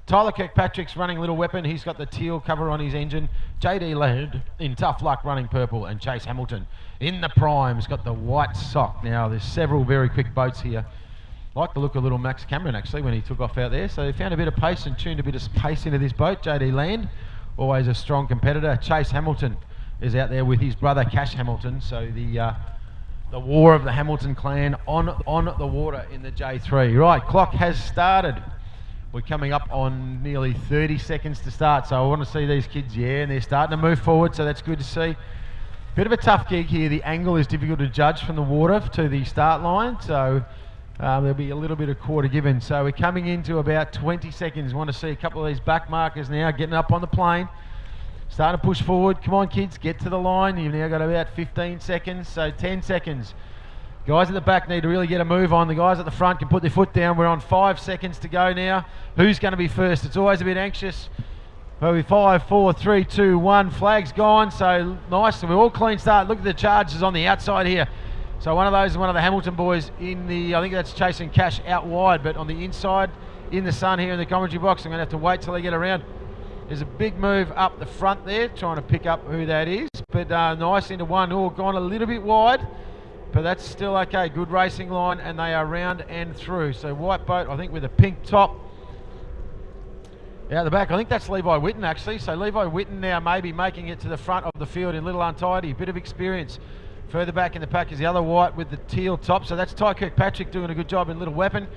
Tyler Kirkpatrick's running Little Weapon. He's got the teal cover on his engine. JD Laird in Tough Luck running purple, and Chase Hamilton in the prime's got the white sock. Now there's several very quick boats here. Like the look of little Max Cameron actually when he took off out there. So he found a bit of pace and tuned a bit of pace into this boat. JD Land, always a strong competitor. Chase Hamilton is out there with his brother Cash Hamilton. So the war of the Hamilton clan on the water in the J3. Right, clock has started. We're coming up on nearly 30 seconds to start, so I want to see these kids, and they're starting to move forward, so that's good to see. Bit of a tough gig here. The angle is difficult to judge from the water to the start line, so there'll be a little bit of quarter given. So we're coming into about 20 seconds. Want to see a couple of these back markers now getting up on the plane. Starting to push forward. Come on, kids, get to the line. You've now got about 15 seconds, so 10 seconds. Guys at the back need to really get a move on. The guys at the front can put their foot down. We're on 5 seconds to go now. Who's going to be first? It's always a bit anxious. Probably 5, 4, 3, 2, 1. Flag's gone, so nice. And we're all clean start. Look at the charges on the outside here. So one of those is one of the Hamilton boys in the, I think that's Chasing Cash out wide, but on the inside, in the sun here in the commentary box. I'm going to have to wait till they get around. There's a big move up the front there, trying to pick up who that is. But nice into one. Oh, gone a little bit wide. But that's still okay. Good racing line, and they are round and through. So white boat, I think, with a pink top. Out the back, I think that's Levi Whitten actually. So Levi Whitten now maybe making it to the front of the field in Little Untidy. Bit of experience. Further back in the pack is the other white with the teal top. So that's Ty Kirkpatrick doing a good job in Little Weapon.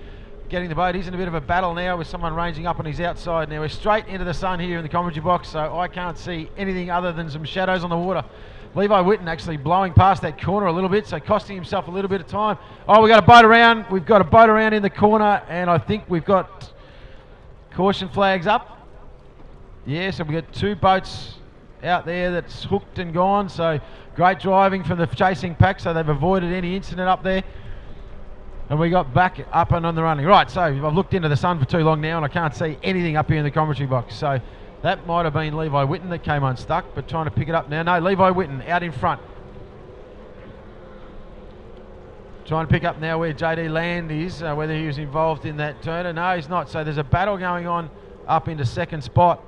Getting the boat. He's in a bit of a battle now with someone ranging up on his outside. Now we're straight into the sun here in the commentary box, so I can't see anything other than some shadows on the water. Levi Whitten actually blowing past that corner a little bit, so costing himself a little bit of time. Oh, we've got a boat around. We've got a boat around in the corner, and I think we've got caution flags up. Yeah, so we've got 2 boats out there that's hooked and gone, so great driving from the chasing pack, so they've avoided any incident up there. And we got back up and on the running. Right, so I've looked into the sun for too long now, and I can't see anything up here in the commentary box. So that might have been Levi Whitten that came unstuck, but trying to pick it up now. No, Levi Whitten out in front. Trying to pick up now where JD Land is, whether he was involved in that turn. No, he's not. So there's a battle going on up into second spot.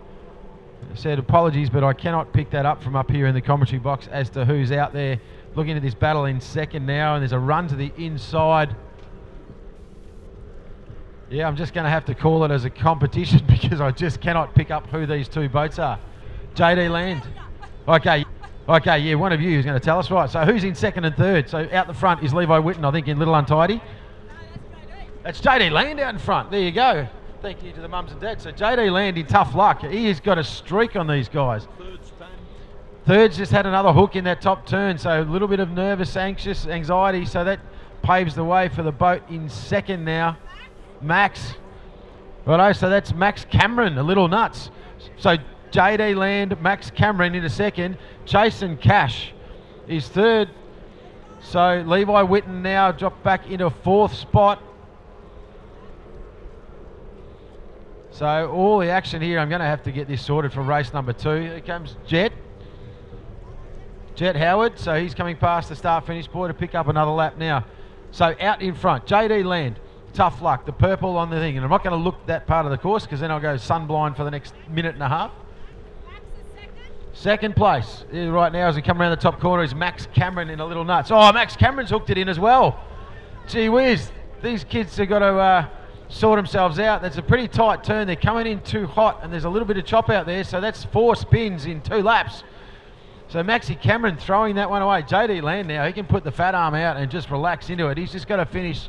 I said apologies, but I cannot pick that up from up here in the commentary box as to who's out there looking at this battle in second now. And there's a run to the inside. Yeah, I'm just going to have to call it as a competition because I just cannot pick up who these 2 boats are. JD Land. Okay, yeah, one of you is going to tell us. Right, so who's in second and third? So out the front is Levi Whitten, I think, in Little Untidy. That's JD Land out in front. There you go. Thank you to the mums and dads. So JD Land in Tough Luck. He has got a streak on these guys. Third's just had another hook in that top turn, so a little bit of nervous, anxious, anxiety. So that paves the way for the boat in second now. Max. Righto, so that's Max Cameron, a little nuts. So JD Land, Max Cameron into second. Chasing Cash is third. So Levi Whitten now dropped back into 4th spot. So all the action here, I'm going to have to get this sorted for race number 2. Here comes Jet Howard, so he's coming past the start-finish board to pick up another lap now. So out in front, JD Land. Tough Luck, the purple on the thing, and I'm not going to look that part of the course because then I'll go sunblind for the next minute and a half. Second place right now as we come around the top corner is Max Cameron in a little nuts. Oh, Max Cameron's hooked it in as well. Gee whiz, these kids have got to sort themselves out. That's a pretty tight turn. They're coming in too hot, and there's a little bit of chop out there, so that's 4 spins in 2 laps. So Maxie Cameron throwing that one away. JD Land now, he can put the fat arm out and just relax into it. He's just got to finish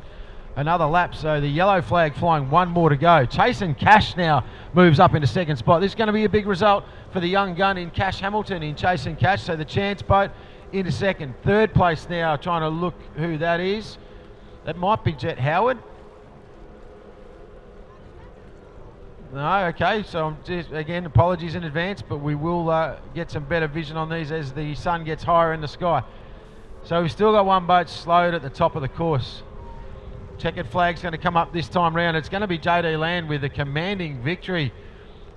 another lap, so the yellow flag flying, 1 more to go. Chasing Cash now moves up into second spot. This is going to be a big result for the young gun in Cash Hamilton in Chasing Cash. So the chance boat into second. Third place now, trying to look who that is. That might be Jet Howard. No, okay, so I'm just, again, apologies in advance, but we will get some better vision on these as the sun gets higher in the sky. So we've still got 1 boat slowed at the top of the course. Checkered flag's going to come up this time round. It's going to be JD Land with a commanding victory.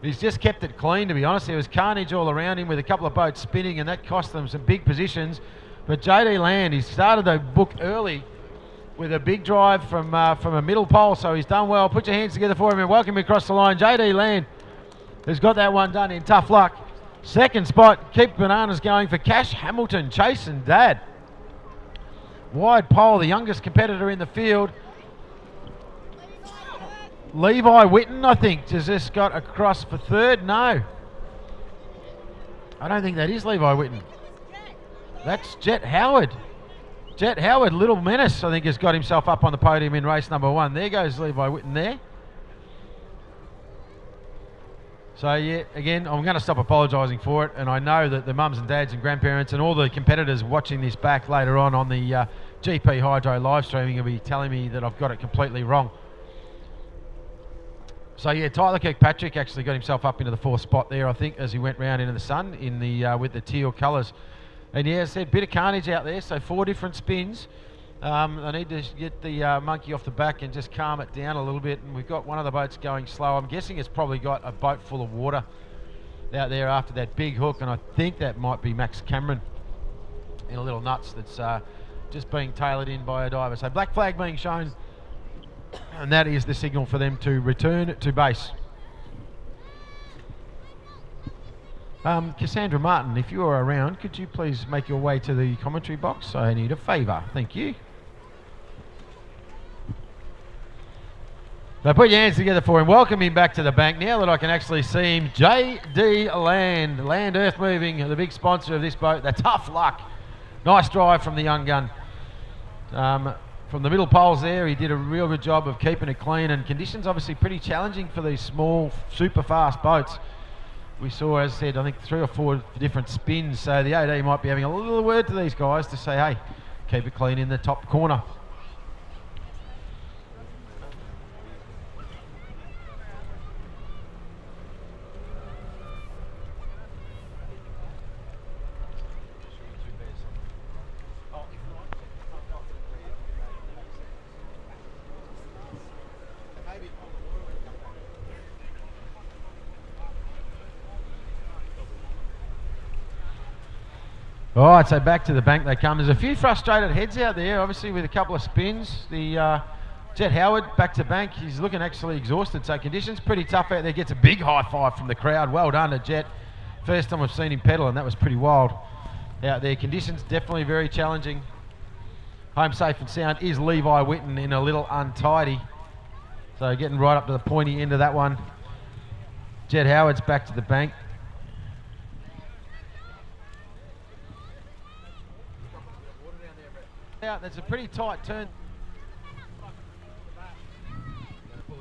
He's just kept it clean, to be honest. There was carnage all around him with a couple of boats spinning, and that cost them some big positions. But JD Land, he started the book early with a big drive from a middle pole, so he's done well. Put your hands together for him and welcome him across the line. JD Land has got that one done in tough luck. Second spot, keep bananas going for Cash Hamilton, chasing Dad. Wide pole, the youngest competitor in the field. Levi Whitten, I think, has just got across for third. No, I don't think that is Levi Whitten. That's Jet Howard. Jet Howard, Little Menace, I think, has got himself up on the podium in race number 1. There goes Levi Whitten there. So, yeah, again, I'm going to stop apologising for it, and I know that the mums and dads and grandparents and all the competitors watching this back later on the GP Hydro live streaming will be telling me that I've got it completely wrong. So, yeah, Tyler Kirkpatrick actually got himself up into the 4th spot there, I think, as he went round into the sun in the with the teal colours. And, yeah, as I said, bit of carnage out there, so 4 different spins. I need to get the monkey off the back and just calm it down a little bit, and we've got one of the boats going slow. I'm guessing it's probably got a boat full of water out there after that big hook, and I think that might be Max Cameron in a little nuts that's just being tailored in by a diver. So black flag being shown, and that is the signal for them to return to base. Cassandra Martin, if you are around, could you please make your way to the commentary box? I need a favour, thank you. So put your hands together for him. Welcome him back to the bank. Now that I can actually see him, JD Land, Land Earth Moving, the big sponsor of this boat, the Tough Luck. Nice drive from the young gun. From the middle poles there, he did a real good job of keeping it clean, and conditions obviously pretty challenging for these small, super fast boats. We saw, as I said, I think 3 or 4 different spins, so the AD might be having a little word to these guys to say, hey, keep it clean in the top corner. All right, so back to the bank they come. There's a few frustrated heads out there, obviously, with a couple of spins. The Jet Howard back to bank. He's looking actually exhausted, so conditions pretty tough out there. Gets a big high five from the crowd. Well done to Jet. First time I've seen him pedal, and that was pretty wild out there. Conditions definitely very challenging. Home safe and sound is Levi Whitten in a little untidy. So getting right up to the pointy end of that one. Jet Howard's back to the bank. Out, that's a pretty tight turn. You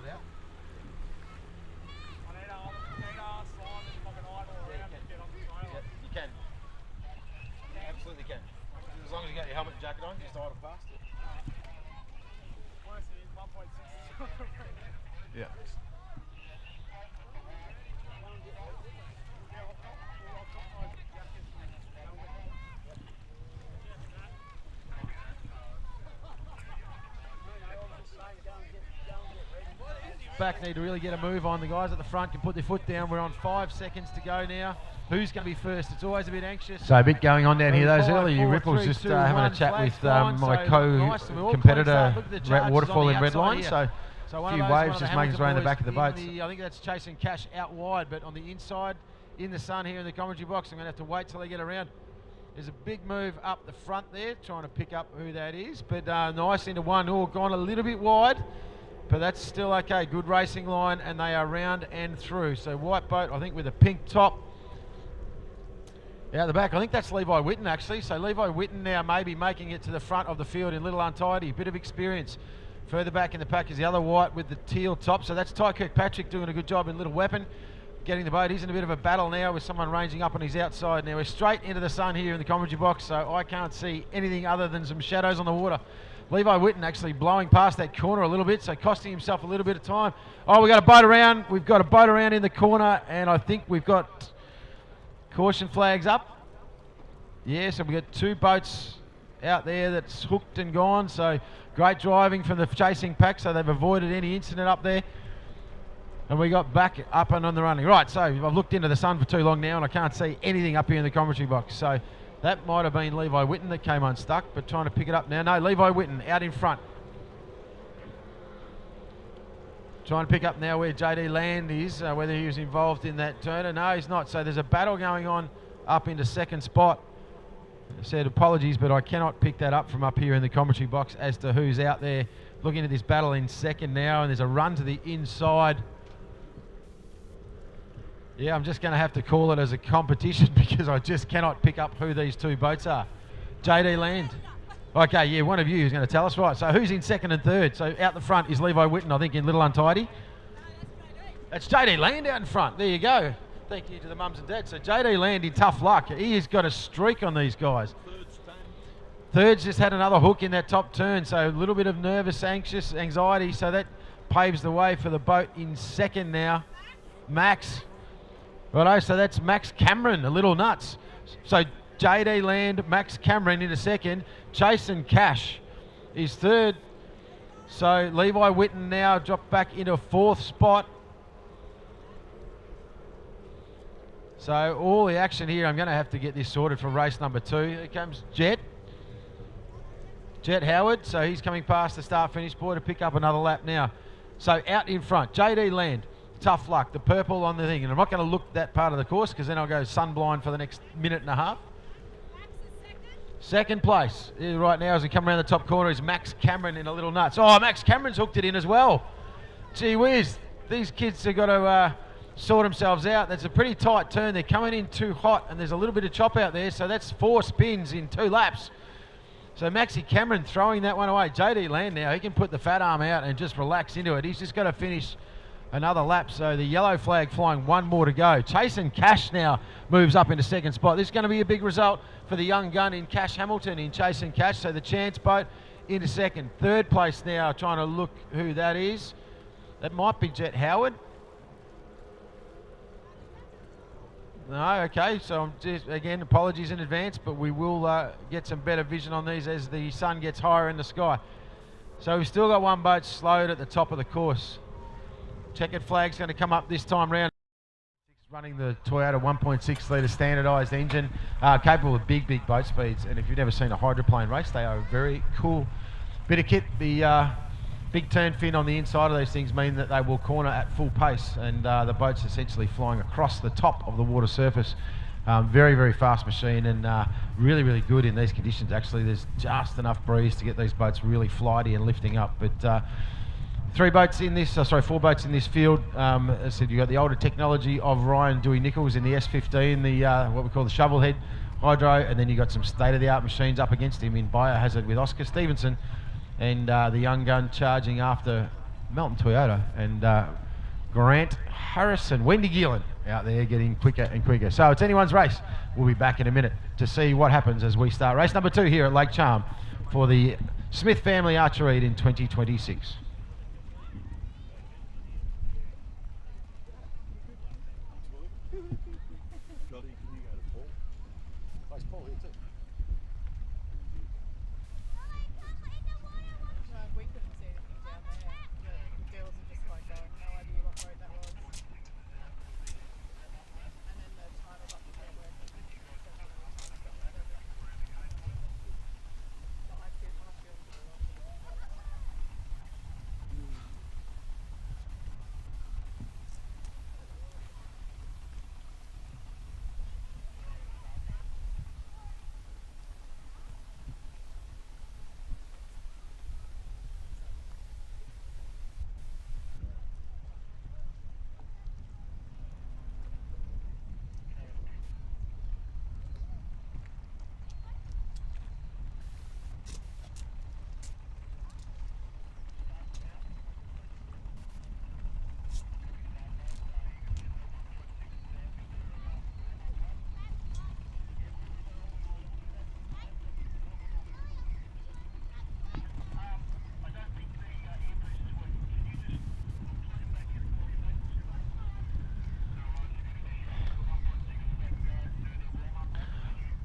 can. Absolutely can. As long as you got your helmet and jacket on, just idle fast. Yeah. Back need to really get a move on. The guys at the front can put their foot down. We're on 5 seconds to go now. Who's going to be first? It's always a bit anxious. So a bit going on down here. Those early ripples, just having a chat with my co-competitor, Waterfall in Redline. So a few waves just making its way in the back of the boats. I think that's chasing Cash out wide, but on the inside, in the sun here in the commentary box, I'm going to have to wait till they get around. There's a big move up the front there, trying to pick up who that is. But nice into one. Oh, gone a little bit wide. But that's still okay. Good racing line, and they are round and through. So white boat, I think, with a pink top. Out the back, I think that's Levi Whitten, actually. So Levi Whitten now maybe making it to the front of the field in Little Untidy. Bit of experience. Further back in the pack is the other white with the teal top. So that's Ty Kirkpatrick doing a good job in Little Weapon. Getting the boat. He's in a bit of a battle now with someone ranging up on his outside. Now we're straight into the sun here in the commentary box, so I can't see anything other than some shadows on the water. Levi Whitten actually blowing past that corner a little bit, so costing himself a little bit of time. Oh, we've got a boat around. We've got a boat around in the corner, and I think we've got caution flags up. Yeah, so we've got 2 boats out there that's hooked and gone, so great driving from the chasing pack, so they've avoided any incident up there. And we got back up and on the running. Right, so I've looked into the sun for too long now, and I can't see anything up here in the commentary box. So that might have been Levi Whitten that came unstuck, but trying to pick it up now. No, Levi Whitten out in front. Trying to pick up now where JD Land is, whether he was involved in that turner. No, he's not. So there's a battle going on up into second spot. I said apologies, but I cannot pick that up from up here in the commentary box as to who's out there looking at this battle in second now. And there's a run to the inside. Yeah, I'm just going to have to call it as a competition because I just cannot pick up who these two boats are. JD Land. Okay, yeah, one of you is going to tell us. Right, so who's in second and third? So out the front is Levi Whitten, I think, in Little Untidy. That's JD Land out in front. There you go. Thank you to the mums and dads. So JD Land in Tough Luck. He has got a streak on these guys. Third's just had another hook in that top turn, so a little bit of nervous, anxious, anxiety. So that paves the way for the boat in second now. Max. Righto, so that's Max Cameron, a little nuts. So JD Land, Max Cameron into second. Chase and Cash is third. So Levi Whitten now dropped back into fourth spot. So all the action here, I'm going to have to get this sorted for race number 2. Here comes Jet Howard. So he's coming past the start-finish point to pick up another lap now. So out in front, JD Land, Tough Luck, the purple on the thing. And I'm not going to look that part of the course because then I'll go sunblind for the next minute and a half. Second place right now as we come around the top corner is Max Cameron in a little nuts. Oh, Max Cameron's hooked it in as well. Gee whiz, these kids have got to sort themselves out. That's a pretty tight turn. They're coming in too hot and there's a little bit of chop out there. So that's 4 spins in 2 laps. So Maxie Cameron throwing that one away. JD Land now, he can put the fat arm out and just relax into it. He's just got to finish another lap. So the yellow flag flying, 1 more to go. Chase and Cash now moves up into second spot. This is going to be a big result for the young gun in Cash Hamilton in Chase and Cash. So the chance boat into second. Third place now, trying to look who that is. That might be Jet Howard. No, okay, so I'm just, again, apologies in advance, but we will get some better vision on these as the sun gets higher in the sky. So we've still got one boat slowed at the top of the course. Checkered flag's going to come up this time round. Running the Toyota 1.6 litre standardised engine, capable of big boat speeds. And if you've never seen a hydroplane race, they are a very cool bit of kit. The big turn fin on the inside of these things mean that they will corner at full pace, and the boat's essentially flying across the top of the water surface. Very fast machine, and really good in these conditions. Actually, there's just enough breeze to get these boats really flighty and lifting up. But 4 boats in this field. As I said, you've got the older technology of Ryan Dewey Nichols in the S15, the what we call the shovelhead hydro, and then you've got some state-of-the-art machines up against him in Biohazard with Oscar Stevenson, and the young gun charging after Melton Toyota and Grant Harrison. Wendy Gillen out there getting quicker and quicker. So it's anyone's race. We'll be back in a minute to see what happens as we start race number 2 here at Lake Charm for the Smith Family Archery in 2026.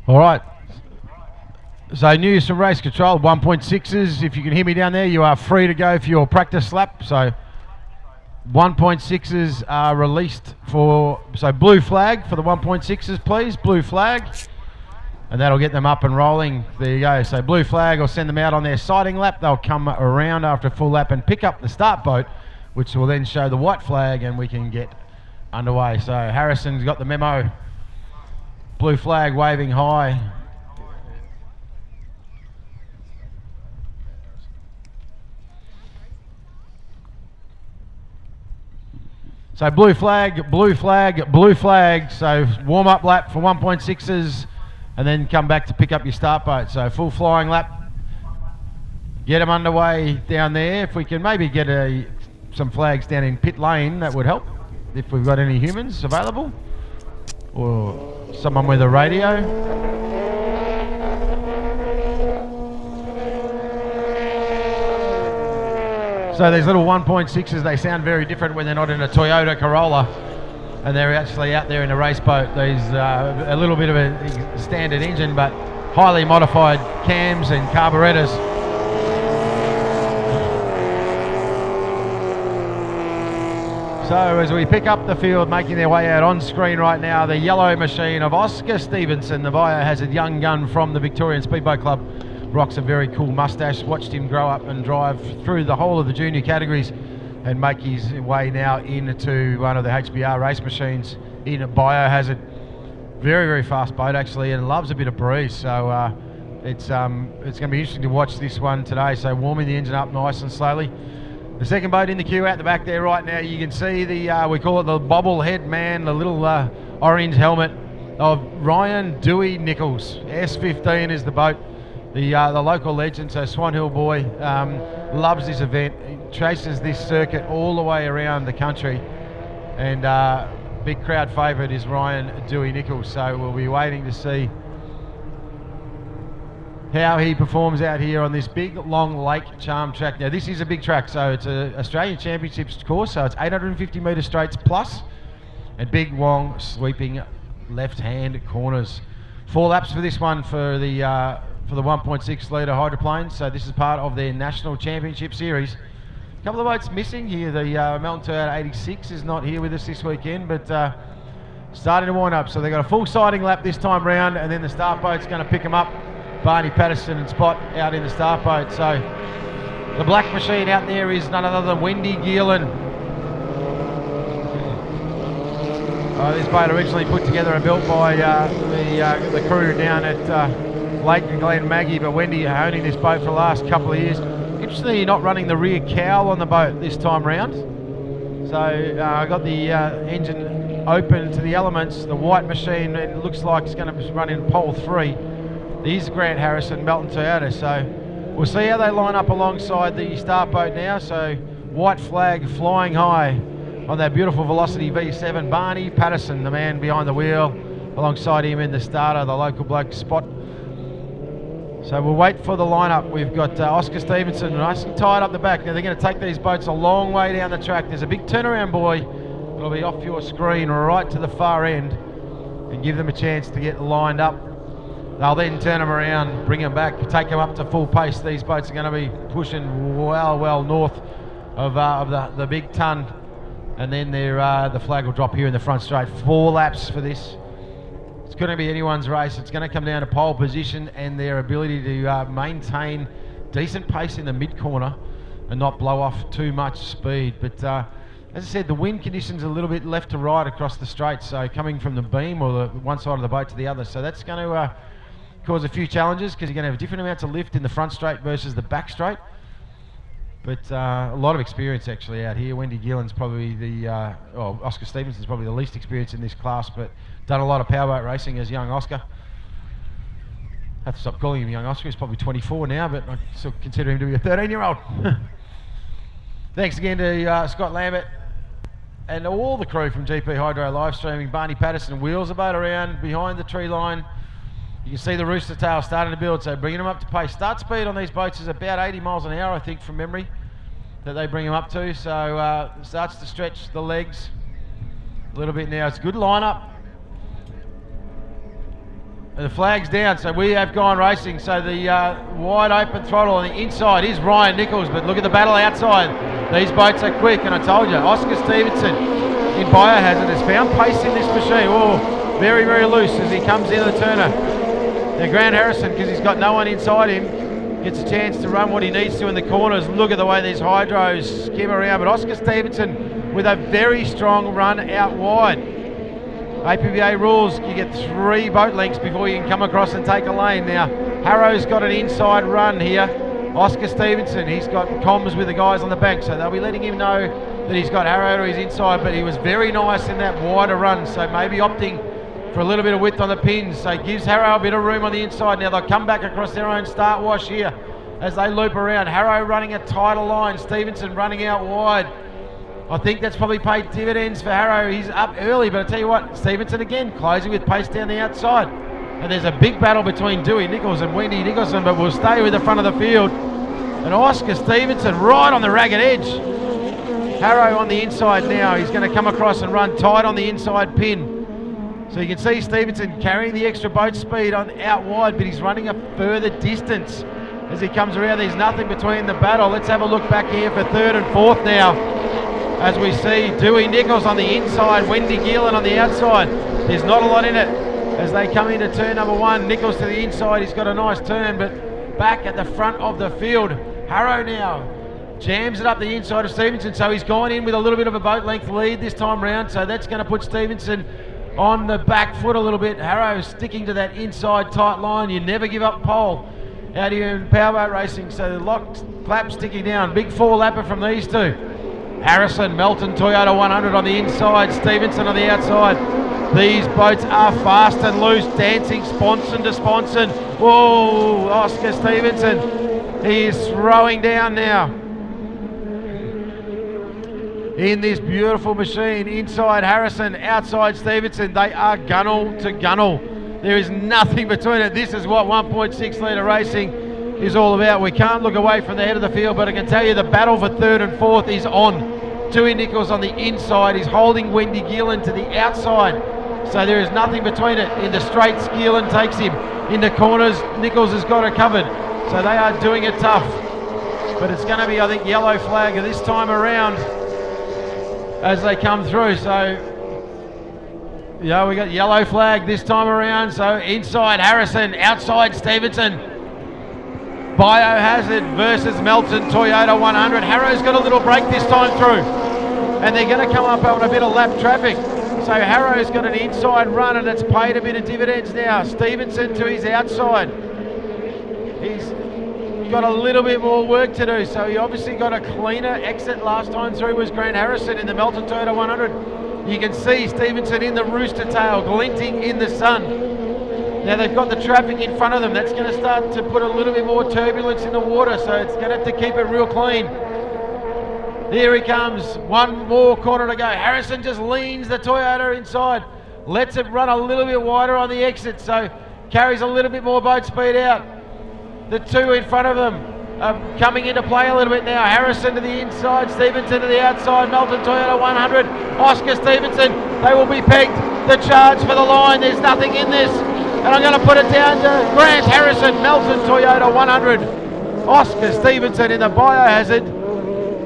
All right, so news from race control, 1.6s. If you can hear me down there, you are free to go for your practice lap. So 1.6s are released for, so blue flag for the 1.6s, please, blue flag. And that'll get them up and rolling. There you go, so blue flag, I'll send them out on their sighting lap. They'll come around after a full lap and pick up the start boat which will then show the white flag and we can get underway. So Harrison's got the memo. Blue flag waving high. So blue flag, blue flag, blue flag. So warm up lap for 1.6s and then come back to pick up your start boat. So full flying lap. Get them underway down there. If we can maybe get some flags down in pit lane, that would help. If we've got any humans available or someone with a radio. So these little 1.6s, they sound very different when they're not in a Toyota Corolla and they're actually out there in a race boat. These a little bit of a standard engine, but highly modified cams and carburetors. So as we pick up the field, making their way out on screen right now, the yellow machine of Oscar Stevenson, the biohazard young gun from the Victorian Speedboat Club. Rocks a very cool mustache. Watched him grow up and drive through the whole of the junior categories and make his way now into one of the HBR race machines in a biohazard. Very, very fast boat actually, and loves a bit of breeze. So it's going to be interesting to watch this one today. So warming the engine up nice and slowly. The second boat in the queue out the back there right now, you can see the, we call it the bobblehead man, the little orange helmet of Ryan Dewey Nichols. S15 is the boat. The local legend, so Swan Hill boy, loves this event. He chases this circuit all the way around the country, and big crowd favourite is Ryan Dewey Nichols. So we'll be waiting to see how he performs out here on this big long Lake Charm track. Now this is a big track, so it's an Australian Championships course, so it's 850 metre straights plus, and big long sweeping left-hand corners. 4 laps for this one for the 1.6 litre hydroplane. So this is part of their national championship series. A couple of boats missing here. The Melton Toyota 86 is not here with us this weekend, but starting to wind up. So they've got a full sighting lap this time round, and then the start boat's going to pick them up. Barney Patterson and Spot out in the start boat. So the black machine out there is none other than Wendy Geelan. This boat originally put together and built by the crew down at Lake and Glen Maggie, but Wendy owning this boat for the last couple of years. Interestingly, not running the rear cowl on the boat this time round. So I got the engine open to the elements. The white machine, it looks like it's going to run in pole 3. These Grant Harrison Melton Toyota. So we'll see how they line up alongside the start boat now. So white flag flying high on that beautiful Velocity V7. Barney Patterson, the man behind the wheel, alongside him in the starter, the local bloke Spot. So we'll wait for the lineup. We've got Oscar Stevenson nice and tied up the back. Now they're going to take these boats a long way down the track. There's a big turnaround buoy. It'll be off your screen right to the far end and give them a chance to get lined up. They'll then turn them around, bring them back, take them up to full pace. These boats are going to be pushing well north of the big ton, and then the flag will drop here in the front straight. 4 laps for this. It's going to be anyone's race. It's going to come down to pole position and their ability to maintain decent pace in the mid corner and not blow off too much speed. But as I said, the wind conditions are a little bit left to right across the straight, so coming from the beam or the one side of the boat to the other. So that's going to cause a few challenges because you're going to have different amounts of lift in the front straight versus the back straight. But a lot of experience actually out here. Wendy Gillen's probably Oscar Stevenson's probably the least experienced in this class, but done a lot of powerboat racing as young Oscar. Have to stop calling him young Oscar. He's probably 24 now, but I still consider him to be a 13-year-old. Thanks again to Scott Lambert and all the crew from GP Hydro live streaming. Barney Patterson wheels the boat around behind the tree line. You can see the rooster tail starting to build, so bringing them up to pace. Start speed on these boats is about 80 miles an hour, I think, from memory, that they bring them up to. So starts to stretch the legs a little bit now. It's a good lineup. And the flag's down, so we have gone racing. So the wide open throttle on the inside is Ryan Nichols, but look at the battle outside. These boats are quick, and I told you, Oscar Stevenson in Biohazard has found pace in this machine. Oh, very loose as he comes into the turner. Now Grant Harrison, because he's got no one inside him, gets a chance to run what he needs to in the corners. Look at the way these hydros skim around. But Oscar Stevenson with a very strong run out wide. APBA rules, you get 3 boat lengths before you can come across and take a lane. Now, Harrow's got an inside run here. Oscar Stevenson, he's got comms with the guys on the bank, so they'll be letting him know that he's got Harrow to his inside, but he was very nice in that wider run, so maybe opting for a little bit of width on the pins, so it gives Harrow a bit of room on the inside. Now they'll come back across their own start wash here as they loop around. Harrow running a tighter line, Stevenson running out wide. I think that's probably paid dividends for Harrow. He's up early, but I tell you what, Stevenson again closing with pace down the outside. And there's a big battle between Dewey Nichols and Wendy Nicholson, but we'll stay with the front of the field. And Oscar Stevenson right on the ragged edge. Harrow on the inside now. He's going to come across and run tight on the inside pin. So you can see Stevenson carrying the extra boat speed on out wide, but he's running a further distance as he comes around. There's nothing between the battle. Let's have a look back here for 3rd and 4th now. As we see Dewey Nichols on the inside, Wendy Geelan on the outside. There's not a lot in it as they come into turn number 1. Nichols to the inside, he's got a nice turn, but back at the front of the field. Harrow now jams it up the inside of Stevenson, so he's gone in with a little bit of a boat length lead this time round, so that's going to put Stevenson on the back foot a little bit. Harrow sticking to that inside tight line. You never give up pole out here in powerboat racing, so the lock clap sticking down. Big 4-lapper from these two. Harrison, Melton, Toyota 100 on the inside, Stevenson on the outside. These boats are fast and loose, dancing sponson to sponson. Whoa, Oscar Stevenson, he is throwing down now in this beautiful machine. Inside Harrison, outside Stevenson, they are gunnel to gunnel. There is nothing between it. This is what 1.6 litre racing is all about. We can't look away from the head of the field, but I can tell you the battle for 3rd and 4th is on. Dewey Nichols on the inside, he's holding Wendy Geelan to the outside. So there is nothing between it. In the straights, Geelan takes him. In the corners, Nichols has got it covered. So they are doing it tough. But it's going to be, I think, yellow flag this time around as they come through. So, yeah, we got yellow flag this time around. So inside Harrison, outside Stevenson. Biohazard versus Melton, Toyota 100. Harrow's got a little break this time through. And they're going to come up on a bit of lap traffic. So Harrow's got an inside run and it's paid a bit of dividends now. Stevenson to his outside. He's got a little bit more work to do. So he obviously got a cleaner exit last time through was Grant Harrison in the Melton Toyota 100. You can see Stevenson in the rooster tail glinting in the sun. Now they've got the traffic in front of them. That's going to start to put a little bit more turbulence in the water. So it's going to have to keep it real clean. Here he comes, one more corner to go. Harrison just leans the Toyota inside, lets it run a little bit wider on the exit, so carries a little bit more boat speed out. The two in front of them are coming into play a little bit now. Harrison to the inside, Stevenson to the outside, Melton Toyota 100, Oscar Stevenson, they will be pegged. The charge for the line, there's nothing in this. And I'm going to put it down to Grant Harrison, Melton Toyota 100, Oscar Stevenson in the biohazard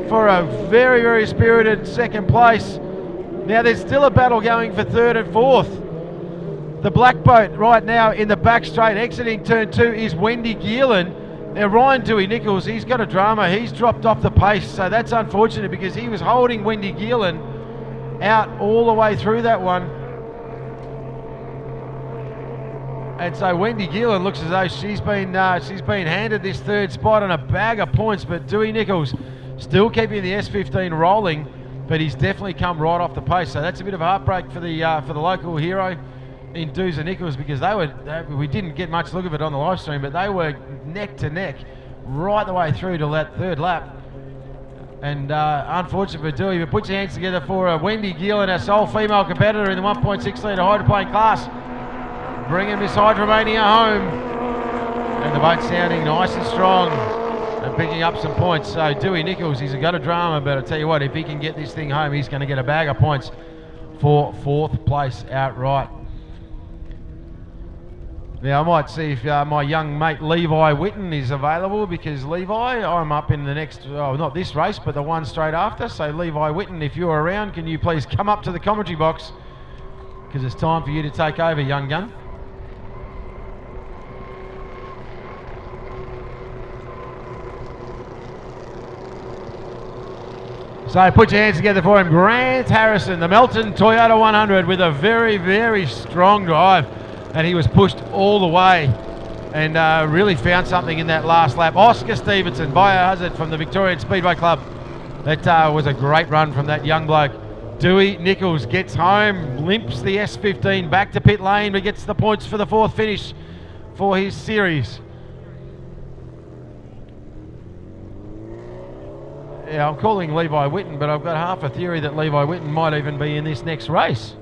for a very, very spirited 2nd place. Now there's still a battle going for 3rd and 4th. The black boat right now in the back straight exiting turn 2 is Wendy Geelan. Now Ryan Dewey Nichols, he's got a drama. He's dropped off the pace, so that's unfortunate because he was holding Wendy Geelan out all the way through that one. And so Wendy Geelan looks as though she's been handed this 3rd spot on a bag of points, but Dewey Nichols still keeping the S15 rolling, but he's definitely come right off the pace. So that's a bit of a heartbreak for the local hero in Dooza Nichols because we didn't get much look of it on the live stream, but they were neck to neck right the way through to that 3rd lap. And unfortunate for Dewey, but put your hands together for Wendy Geelan, our sole female competitor in the 1.6 litre hydroplane class, bringing Miss Hydromania home. And the boat sounding nice and strong and picking up some points. So Dewey Nichols, he's got a drama, but I tell you what, if he can get this thing home, he's going to get a bag of points for 4th place outright. Now I might see if my young mate Levi Whitten is available, because Levi, I'm up in the next, not this race, but the one straight after. So Levi Whitten, if you're around, can you please come up to the commentary box, because it's time for you to take over, young gun. So put your hands together for him. Grant Harrison, the Melton Toyota 100 with a very, very strong drive. And he was pushed all the way and really found something in that last lap. Oscar Stevenson, biohazard from the Victorian Speedway Club. That was a great run from that young bloke. Dewey Nichols gets home, limps the S15 back to pit lane, but gets the points for the fourth finish for his series. Yeah, I'm calling Levi Whitten, but I've got half a theory that Levi Whitten might even be in this next race.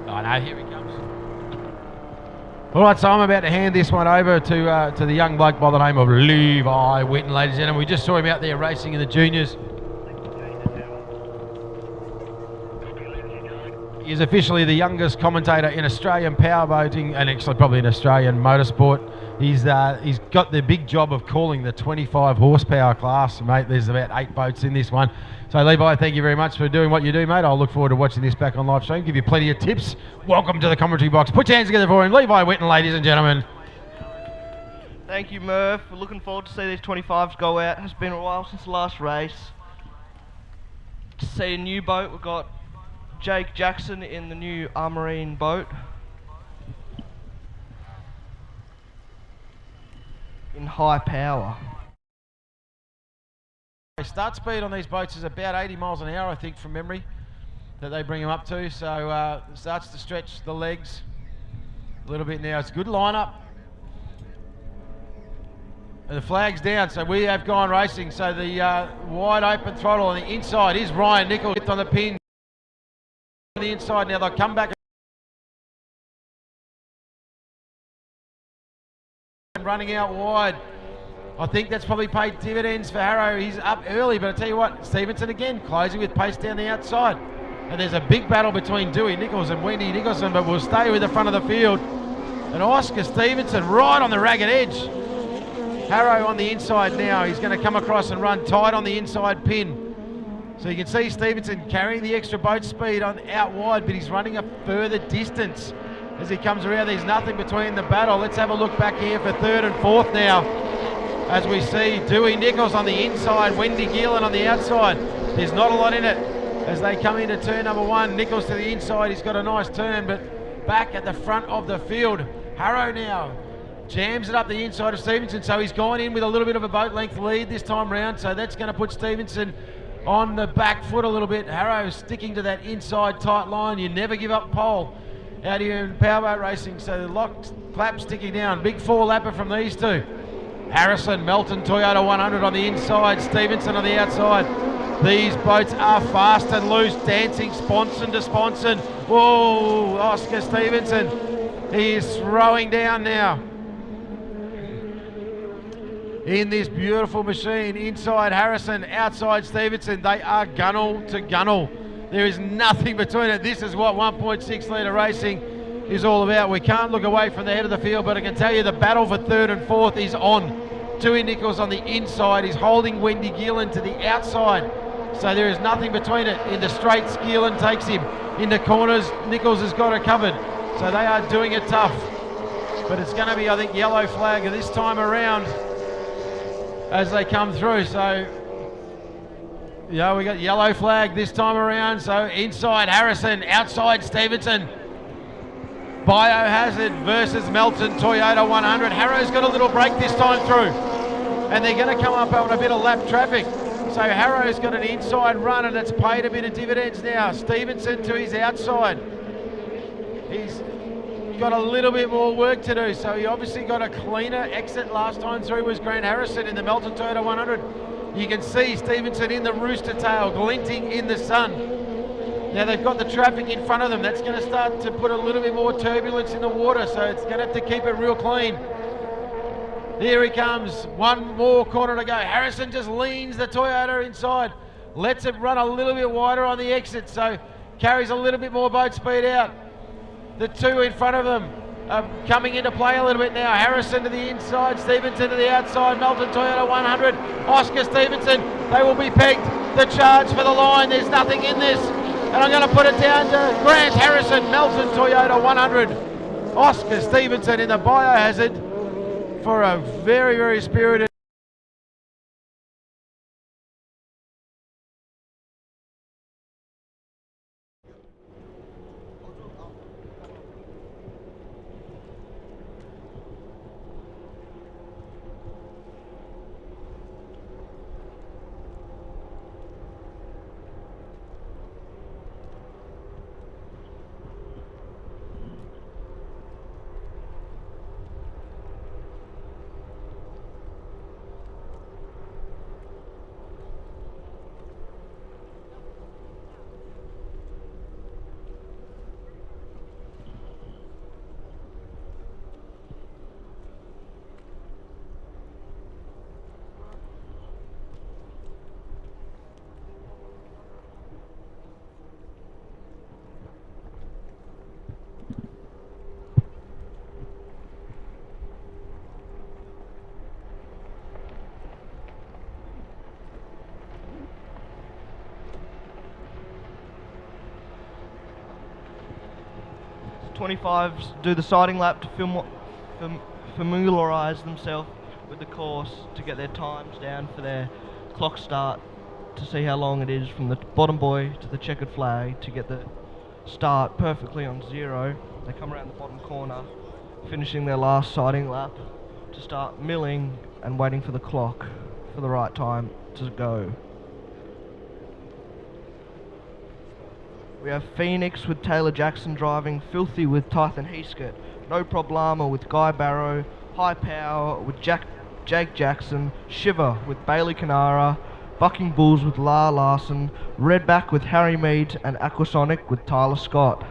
Oh no, here he comes. All right, so I'm about to hand this one over to the young bloke by the name of Levi Whitten, ladies and gentlemen. We just saw him out there racing in the juniors. He is officially the youngest commentator in Australian powerboating and actually probably in Australian motorsport. He's got the big job of calling the 25 horsepower class, mate. There's about 8 boats in this one. So Levi, thank you very much for doing what you do, mate. I'll look forward to watching this back on live stream. Give you plenty of tips. Welcome to the commentary box. Put your hands together for him, Levi Whitten, ladies and gentlemen. Thank you, Murph. We're looking forward to see these 25s go out. It's been a while since the last race. To see a new boat, we've got Jake Jackson in the new Armarine boat. In high power. Start speed on these boats is about 80 miles an hour, I think, from memory, that they bring them up to. So starts to stretch the legs a little bit now. It's a good lineup. And the flag's down, so we have gone racing. So the wide open throttle on the inside is Ryan Nichols on the pin. On the inside now, they'll come back and running out wide. I think that's probably paid dividends for Harrow. He's up early, but I tell you what, Stevenson again closing with pace down the outside. And there's a big battle between Dewey Nichols and Wendy Nicholson, but we'll stay with the front of the field. And Oscar Stevenson right on the ragged edge. Harrow on the inside now. He's going to come across and run tight on the inside pin. So you can see Stevenson carrying the extra boat speed on out wide, but he's running a further distance as he comes around. There's nothing between the battle. Let's have a look back here for third and fourth now. As we see Dewey Nichols on the inside, Wendy Gillen on the outside. There's not a lot in it as they come into turn number one. Nichols to the inside, he's got a nice turn, but back at the front of the field. Harrow now jams it up the inside of Stevenson, so he's gone in with a little bit of a boat length lead this time round, so that's going to put Stevenson on the back foot a little bit. Harrow sticking to that inside tight line. You never give up pole out here in powerboat racing, so the locked clap sticking down. Big four lapper from these two. Harrison, Melton Toyota 100 on the inside, Stevenson on the outside. These boats are fast and loose, dancing sponson to sponson. Whoa, Oscar Stevenson, he is throwing down now. In this beautiful machine, inside Harrison, outside Stevenson, they are gunnel to gunnel. There is nothing between it. This is what 1.6 litre racing is all about. We can't look away from the head of the field, but I can tell you the battle for third and fourth is on. Dewey Nichols on the inside. He's holding Wendy Gillen to the outside. So there is nothing between it. In the straights, Gillen takes him. In the corners, Nichols has got it covered. So they are doing it tough. But it's going to be, I think, yellow flag this time around as they come through. So, yeah, we got yellow flag this time around. So inside Harrison, outside Stevenson. Biohazard versus Melton Toyota 100. Harrow's got a little break this time through. And they're going to come up on a bit of lap traffic. So Harrow's got an inside run and it's paid a bit of dividends now. Stevenson to his outside. He's got a little bit more work to do. So he obviously got a cleaner exit last time through was Grant Harrison in the Melton Toyota 100. You can see Stevenson in the rooster tail glinting in the sun. Now they've got the traffic in front of them. That's going to start to put a little bit more turbulence in the water, so it's going to have to keep it real clean. Here he comes. One more corner to go. Harrison just leans the Toyota inside. Lets it run a little bit wider on the exit, so carries a little bit more boat speed out. The two in front of them are coming into play a little bit now. Harrison to the inside, Stevenson to the outside. Melton Toyota 100. Oscar Stevenson, they will be pegged. The charge for the line. There's nothing in this. And I'm going to put it down to Grant Harrison, Melton Toyota 100. Oscar Stevenson in the biohazard for a very, very spirited 25s do the sighting lap to familiarise themselves with the course, to get their times down for their clock start, to see how long it is from the bottom buoy to the checkered flag, to get the start perfectly on 0. They come around the bottom corner, finishing their last sighting lap, to start milling and waiting for the clock for the right time to go. We have Phoenix with Taylor Jackson driving, Filthy with Tython Heaskett, No Problema with Guy Barrow, High Power with Jake Jackson, Shiver with Bailey Canara, Bucking Bulls with La Larson, Redback with Harry Mead, and Aquasonic with Tyler Scott.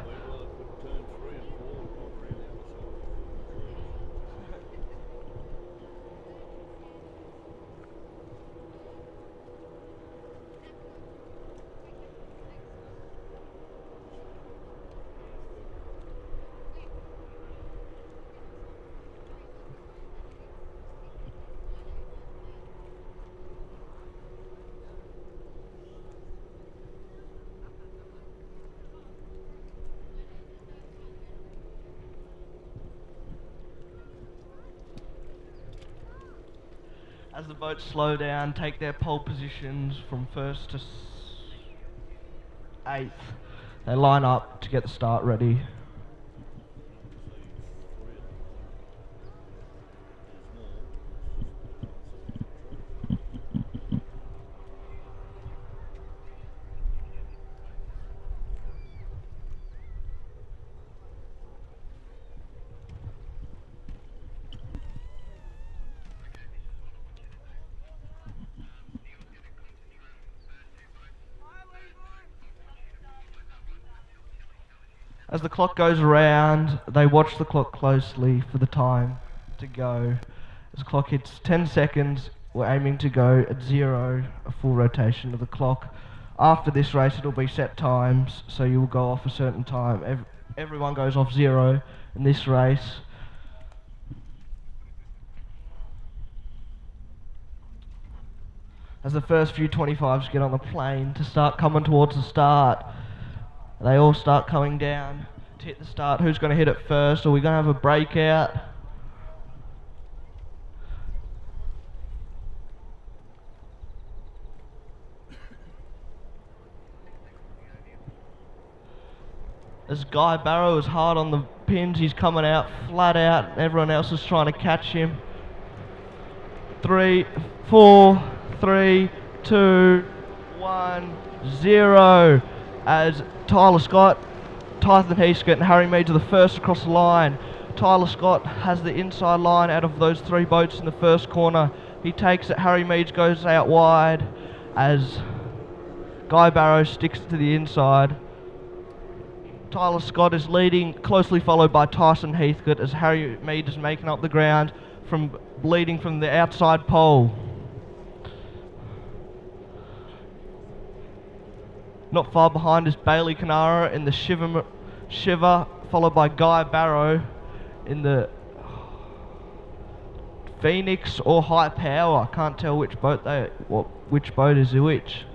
As the boats slow down, take their pole positions from 1st to 8th, they line up to get the start ready. As the clock goes around, they watch the clock closely for the time to go. As the clock hits 10 seconds, we're aiming to go at 0, a full rotation of the clock. After this race, it'll be set times, so you will go off a certain time. Everyone goes off 0 in this race. As the first few 25s get on the plane to start coming towards the start, they all start coming down to hit the start. Who's going to hit it first? Are we going to have a breakout? As Guy Barrow is hard on the pins, he's coming out flat out, and everyone else is trying to catch him. 3, 4, 3, 2, 1, 0. As Tyler Scott, Tython Heaskett and Harry Mead are the first across the line. Tyler Scott has the inside line out of those 3 boats in the first corner. He takes it, Harry Mead goes out wide as Guy Barrow sticks to the inside. Tyler Scott is leading, closely followed by Tyson Heathcote, as Harry Mead is making up the ground from leading from the outside pole. Not far behind is Bailey Canara in the Shiver, followed by Guy Barrow in the Phoenix or High Power. I can't tell which boat is which.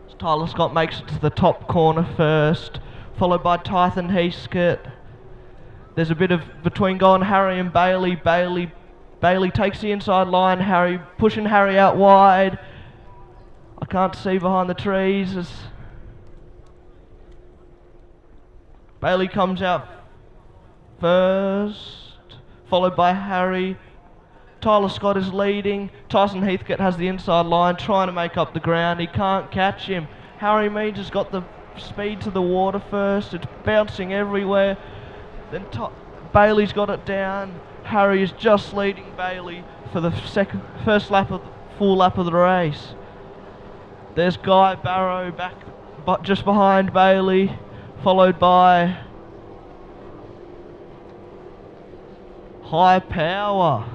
So Tyler Scott makes it to the top corner first, followed by Tython Heaskett. There's a bit of between going Harry and Bailey. Bailey takes the inside line. Harry pushing Harry out wide. I can't see behind the trees as Bailey comes out first, followed by Harry. Tyler Scott is leading. Tyson Heathcote has the inside line, trying to make up the ground. He can't catch him. Harry Mead has got the speed to the water first. It's bouncing everywhere. Then Bailey's got it down. Harry is just leading Bailey for the first lap of full lap of the race. There's Guy Barrow back, but just behind Bailey, followed by High Power.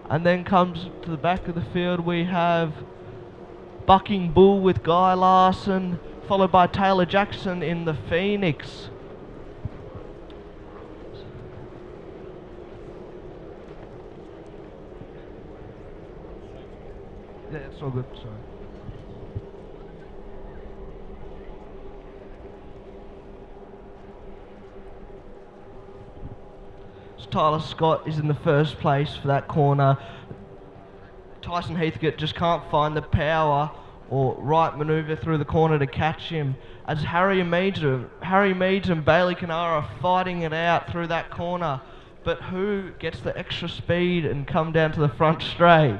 And then comes to the back of the field, we have Bucking Bull with Guy Larson, followed by Taylor Jackson in the Phoenix. Yeah, it's all good, sorry. Tyler Scott is in the first place for that corner. Tyson Heathcote just can't find the power or right manoeuvre through the corner to catch him. As Harry Meads and Bailey Canara are fighting it out through that corner. But who gets the extra speed and come down to the front straight?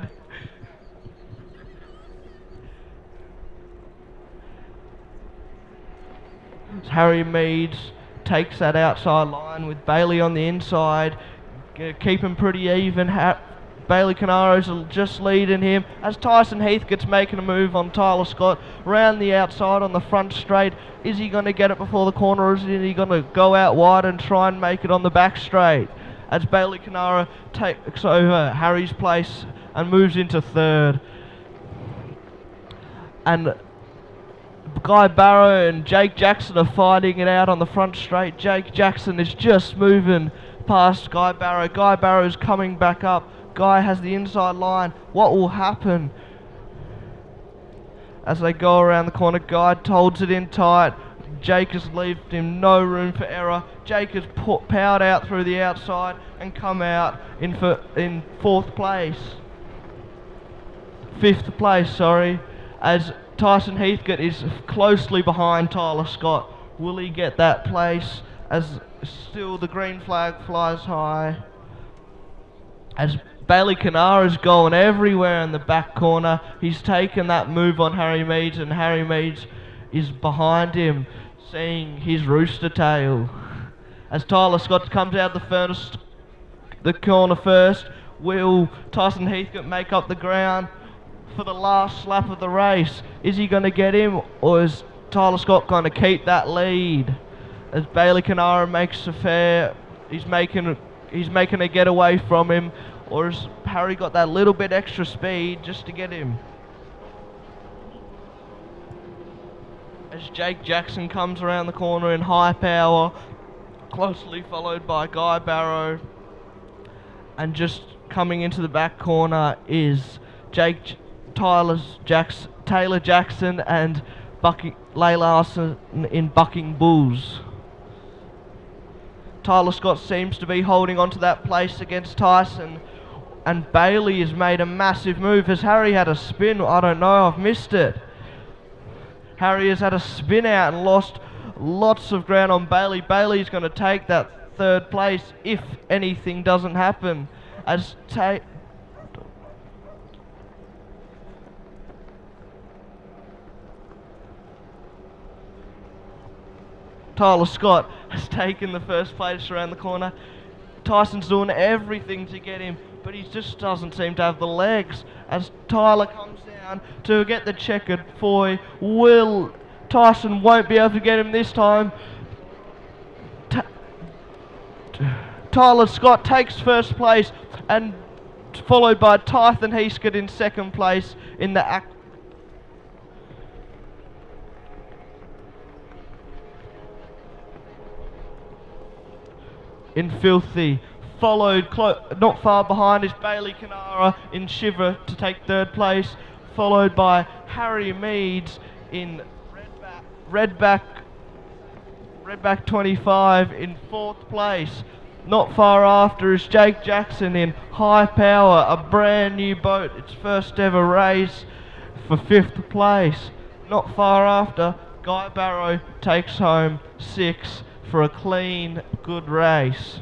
Harry Meads takes that outside line with Bailey on the inside, keep him pretty even. Bailey Canaro's just leading him as Tyson Heathcote's making a move on Tyler Scott round the outside on the front straight. Is he going to get it before the corner, or is he going to go out wide and try and make it on the back straight? As Bailey Canara takes over Harry's place and moves into third. And Guy Barrow and Jake Jackson are fighting it out on the front straight. Jake Jackson is just moving past Guy Barrow. Guy Barrow is coming back up. Guy has the inside line. What will happen? As they go around the corner, Guy holds it in tight. Jake has left him no room for error. Jake has powered out through the outside and come out in fifth place, as Tyson Heathcote is closely behind Tyler Scott. Will he get that place? As still the green flag flies high. As Bailey Canara is going everywhere in the back corner. He's taken that move on Harry Meads, and Harry Meads is behind him, seeing his rooster tail. As Tyler Scott comes out the corner first, will Tyson Heathcote make up the ground for the last lap of the race? Is he going to get him, or is Tyler Scott going to keep that lead? As Bailey Canara makes a fair, he's making a getaway from him, or has Harry got that little bit extra speed just to get him? As Jake Jackson comes around the corner in high power, closely followed by Guy Barrow, and just coming into the back corner is Taylor Jackson and Leigh Larson in Bucking Bulls. Tyler Scott seems to be holding on to that place against Tyson, and Bailey has made a massive move. Has Harry had a spin? I don't know, I've missed it. Harry has had a spin out and lost lots of ground on Bailey. Bailey's going to take that third place if anything doesn't happen. As Tyler Scott has taken the first place around the corner. Tyson's doing everything to get him, but he just doesn't seem to have the legs. As Tyler comes down to get the checkered foy, Tyson won't be able to get him this time. Tyler Scott takes first place, and followed by Tyson Heathcote in second place in the filthy. Followed not far behind is Bailey Canara in Shiver to take third place, followed by Harry Meads in Redback 25 in fourth place. Not far after is Jake Jackson in High Power, a brand new boat, its first ever race, for fifth place. Not far after, Guy Barrow takes home 6 for a clean, good race.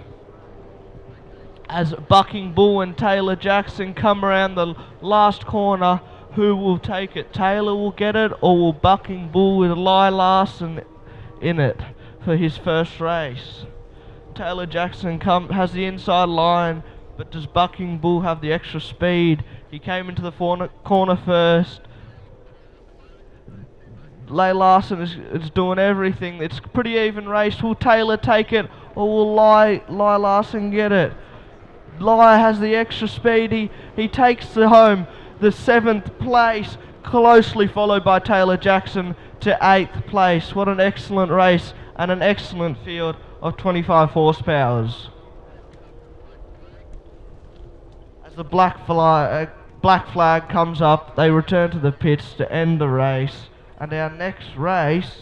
As Bucking Bull and Taylor Jackson come around the last corner, who will take it? Taylor will get it, or will Bucking Bull with Leigh Larson in it for his first race? Taylor Jackson has the inside line, but does Bucking Bull have the extra speed? He came into the corner first. Leigh Larson is doing everything. It's a pretty even race. Will Taylor take it, or will Leigh Larson get it? Leigh has the extra speed. He takes the home, the 7th place, closely followed by Taylor Jackson to 8th place. What an excellent race and an excellent field of 25 horsepowers. As the black flag comes up, they return to the pits to end the race. And our next race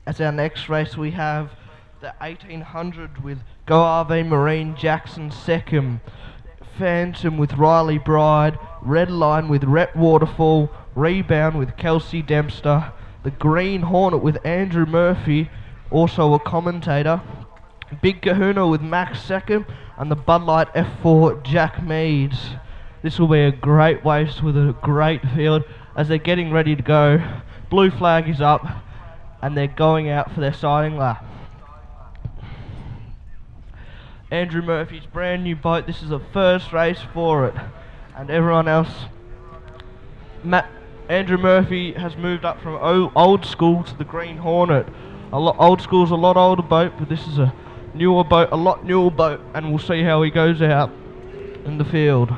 As our next race we have the 1800 with Go RV Marine Jackson second, Phantom with Riley Bride, Red Line with Rhett Waterfall, Rebound with Kelsey Dempster, the Green Hornet with Andrew Murphy, also a commentator, Big Kahuna with Max second, and the Bud Light F4 Jack Meads. This will be a great race with a great field as they're getting ready to go. Blue flag is up and they're going out for their sighting lap. Andrew Murphy's brand new boat, this is the first race for it, and everyone else. Andrew Murphy has moved up from old school to the Green Hornet. Old school's a lot older boat, but this is a newer boat, a lot newer boat, and we'll see how he goes out in the field.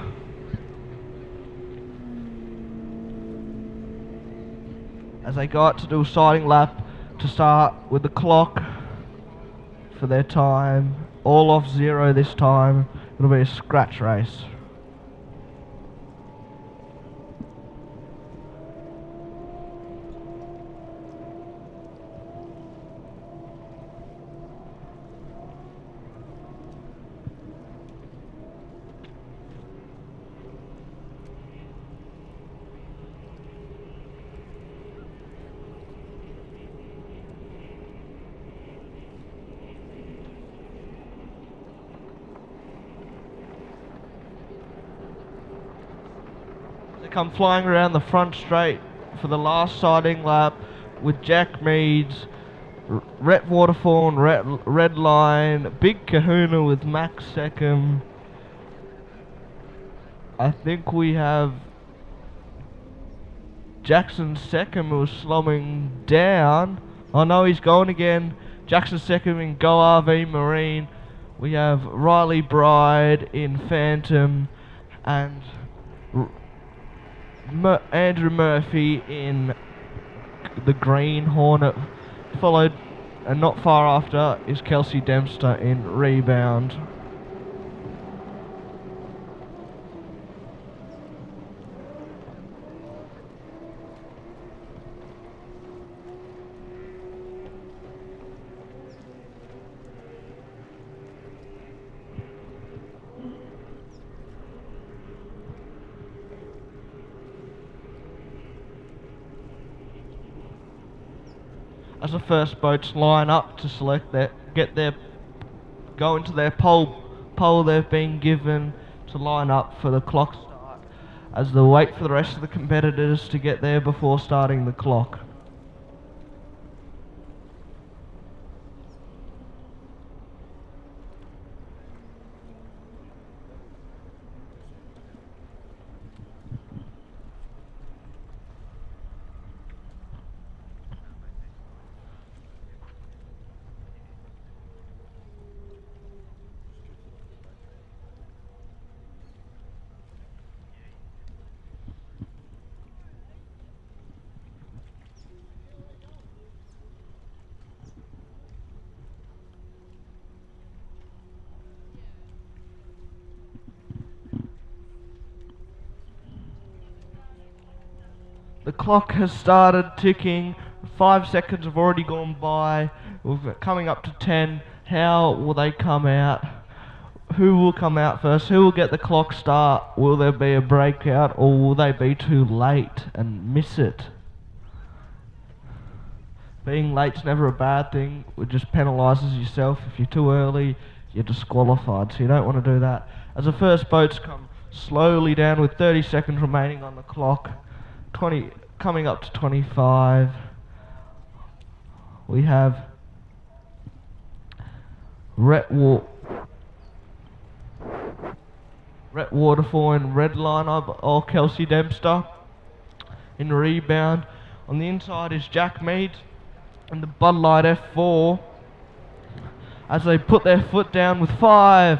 As they go out to do a sighting lap to start with the clock for their time, all off zero this time. It'll be a scratch race. Come flying around the front straight for the last sighting lap with Jack Meads, Rhett Waterfall and Red Line, Big Kahuna with Max second. I think we have Jackson second who was slowing down. Oh no, he's going again. Jackson second in Go RV Marine. We have Riley Bride in Phantom and Andrew Murphy in the Green Hornet, followed and not far after is Kelsey Dempster in Rebound. As the first boats line up to select go into their pole they've been given to line up for the clock start, as they wait for the rest of the competitors to get there before starting the clock. The clock has started ticking. 5 seconds have already gone by. We're coming up to 10. How will they come out? Who will come out first? Who will get the clock start? Will there be a breakout, or will they be too late and miss it? Being late's never a bad thing. It just penalises yourself. If you're too early, you're disqualified, so you don't want to do that. As the first boats come slowly down with 30 seconds remaining on the clock, 20 coming up to 25. We have Rhett Waterfall and Red Line or Kelsey Dempster in Rebound. On the inside is Jack Meads and the Bud Light F4 as they put their foot down with 5,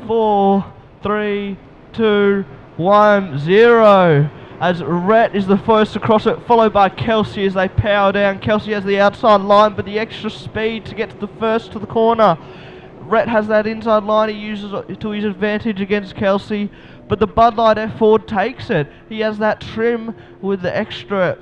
4, 3, 2, 1, 0. As Rhett is the first to cross it, followed by Kelsey as they power down. Kelsey has the outside line, but the extra speed to get to the first to the corner. Rhett has that inside line he uses to his advantage against Kelsey, but the Bud Light F4 takes it. He has that trim with the extra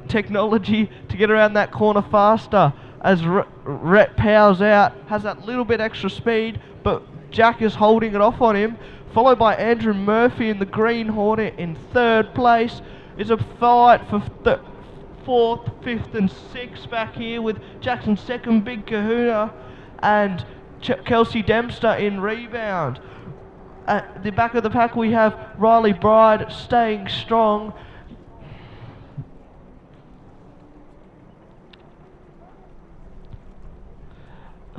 technology to get around that corner faster. As Rhett powers out, has that little bit extra speed, but Jack is holding it off on him. Followed by Andrew Murphy in the Green Hornet in 3rd place. Is a fight for 4th, 5th and 6th back here with Jackson 2nd, Big Kahuna, and Kelsey Dempster in rebound. At the back of the pack we have Riley Bride staying strong.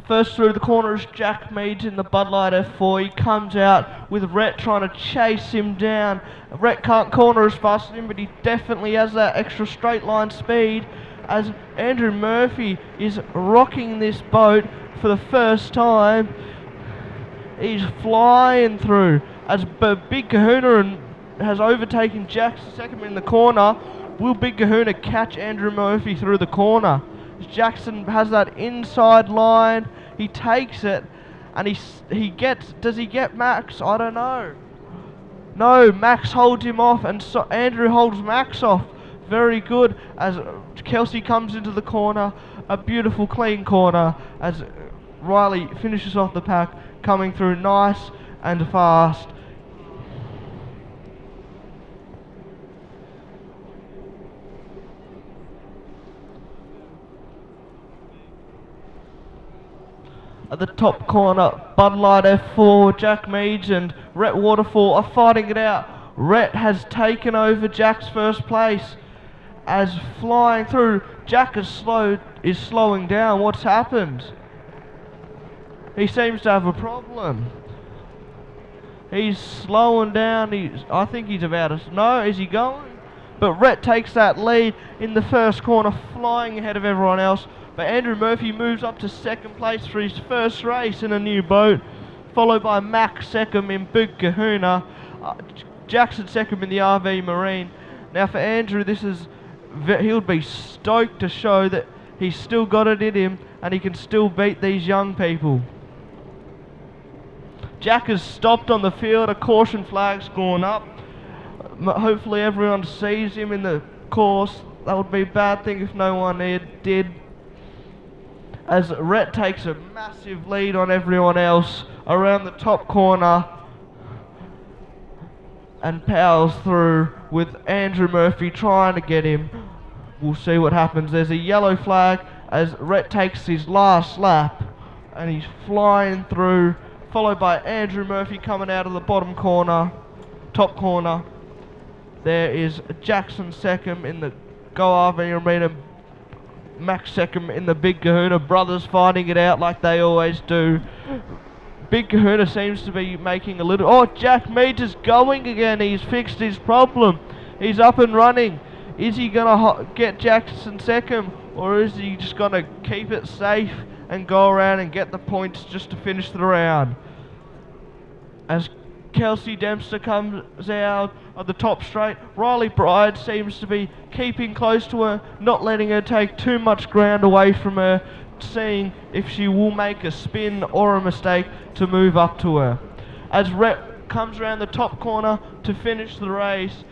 First through the corner is Jack Meads in the Bud Light F4. He comes out with Rhett trying to chase him down. Rhett can't corner as fast as him, but he definitely has that extra straight line speed. As Andrew Murphy is rocking this boat for the first time. He's flying through. As Big Kahuna has overtaken Jack 2nd in the corner. Will Big Kahuna catch Andrew Murphy through the corner? Jackson has that inside line. He takes it, and he gets. Does he get Max? I don't know. No, Max holds him off, and so Andrew holds Max off. Very good. As Kelsey comes into the corner, a beautiful clean corner. As Riley finishes off the pack, coming through nice and fast. At the top corner, Bud Light F4, Jack Meads and Rhett Waterfall are fighting it out. Rhett has taken over Jack's first place. As flying through, Jack is slowing down. What's happened? He seems to have a problem. He's slowing down. I think he's about to... No, is he going? But Rhett takes that lead in the first corner, flying ahead of everyone else. But Andrew Murphy moves up to 2nd place for his first race in a new boat, followed by Max 2nd in Big Kahuna, Jackson 2nd in the RV Marine. Now for Andrew, he'll be stoked to show that he's still got it in him and he can still beat these young people. Jack has stopped on the field, a caution flag's gone up. Hopefully everyone sees him in the course. That would be a bad thing if no one did. As Rhett takes a massive lead on everyone else around the top corner and powers through with Andrew Murphy trying to get him. We'll see what happens. There's a yellow flag as Rhett takes his last lap and he's flying through, followed by Andrew Murphy coming out of the bottom corner, top corner. There is Jackson 2nd in the Go RV Arena, Max 2nd in the Big Kahuna, brothers fighting it out like they always do. Big Kahuna seems to be making a little... Oh, Jack Meads is going again. He's fixed his problem. He's up and running. Is he going to get Jackson 2nd, or is he just going to keep it safe and go around and get the points just to finish the round? As Kelsey Dempster comes out of the top straight, Riley Bride seems to be keeping close to her, not letting her take too much ground away from her, seeing if she will make a spin or a mistake to move up to her. As Rhett comes around the top corner to finish the race,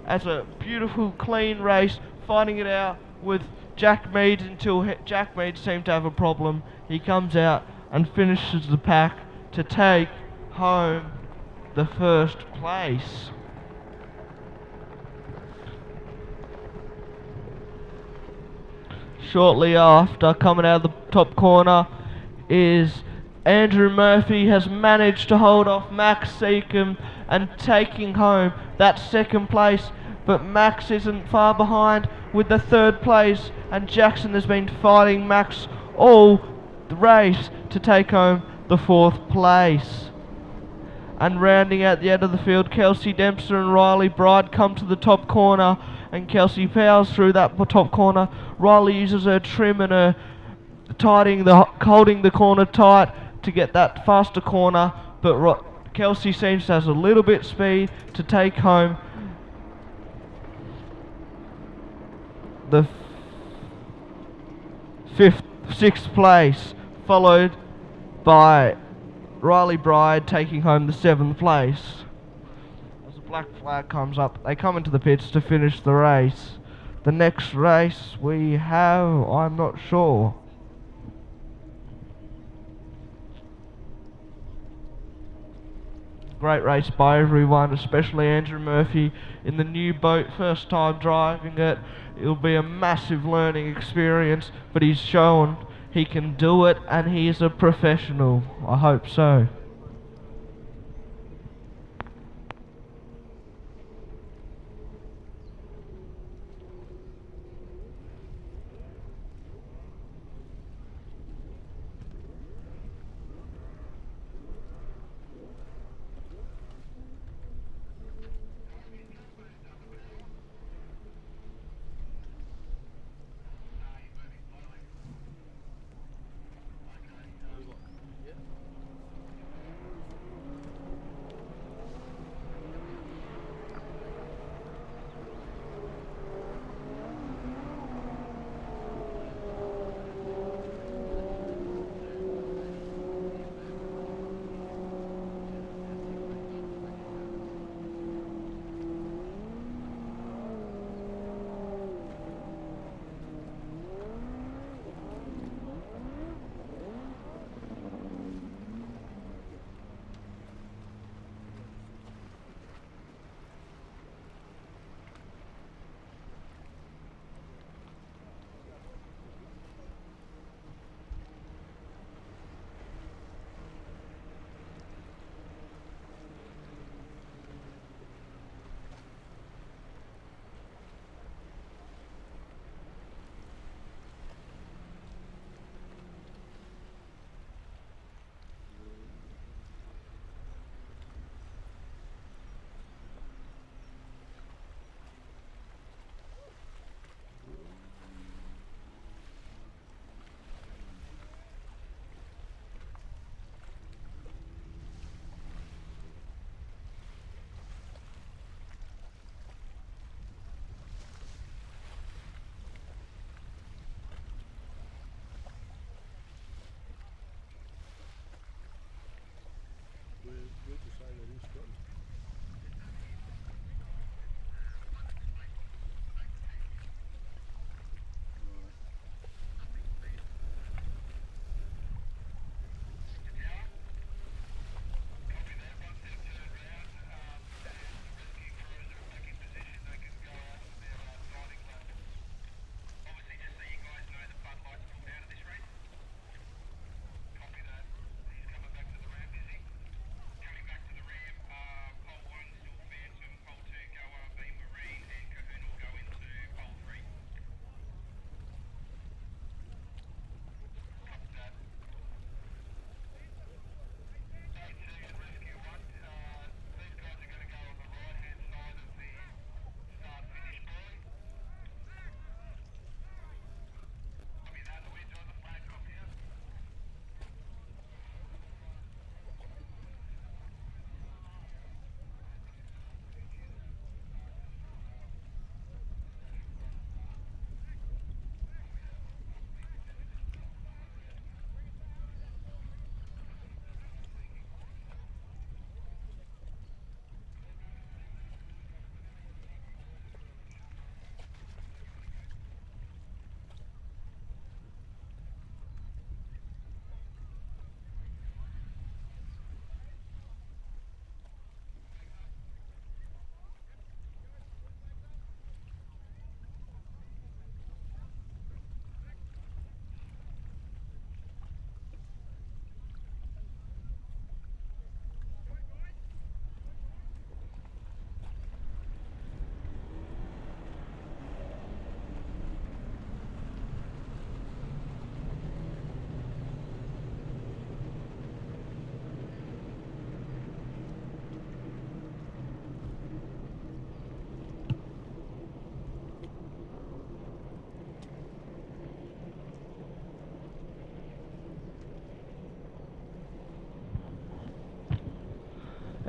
as a beautiful clean race, fighting it out with Jack Meads until Jack Meads seemed to have a problem. He comes out and finishes the pack to take home the first place. Shortly after, coming out of the top corner, is Andrew Murphy has managed to hold off Max Seacombe and taking home that 2nd place, but Max isn't far behind with the 3rd place, and Jackson has been fighting Max all the race to take home the 4th place. And rounding out the end of the field, Kelsey Dempster and Riley Bride come to the top corner, and Kelsey powers through that top corner. Riley uses her trim and her holding the corner tight to get that faster corner, but Kelsey seems to have a little bit speed to take home the 6th place, followed by Riley Bride taking home the 7th place. As the black flag comes up, they come into the pits to finish the race. The next race we have, I'm not sure. Great race by everyone, especially Andrew Murphy in the new boat, first time driving it. It'll be a massive learning experience, but he's shown he can do it and he is a professional. I hope so.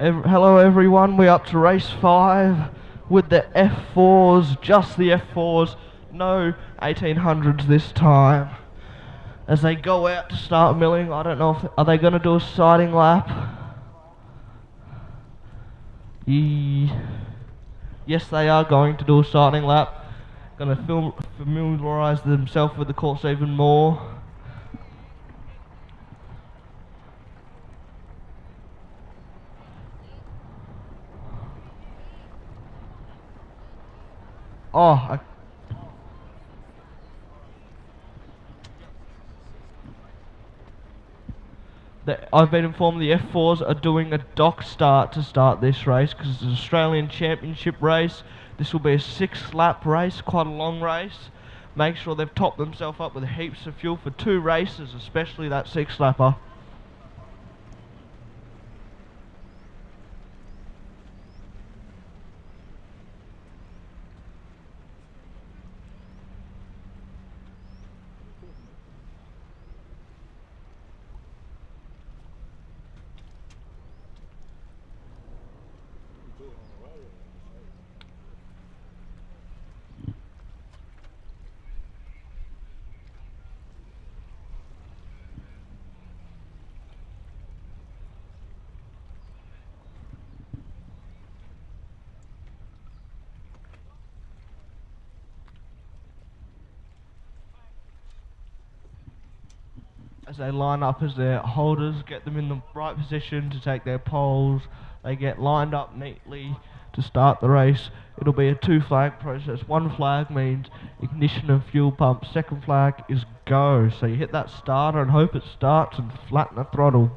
Hello everyone, we're up to race 5 with the F4s, just the F4s, no 1800s this time. As they go out to start milling, I don't know if, are they going to do a sighting lap? Yes, they are going to do a sighting lap. going to familiarise themselves with the course even more. Oh, I've been informed the F4s are doing a dock start to start this race because it's an Australian Championship race. This will be a 6-lap race, quite a long race. Make sure they've topped themselves up with heaps of fuel for 2 races, especially that 6-lapper. As they line up as their holders, get them in the right position to take their poles. They get lined up neatly to start the race. It'll be a 2-flag process. 1 flag means ignition of fuel pump. 2nd flag is go. So you hit that starter and hope it starts and flatten the throttle.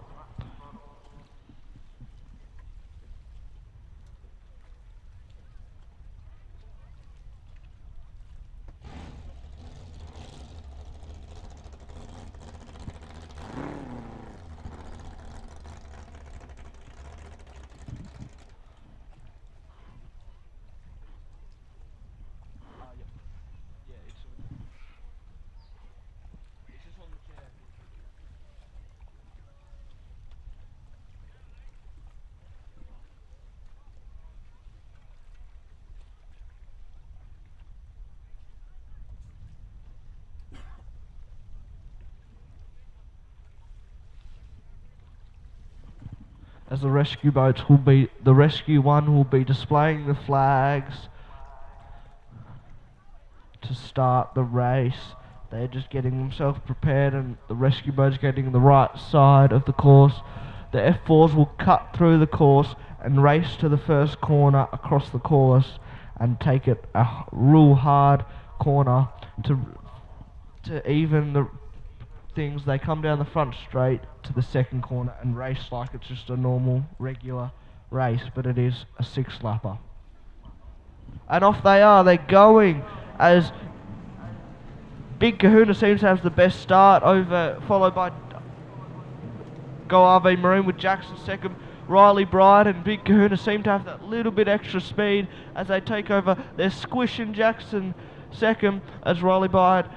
As the rescue boats will be, the rescue one will be displaying the flags to start the race. They're just getting themselves prepared and the rescue boat's getting the right side of the course. The F4s will cut through the course and race to the first corner across the course and take it a real hard corner to even the things. They come down the front straight to the second corner and race like it's just a normal regular race, but it is a 6-lapper. And off they are, they're going as Big Kahuna seems to have the best start, followed by Go RV Marine with Jackson second. Riley Bride and Big Kahuna seem to have that little bit extra speed as they take over. They're squishing Jackson second as Riley Bride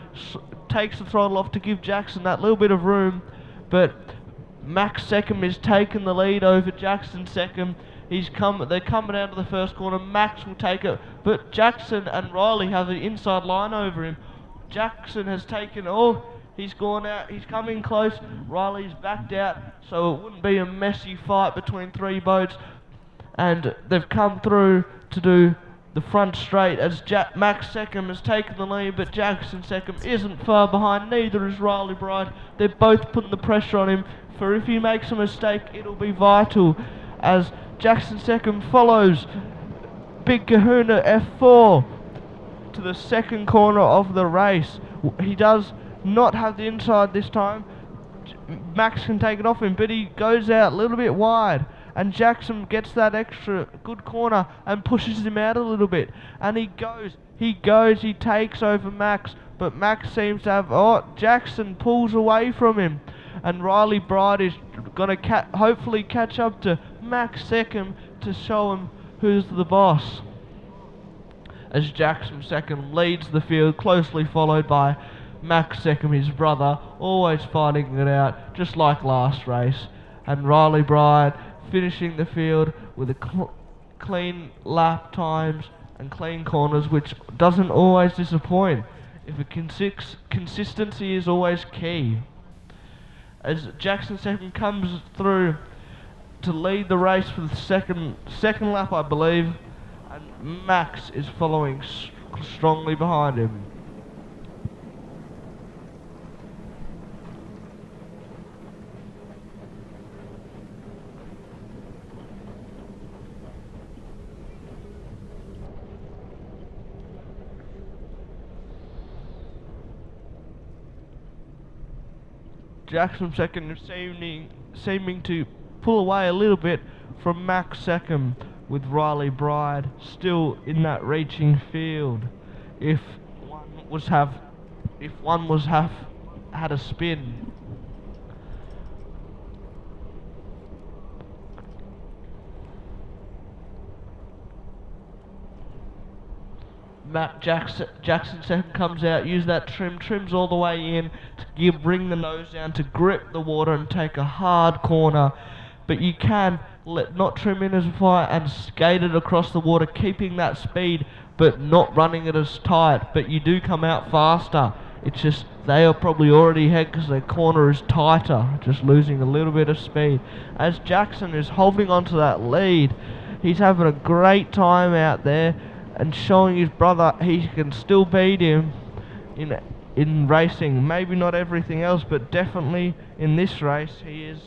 takes the throttle off to give Jackson that little bit of room, but Max second is taking the lead over Jackson second. They're coming out of the first corner. Max will take it, but Jackson and Riley have the inside line over him. Jackson has taken he's gone out, he's coming close. Riley's backed out, so it wouldn't be a messy fight between 3 boats. And they've come through to do the front straight as Max second has taken the lead, but Jackson second isn't far behind, neither is Riley Bride. They're both putting the pressure on him, for if he makes a mistake, it'll be vital. As Jackson second follows Big Kahuna F4 to the second corner of the race. He does not have the inside this time. Max can take it off him, but he goes out a little bit wide, and Jackson gets that extra good corner and pushes him out a little bit, and he takes over Max, but Max seems to have, Jackson pulls away from him, and Riley Bride is going to hopefully catch up to Max second to show him who's the boss. As Jackson second leads the field, closely followed by Max second, his brother, always fighting it out, just like last race. And Riley Bride finishing the field with clean lap times and clean corners, which doesn't always disappoint. Consistency is always key. As Jackson second comes through to lead the race for the second lap, I believe, and Max is following strongly behind him. Jackson second is seeming to pull away a little bit from Max second, with Riley Bride still in that reaching field. If one was had a spin. Jackson second comes out, use that trims all the way in to bring the nose down to grip the water and take a hard corner. But you can not trim in as far and skate it across the water, keeping that speed but not running it as tight. But you do come out faster. It's just they are probably already ahead because their corner is tighter, just losing a little bit of speed. As Jackson is holding on to that lead, he's having a great time out there and showing his brother he can still beat him in racing. Maybe not everything else, but definitely in this race he is.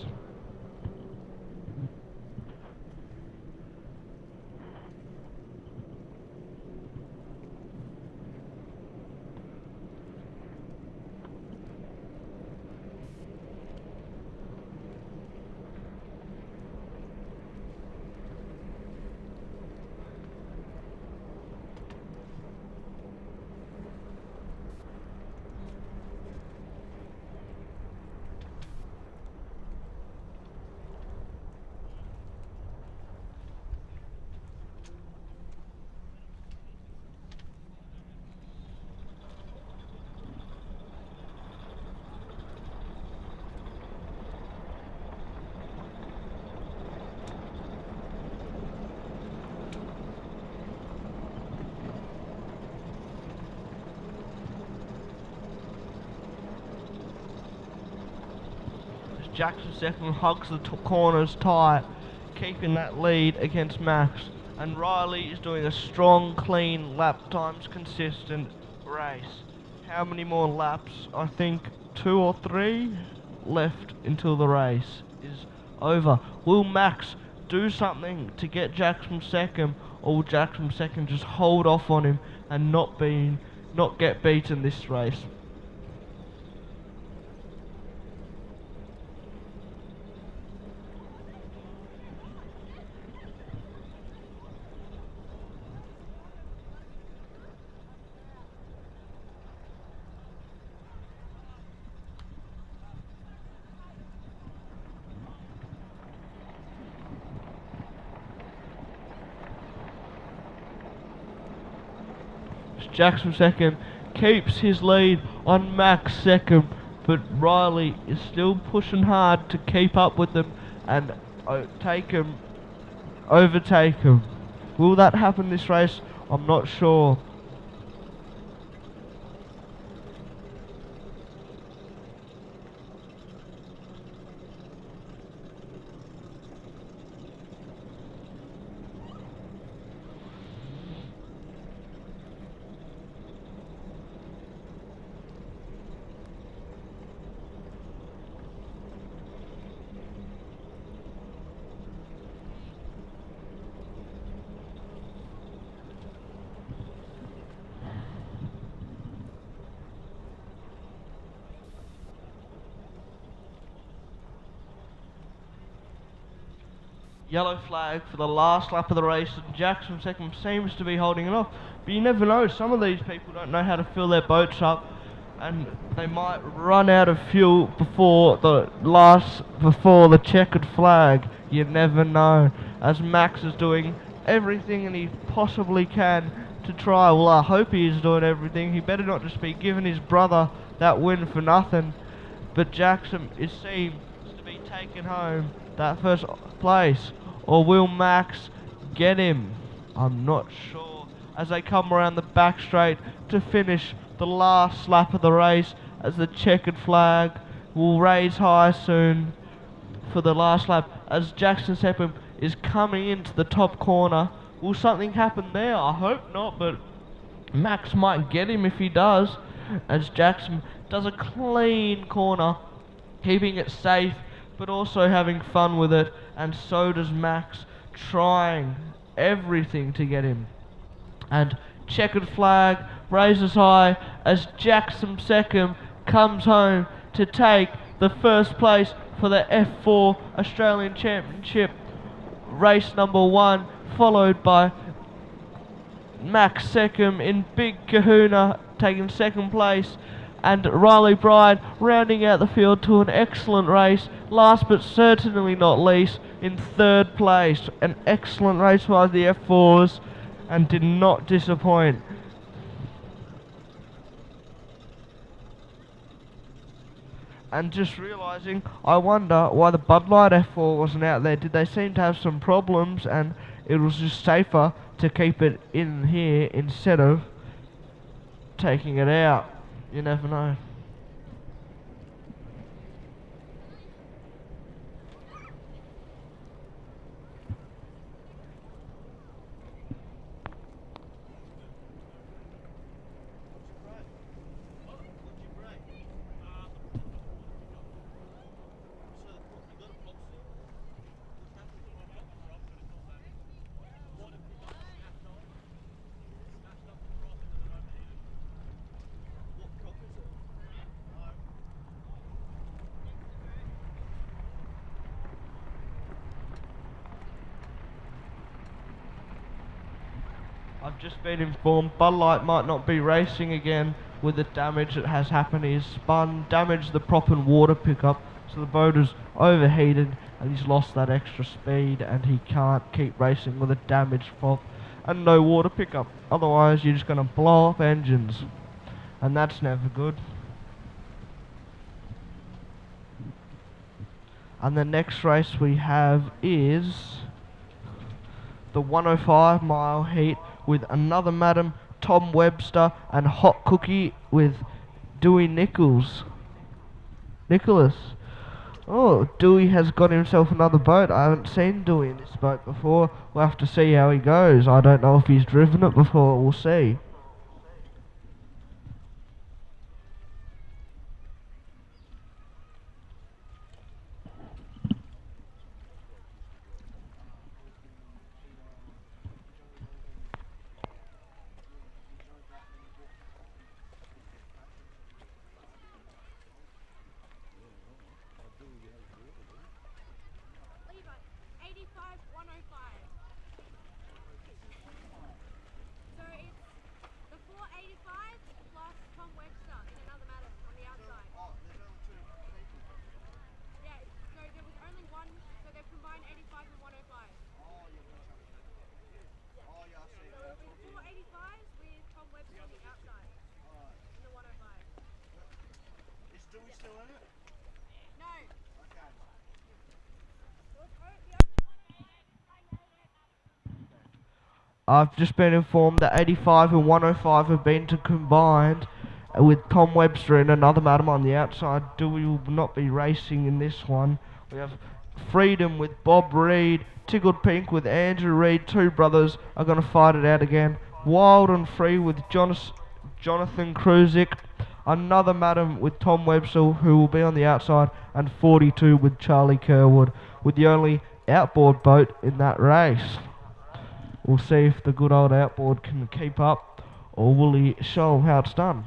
Jackson second hugs the corners tight, keeping that lead against Max. And Riley is doing a strong, clean, lap times consistent race. How many more laps? I think 2 or 3 left until the race is over. Will Max do something to get Jackson second, or will Jackson second just hold off on him and not get beaten this race? Jackson second keeps his lead on Max second, but Riley is still pushing hard to keep up with them and overtake him. Will that happen this race? I'm not sure. Yellow flag for the last lap of the race, and Jackson second seems to be holding it off. But you never know, some of these people don't know how to fill their boats up, and they might run out of fuel before the checkered flag. You never know. As Max is doing everything and he possibly can to try. Well, I hope he is doing everything. He better not just be giving his brother that win for nothing. But Jackson seems to be taking home that first place. Or will Max get him? I'm not sure. As they come around the back straight to finish the last lap of the race, as the checkered flag will raise high soon for the last lap. As Jackson second is coming into the top corner. Will something happen there? I hope not, but Max might get him if he does, as Jackson does a clean corner, keeping it safe but also having fun with it, and so does Max, trying everything to get him. And checkered flag raises high as Jackson second comes home to take the first place for the F4 Australian Championship race number 1, followed by Max second in Big Kahuna taking second place, and Riley Bride rounding out the field to an excellent race, last but certainly not least in third place. An excellent race by the F4s and did not disappoint. And just realising, I wonder why the Bud Light F4 wasn't out there. Did they seem to have some problems and it was just safer to keep it in here instead of taking it out? You never know. I've just been informed Bud Light might not be racing again with the damage that has happened. He's spun, damaged the prop and water pickup, so the boat is overheated and he's lost that extra speed and he can't keep racing with a damaged prop and no water pickup. Otherwise you're just going to blow up engines, and that's never good. And the next race we have is the 105 mile heat with another Madam, Tom Webster, and Hot Cookie with Dewey Nicholas. Oh, Dewey has got himself another boat. I haven't seen Dewey in this boat before. We'll have to see how he goes. I don't know if he's driven it before. We'll see. I've just been informed that 85 and 105 have been combined with Tom Webster and another Madam on the outside. Dewey will not be racing in this one. We have Freedom with Bob Reed, Tickled Pink with Andrew Reed. Two brothers are going to fight it out again. Wild and Free with Jonathan Kruzik. Another Madam with Tom Webster, who will be on the outside, and 42 with Charlie Kerwood, with the only outboard boat in that race. We'll see if the good old outboard can keep up, or will he show how it's done.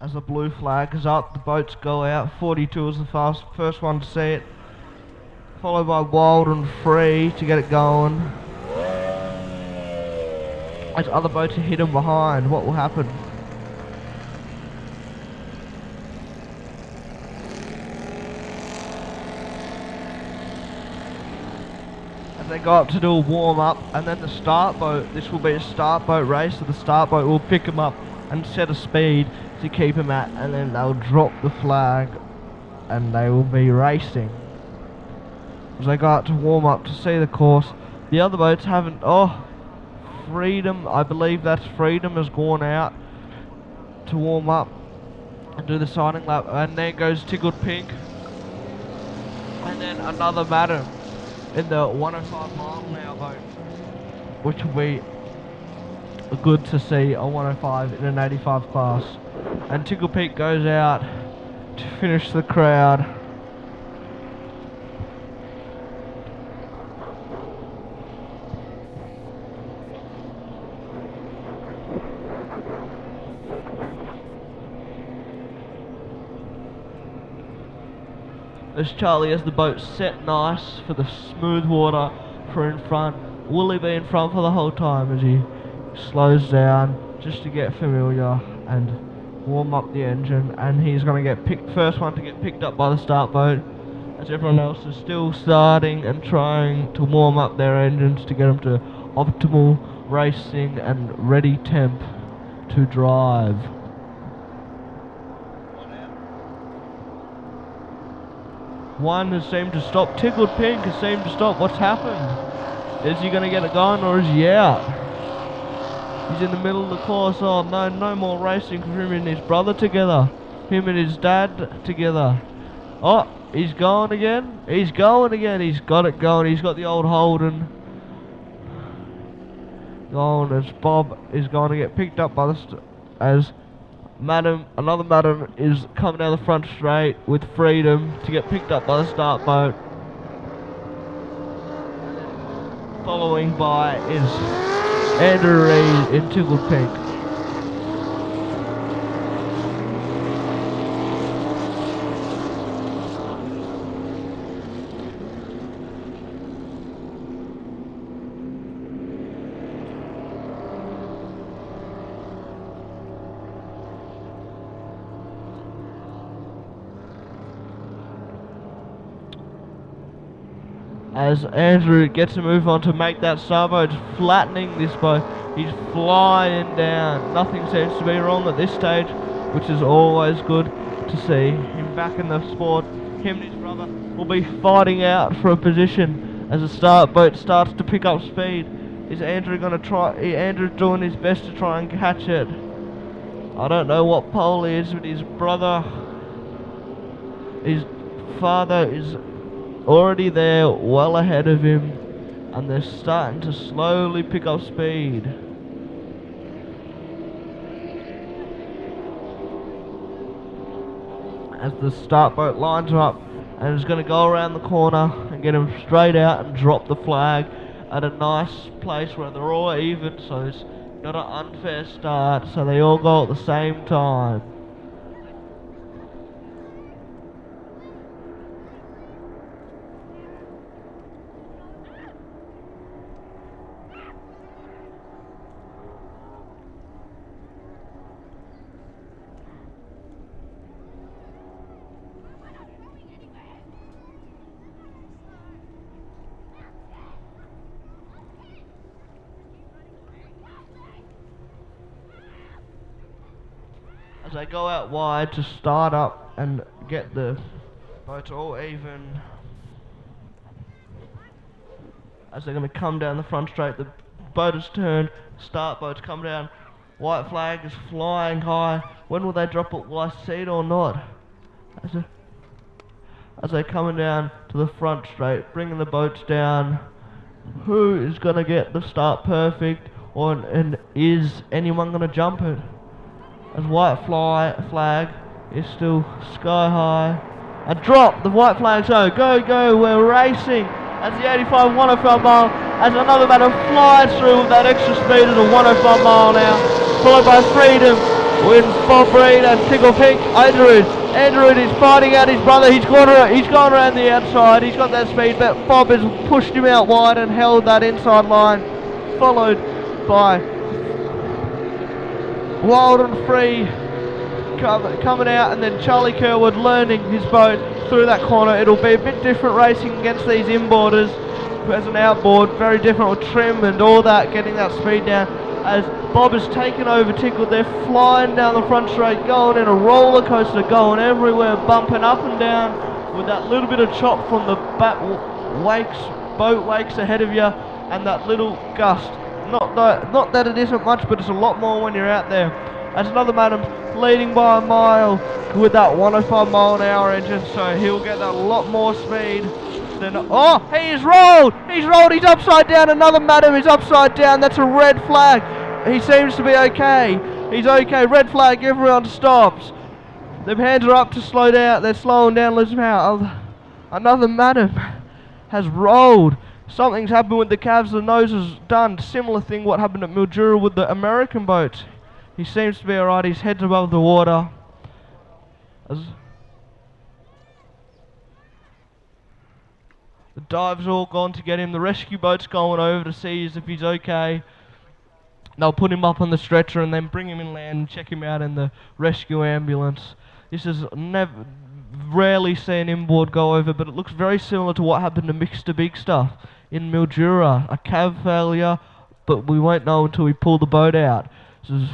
As the blue flag is up, the boats go out. 42 is the first one to see it, followed by Wild and Free to get it going. As other boats are hidden behind, what will happen? As they go up to do a warm up, and then the start boat, this will be a start boat race, so the start boat will pick them up and set a speed to keep them at, and then they'll drop the flag and they will be racing. As they go out to warm up to see the course, the other boats haven't. Freedom, I believe that's Freedom, has gone out to warm up and do the signing lap, and there goes Tickled Pink, and then another Madam in the 105 mile an hour boat, which will be good to see a 105 in an 85 class. And Tickled Pink goes out to finish the crowd. As Charlie has the boat set nice for the smooth water for in front. Will he be in front for the whole time as he slows down just to get familiar and warm up the engine? And he's going to get first one to get picked up by the start boat, as everyone else is still starting and trying to warm up their engines to get them to optimal racing and ready temp to drive. One has seemed to stop. Tickled Pink has seemed to stop. What's happened? Is he going to get it going, or is he out? He's in the middle of the course. Oh no, no more racing for him and his brother together. Him and his dad together. Oh, he's going again. He's going again. He's got it going. He's got the old Holden going, as Bob is going to get picked up by the as another Madam is coming down the front straight with Freedom to get picked up by the start boat. Following by is Andrew Reid in Tickled Pink. As Andrew gets a move on to make that starboat, flattening this boat. He's flying down. Nothing seems to be wrong at this stage, which is always good to see him back in the sport. Him and his brother will be fighting out for a position as the start boat starts to pick up speed. Is Andrew going to try? Andrew's doing his best to try and catch it. I don't know what pole he is, but his father is already there, well ahead of him, and they're starting to slowly pick up speed. As the start boat lines are up and is going to go around the corner and get him straight out and drop the flag at a nice place where they're all even, so it's not an unfair start, so they all go at the same time. As they go out wide to start up and get the boats all even. As they're going to come down the front straight, the boat is turned, start boats come down, white flag is flying high. When will they drop it? Will I see it or not? As they're coming down to the front straight, bringing the boats down. Who is going to get the start perfect, and is anyone going to jump it? As white flag is still sky high. A drop, the white flag's go, we're racing. As the 85 105 mile, as another Madam flies through with that extra speed at a 105 mile an hour, followed by Freedom. wins Bob Reed and Tickle Pink. Andrew is fighting out his brother. He's gone around the outside. He's got that speed, but Bob has pushed him out wide and held that inside line, followed by Wild and Free coming out, and then Charlie Kerwood learning his boat through that corner. It'll be a bit different racing against these inboarders as an outboard, very different with trim and all that, getting that speed down. As Bob has taken over Tickle, they're flying down the front straight, going in a roller coaster, going everywhere, bumping up and down with that little bit of chop from the boat wakes ahead of you, and that little gust. Not that it isn't much, but it's a lot more when you're out there. As another madam leading by a mile with that 105 mile an hour engine, so he'll get that a lot more speed than. Oh, he's rolled, he's upside down. Another madam is upside down. That's a red flag. He seems to be okay. He's okay. Red flag, everyone stops. Their hands are up to slow down. They're slowing down, lose power. Another madam has rolled. Something's happened with the calves. The nose has done. Similar thing what happened at Mildura with the American boats. He seems to be alright. His head's above the water. The dive's all gone to get him. The rescue boat's going over to see if he's okay. They'll put him up on the stretcher and then bring him in land and check him out in the rescue ambulance. This is rarely seen inboard go over, but it looks very similar to what happened to Mr. Big Stuff in Mildura. A cab failure, but we won't know until we pull the boat out. This is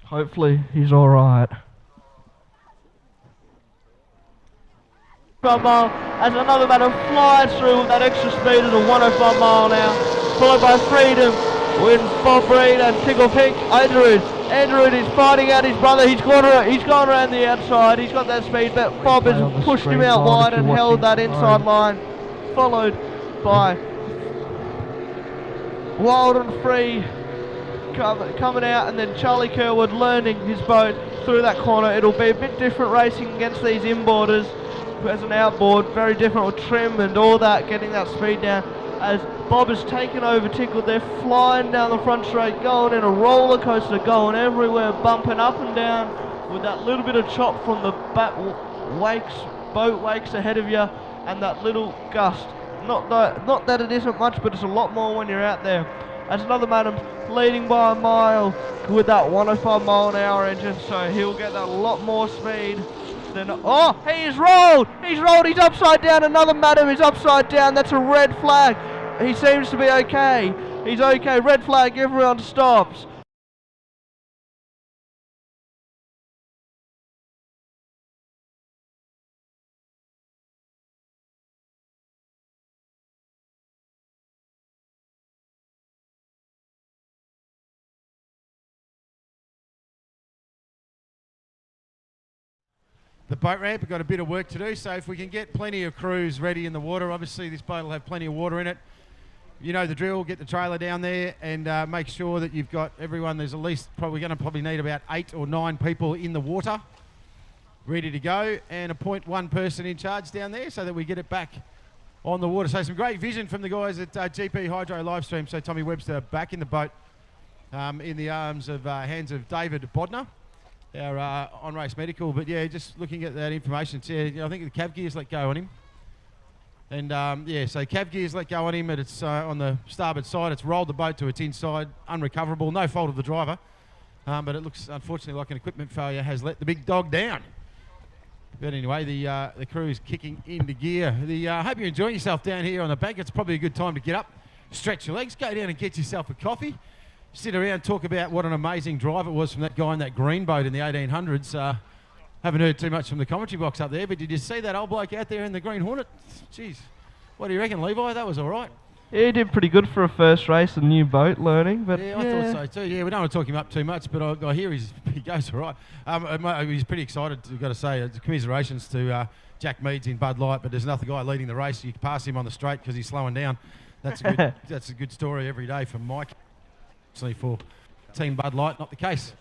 hopefully he's alright. As another madam flies through with that extra speed at a 105 mile an hour, followed by Freedom, wins Bob Reed and Tickle Pink. Andrew is fighting out his brother. He's gone around the outside. He's got that speed, but Bob has pushed him out wide and held that inside line, followed by Wild and Free coming out, and then Charlie Kerwood learning his boat through that corner. It'll be a bit different racing against these inboarders as an outboard, very different with trim and all that, getting that speed down. As Bob has taken over Tickle, they're flying down the front straight, going in a roller coaster, going everywhere, bumping up and down with that little bit of chop from the boat wakes ahead of you, and that little gust. Not that it isn't much, but it's a lot more when you're out there. As another madam leading by a mile with that 105 mile an hour engine, so he'll get that a lot more speed than. Oh, he's rolled, he's upside down. Another madam is upside down. That's a red flag. He seems to be okay. He's okay. Red flag, everyone stops. The boat ramp, we've got a bit of work to do, so if we can get plenty of crews ready in the water, obviously this boat will have plenty of water in it. You know the drill, get the trailer down there and make sure that you've got everyone. There's at least, we're going to probably need about 8 or 9 people in the water ready to go, and appoint one person in charge down there so that we get it back on the water. So some great vision from the guys at GP Hydro Livestream. So Tommy Webster back in the boat in the hands of David Bodner, our on-race medical. But yeah, just looking at that information, so, I think the cab gear's let go on him. And yeah, so cab gear's let go on him, and it's on the starboard side. It's rolled the boat to its inside, unrecoverable, no fault of the driver. But it looks unfortunately like an equipment failure has let the big dog down. But anyway, the crew's kicking into gear. I hope you're enjoying yourself down here on the bank. It's probably a good time to get up, stretch your legs, go down and get yourself a coffee. Sit around, talk about what an amazing drive it was from that guy in that green boat in the 1800s. Haven't heard too much from the commentary box up there, but did you see that old bloke out there in the Green Hornet? Jeez, what do you reckon, Levi? That was all right. Yeah, he did pretty good for a first race, a new boat learning. But yeah, I thought so too. Yeah, we don't want to talk him up too much, but I hear he goes all right. He's pretty excited, I've got to say. Commiserations to Jack Meads in Bud Light, but there's another guy leading the race. You can pass him on the straight because he's slowing down. That's a good, that's a good story every day from Mike. Actually, for Team Bud Light, not the case.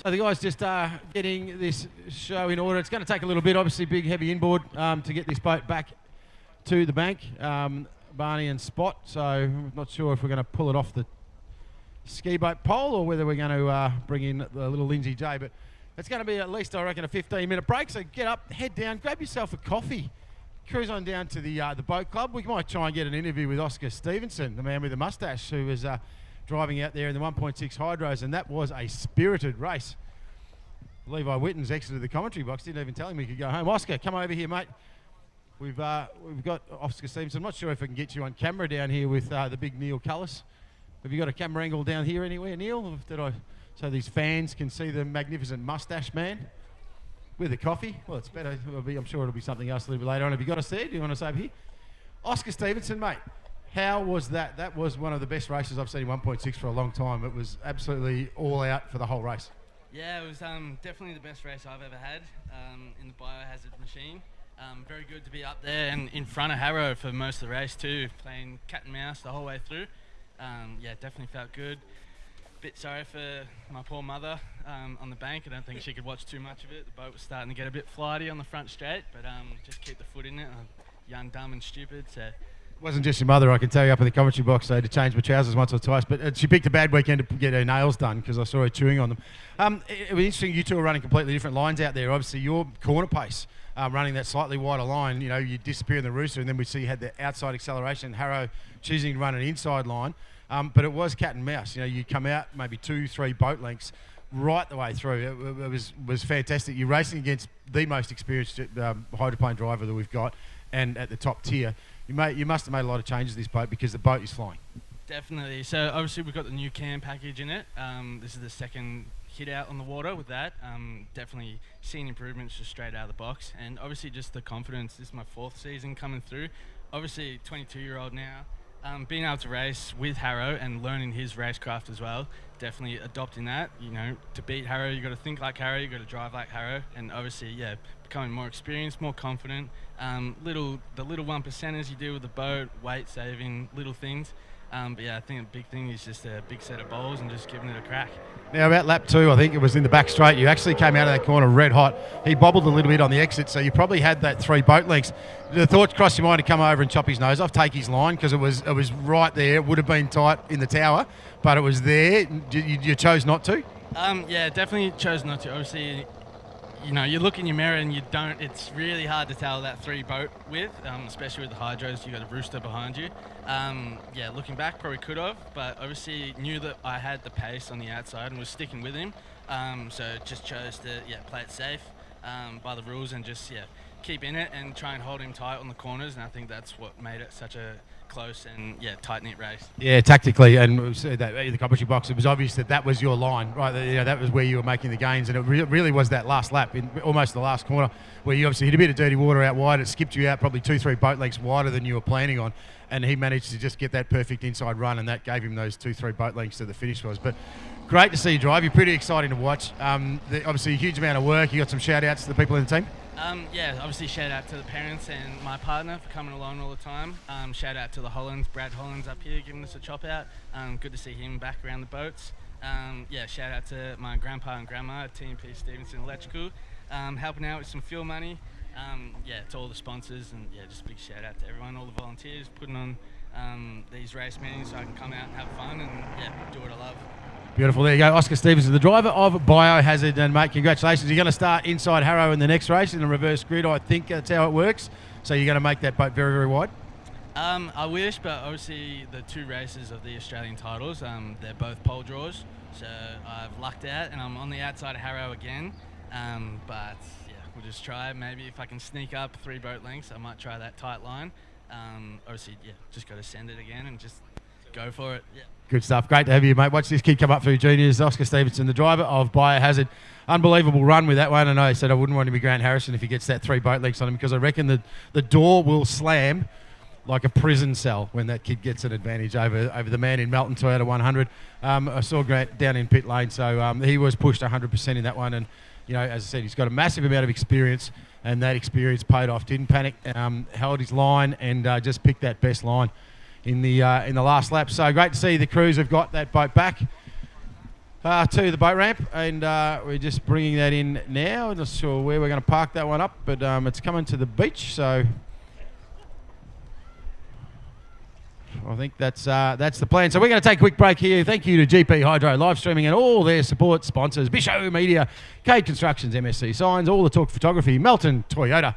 So the guys just getting this show in order. It's going to take a little bit, obviously big heavy inboard to get this boat back to the bank, Barney and Spot. So I'm not sure if we're going to pull it off the ski boat pole or whether we're going to bring in the little Lindsay J. But it's going to be at least, I reckon, a 15-minute break. So get up, head down, grab yourself a coffee, cruise on down to the boat club. We might try and get an interview with Oscar Stevenson, the man with the moustache, who was driving out there in the 1.6 hydros, and that was a spirited race. Levi Witten's exited the commentary box, didn't even tell him he could go home. Oscar, come over here, mate. We've got Oscar Stevenson. I'm not sure if I can get you on camera down here with the big Neil Cullis. Have you got a camera angle down here anywhere, Neil? So these fans can see the magnificent moustache man with a coffee? Well, it's better. I'm sure it'll be something else a little bit later on. Have you got a seat? Do you want to say over here? Oscar Stevenson, mate. How was that? That was one of the best races I've seen in 1.6 for a long time. It was absolutely all out for the whole race. Yeah, it was definitely the best race I've ever had in the biohazard machine. Very good to be up there and in front of Harrow for most of the race too, playing cat and mouse the whole way through. Yeah, definitely felt good. Bit sorry for my poor mother on the bank. I don't think she could watch too much of it. The boat was starting to get a bit flighty on the front straight, but just keep the foot in it. I'm young, dumb and stupid, so... It wasn't just your mother, I can tell you, up in the commentary box. I had to change my trousers once or twice, but she picked a bad weekend to get her nails done because I saw her chewing on them. It was interesting, you two are running completely different lines out there. Obviously, your corner pace, running that slightly wider line, you know, you disappear in the rooster, and then we see you had the outside acceleration, Harrow choosing to run an inside line. But it was cat and mouse. You know, you come out maybe 2-3 boat lengths right the way through. It was fantastic. You're racing against the most experienced hydroplane driver that we've got, and at the top tier. You must have made a lot of changes to this boat because the boat is flying. Definitely. So obviously we've got the new cam package in it. This is the second hit out on the water with that. Definitely seeing improvements just straight out of the box, and obviously just the confidence. This is my 4th season coming through. Obviously 22-year-old now. Being able to race with Harrow and learning his racecraft as well, definitely adopting that. You know, to beat Harrow, you got to think like Harrow, you got to drive like Harrow, and obviously, yeah, becoming more experienced, more confident. The little 1%ers you do with the boat, weight saving, little things. But yeah, I think a big thing is just a big set of bowls and just giving it a crack. Now about lap 2, I think it was in the back straight, you actually came out of that corner red hot. He bobbled a little bit on the exit, so you probably had that 3 boat lengths. The thought crossed your mind to come over and chop his nose off, take his line, because it was right there. It would have been tight in the tower, but it was there. You chose not to? Yeah, definitely chose not to. Obviously, you know, you look in your mirror and you don't, it's really hard to tell that 3 boat width, especially with the hydros, you got a rooster behind you. Yeah, looking back, probably could have, but obviously knew that I had the pace on the outside and was sticking with him. So just chose to, play it safe by the rules and just, keep in it and try and hold him tight on the corners, and I think that's what made it such a close and tight-knit race. Yeah, tactically, and we said that in the commentary box, it was obvious that was your line, right? You know, that was where you were making the gains, and it really was that last lap, in almost the last corner, where you obviously hit a bit of dirty water out wide. It skipped you out probably 2-3 boat lengths wider than you were planning on, and he managed to just get that perfect inside run, and that gave him those 2-3 boat lengths to the finish was. But great to see you drive. You're pretty exciting to watch. Obviously a huge amount of work. You got some shout outs to the people in the team? Yeah, obviously shout out to the parents and my partner for coming along all the time. Shout out to the Hollands, Brad Hollands up here giving us a chop out. Good to see him back around the boats. Yeah, shout out to my grandpa and grandma at TMP Stevenson Electrical, helping out with some fuel money. Yeah, to all the sponsors, and just a big shout out to everyone, all the volunteers putting on these race meetings so I can come out and have fun and do what I love. Beautiful. There you go. Oscar Stevenson, the driver of Biohazard. And, mate, congratulations. You're going to start inside Harrow in the next race in the reverse grid. I think that's how it works. So you're going to make that boat very, very wide? I wish, but obviously the 2 races of the Australian titles, they're both pole draws. So I've lucked out and I'm on the outside of Harrow again. But, we'll just try. Maybe if I can sneak up 3 boat lengths, I might try that tight line. Obviously, just got to send it again and just go for it. Good stuff. Great to have you, mate. Watch this kid come up through juniors. Oscar Stevenson, the driver of Biohazard. Unbelievable run with that one. I know he said I wouldn't want to be Grant Harrison if he gets that 3 boat lengths on him, because I reckon the door will slam like a prison cell when that kid gets an advantage over the man in Melton Toyota 100. I saw Grant down in pit lane, so he was pushed 100% in that one. And, you know, as I said, he's got a massive amount of experience, and that experience paid off. Didn't panic, held his line, and just picked that best line in the last lap. So great to see the crews have got that boat back. to the boat ramp, and we're just bringing that in now. I'm not sure where we're going to park that one up, but it's coming to the beach, so I think that's the plan. So we're going to take a quick break here. Thank you to GP Hydro live streaming and all their support sponsors: Bisho Media, Cade Constructions, MSC Signs, All the Talk Photography, Melton Toyota,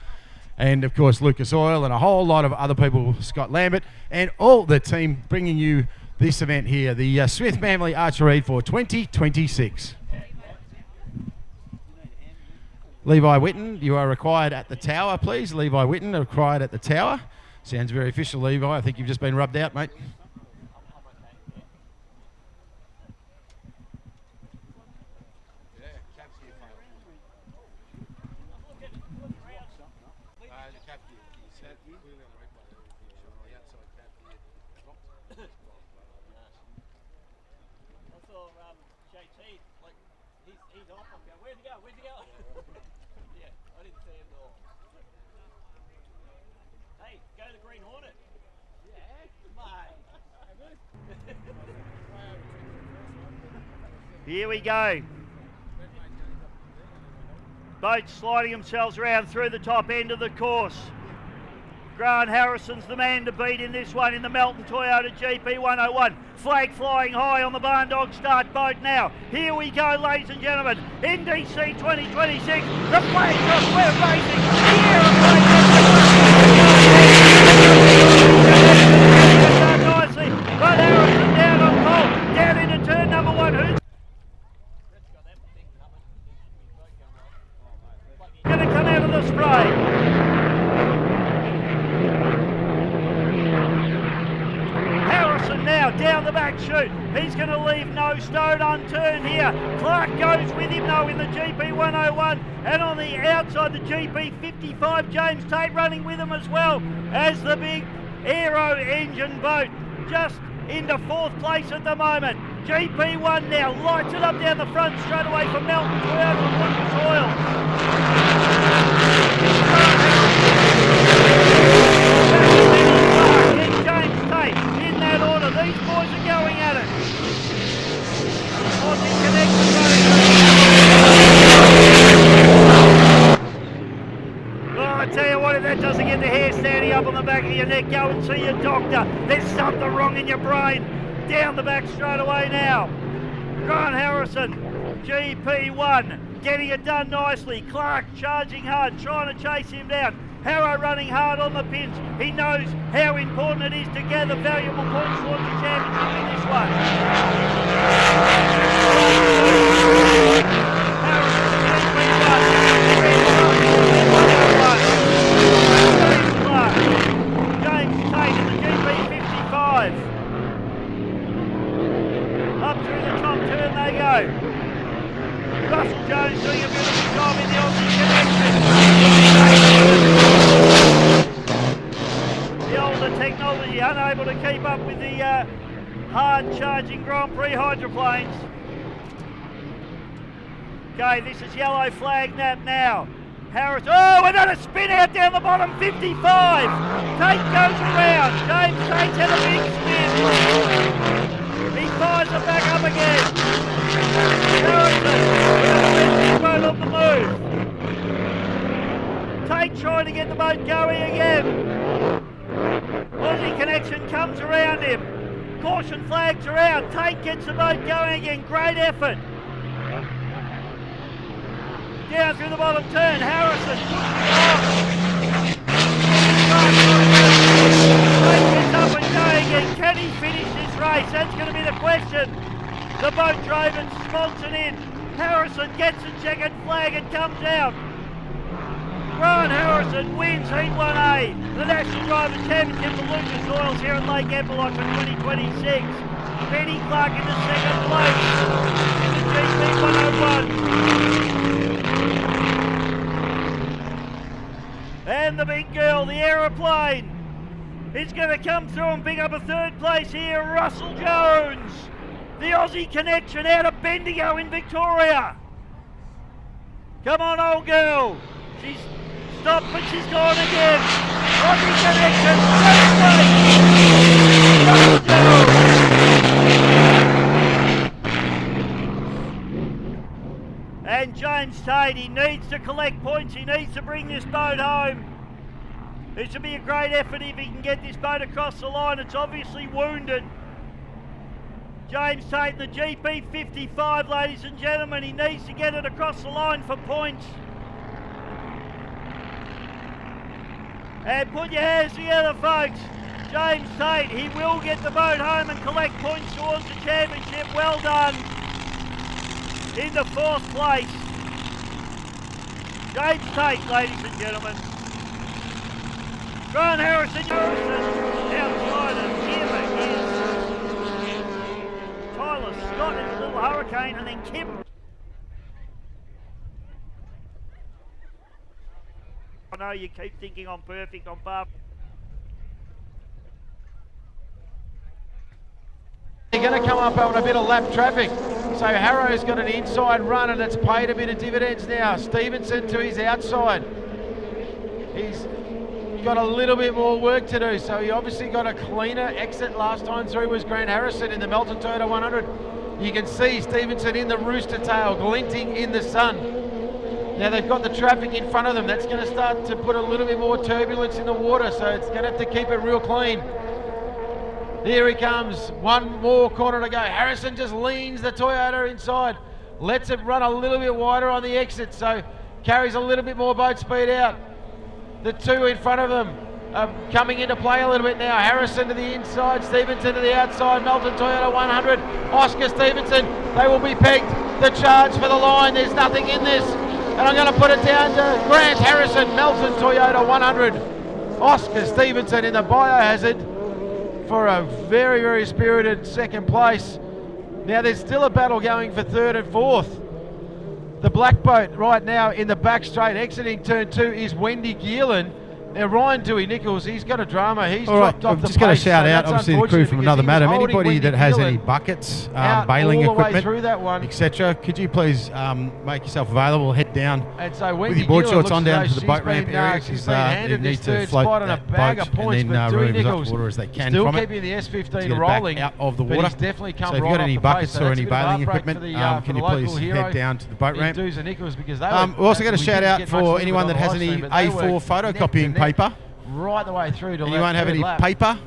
and of course Lucas Oil, and a whole lot of other people, Scott Lambert, and all the team bringing you this event here, the Smith Family Archery for 2026. Levi Whitten, you are required at the tower, please. Levi Whitten, required at the tower. Sounds very official, Levi. I think you've just been rubbed out, mate. Here we go. Boats sliding themselves around through the top end of the course. Grant Harrison's the man to beat in this one in the Melton Toyota GP 101. Flag flying high on the Barn Dog start boat now. Here we go, ladies and gentlemen. NDC 2026. The flag cross, we're racing. Nicely. But Harrison down on pole. Down into turn number 1. Who's going to come out of the spray? Harrison now down the back chute. He's going to leave no stone unturned here. Clark goes with him though in the GP 101, and on the outside the GP 55, James Tate running with him as well as the big aero engine boat, just into 4th place at the moment. GP1 now lights it up down the front straight away from Melton Toyota and Lucas Oil. James Tate in that order. These boys are going at it. Aussie Connection running. Oh, I tell you what, if that doesn't get the hair standing up on the back of your neck, go and see your doctor. There's something wrong in your brain. Down the back straight away now. Grant Harrison, GP1, getting it done nicely. Clark charging hard, trying to chase him down. Harrow running hard on the pins. He knows how important it is to gather valuable points towards the championship in this one. Harrison, GP1. James Tate in the GP55. Up through the top turn they go. Russell Jones doing a beautiful job in the Aussie Connection. The older technology unable to keep up with the hard-charging Grand Prix hydroplanes. Okay, this is yellow flag nap now. Harris, oh, another spin out down the bottom, 55. Tate goes around. James Tate's had a big spin. He fires it back up again. Harrison with a boat on the move. Tate trying to get the boat going again. Aussie Connection comes around him. Caution flags are out. Tate gets the boat going again. Great effort. Down through the bottom turn. Harrison Tate gets up and going again. Can he finish this race? That's going to be the question. The boat drove and sponsored in. Harrison gets a checkered flag and comes out. Grant Harrison wins Heat 1A, the National Driver Championship for Lucas Oils here at Lake Eppalock for 2026. Benny Clark in the second place in the GP 101. And the big girl, the aeroplane, is going to come through and pick up a 3rd place here. Russell Jones, the Aussie Connection out of Bendigo in Victoria. Come on, old girl. She's stopped, but she's gone again. Aussie Connection, 3rd place. Russell Jones. Tate, he needs to collect points. He needs to bring this boat home. This would be a great effort if he can get this boat across the line. It's obviously wounded. James Tate in the GP 55, ladies and gentlemen. He needs to get it across the line for points. And put your hands together, folks. James Tate, he will get the boat home and collect points towards the championship. Well done. In the 4th place. James Tate, ladies and gentlemen. Grant Harrison outside of him is Tyler Scott in the Little Hurricane, and then Kim. I know you keep thinking I'm perfect on bar. They're going to come up on a bit of lap traffic. So Harrow's got an inside run and it's paid a bit of dividends now. Stevenson to his outside. He's got a little bit more work to do. So he obviously got a cleaner exit last time through was Grant Harrison in the Melton Toyota 100. You can see Stevenson in the rooster tail glinting in the sun. Now they've got the traffic in front of them. That's going to start to put a little bit more turbulence in the water. So it's going to have to keep it real clean. Here he comes, one more corner to go. Harrison just leans the Toyota inside, lets it run a little bit wider on the exit, so carries a little bit more boat speed out. The two in front of them are coming into play a little bit now. Harrison to the inside, Stevenson to the outside, Melton Toyota 100, Oscar Stevenson, they will be pegged. The charge for the line, there's nothing in this. And I'm going to put it down to Grant Harrison, Melton Toyota 100. Oscar Stevenson in the biohazard for a very, very spirited 2nd place. Now there's still a battle going for 3rd and 4th. The black boat right now in the back straight exiting turn 2 is Wendy Geelan. Now Ryan Dewey Nichols, he's got a drama. He's dropped off the pace. I've just got to shout out, obviously, the crew from Another Madam. Anybody that has any buckets, bailing equipment, etc., could you please make yourself available, head down with your board shorts on down to the boat ramp area, because they need to float that boat and then row as much water as they can from it keeping the S15 to get rolling, back out of the water. So if you've got any buckets or any bailing equipment, can you please head down to the boat ramp? We're also going to shout out for anyone that has any A4 photocopying paper. Right the way through to anyone have any paper?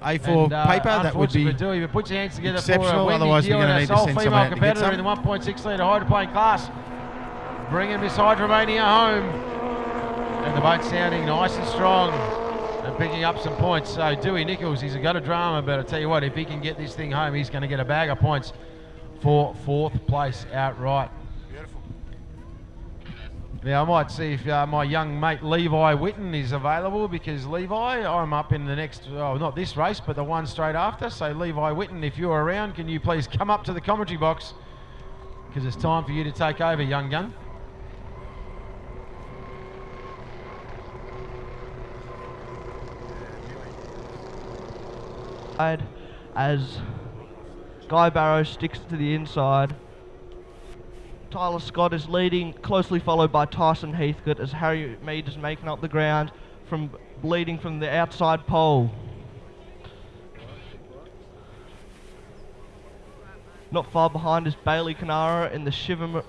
A4 paper, that would be put your hands together exceptional. For Otherwise, we're going to need to send someone out to get some. In the 1.6 litre hydroplane class, bringing Miss Hydromania home, and the boat sounding nice and strong and picking up some points. So Dewey Nichols, he's got a drama, but I tell you what, if he can get this thing home, he's going to get a bag of points for 4th place outright. Now I might see if my young mate Levi Whitten is available, because Levi, I'm up in the next, not this race, but the one straight after. So Levi Whitten, if you're around, can you please come up to the commentary box, because it's time for you to take over, young gun. As Guy Barrow sticks to the inside. Tyler Scott is leading, closely followed by Tyson Heathcote, as Harry Mead is making up the ground leading from the outside pole. Not far behind is Bailey Canara in the Shiver,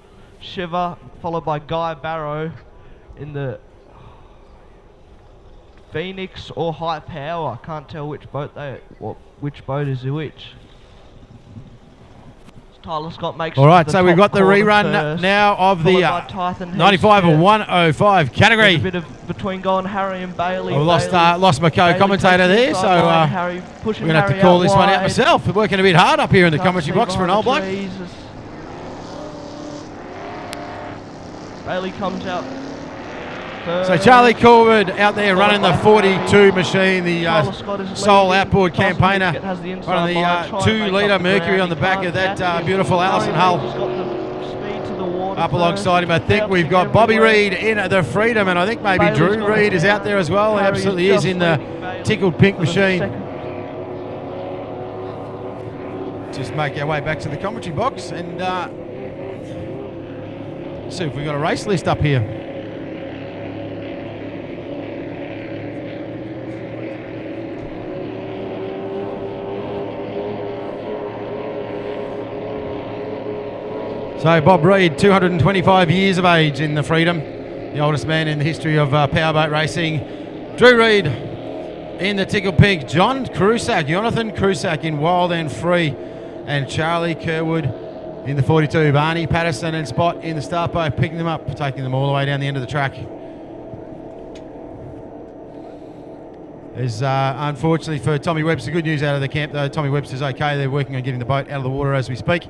followed by Guy Barrow in the Phoenix or High Power. I can't tell which boat is which. Tyler Scott makes. All right, so we've got the rerun now of the 95 and 105 category. There's a bit of between going Harry and Bailey. I lost my co-commentator there, so we're going to have to call this one out myself. We're working a bit hard up here in the commentary box for an old bloke. Bailey comes out. So Charlie Corwood out there running the 42 machine, the sole outboard campaigner, running the 2-litre Mercury on the back of that beautiful Allison hull. Up alongside him, I think we've got Bobby Reid in the Freedom, and I think maybe Drew Reid is out there as well. He absolutely is in the tickled pink machine. Just make our way back to the commentary box and see if we've got a race list up here. So Bob Reid, 225 years of age in the Freedom, the oldest man in the history of powerboat racing. Drew Reid in the Tickle Pink. Jonathan Crusack in Wild and Free, and Charlie Kerwood in the 42. Barney Patterson and Spot in the start boat, picking them up, taking them all the way down the end of the track. There's unfortunately for Tommy Webster, good news out of the camp though. Tommy Webster's okay. They're working on getting the boat out of the water as we speak.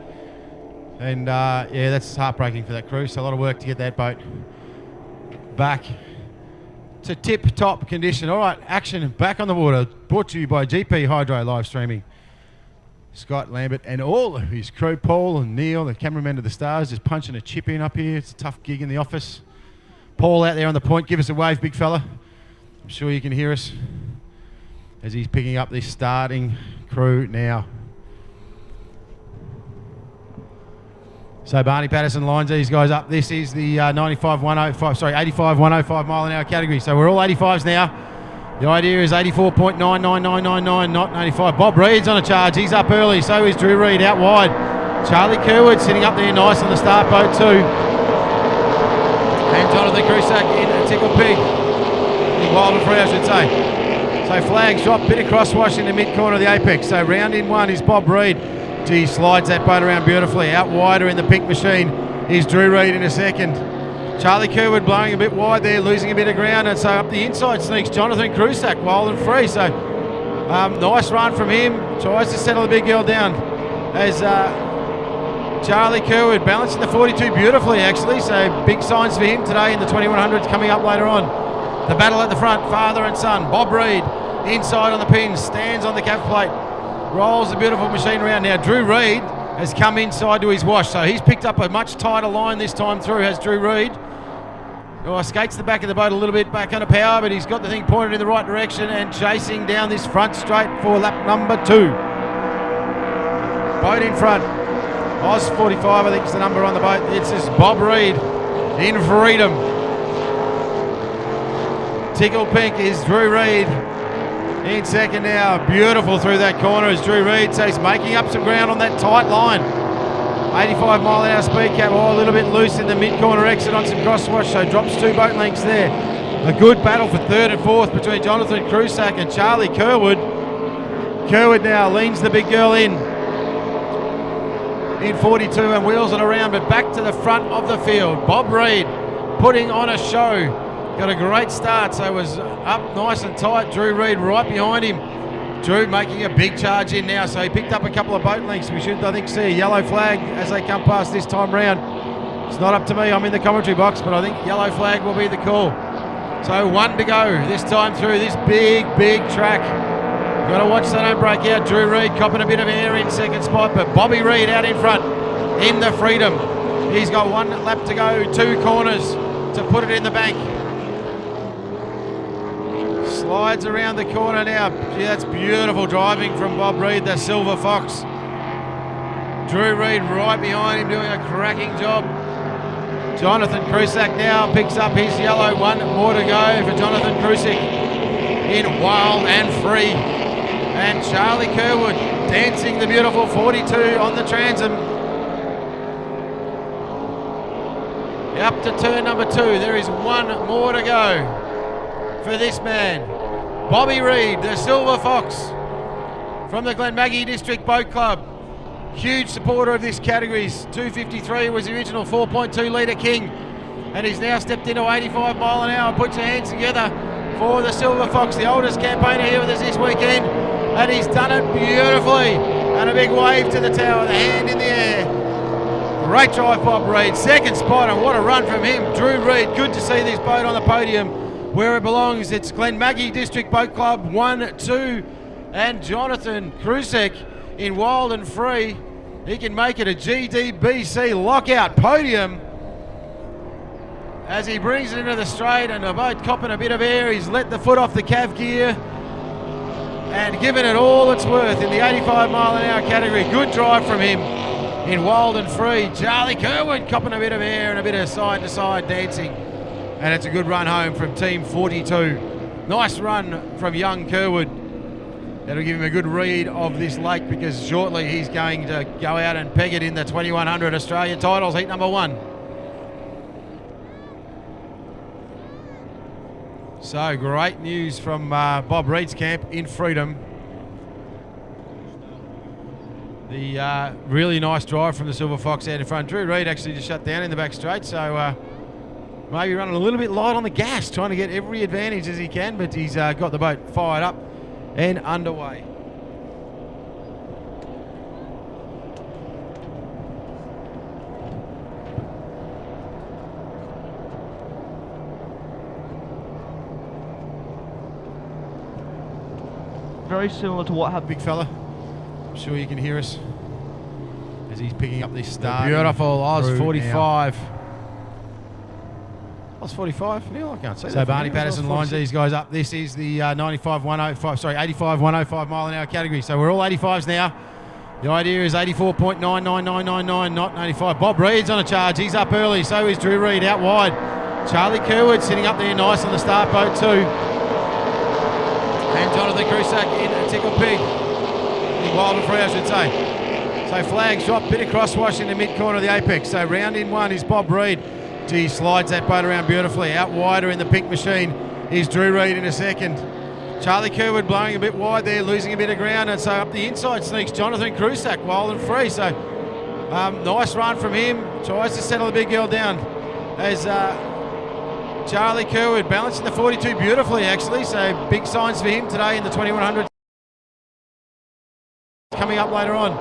And yeah, that's heartbreaking for that crew. So a lot of work to get that boat back to tip-top condition. All right, action back on the water. Brought to you by GP Hydro live streaming. Scott Lambert and all of his crew, Paul and Neil, the cameraman of the stars, just punching a chip in up here. It's a tough gig in the office. Paul out there on the point, give us a wave, big fella. I'm sure you can hear us as he's picking up this starting crew now. So Barney Patterson lines these guys up. This is the 85 105 mile an hour category. So we're all 85s now. The idea is 84.99999, not 85. Bob Reid's on a charge. He's up early. So is Drew Reid out wide. Charlie Kerwood sitting up there nice on the start boat too. And Jonathan Crusack in a Tickle Pig. In Wild and Free, I should say. So flags drop, bit of crosswash in the mid corner of the apex. So round in one is Bob Reid. Gee, slides that boat around beautifully. Out wider in the pink machine is Drew Reid in a second. Charlie Kerwood blowing a bit wide there, losing a bit of ground, and so up the inside sneaks Jonathan Crusack, Wild and Free. So nice run from him. Tries to settle the big girl down as Charlie Kerwood balancing the 42 beautifully actually. So big signs for him today in the 2100s coming up later on. The battle at the front, father and son. Bob Reid inside on the pins, stands on the cap plate, rolls the beautiful machine around. Now Drew Reid has come inside to his wash, so he's picked up a much tighter line this time through, has Drew Reid. Oh, skates the back of the boat a little bit back under power, but he's got the thing pointed in the right direction and chasing down this front straight for lap number 2. Boat in front. Oz 45, I think is the number on the boat. It's just Bob Reid in Freedom. Tickle Pink is Drew Reid in second now. Beautiful through that corner is Drew Reid, so he's making up some ground on that tight line. 85 mile an hour speed cap, a little bit loose in the mid-corner exit on some crosswash, so drops 2 boat lengths there. A good battle for third and fourth between Jonathan Crusack and Charlie Kerwood. Kerwood now leans the big girl in 42 and wheels it around, but back to the front of the field. Bob Reid putting on a show. Got a great start, so was up nice and tight. Drew Reid right behind him. Drew making a big charge in now, so he picked up a couple of boat lengths. We should, I think, see a yellow flag as they come past this time round. It's not up to me, I'm in the commentary box, but I think yellow flag will be the call. So 1 to go this time through this big track. Got to watch so don't break out. Drew Reid copping a bit of air in second spot, but Bobby Reid out in front in the Freedom. He's got 1 lap to go, 2 corners to put it in the bank. Slides around the corner now. Gee, that's beautiful driving from Bob Reid, the Silver Fox. Drew Reid right behind him doing a cracking job. Jonathan Crusack now picks up his yellow. 1 more to go for Jonathan Crusack in Wild and Free. And Charlie Kerwood dancing the beautiful 42 on the transom. Up to turn number 2. There is 1 more to go for this man. Bobby Reid, the Silver Fox from the Glenmaggie District Boat Club. Huge supporter of this category. 253 was the original 4.2 litre king, and he's now stepped into 85 mile an hour. Put your hands together for the Silver Fox, the oldest campaigner here with us this weekend, and he's done it beautifully. And a big wave to the tower, the hand in the air. Great drive, Bob Reid. Second spot, and what a run from him. Drew Reid, good to see this boat on the podium where it belongs. It's Glenmaggie District Boat Club 1, 2, and Jonathan Crusack in Wild and Free. He can make it a GDBC lockout podium as he brings it into the straight, and the boat copping a bit of air. He's let the foot off the cav gear and given it all it's worth in the 85 mile an hour category. Good drive from him in Wild and Free. Charlie Kerwood copping a bit of air and a bit of side to side dancing. And it's a good run home from Team 42. Nice run from young Kerwood. That'll give him a good read of this lake, because shortly he's going to go out and peg it in the 2100 Australian titles, heat number 1. So great news from Bob Reid's camp in Freedom. The really nice drive from the Silver Fox out in front. Drew Reid actually just shut down in the back straight, so maybe running a little bit light on the gas, trying to get every advantage as he can, but he's got the boat fired up and underway. Very similar to what happened. Big fella, I'm sure you can hear us as he's picking up this start. Beautiful Oz 45. Oz 45, Neil, I can't see that. So Barney Patterson lines these guys up. This is the 85 105 mile an hour category. So we're all 85s now. The idea is 84.99999, not 85. Bob Reid's on a charge. He's up early. So is Drew Reid out wide. Charlie Kerwood sitting up there nice on the start boat too. And Jonathan Crusack in a Tickle Pig. Wild and free, I should say. So flags drop, bit of crosswash in the mid-corner of the apex. So round in 1 is Bob Reid. He slides that boat around beautifully. Out wider in the pink machine is Drew Reid in a second. Charlie Kerwood blowing a bit wide there, losing a bit of ground. And so up the inside sneaks Jonathan Crusack, wild and free. So nice run from him. Tries to settle the big girl down as Charlie Kerwood balancing the 42 beautifully, actually. So big signs for him today in the 2100. Coming up later on.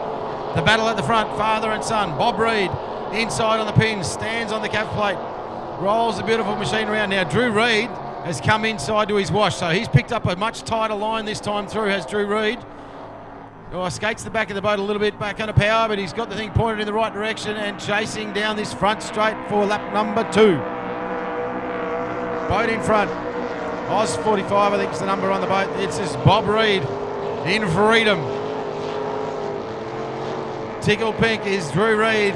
The battle at the front, father and son. Bob Reid inside on the pins, stands on the cap plate, rolls the beautiful machine around. Now Drew Reid has come inside to his wash, so he's picked up a much tighter line this time through, has Drew Reid. Skates the back of the boat a little bit back under power, but he's got the thing pointed in the right direction and chasing down this front straight for lap number 2. Boat in front. Oz 45, I think is the number on the boat. It's just Bob Reid in Freedom. Tickle Pink is Drew Reid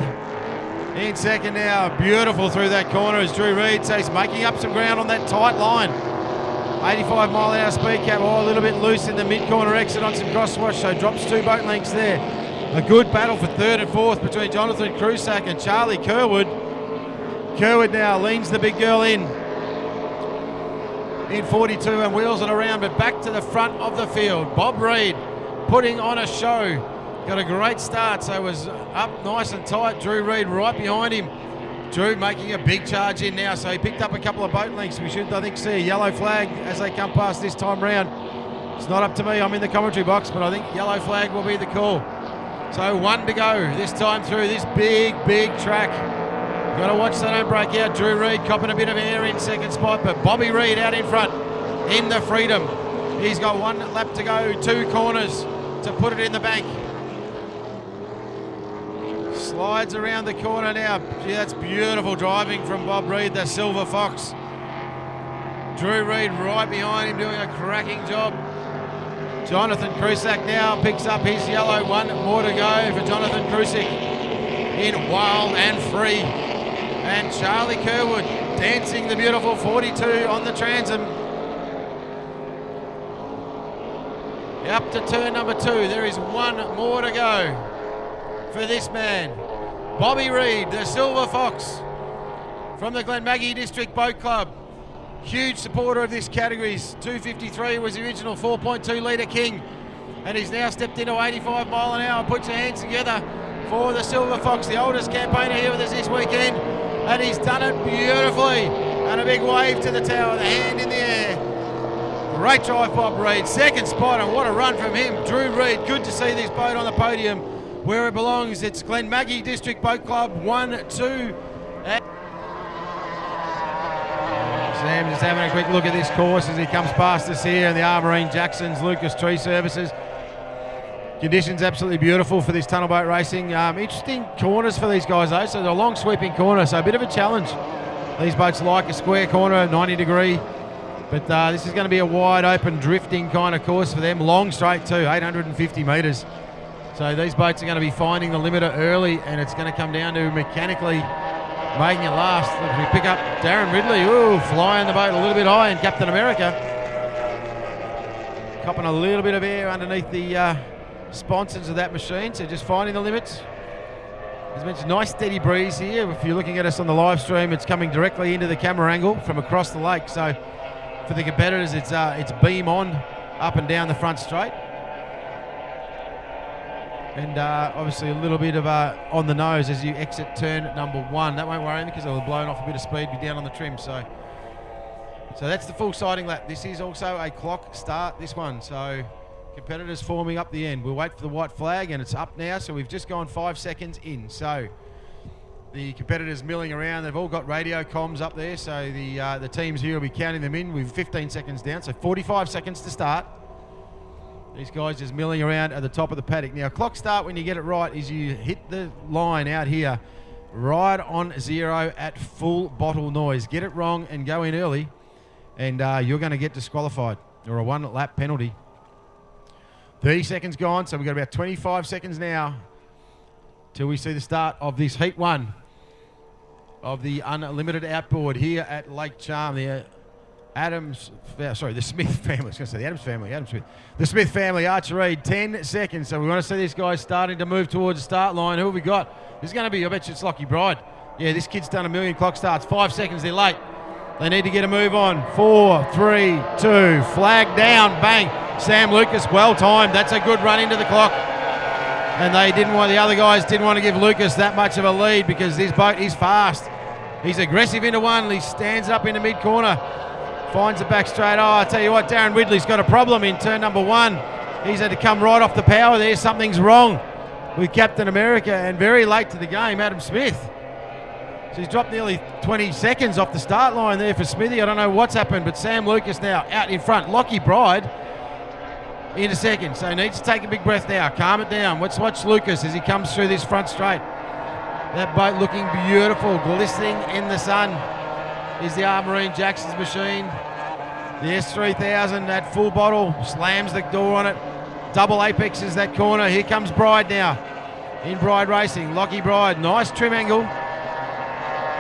in second now. Beautiful through that corner is Drew Reid. So he's making up some ground on that tight line. 85 mile an hour speed cap. Oh, a little bit loose in the mid-corner exit on some crosswash. So drops 2 boat lengths there. A good battle for 3rd and 4th between Jonathan Crusack and Charlie Kerwood. Kerwood now leans the big girl in 42 and wheels it around, but back to the front of the field. Bob Reid putting on a show. Got a great start, so was up nice and tight. Drew Reid right behind him. Drew making a big charge in now, so he picked up a couple of boat lengths. We should, I think, see a yellow flag as they come past this time round. It's not up to me, I'm in the commentary box, but I think yellow flag will be the call. So 1 to go this time through this big, big track. Got to watch they don't break out. Drew Reid copping a bit of air in second spot, but Bobby Reid out in front in the Freedom. He's got 1 lap to go, 2 corners to put it in the bank. Slides around the corner now. Gee, that's beautiful driving from Bob Reid, the Silver Fox. Drew Reid right behind him doing a cracking job. Jonathan Crusack now picks up his yellow. 1 more to go for Jonathan Crusack in Wild and Free. And Charlie Kerwood dancing the beautiful 42 on the transom. Up to turn number 2. There is 1 more to go for this man. Bobby Reid, the Silver Fox from the Glenmaggie District Boat Club. Huge supporter of this category. 253 was the original 4.2 litre king, and he's now stepped into 85 mile an hour. Put your hands together for the Silver Fox, the oldest campaigner here with us this weekend, and he's done it beautifully. And a big wave to the tower, the hand in the air. Great drive, Bob Reid. 2nd spot, and what a run from him. Drew Reid, good to see this boat on the podium where it belongs. It's Glenmaggie District Boat Club 1, 2. Sam just having a quick look at this course as he comes past us here in the Arboreen Jackson's Lucas Tree Services. Conditions absolutely beautiful for this tunnel boat racing. Interesting corners for these guys though, so they're a long sweeping corner, so a bit of a challenge. These boats like a square corner, 90 degree, but this is going to be a wide open drifting kind of course for them. Long straight too, 850 metres. So these boats are going to be finding the limiter early, and it's going to come down to mechanically making it last. As we pick up Darren Ridley, flying the boat a little bit high in Captain America. copping a little bit of air underneath the sponsons of that machine, so just finding the limits. As mentioned, nice steady breeze here. If you're looking at us on the live stream, it's coming directly into the camera angle from across the lake. So for the competitors, it's beam on up and down the front straight. And obviously a little bit of on the nose as you exit turn number 1. That won't worry me because it'll have blown off a bit of speed, be down on the trim. So that's the full sighting lap. This is also a clock start, this one. So competitors forming up the end. We'll wait for the white flag, and it's up now. So we've just gone 5 seconds in. So the competitors milling around. They've all got radio comms up there. So the teams here will be counting them in with 15 seconds down. So 45 seconds to start. These guys just milling around at the top of the paddock. Now, clock start, when you get it right, is you hit the line out here right on 0 at full bottle noise. Get it wrong and go in early, and you're going to get disqualified or a 1 lap penalty. 30 seconds gone, so we've got about 25 seconds now till we see the start of this Heat 1 of the Unlimited Outboard here at Lake Charm. The Smith family. I was going to say the Adams family. Adam Smith. The Smith family archery. 10 seconds. So we want to see this guy starting to move towards the start line. Who have we got? This is going to be, I bet you it's Lockie Bride. Yeah, this kid's done 1,000,000 clock starts. 5 seconds. They're late. They need to get a move on. 4, 3, 2. Flag down. Bang. Sam Lucas, well timed. That's a good run into the clock. And the other guys didn't want to give Lucas that much of a lead because this boat is fast. He's aggressive into one. He stands up in the mid corner. Finds the back straight. Oh, I tell you what, Darren Ridley's got a problem in turn number 1. He's had to come right off the power there. Something's wrong with Captain America, and very late to the game, Adam Smith. So he's dropped nearly 20 seconds off the start line there for Smithy. I don't know what's happened, but Sam Lucas now out in front. Lockie Bride into second, so he needs to take a big breath now. Calm it down. Let's watch Lucas as he comes through this front straight. That boat looking beautiful, glistening in the sun. Is the Armarine Jackson's machine. The S3000, that full bottle, slams the door on it. Double apex is that corner. Here comes Bride now. In Bride Racing. Lockie Bride, nice trim angle.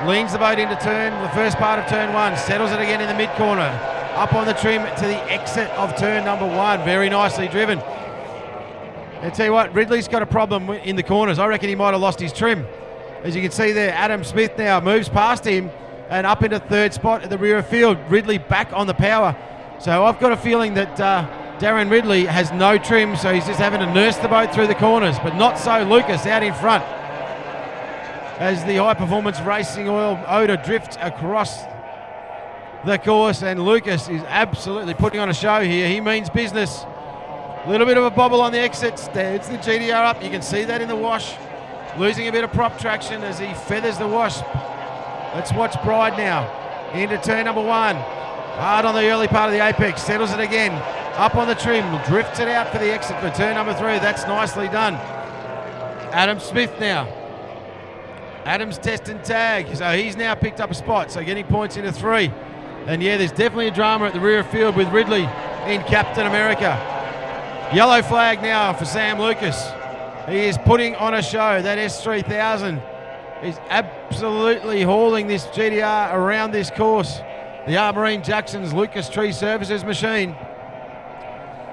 Leans the boat into the first part of turn 1. Settles it again in the mid corner. Up on the trim to the exit of turn number 1. Very nicely driven. I tell you what, Ridley's got a problem in the corners. I reckon he might have lost his trim. As you can see there, Adam Smith now moves past him and up into third spot at the rear of field. Ridley back on the power. So I've got a feeling that Darren Ridley has no trim, so he's just having to nurse the boat through the corners. But not so Lucas out in front as the high performance racing oil odour drifts across the course, and Lucas is absolutely putting on a show here. He means business. A little bit of a bobble on the exits. There's the GDR up. You can see that in the wash. Losing a bit of prop traction as he feathers the wash. Let's watch Bride now into turn number 1. Hard on the early part of the apex. Settles it again. Up on the trim. Drifts it out for the exit for turn number 3. That's nicely done. Adam Smith now. Adam's test and tag. So he's now picked up a spot. So getting points into 3. And yeah, there's definitely a drama at the rear of field with Ridley in Captain America. Yellow flag now for Sam Lucas. He is putting on a show. That S3000 is absolutely hauling this GDR around this course. The Armarine Jackson's Lucas Tree Services machine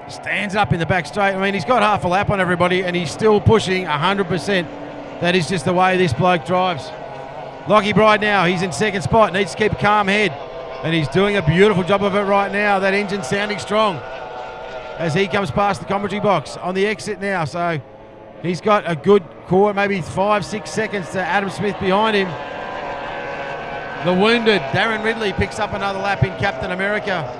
stands up in the back straight. I mean, he's got half a lap on everybody and he's still pushing 100%. That is just the way this bloke drives. Lockie Bride now, he's in second spot, needs to keep a calm head. And he's doing a beautiful job of it right now. That engine sounding strong as he comes past the commentary box on the exit now. So he's got a good core, maybe 5-6 seconds to Adam Smith behind him. The wounded Darren Ridley picks up another lap in Captain America.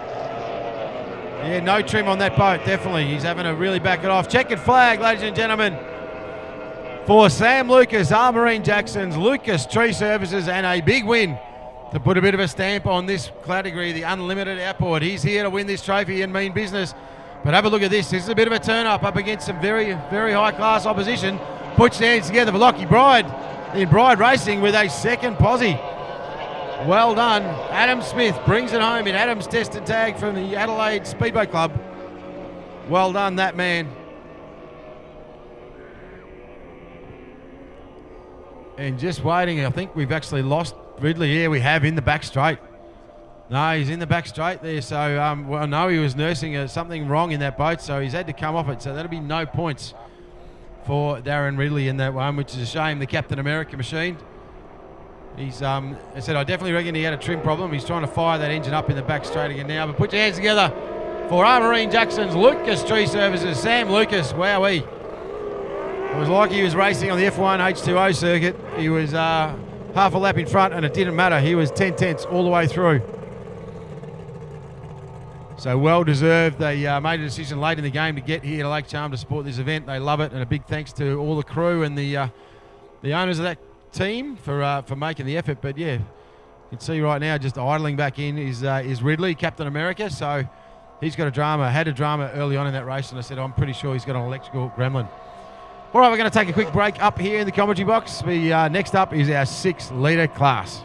Yeah, no trim on that boat, definitely. He's having to really back it off. Checkered flag, ladies and gentlemen, for Sam Lucas, Armarine Jackson's Lucas Tree Services, and a big win to put a bit of a stamp on this category, the Unlimited Outboard. He's here to win this trophy and mean business. But have a look at this. This is a bit of a turn-up against some very, very high-class opposition. Puts their hands together for Lockie Bride in Bride Racing with a second posse. Well done. Adam Smith brings it home in Adam's test and tag from the Adelaide Speedboat Club. Well done, that man. And just waiting, I think we've actually lost Ridley here. We have in the back straight. No, he's in the back straight there. So, well, no, he was nursing something wrong in that boat, so he's had to come off it. So that'll be no points for Darren Ridley in that one, which is a shame. The Captain America machine. He's, I said, I definitely reckon he had a trim problem. He's trying to fire that engine up in the back straight again now. But put your hands together for Marine Jackson's Lucas Tree Services, Sam Lucas. Wowee. It was like he was racing on the F1 H2O circuit. He was half a lap in front, and it didn't matter. He was 10 tenths all the way through. So well deserved. They made a decision late in the game to get here to Lake Charm to support this event. They love it, and a big thanks to all the crew and the owners of that team for making the effort. But yeah, you can see right now just idling back in is Ridley, Captain America. So he's got had a drama early on in that race, and I said I'm pretty sure he's got an electrical gremlin. All right, we're going to take a quick break up here in the commentary box. Next up is our 6-litre class.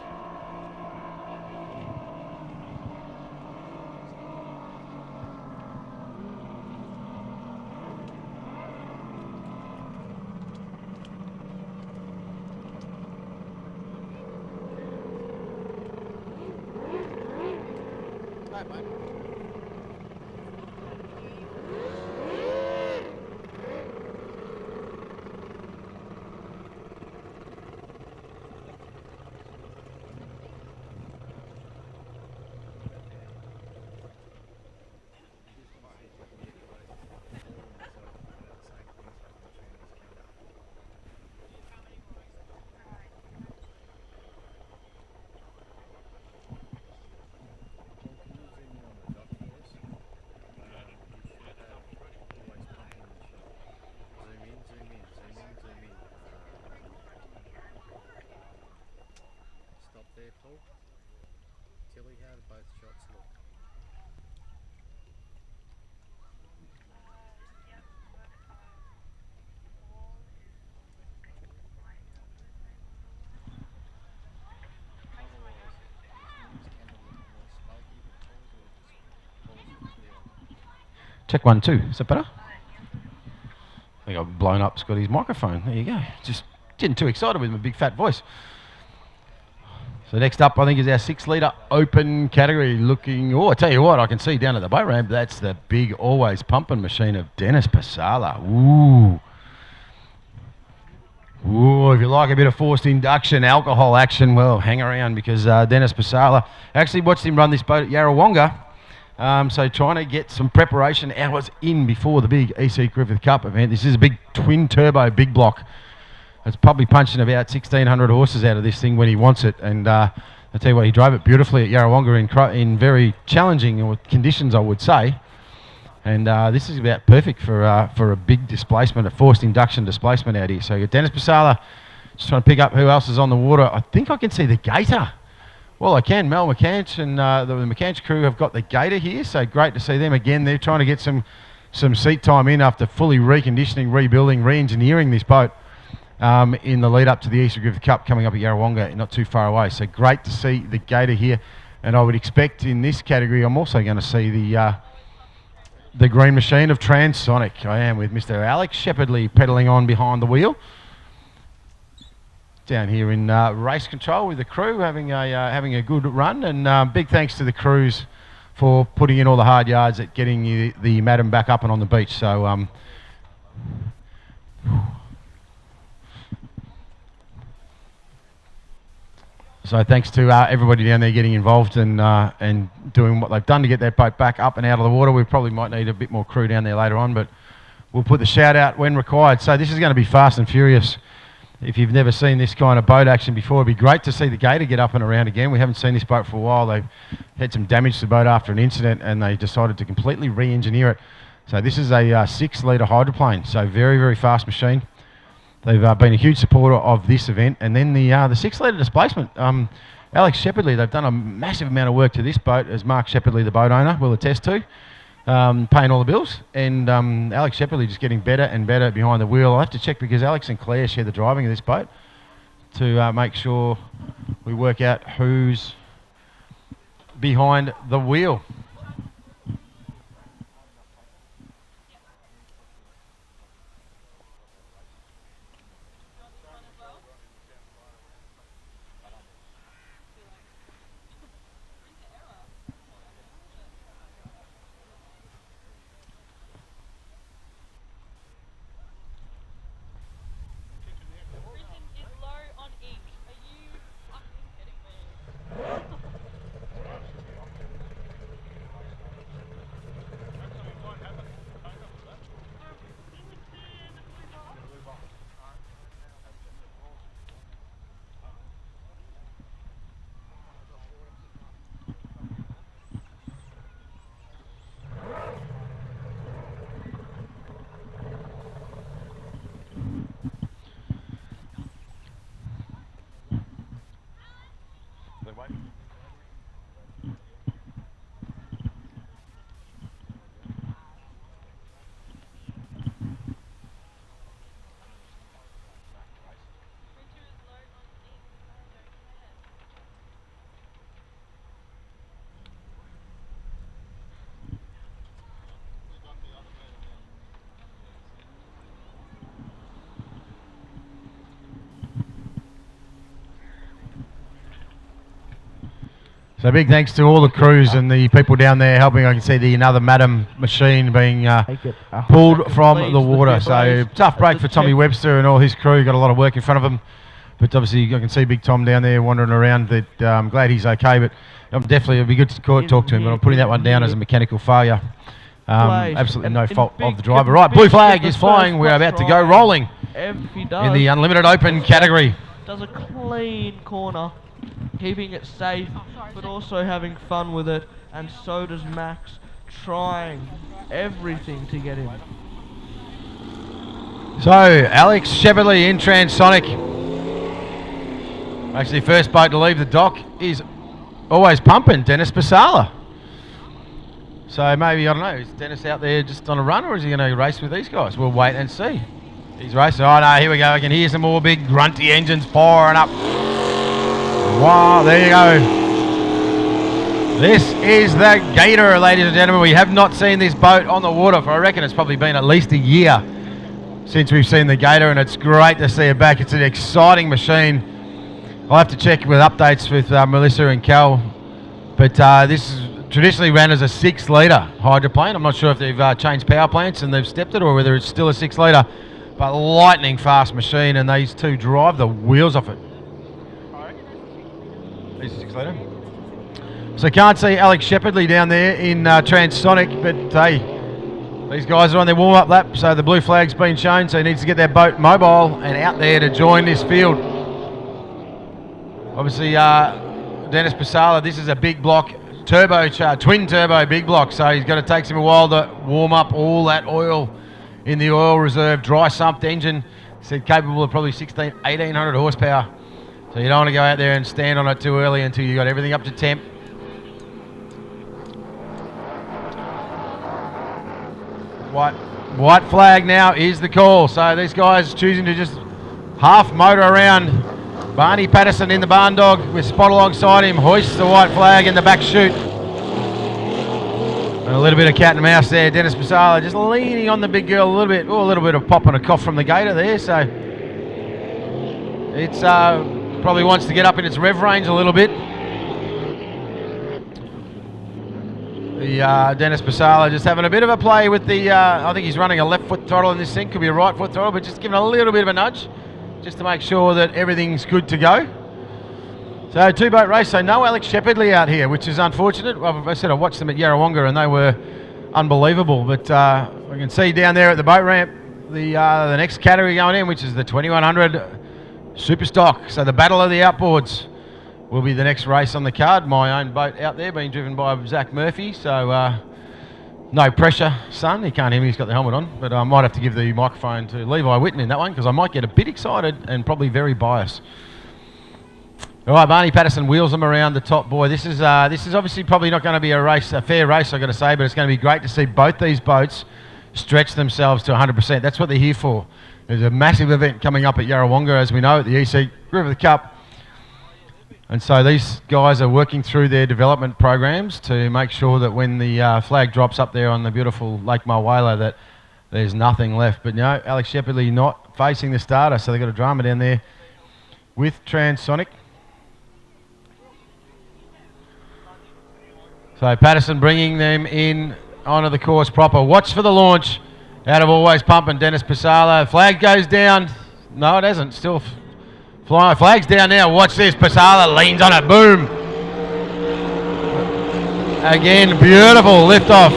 Check 1, 2. Is that better? I think I've blown up Scotty's microphone. There you go. Just getting too excited with my big fat voice. So next up, I think, is our 6-litre open category. Looking, oh, I tell you what, I can see down at the boat ramp. That's the big, always pumping machine of Dennis Pasala. Ooh. Ooh, if you like a bit of forced induction alcohol action, well, hang around, because Dennis Pasala, actually watched him run this boat at Yarrawonga. So trying to get some preparation hours in before the big EC Griffith Cup event. This is a big twin turbo big block. It's probably punching about 1,600 horses out of this thing when he wants it. And I tell you what, he drove it beautifully at Yarrawonga in very challenging conditions, I would say. And this is about perfect for a big displacement, a forced induction displacement out here. So Dennis Pasala just trying to pick up who else is on the water. I think I can see the Gator. Well, I can. Mel McCanch and the McCanch crew have got the Gator here, so great to see them again. They're trying to get some seat time in after fully reconditioning, rebuilding, re-engineering this boat in the lead up to the Easter Griffith Cup coming up at Yarrawonga, not too far away. So great to see the Gator here, and I would expect in this category I'm also going to see the green machine of Transonic. I am, with Mr. Alex Shepherdley pedalling on behind the wheel. Down here in race control with the crew, having a good run, and big thanks to the crews for putting in all the hard yards at getting the Madam back up and on the beach. So so thanks to everybody down there getting involved and doing what they've done to get that boat back up and out of the water. We probably might need a bit more crew down there later on, but we'll put the shout out when required. So this is going to be fast and furious. If you've never seen this kind of boat action before, it'd be great to see the Gator get up and around again. We haven't seen this boat for a while. They've had some damage to the boat after an incident, and they decided to completely re-engineer it. So this is a 6-litre hydroplane, so very, very fast machine. They've been a huge supporter of this event. And then the 6-litre displacement. Alex Shepherdley, they've done a massive amount of work to this boat, as Mark Shepherdley, the boat owner, will attest to. Paying all the bills, and Alex Shepherdley just getting better and better behind the wheel. I'll have to check, because Alex and Claire share the driving of this boat, to make sure we work out who's behind the wheel. So big thanks to all the crews and the people down there helping. I can see the another Madam machine being pulled from the water. So tough break for Tommy Webster and all his crew. Got a lot of work in front of them. But obviously I can see Big Tom down there wandering around. That I'm glad he's okay. But definitely it'd be good to talk to him. But I'm putting that one down as a mechanical failure. Absolutely no fault of the driver. Right, blue flag is flying. We're about to go rolling in the Unlimited Open category. Does a clean corner, keeping it safe, but also having fun with it, and so does Max, trying everything to get him. So, Alex Shepherdley in Transonic. Actually, first boat to leave the dock is always pumping, Dennis Basala. So maybe, I don't know, is Dennis out there just on a run, or is he going to race with these guys? We'll wait and see. He's racing. Oh no, here we go. I can hear some more big grunty engines firing up. Wow, there you go. This is the Gator, ladies and gentlemen. We have not seen this boat on the water for, I reckon it's probably been at least a year since we've seen the Gator, and it's great to see it back. It's an exciting machine. I'll have to check with updates with Melissa and Cal, but this is traditionally ran as a 6-litre hydroplane. I'm not sure if they've changed power plants and they've stepped it, or whether it's still a 6-litre. But lightning fast machine, and these two drive the wheels off it. These are 6-litre. So can't see Alex Shepherdley down there in Transonic, but hey, these guys are on their warm-up lap, so the blue flag's been shown, so he needs to get their boat mobile and out there to join this field. Obviously, Dennis Basala, this is a big block, twin turbo big block, so he's going to take him a while to warm up all that oil in the oil reserve, dry sumped engine, said capable of probably 1,800 horsepower. So you don't want to go out there and stand on it too early until you got everything up to temp. White flag now is the call. So these guys choosing to just half motor around. Barney Patterson in the barn dog with Spot alongside him, hoists the white flag in the back chute. And a little bit of cat and mouse there. Dennis Basala just leaning on the big girl a little bit. Oh, a little bit of pop and a cough from the Gator there. So it's probably wants to get up in its rev range a little bit. The Dennis Basala just having a bit of a play with the, I think he's running a left foot throttle in this thing. Could be a right foot throttle, but just giving a little bit of a nudge just to make sure that everything's good to go. So 2-boat race, so no Alex Shepherdley out here, which is unfortunate. I said I watched them at Yarrawonga and they were unbelievable, but we can see down there at the boat ramp the next category going in, which is the 2100 Super Stock. So the Battle of the Outboards will be the next race on the card. My own boat out there being driven by Zach Murphy, so no pressure, son. He can't hear me, he's got the helmet on, but I might have to give the microphone to Levi Whitten in that one because I might get a bit excited and probably very biased. All right, Barney Patterson wheels them around the top, boy. This is obviously probably not going to be a fair race, I've got to say, but it's going to be great to see both these boats stretch themselves to 100%. That's what they're here for. There's a massive event coming up at Yarrawonga, as we know, at the EC River Cup. And so these guys are working through their development programs to make sure that when the flag drops up there on the beautiful Lake Mulwala that there's nothing left. But no, Alex Shepherdley not facing the starter, so they've got a drama down there with Transonic. So Patterson bringing them in onto the course proper. Watch for the launch out of Always Pumping, Dennis Basala. Flag goes down. No, it hasn't. Still flying. Flag's down now. Watch this. Basala leans on it. Boom. Again, beautiful lift off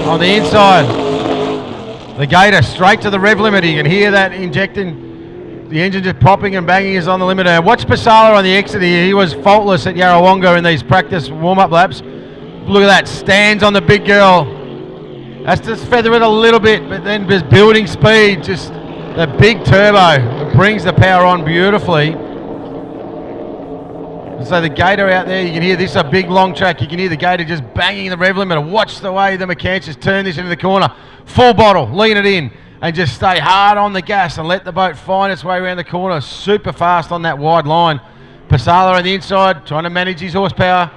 on the inside. The Gator straight to the rev limit. You can hear that injecting. The engine just popping and banging is on the limiter. Watch Basala on the exit here. He was faultless at Yarrawonga in these practice warm-up laps. Look at that. Stands on the big girl. Has to feather it a little bit, but then just building speed. Just the big turbo. It brings the power on beautifully. So the Gator out there, you can hear this is a big long track. You can hear the Gator just banging the rev limiter. Watch the way the mechanics just turn this into the corner. Full bottle. Lean it in. And just stay hard on the gas and let the boat find its way around the corner. Super fast on that wide line. Basala on the inside, trying to manage his horsepower.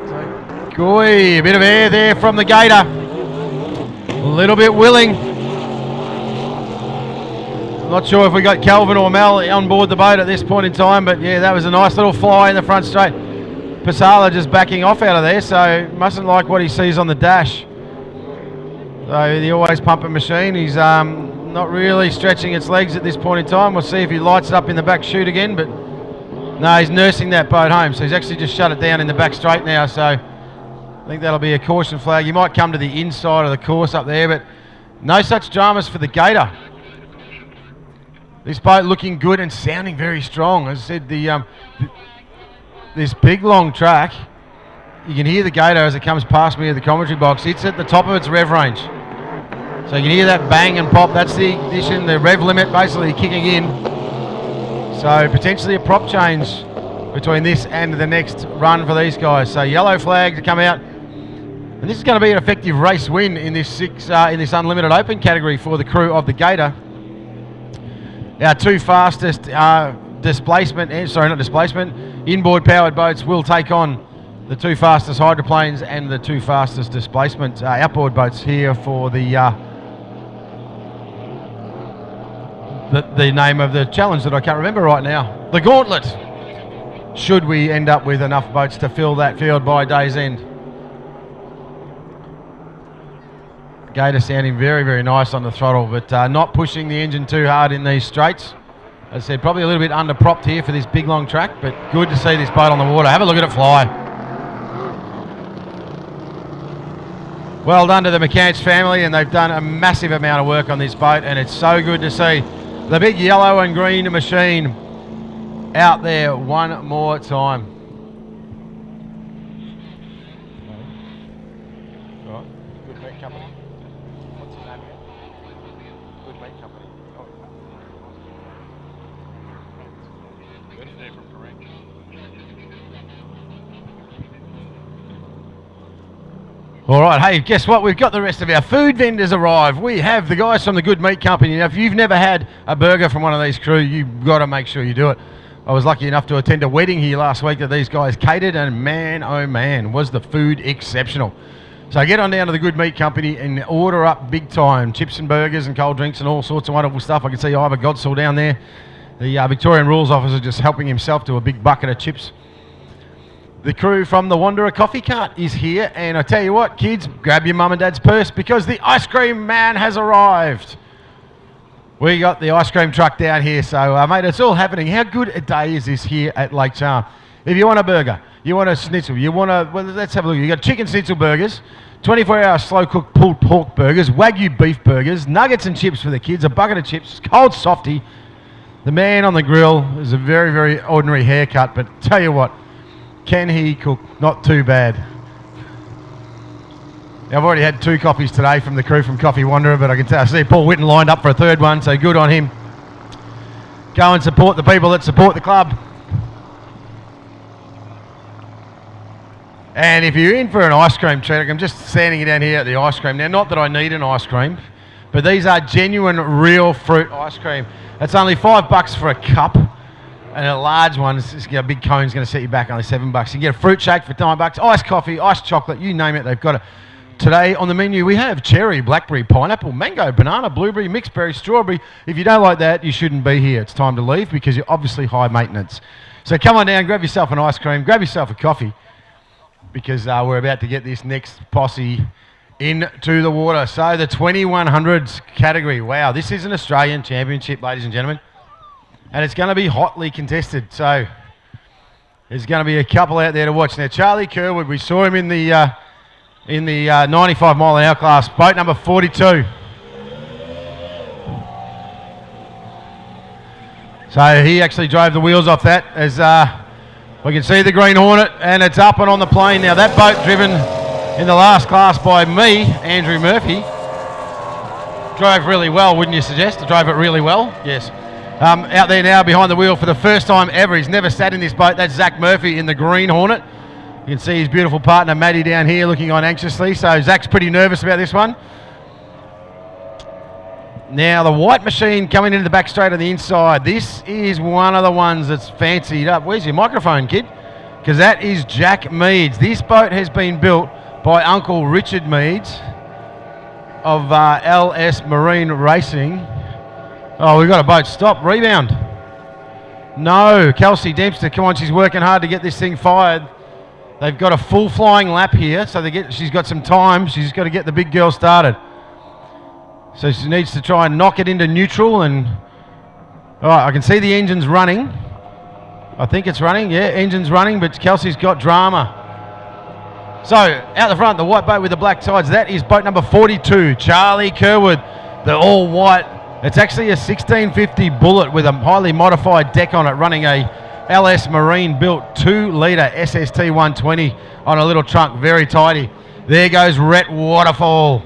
So, a bit of air there from the Gator. A little bit willing. Not sure if we got Calvin or Mel on board the boat at this point in time, but yeah, that was a nice little fly in the front straight. Pasala just backing off out of there, so mustn't like what he sees on the dash. So the always pumping machine, he's not really stretching its legs at this point in time. We'll see if he lights it up in the back chute again, but no, he's nursing that boat home, so he's actually just shut it down in the back straight now, so I think that'll be a caution flag. He might come to the inside of the course up there, but no such dramas for the Gator. This boat looking good and sounding very strong. As I said, this big long track, you can hear the Gator as it comes past me at the commentary box. It's at the top of its rev range. So you can hear that bang and pop. That's the ignition, the rev limit basically kicking in. So potentially a prop change between this and the next run for these guys. So yellow flag to come out. And this is going to be an effective race win in this unlimited open category for the crew of the Gator. Our two fastest inboard powered boats will take on the two fastest hydroplanes and the two fastest displacement outboard boats here for the name of the challenge that I can't remember right now. The Gauntlet. Should we end up with enough boats to fill that field by day's end. Gator sounding very, very nice on the throttle, but not pushing the engine too hard in these straights. As I said, probably a little bit under-propped here for this big long track, but good to see this boat on the water. Have a look at it fly. Well done to the McCants family, and they've done a massive amount of work on this boat, and it's so good to see the big yellow and green machine out there one more time. Right, good meat company. What's his name again? Good meat company. All right, hey, guess what? We've got the rest of our food vendors arrive. We have the guys from the Good Meat Company. Now, if you've never had a burger from one of these crew, you've got to make sure you do it. I was lucky enough to attend a wedding here last week that these guys catered, and man, oh man, was the food exceptional. So get on down to the Good Meat Company and order up big time. Chips and burgers and cold drinks and all sorts of wonderful stuff. I can see Ivor Godsall down there. The Victorian Rules Officer just helping himself to a big bucket of chips. The crew from the Wanderer Coffee Cart is here, and I tell you what, kids, grab your mum and dad's purse because the ice cream man has arrived. We got the ice cream truck down here, so mate, it's all happening. How good a day is this here at Lake Charm? If you want a burger, you want a schnitzel, you want a, well, let's have a look. You got chicken schnitzel burgers, 24-hour slow-cooked pulled pork burgers, Wagyu beef burgers, nuggets and chips for the kids, a bucket of chips, cold softy. The man on the grill is a very, very ordinary haircut, but tell you what, can he cook? Not too bad. Now, I've already had 2 coffees today from the crew from Coffee Wanderer, but I can tell, I see Paul Whitten lined up for a 3rd one, so good on him. Go and support the people that support the club. And if you're in for an ice cream treat, I'm just standing down here at the ice cream. Now, not that I need an ice cream, but these are genuine, real fruit ice cream. It's only $5 for a cup. And a large one, a big cone is going to set you back only $7. You get a fruit shake for $9, iced coffee, iced chocolate, you name it, they've got it. Today on the menu we have cherry, blackberry, pineapple, mango, banana, blueberry, mixed berry, strawberry. If you don't like that, you shouldn't be here. It's time to leave because you're obviously high maintenance. So come on down, grab yourself an ice cream, grab yourself a coffee, because we're about to get this next posse into the water. So the 2100s category, wow, this is an Australian championship, ladies and gentlemen. And it's going to be hotly contested, so there's going to be a couple out there to watch. Now, Charlie Kerwood, we saw him in the 95 mile an hour class, boat number 42. So he actually drove the wheels off that, as we can see the Green Hornet, and it's up and on the plane. Now, that boat driven in the last class by me, Andrew Murphy, drove really well, wouldn't you suggest? Drove it really well, yes. Out there now behind the wheel for the first time ever. He's never sat in this boat. That's Zach Murphy in the Green Hornet. You can see his beautiful partner Maddie down here looking on anxiously. So Zach's pretty nervous about this one. Now the white machine coming into the back straight on the inside. This is one of the ones that's fancied up. Where's your microphone, kid? Because that is Jack Meads. This boat has been built by Uncle Richard Meads of LS Marine Racing. Oh, we've got a boat stop. Rebound. No, Kelsey Dempster, come on, she's working hard to get this thing fired. They've got a full flying lap here, so she's got some time. She's got to get the big girl started. So she needs to try and knock it into neutral. And all right, I can see the engine's running. I think it's running. Yeah, engine's running, but Kelsey's got drama. So out the front, the white boat with the black sides. That is boat number 42, Charlie Kerwood, the all white. It's actually a 1650 Bullet with a highly modified deck on it, running a LS Marine built 2-litre SST 120 on a little trunk, very tidy. There goes Rhett Waterfall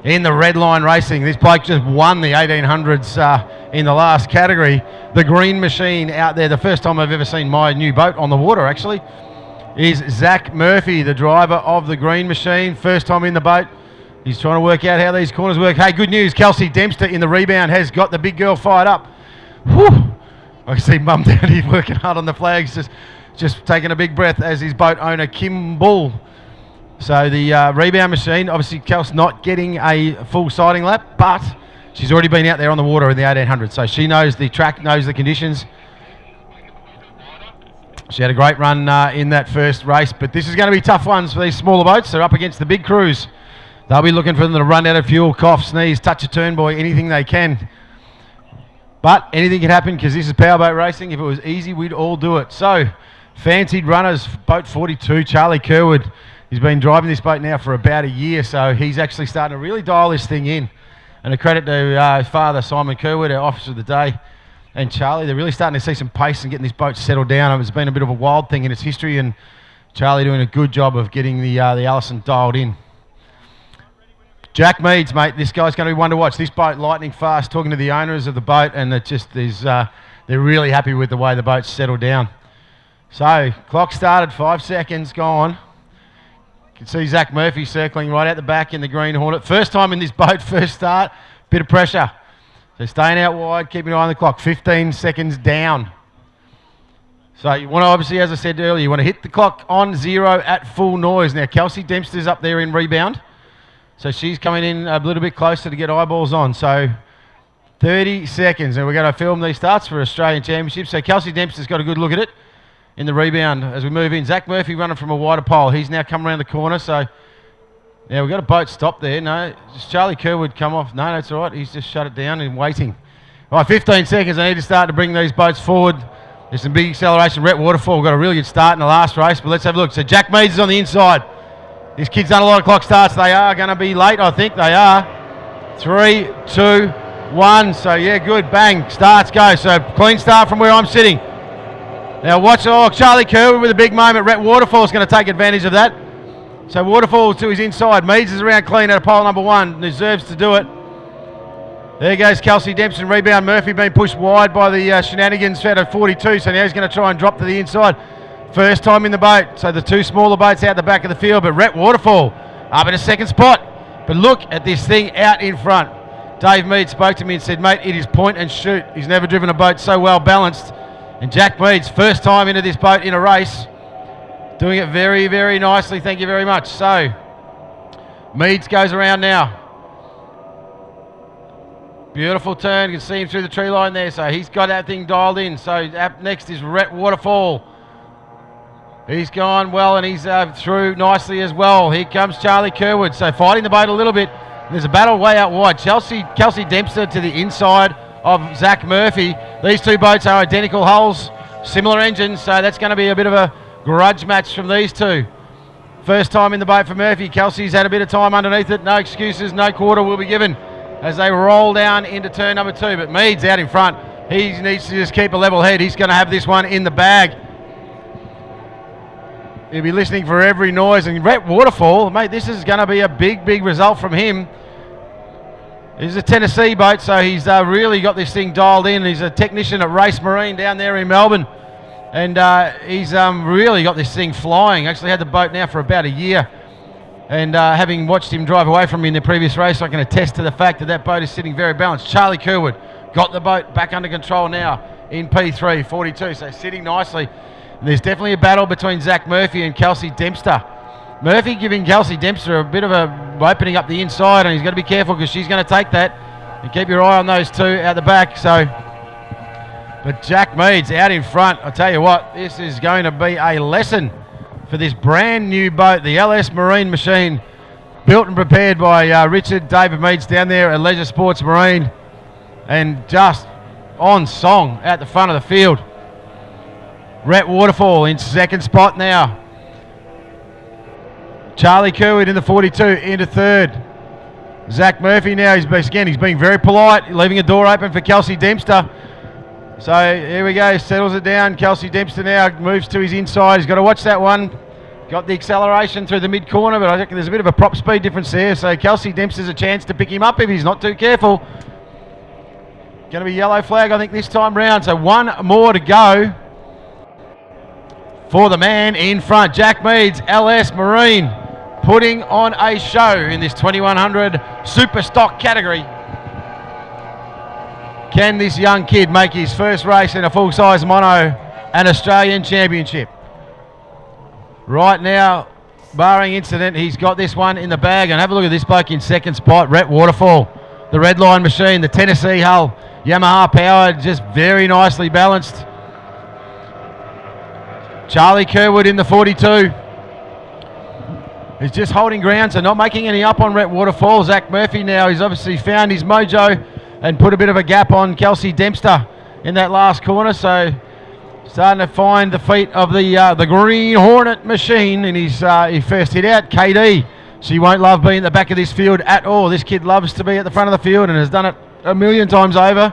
in the red line racing. This bloke just won the 1800s in the last category. The Green Machine out there, the first time I've ever seen my new boat on the water actually, is Zach Murphy, the driver of the Green Machine. First time in the boat. He's trying to work out how these corners work. Hey, good news, Kelsey Dempster in the rebound has got the big girl fired up. Whew. I can see Mum down here working hard on the flags, just taking a big breath as his boat owner, Kim Bull. So the rebound machine, obviously Kelsey's not getting a full sighting lap, but she's already been out there on the water in the 1800, so she knows the track, knows the conditions. She had a great run in that first race, but this is going to be tough ones for these smaller boats. They're up against the big crews. They'll be looking for them to run out of fuel, cough, sneeze, touch a turn buoy, anything they can. But anything can happen because this is powerboat racing. If it was easy, we'd all do it. So, fancied runners, boat 42, Charlie Kerwood. He's been driving this boat now for about a year, so he's actually starting to really dial this thing in. And a credit to his father, Simon Kerwood, our officer of the day, and Charlie. They're really starting to see some pace and getting this boat settled down. It's been a bit of a wild thing in its history, and Charlie doing a good job of getting the Allison dialed in. Jack Meads, mate, this guy's going to be one to watch. This boat lightning fast, talking to the owners of the boat, and it just is, they're really happy with the way the boat's settled down. So, clock started, 5 seconds gone. You can see Zach Murphy circling right out the back in the Green Hornet. First time in this boat, first start, bit of pressure. So staying out wide, keeping an eye on the clock, 15 seconds down. So you want to obviously, as I said earlier, you want to hit the clock on 0 at full noise. Now, Kelsey Dempster's up there in rebound. So she's coming in a little bit closer to get eyeballs on. So 30 seconds, and we're going to film these starts for Australian Championship. So Kelsey Dempster's got a good look at it in the rebound as we move in. Zach Murphy running from a wider pole. He's now come around the corner. So now we've got a boat stop there. No, just Charlie Kerwood come off. No, that's all right. He's just shut it down and waiting. All right, 15 seconds. I need to start to bring these boats forward. There's some big acceleration. Rhett Waterfall got a really good start in the last race, but let's have a look. So Jack Meads is on the inside. This kid's done a lot of clock starts. They are going to be late, I think. They are. 3, 2, 1. So, yeah, good. Bang. Starts go. So, clean start from where I'm sitting. Now, watch. Oh, Charlie Kerwood with a big moment. Rhett Waterfall is going to take advantage of that. So, Waterfall to his inside. Meads is around clean at pole number 1. Deserves to do it. There goes Kelsey Dempster. Rebound. Murphy being pushed wide by the shenanigans out of 42. So, now he's going to try and drop to the inside. First time in the boat, so the two smaller boats out the back of the field, but Rhett Waterfall up in a second spot. But look at this thing out in front. Dave Mead spoke to me and said, mate, it is point and shoot. He's never driven a boat so well balanced. And Jack Mead's first time into this boat in a race, doing it very, very nicely. Thank you very much. So, Meads goes around now. Beautiful turn. You can see him through the tree line there. So he's got that thing dialed in. So up next is Rhett Waterfall. He's gone well, and he's through nicely as well. Here comes Charlie Kerwood. So fighting the boat a little bit. There's a battle way out wide. Kelsey Dempster to the inside of Zach Murphy. These two boats are identical hulls, similar engines, so that's going to be a bit of a grudge match from these two. First time in the boat for Murphy. Kelsey's had a bit of time underneath it. No excuses, no quarter will be given as they roll down into turn number 2. But Mead's out in front. He needs to just keep a level head. He's going to have this one in the bag. He'll be listening for every noise. And Rhett Waterfall, mate, this is going to be a big, big result from him. He's a Tennessee boat, so he's really got this thing dialed in. He's a technician at Race Marine down there in Melbourne. And he's really got this thing flying. Actually had the boat now for about a year. And having watched him drive away from me in the previous race, I can attest to the fact that that boat is sitting very balanced. Charlie Kerwood got the boat back under control now in P3, 42, so sitting nicely. And there's definitely a battle between Zach Murphy and Kelsey Dempster. Murphy giving Kelsey Dempster a bit of a opening up the inside, and he's got to be careful because she's going to take that. And keep your eye on those two out the back. So, but Jack Meads out in front. I'll tell you what, this is going to be a lesson for this brand new boat, the LS Marine Machine, built and prepared by Richard David Meads down there at Leisure Sports Marine, and just on song at the front of the field. Rhett Waterfall in second spot now. Charlie Kerwood in the 42 into third. Zach Murphy now, he's being very polite, leaving a door open for Kelsey Dempster. So here we go, settles it down. Kelsey Dempster now moves to his inside. He's got to watch that one. Got the acceleration through the mid corner, but I reckon there's a bit of a prop speed difference there. So Kelsey Dempster's a chance to pick him up if he's not too careful. Going to be yellow flag, I think, this time round. So one more to go for the man in front. Jack Meads, LS Marine, putting on a show in this 2100 super stock category. Can this young kid make his first race in a full-size mono, an Australian Championship? Right now, barring incident, he's got this one in the bag. And have a look at this bloke in second spot, Rhett Waterfall. The red line machine, the Tennessee hull, Yamaha powered, just very nicely balanced. Charlie Kerwood in the 42. He's just holding ground, so not making any up on Rhett Waterfall. Zach Murphy now, he's obviously found his mojo and put a bit of a gap on Kelsey Dempster in that last corner. So starting to find the feet of the Green Hornet machine in his first hit out. KD, she won't love being at the back of this field at all. This kid loves to be at the front of the field and has done it a million times over.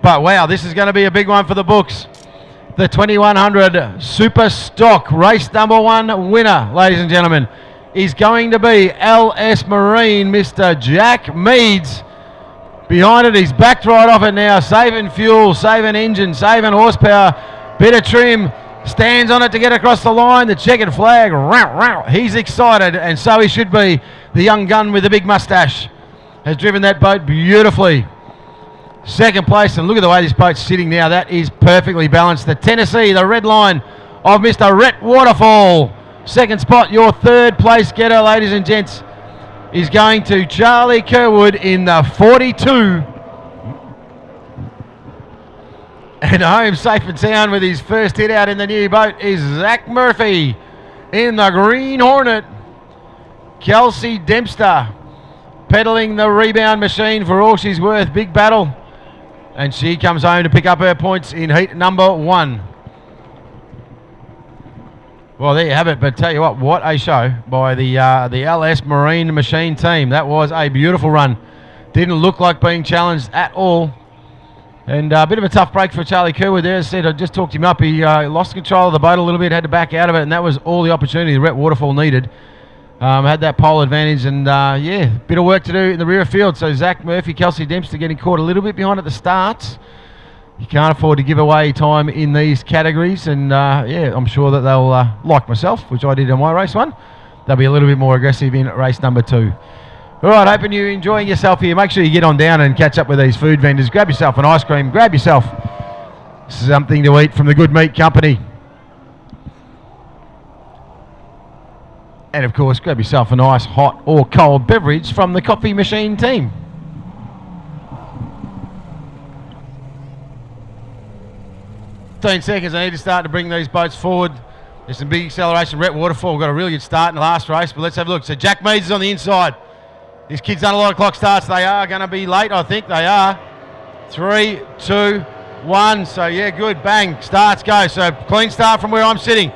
But wow, this is going to be a big one for the books. The 2100 Super Stock race number 1 winner, ladies and gentlemen, is going to be LS Marine, Mr. Jack Meads. Behind it, he's backed right off it now, saving fuel, saving engine, saving horsepower, bit of trim, stands on it to get across the line, the checkered flag, he's excited, and so he should be. The young gun with the big mustache has driven that boat beautifully. Second place, and look at the way this boat's sitting now. That is perfectly balanced. The Tennessee, the red line of Mr. Rhett Waterfall. Second spot, your third place getter, ladies and gents, is going to Charlie Kerwood in the 42. And home safe and sound with his first hit out in the new boat is Zach Murphy in the Green Hornet. Kelsey Dempster pedaling the rebound machine for all she's worth. Big battle. And she comes home to pick up her points in heat number 1. Well, there you have it. But tell you what a show by the LS Marine Machine team. That was a beautiful run. Didn't look like being challenged at all. And a bit of a tough break for Charlie Kerwood there. As I said, I just talked him up. He lost control of the boat a little bit, had to back out of it, and that was all the opportunity Rhett Waterfall needed. Had that pole advantage, and yeah, bit of work to do in the rear field. So Zach Murphy, Kelsey Dempster getting caught a little bit behind at the starts. You can't afford to give away time in these categories, and yeah, I'm sure that they'll, like myself, which I did in my race 1, they'll be a little bit more aggressive in race number 2. All right, hoping you're enjoying yourself here. Make sure you get on down and catch up with these food vendors. Grab yourself an ice cream, grab yourself something to eat from the Good Meat Company. And of course, grab yourself a nice hot or cold beverage from the Coffee Machine team. Seconds, I need to start to bring these boats forward. There's some big acceleration. Rhett Waterfall got a really good start in the last race, but let's have a look. So Jack Meads is on the inside. This kid's done a lot of clock starts. They are going to be late, I think. They are. 3, 2, 1. So yeah, good. Bang. Starts go. So clean start from where I'm sitting.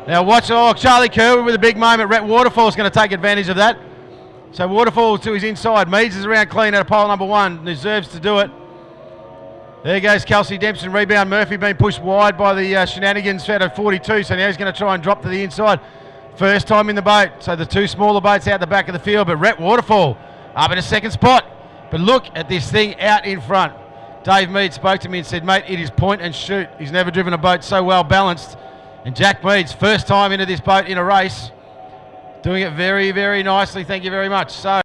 Now watch, Charlie Kerwood with a big moment. Rhett Waterfall is going to take advantage of that. So Waterfall to his inside. Meads is around clean at a pole number 1. Deserves to do it. There goes Kelsey Dempster. Rebound. Murphy being pushed wide by the shenanigans out of 42. So now he's going to try and drop to the inside. First time in the boat. So the 2 smaller boats out the back of the field. But Rhett Waterfall up in a second spot. But look at this thing out in front. Dave Mead spoke to me and said, mate, it is point and shoot. He's never driven a boat so well balanced. And Jack Meads, first time into this boat in a race, doing it very, very nicely. Thank you very much. So.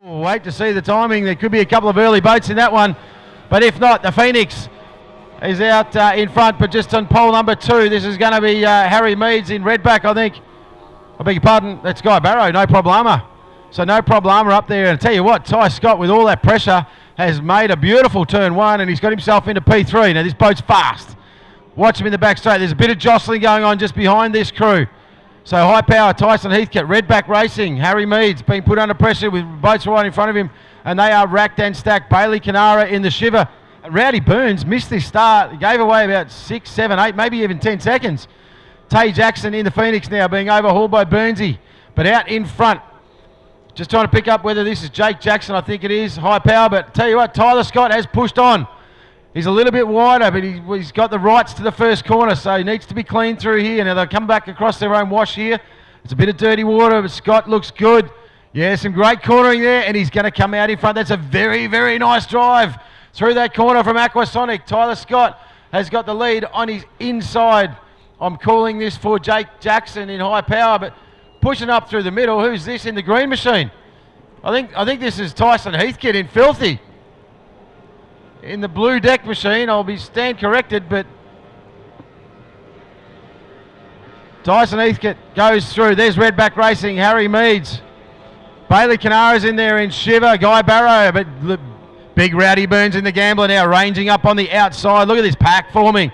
We'll wait to see the timing. There could be a couple of early boats in that one, but if not, the Phoenix is out in front, but just on pole number 2. This is going to be Harry Meads in redback, I think. I beg your pardon, that's Guy Barrow, no problema. So no problema up there. And I tell you what, Ty Scott, with all that pressure, has made a beautiful turn 1, and he's got himself into P3. Now this boat's fast. Watch him in the back straight. There's a bit of jostling going on just behind this crew. So high power, Tyson Heathcote, redback racing. Harry Meads being put under pressure with boats right in front of him, and they are racked and stacked. Bailey Canara in the shiver. Rowdy Burns missed this start. He gave away about 6, 7, 8, maybe even 10 seconds. Tay Jackson in the Phoenix now being overhauled by Burnsy, but out in front. Just trying to pick up whether this is Jake Jackson, I think it is. High power, but tell you what, Tyler Scott has pushed on. He's a little bit wider, but he's got the rights to the first corner, so he needs to be clean through here. Now they'll come back across their own wash here. It's a bit of dirty water, but Scott looks good. Yeah, some great cornering there, and he's going to come out in front. That's a very, very nice drive through that corner from Aquasonic. Tyler Scott has got the lead on his inside. I'm calling this for Jake Jackson in high power, but pushing up through the middle. Who's this in the green machine? I think this is Tyson Heathcote in filthy. In the blue deck machine, I'll be stand corrected, but Tyson Heathcote goes through. There's redback racing, Harry Meads. Bailey Canara's in there in shiver, Guy Barrow, but look, big Rowdy Burns in the Gambler now, ranging up on the outside. Look at this pack forming.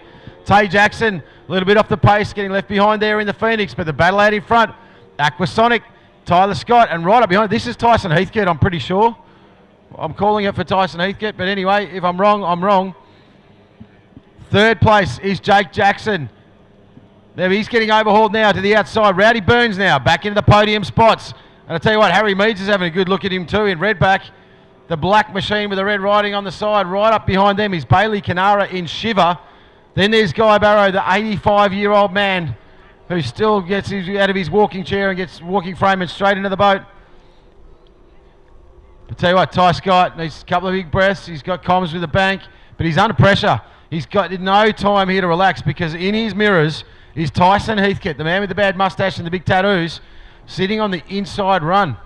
Tay Jackson, a little bit off the pace, getting left behind there in the Phoenix, but the battle out in front. Aquasonic, Tyler Scott, and right up behind, this is Tyson Heathcote, I'm pretty sure. I'm calling it for Tyson Heathcote, but anyway, if I'm wrong, I'm wrong. Third place is Jake Jackson. There he's getting overhauled now to the outside. Rowdy Burns now back into the podium spots. And I tell you what, Harry Meads is having a good look at him too in redback. The black machine with the red writing on the side. Right up behind them is Bailey Canara in shiver. Then there's Guy Barrow, the 85-year-old man who still gets out of his walking chair and gets walking frame and straight into the boat. But tell you what, Ty Scott needs a couple of big breaths. He's got comms with the bank, but he's under pressure. He's got no time here to relax because in his mirrors is Tyson Heathcote, the man with the bad mustache and the big tattoos, sitting on the inside run.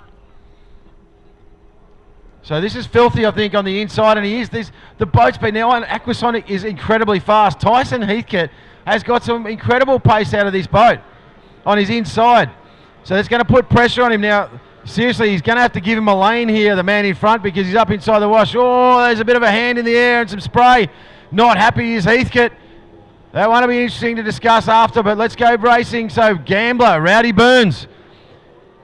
So this is filthy, I think, on the inside, and he is this. The boat's been now on. Aquasonic is incredibly fast. Tyson Heathcote has got some incredible pace out of this boat on his inside. So it's going to put pressure on him now. Seriously, he's going to have to give him a lane here, the man in front, because he's up inside the wash. Oh, there's a bit of a hand in the air and some spray. Not happy is Heathcote. That one will be interesting to discuss after, but let's go racing. So Gambler, Rowdy Burns.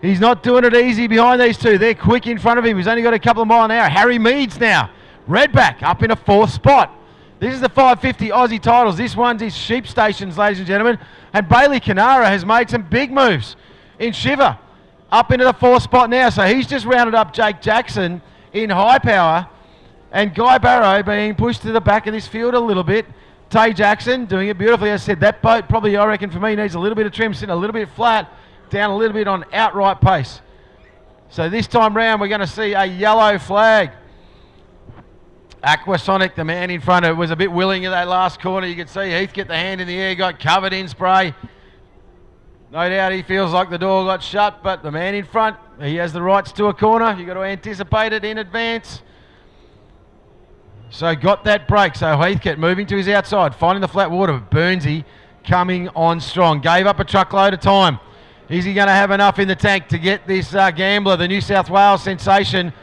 He's not doing it easy behind these two. They're quick in front of him. He's only got a couple of miles an hour. Harry Meads now, redback, up in a 4th spot. This is the 550 Aussie titles. This one's his sheep stations, ladies and gentlemen. And Bailey Canara has made some big moves in shiver. Up into the 4th spot now. So he's just rounded up Jake Jackson in high power. And Guy Barrow being pushed to the back of this field a little bit. Tay Jackson doing it beautifully. As I said, that boat probably, I reckon, for me, needs a little bit of trim, sitting a little bit flat, down a little bit on outright pace. So this time round, we're going to see a yellow flag. Aquasonic, the man in front of it, was a bit willing in that last corner. You could see Heathcote, the hand in the air, got covered in spray. No doubt he feels like the door got shut, but the man in front, he has the rights to a corner. You've got to anticipate it in advance. So got that break. So Heathcote moving to his outside, finding the flat water. Burnsy coming on strong. Gave up a truckload of time. Is he going to have enough in the tank to get this Gambler, the New South Wales sensation,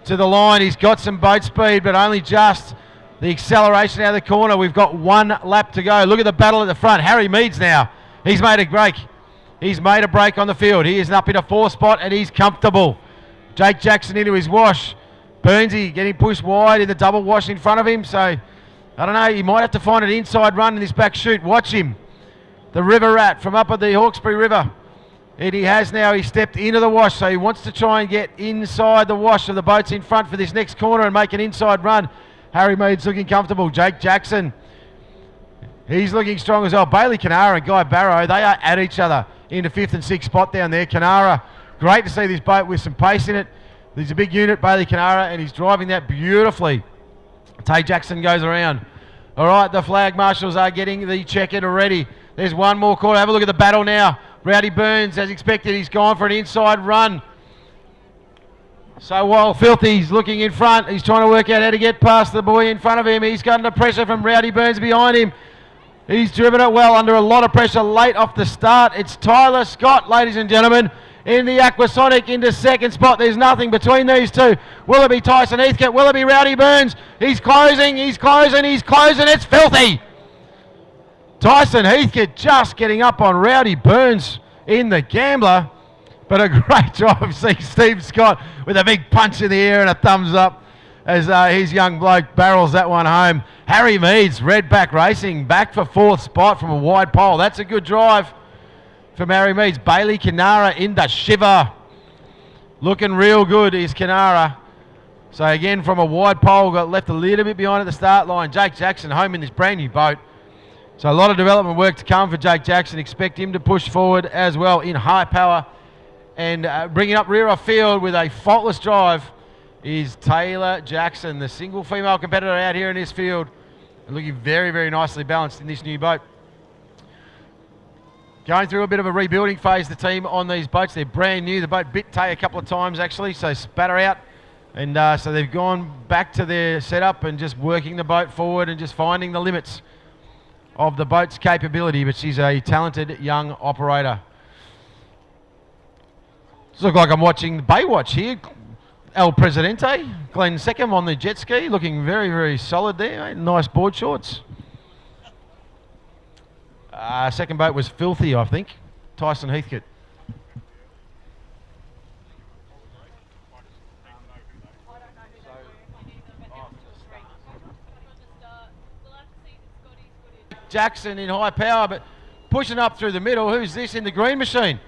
to the line? He's got some boat speed, but only just the acceleration out of the corner. We've got 1 lap to go. Look at the battle at the front. Harry Meads now. He's made a break. He's made a break on the field. He is up in a 4th spot, and he's comfortable. Jake Jackson into his wash. Burnsy getting pushed wide in the double wash in front of him. So, I don't know, he might have to find an inside run in this back chute. Watch him. The River Rat from up at the Hawkesbury River. And he has now, he stepped into the wash, so he wants to try and get inside the wash of the boats in front for this next corner and make an inside run. Harry Meads looking comfortable. Jake Jackson, he's looking strong as well. Bailey Canara and Guy Barrow, they are at each other into 5th and 6th spot down there. Canara, great to see this boat with some pace in it. There's a big unit, Bailey Canara, and he's driving that beautifully. Tay Jackson goes around. All right, the flag marshals are getting the check-in already. There's one more corner. Have a look at the battle now. Rowdy Burns, as expected, he's gone for an inside run. So while Filthy's looking in front, he's trying to work out how to get past the boy in front of him. He's got under pressure from Rowdy Burns behind him. He's driven it well under a lot of pressure late off the start. It's Tyler Scott, ladies and gentlemen, in the Aquasonic into second spot. There's nothing between these two. Will it be Tyson Heathcote? Will it be Rowdy Burns? He's closing, he's closing, he's closing. It's Filthy. Tyson Heathcote just getting up on Rowdy Burns in the Gambler. But a great drive seeing Steve Scott with a big punch in the air and a thumbs up as his young bloke barrels that one home. Harry Meads, Redback Racing, back for fourth spot from a wide pole. That's a good drive from Harry Meads. Bailey Canara in the shiver. Looking real good is Canara. So again from a wide pole, got left a little bit behind at the start line. Jake Jackson home in this brand new boat. So a lot of development work to come for Jake Jackson. Expect him to push forward as well in high power. And bringing up rear off field with a faultless drive is Taylor Jackson, the single female competitor out here in this field. And looking very, very nicely balanced in this new boat. Going through a bit of a rebuilding phase, the team on these boats. They're brand new. The boat bit Tay a couple of times actually, so spatter out. And so they've gone back to their setup and just working the boat forward and just finding the limits of the boat's capability. But she's a talented young operator. Looks like I'm watching Baywatch here. El Presidente, Glenn Seckham on the jet ski, looking very, very solid there. Nice board shorts. Second boat was Filthy, I think. Tyson Heathcote. Jackson in high power, but pushing up through the middle. Who's this in the green machine?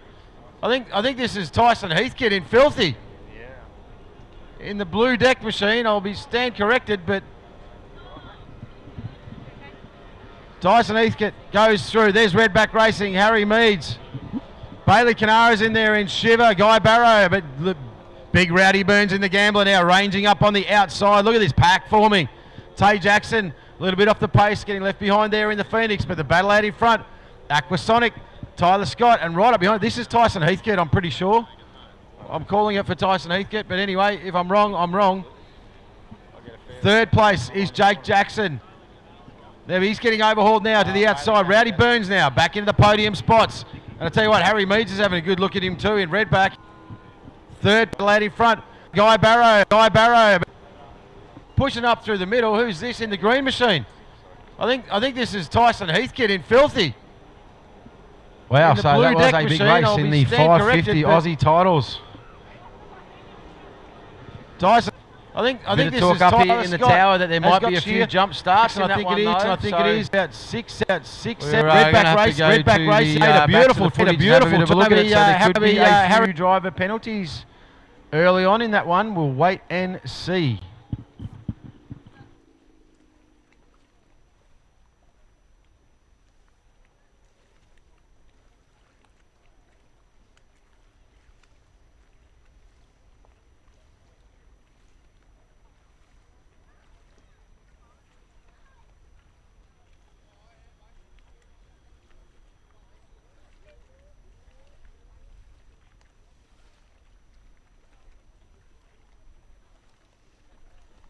I think this is Tyson Heathcote in Filthy. Yeah. In the blue deck machine, I'll be stand corrected, but Tyson Heathcote goes through. There's Redback Racing, Harry Meads. Bailey Canara's in there in shiver. Guy Barrow, but look, big Rowdy Burns in the Gambler now, ranging up on the outside. Look at this pack forming. Tay Jackson, a little bit off the pace, getting left behind there in the Phoenix, but the battle out in front. Aquasonic, Tyler Scott, and right up behind, this is Tyson Heathcote, I'm pretty sure. I'm calling it for Tyson Heathcote, but anyway, if I'm wrong, I'm wrong. Third place is Jake Jackson. There, he's getting overhauled now to the outside. Rowdy Burns now, back into the podium spots. And I tell you what, Harry Meads is having a good look at him too in Redback. Third lad in front, Guy Barrow. Pushing up through the middle, who's this in the green machine? I think this is Tyson Heathcote in Filthy. Wow, so that was a big race in the 550 Aussie titles. Tyson, I think this is talk up here in the tower that there might be a few jump starts, and I think it is. And I think it is about six, seven. Redback race, a beautiful look at it. Harry driver penalties early on in that one. We'll wait and see.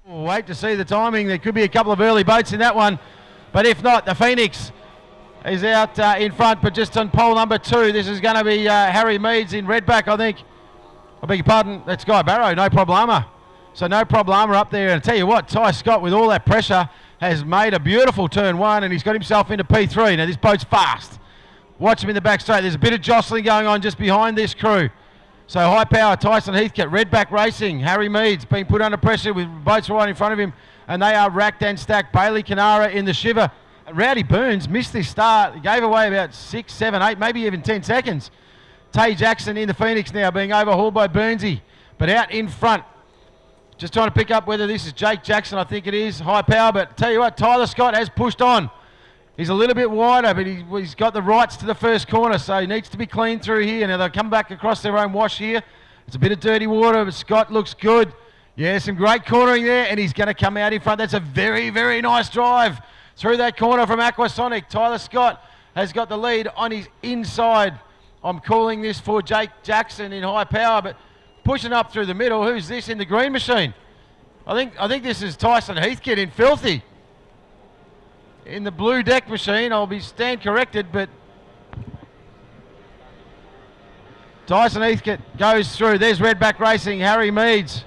We'll wait to see the timing. There could be a couple of early boats in that one, but if not, the Phoenix is out in front, but just on pole number 2. This is going to be Harry Meads in Redback, I think. I beg your pardon, that's Guy Barrow, no problema. So no problema up there, and I tell you what, Ty Scott with all that pressure has made a beautiful turn 1, and he's got himself into P3. Now this boat's fast. Watch him in the back straight. There's a bit of jostling going on just behind this crew. So high power, Tyson Heathcote, Redback Racing, Harry Meads being put under pressure with boats right in front of him, and they are racked and stacked. Bailey Canara in the shiver. And Rowdy Burns missed this start. He gave away about 6, 7, 8, maybe even 10 seconds. Tay Jackson in the Phoenix now being overhauled by Burnsy, but out in front. Just trying to pick up whether this is Jake Jackson, I think it is, high power, but tell you what, Tyler Scott has pushed on. He's a little bit wider, but he's got the rights to the first corner, so he needs to be clean through here. Now they'll come back across their own wash here. It's a bit of dirty water, but Scott looks good. Yeah, some great cornering there, and he's going to come out in front. That's a very, very nice drive through that corner from Aquasonic. Tyler Scott has got the lead on his inside. I'm calling this for Jake Jackson in high power, but pushing up through the middle. Who's this in the green machine? I think this is Tyson Heathcote in Filthy. In the blue deck machine, I'll be stand corrected, but Tyson Heathcote goes through. There's Redback Racing, Harry Meads.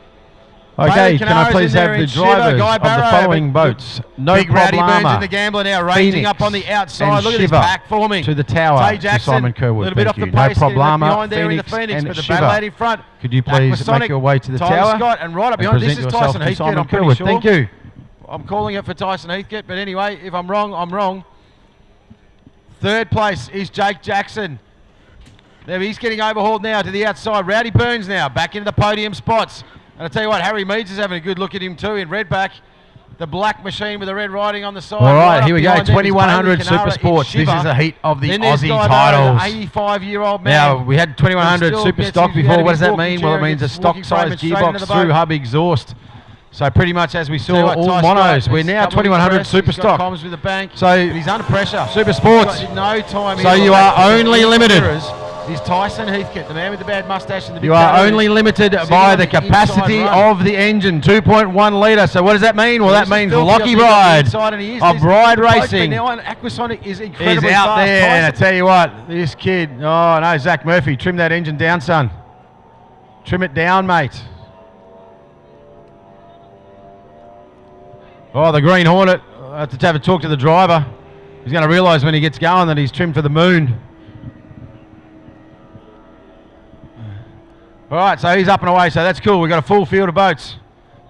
Okay, can I please have the drivers of the following boats? No Big Rowdy Burns Problema. in the Gambler now, ranging up on the outside. Look at this Shiver pack forming. to the tower Tay to Jackson, Simon Kerwood. a little bit off Thank the you. No pace, getting left Problema, behind there in the Phoenix Phoenix, and but the Shiver. Battle in front. Could you please Aquasonic, make your way to the Tyler tower? Scott, and right up and behind, this present is yourself Tyson to Heathcote, Simon I'm pretty Kerwood. sure. Thank you. I'm calling it for Tyson Heathcote, but anyway, if I'm wrong, I'm wrong. Third place is Jake Jackson. There, he's getting overhauled now to the outside. Rowdy Burns now back into the podium spots. And I'll tell you what, Harry Meads is having a good look at him too in Redback. The black machine with the red writing on the side. All right, up here we go. behind them is 2100 Bailey Super Canara Sports. in This Shiver. is a heat of the Then there's Aussie Guy titles. Barrow, an 85-year-old man. Now, we had 2100 Still Super gets Stock his before. What does that walking mean? chair Well, it and means a gets walking frame stock-sized and straight into gearbox the through boat. hub exhaust. So pretty much as we Tell saw, you what, all Ty monos. Scott, We're he's now couple of 2100 press, Super he's got Stock. comms with the bank, So but he's under pressure. Super Sports. He's got no time. So here. you are only limited. Is Tyson Heathcote, the man with the bad mustache and the big You are tattoos, only limited sitting by on the inside capacity run. of the engine, 2.1 litre. So what does that mean? Well, that This is means Filthy Lockie up here on the Bride inside, and he is of this Bride bloke, but Racing now on Aquasonic is is incredibly out fast. there. And I Tyson, tell you what, this kid, oh no, Zach Murphy, trim that engine down, son. Trim it down, mate. Oh, the Green Hornet. I have to have a talk to the driver. He's going to realise when he gets going that he's trimmed for the moon. All right, so he's up and away, so that's cool. We've got a full field of boats.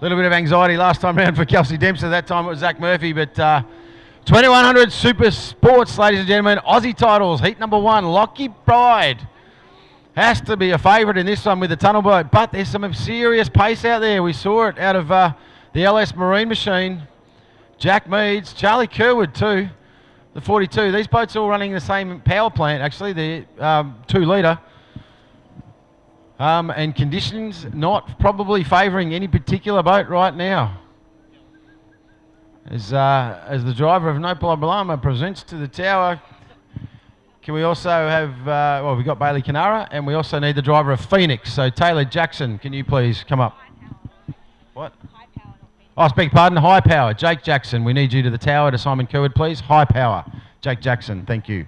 A little bit of anxiety last time round for Kelsey Dempster. That time it was Zach Murphy, but 2100 Super Sports, ladies and gentlemen. Aussie titles, heat number 1, Lockie Bride. Has to be a favourite in this one with the tunnel boat, but there's some serious pace out there. We saw it out of the LS Marine Machine. Jack Meads, Charlie Kerwood too, the 42. These boats are all running the same power plant, actually, the 2 litre. And conditions not probably favouring any particular boat right now. As the driver of No Problema presents to the tower, can we also have, well, we've got Bailey Canara, and we also need the driver of Phoenix. So Taylor Jackson, can you please come up? What? Oh, I beg pardon, High Power, Jake Jackson. We need you to the tower to Simon Kerwood, please. High Power, Jake Jackson, thank you.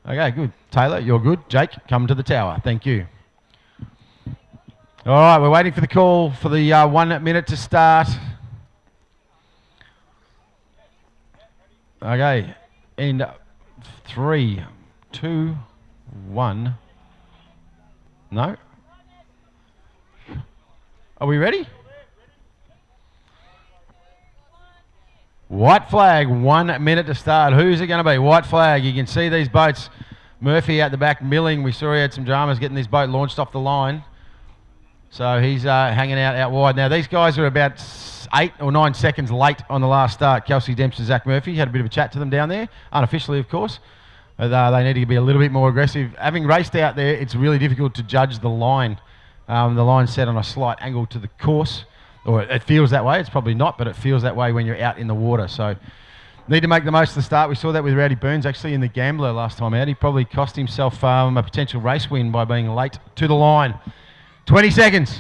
Okay, good. Taylor, you're good. Jake, come to the tower, thank you. All right, we're waiting for the call for the 1 minute to start. Okay, in 3, 2, 1. No? Are we ready? White flag, 1 minute to start. Who's it going to be? White flag. You can see these boats. Murphy out the back milling. We saw he had some dramas getting this boat launched off the line. So he's hanging out wide. Now, these guys are about 8 or 9 seconds late on the last start. Kelsey Dempster, Zach Murphy. Had a bit of a chat to them down there, unofficially, of course. They need to be a little bit more aggressive. Having raced out there, it's really difficult to judge the line. The line's set on a slight angle to the course, or it feels that way. It's probably not, but it feels that way when you're out in the water. So need to make the most of the start. We saw that with Rowdy Burns actually in the Gambler last time out. He probably cost himself a potential race win by being late to the line. 20 seconds.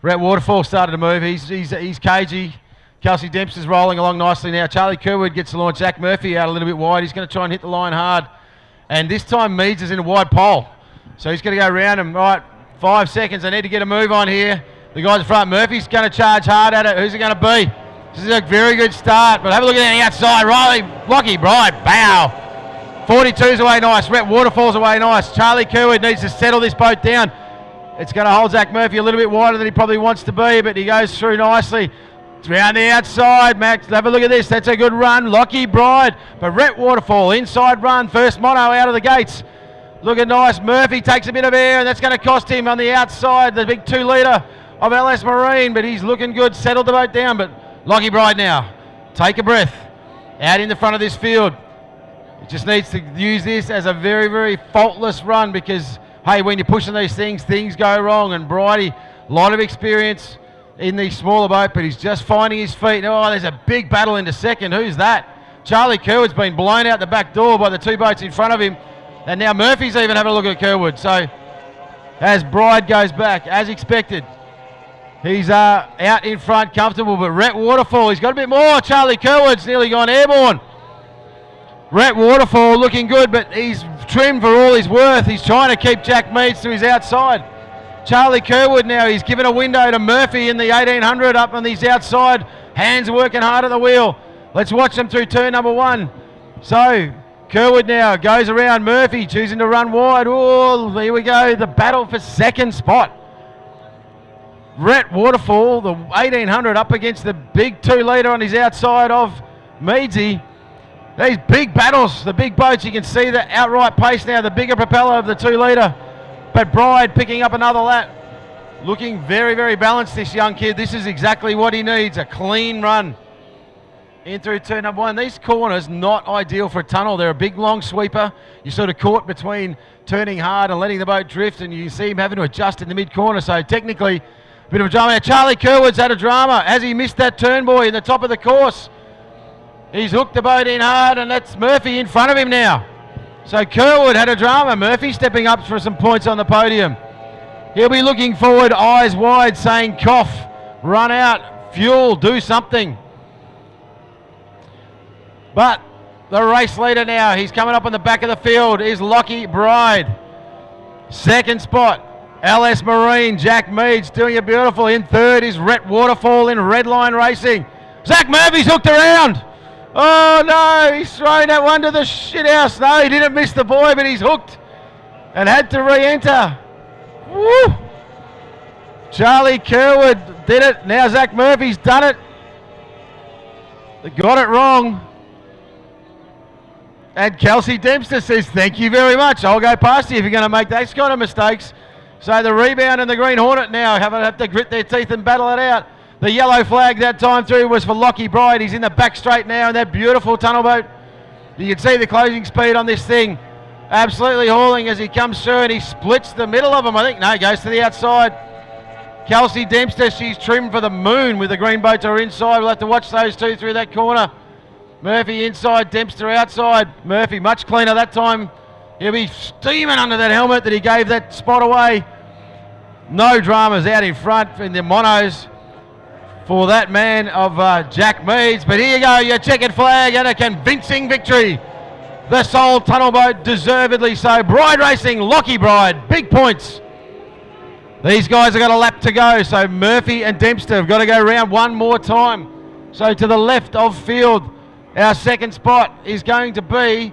Rhett Waterfall started to move. He's cagey. Kelsey Dempster's rolling along nicely now. Charlie Kerwood gets the launch. Zach Murphy out a little bit wide. He's going to try and hit the line hard. And this time Meads is in a wide pole. So he's going to go around him. Right, 5 seconds. They need to get a move on here. The guys in front. Murphy's going to charge hard at it. Who's it going to be? This is a very good start. But have a look at the outside. Lockie Bride. Bow. 42's away nice. Rhett Waterfall's away nice. Charlie Kerwood needs to settle this boat down. It's going to hold Zach Murphy a little bit wider than he probably wants to be, but he goes through nicely. It's around the outside, Max. Have a look at this. That's a good run. Lockie Bride. But Rhett Waterfall, inside run. First mono out of the gates. Looking nice. Murphy takes a bit of air, and that's going to cost him on the outside, the big 2 litre of LS Marine, but he's looking good. Settled the boat down, but Lockie Bride now. Take a breath. Out in the front of this field. It just needs to use this as a very, very faultless run because hey, when you're pushing these things, things go wrong. And Bridie, a lot of experience in the smaller boat, but he's just finding his feet. Oh, there's a big battle into second. Who's that? Charlie Kerwood's been blown out the back door by the 2 boats in front of him. And now Murphy's even having a look at Kerwood. So as Bride goes back, as expected. He's out in front, comfortable, but Rhett Waterfall, he's got a bit more. Charlie Kerwood's nearly gone airborne. Rhett Waterfall looking good, but he's trimmed for all he's worth. He's trying to keep Jack Meads to his outside. Charlie Kerwood now, he's given a window to Murphy in the 1800 up on his outside. Hands working hard at the wheel. Let's watch them through turn number 1. So, Kerwood now goes around Murphy, choosing to run wide. Oh, here we go, the battle for second spot. Rhett Waterfall, the 1800 up against the big 2-litre on his outside of Meadsy. These big battles, the big boats, you can see the outright pace now, the bigger propeller of the 2-litre. But Bride picking up another lap. Looking very, very balanced, this young kid. This is exactly what he needs, a clean run in through turn number 1. These corners, not ideal for a tunnel. They're a big, long sweeper. You're sort of caught between turning hard and letting the boat drift, and you see him having to adjust in the mid-corner. So technically, a bit of a drama. Now, Charlie Kerwood's had a drama. Has he missed that turn buoy in the top of the course? He's hooked the boat in hard, and that's Murphy in front of him now. So Kerwood had a drama. Murphy stepping up for some points on the podium. He'll be looking forward, eyes wide, saying cough, run out, fuel, do something. But the race leader now, he's coming up on the back of the field, is Lockie Bride. Second spot, LS Marine, Jack Meads doing it beautiful. In third is Rhett Waterfall in Redline Racing. Zach Murphy's hooked around. Oh no, he's thrown that one to the shithouse. No, he didn't miss the buoy, but he's hooked and had to re-enter. Woo! Charlie Kerwood did it. Now Zach Murphy's done it. They got it wrong. And Kelsey Dempster says, thank you very much. I'll go past you if you're going to make those kind of mistakes. So the Rebound and the Green Hornet now have to grit their teeth and battle it out. The yellow flag that time through was for Lockie Bride. He's in the back straight now in that beautiful tunnel boat. You can see the closing speed on this thing. Absolutely hauling as he comes through, and he splits the middle of them. I think, no, he goes to the outside. Kelsey Dempster, she's trimmed for the moon with the green boat to her inside. We'll have to watch those two through that corner. Murphy inside, Dempster outside. Murphy much cleaner that time. He'll be steaming under that helmet that he gave that spot away. No dramas out in front in the monos for that man of Jack Meads. But here you go, your checkered flag and a convincing victory. The Soul Tunnel Boat, deservedly so. Bride Racing, Lockie Bride, big points. These guys have got a lap to go, so Murphy and Dempster have got to go round one more time. So to the left of field, our second spot is going to be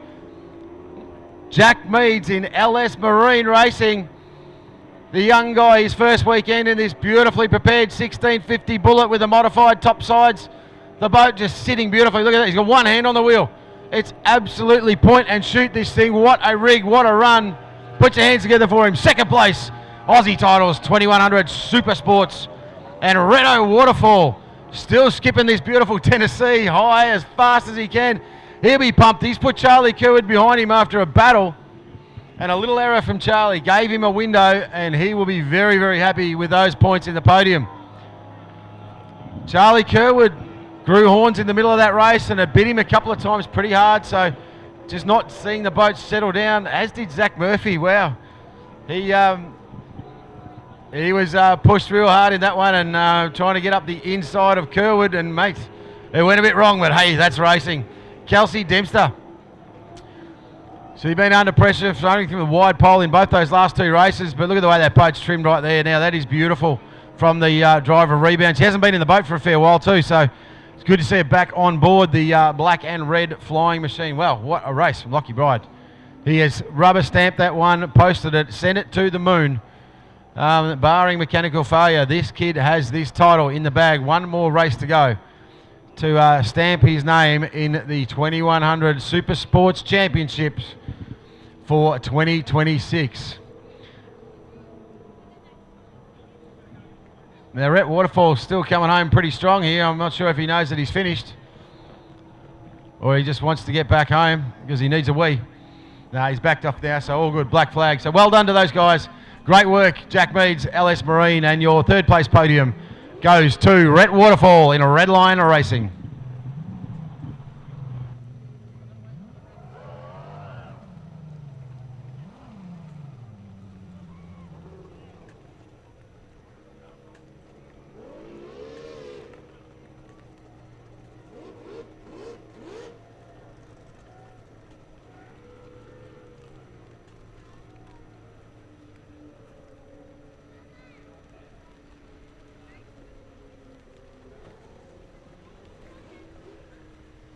Jack Meads in LS Marine Racing. The young guy, his first weekend in this beautifully prepared 1650 Bullet with the modified top sides. The boat just sitting beautifully. Look at that, he's got one hand on the wheel. It's absolutely point and shoot this thing. What a rig, what a run. Put your hands together for him. Second place, Aussie titles, 2100 Super Sports. And Redo Waterfall, still skipping this beautiful Tennessee high as fast as he can. He'll be pumped. He's put Charlie Kerwood behind him after a battle. And a little error from Charlie gave him a window, and he will be very, very happy with those points in the podium. Charlie Kerwood grew horns in the middle of that race and it bit him a couple of times pretty hard, so just not seeing the boat settle down, as did Zach Murphy. Wow. He was pushed real hard in that one and trying to get up the inside of Kerwood, and mate, it went a bit wrong, but hey, that's racing. Kelsey Dempster. So he's been under pressure, running through the wide pole in both those last two races, but look at the way that boat's trimmed right there. Now that is beautiful from the driver of Rebounds. He hasn't been in the boat for a fair while too, so it's good to see it back on board the black and red flying machine. Well, what a race from Lockie Bride. He has rubber stamped that one, posted it, sent it to the moon. Barring mechanical failure, this kid has this title in the bag. One more race to go to stamp his name in the 2100 Super Sports Championships for 2026. Now, Rhett Waterfall still coming home pretty strong here. I'm not sure if he knows that he's finished or he just wants to get back home because he needs a wee. No, he's backed off now, so all good. Black flag. So well done to those guys. Great work, Jack Meads, LS Marine, and your third place podium goes to Rhett Waterfall in a Redline Racing.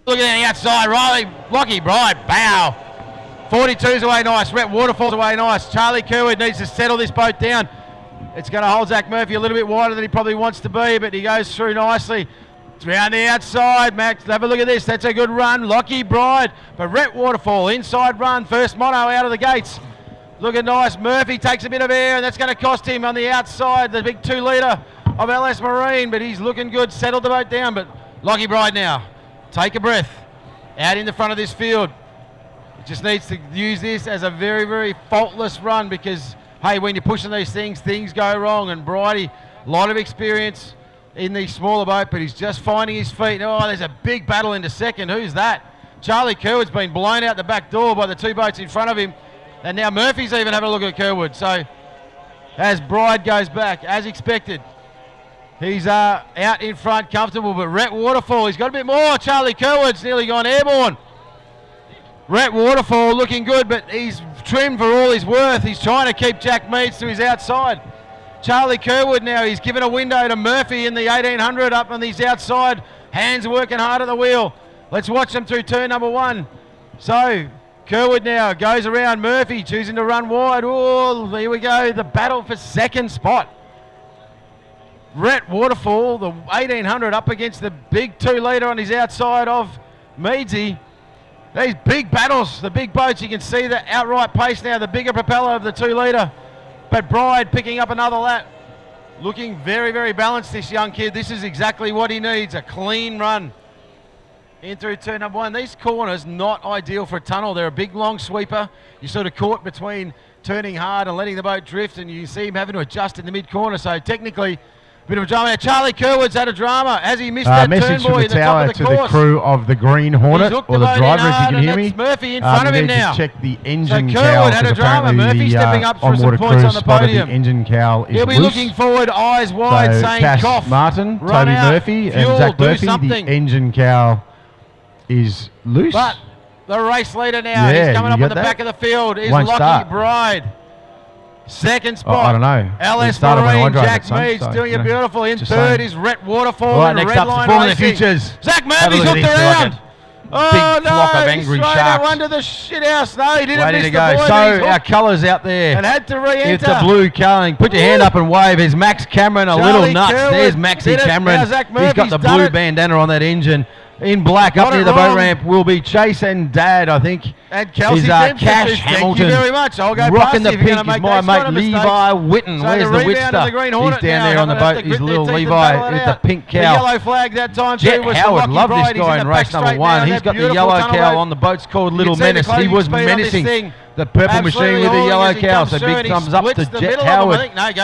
Look at the outside, Riley, Lockie Bride, bow. 42's away nice, Rhett Waterfall's away nice. Charlie Kerwood needs to settle this boat down. It's going to hold Zach Murphy a little bit wider than he probably wants to be, but he goes through nicely. It's round the outside, Max. Have a look at this. That's a good run. Lockie Bride, but Rhett Waterfall, inside run. First mono out of the gates. Looking nice. Murphy takes a bit of air, and that's going to cost him on the outside, the big 2-litre of LS Marine, but he's looking good. Settled the boat down, but Lockie Bride now. Take a breath. Out in the front of this field. Just needs to use this as a very, very faultless run because, hey, when you're pushing these things go wrong. And Bridie, a lot of experience in the smaller boat, but he's just finding his feet. Oh, there's a big battle into second. Who's that? Charlie Kerwood's been blown out the back door by the two boats in front of him. And now Murphy's even having a look at Kerwood. So as Bride goes back, as expected, he's out in front, comfortable, but Rhett Waterfall, he's got a bit more. Charlie Kerwood's nearly gone airborne. Rhett Waterfall looking good, but he's trimmed for all he's worth. He's trying to keep Jack Meads to his outside. Charlie Kerwood now, he's given a window to Murphy in the 1800 up on his outside. Hands working hard at the wheel. Let's watch them through turn number 1. So, Kerwood now goes around Murphy, choosing to run wide. Oh, here we go, the battle for second spot. Rhett Waterfall, the 1800 up against the big 2-litre on his outside of Meadsy. These big battles, the big boats, you can see the outright pace now, the bigger propeller of the 2-litre. But Bride picking up another lap. Looking very, very balanced, this young kid. This is exactly what he needs, a clean run in through turn number 1. These corners, not ideal for a tunnel. They're a big, long sweeper. You're sort of caught between turning hard and letting the boat drift, and you see him having to adjust in the mid-corner. So technically, bit of a drama. Charlie Kerwood's had a drama. Has he missed that turn boy in the top of the course? To the crew of the Green Hornet, or the driver, if you can hear me. Murphy in front of him now. To check the engine so cowl. Kerwood had a drama. Murphy stepping up for some points on the podium. The engine cowl is He'll be loose. looking forward, eyes wide, so saying Cass cough. Martin, Run Toby out, Murphy, fuel, and Zach do Murphy. something. The engine cowl is loose. But the race leader now, he's coming up on the back of the field, is Lockie Bride. Second spot, I don't know. LS Marine, Jack Meads doing it beautiful. In third is Rhett Waterfall. Right, next up, Performing the Futures. Zach Murphy's hooked around. Oh no, flock of angry sharks. Under the shit house. No, he didn't Waiting miss to go. the boy, So our colours out there. And had to re-enter. It's the blue colouring. Put your hand up and wave. There's Max Cameron, a little nuts. There's Maxie Cameron. He's got the blue bandana on that engine. In black, up near the boat ramp, will be Chase and Dad, I think. And Kelsey Cash Hamilton. Thank you very much. I'll go rocking the past pink is my mate Levi Witten. So where's the Witter? He's down there on the boat. He's little Levi with the pink cowl. The yellow flag that time. Jet Howard, love this guy in race number 1. He's got the yellow cowl on the boat's called Little Menace. He was menacing the purple machine with the yellow cowl. So big thumbs up to Jet Howard.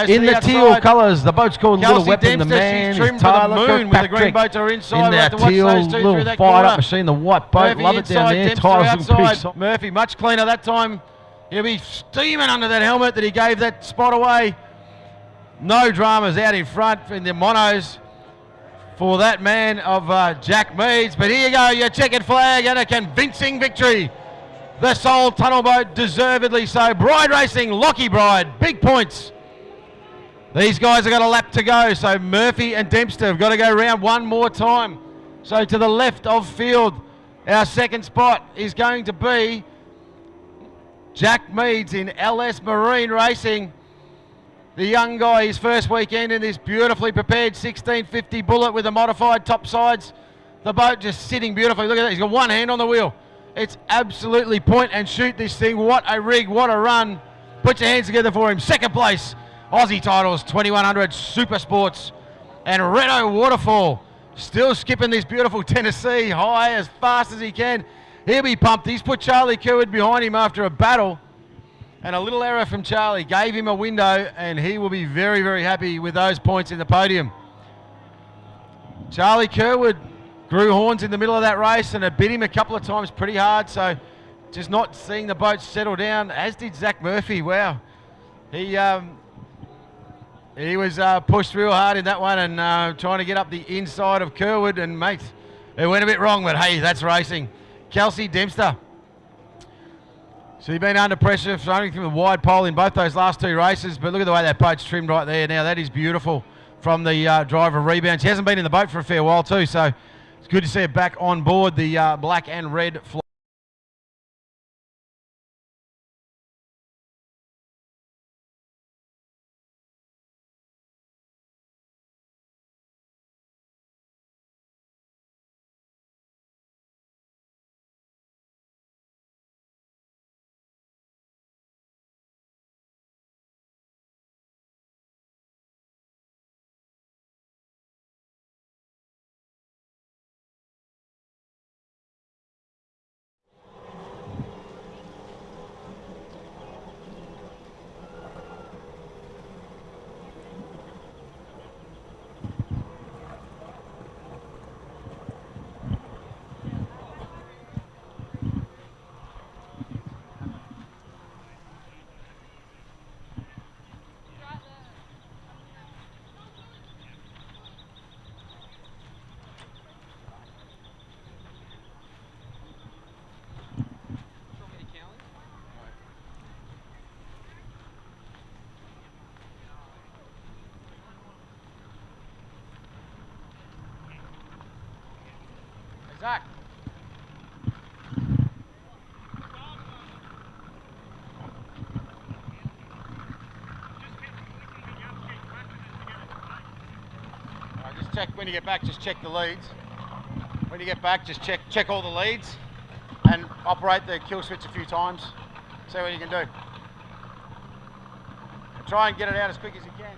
In the teal colours, the boat's called Little Weapon. The man is Tyler Kirkpatrick. In that teal little fired up machine, the white boat. Love it down there. Tyler's looking pretty soft. Murphy much cleaner that time. He'll be steaming under that helmet that he gave that spot away. No dramas out in front in the monos for that man of Jack Meads. But here you go, your checkered flag and a convincing victory. The Soul Tunnel Boat deservedly so. Bride Racing, Lockie Bride, big points. These guys have got a lap to go, so Murphy and Dempster have got to go round one more time. So to the left of field, our second spot is going to be Jack Meads in LS Marine Racing. The young guy, his first weekend in this beautifully prepared 1650 Bullet with the modified top sides. The boat just sitting beautifully. Look at that, he's got one hand on the wheel. It's absolutely point and shoot this thing. What a rig, what a run. Put your hands together for him. Second place, Aussie titles, 2100 Super Sports. And Renault Waterfall still skipping this beautiful Tennessee high as fast as he can. He'll be pumped. He's put Charlie Kerwood behind him after a battle. And a little error from Charlie gave him a window, and he will be very, very happy with those points in the podium. Charlie Kerwood grew horns in the middle of that race and it bit him a couple of times pretty hard, so just not seeing the boat settle down, as did Zach Murphy. Wow. He was pushed real hard in that one and trying to get up the inside of Kerwood, and mate, it went a bit wrong, but hey, that's racing. Kelsey Dempster. So he's been under pressure, running through the wide pole in both those last two races, but look at the way that boat's trimmed right there. Now that is beautiful from the driver rebounds. He hasn't been in the boat for a fair while too, so It's good to see it back on board the black and red flag. Zach. Just check when you get back, just check the leads. When you get back, just check all the leads and operate the kill switch a few times. See what you can do. And try and get it out as quick as you can.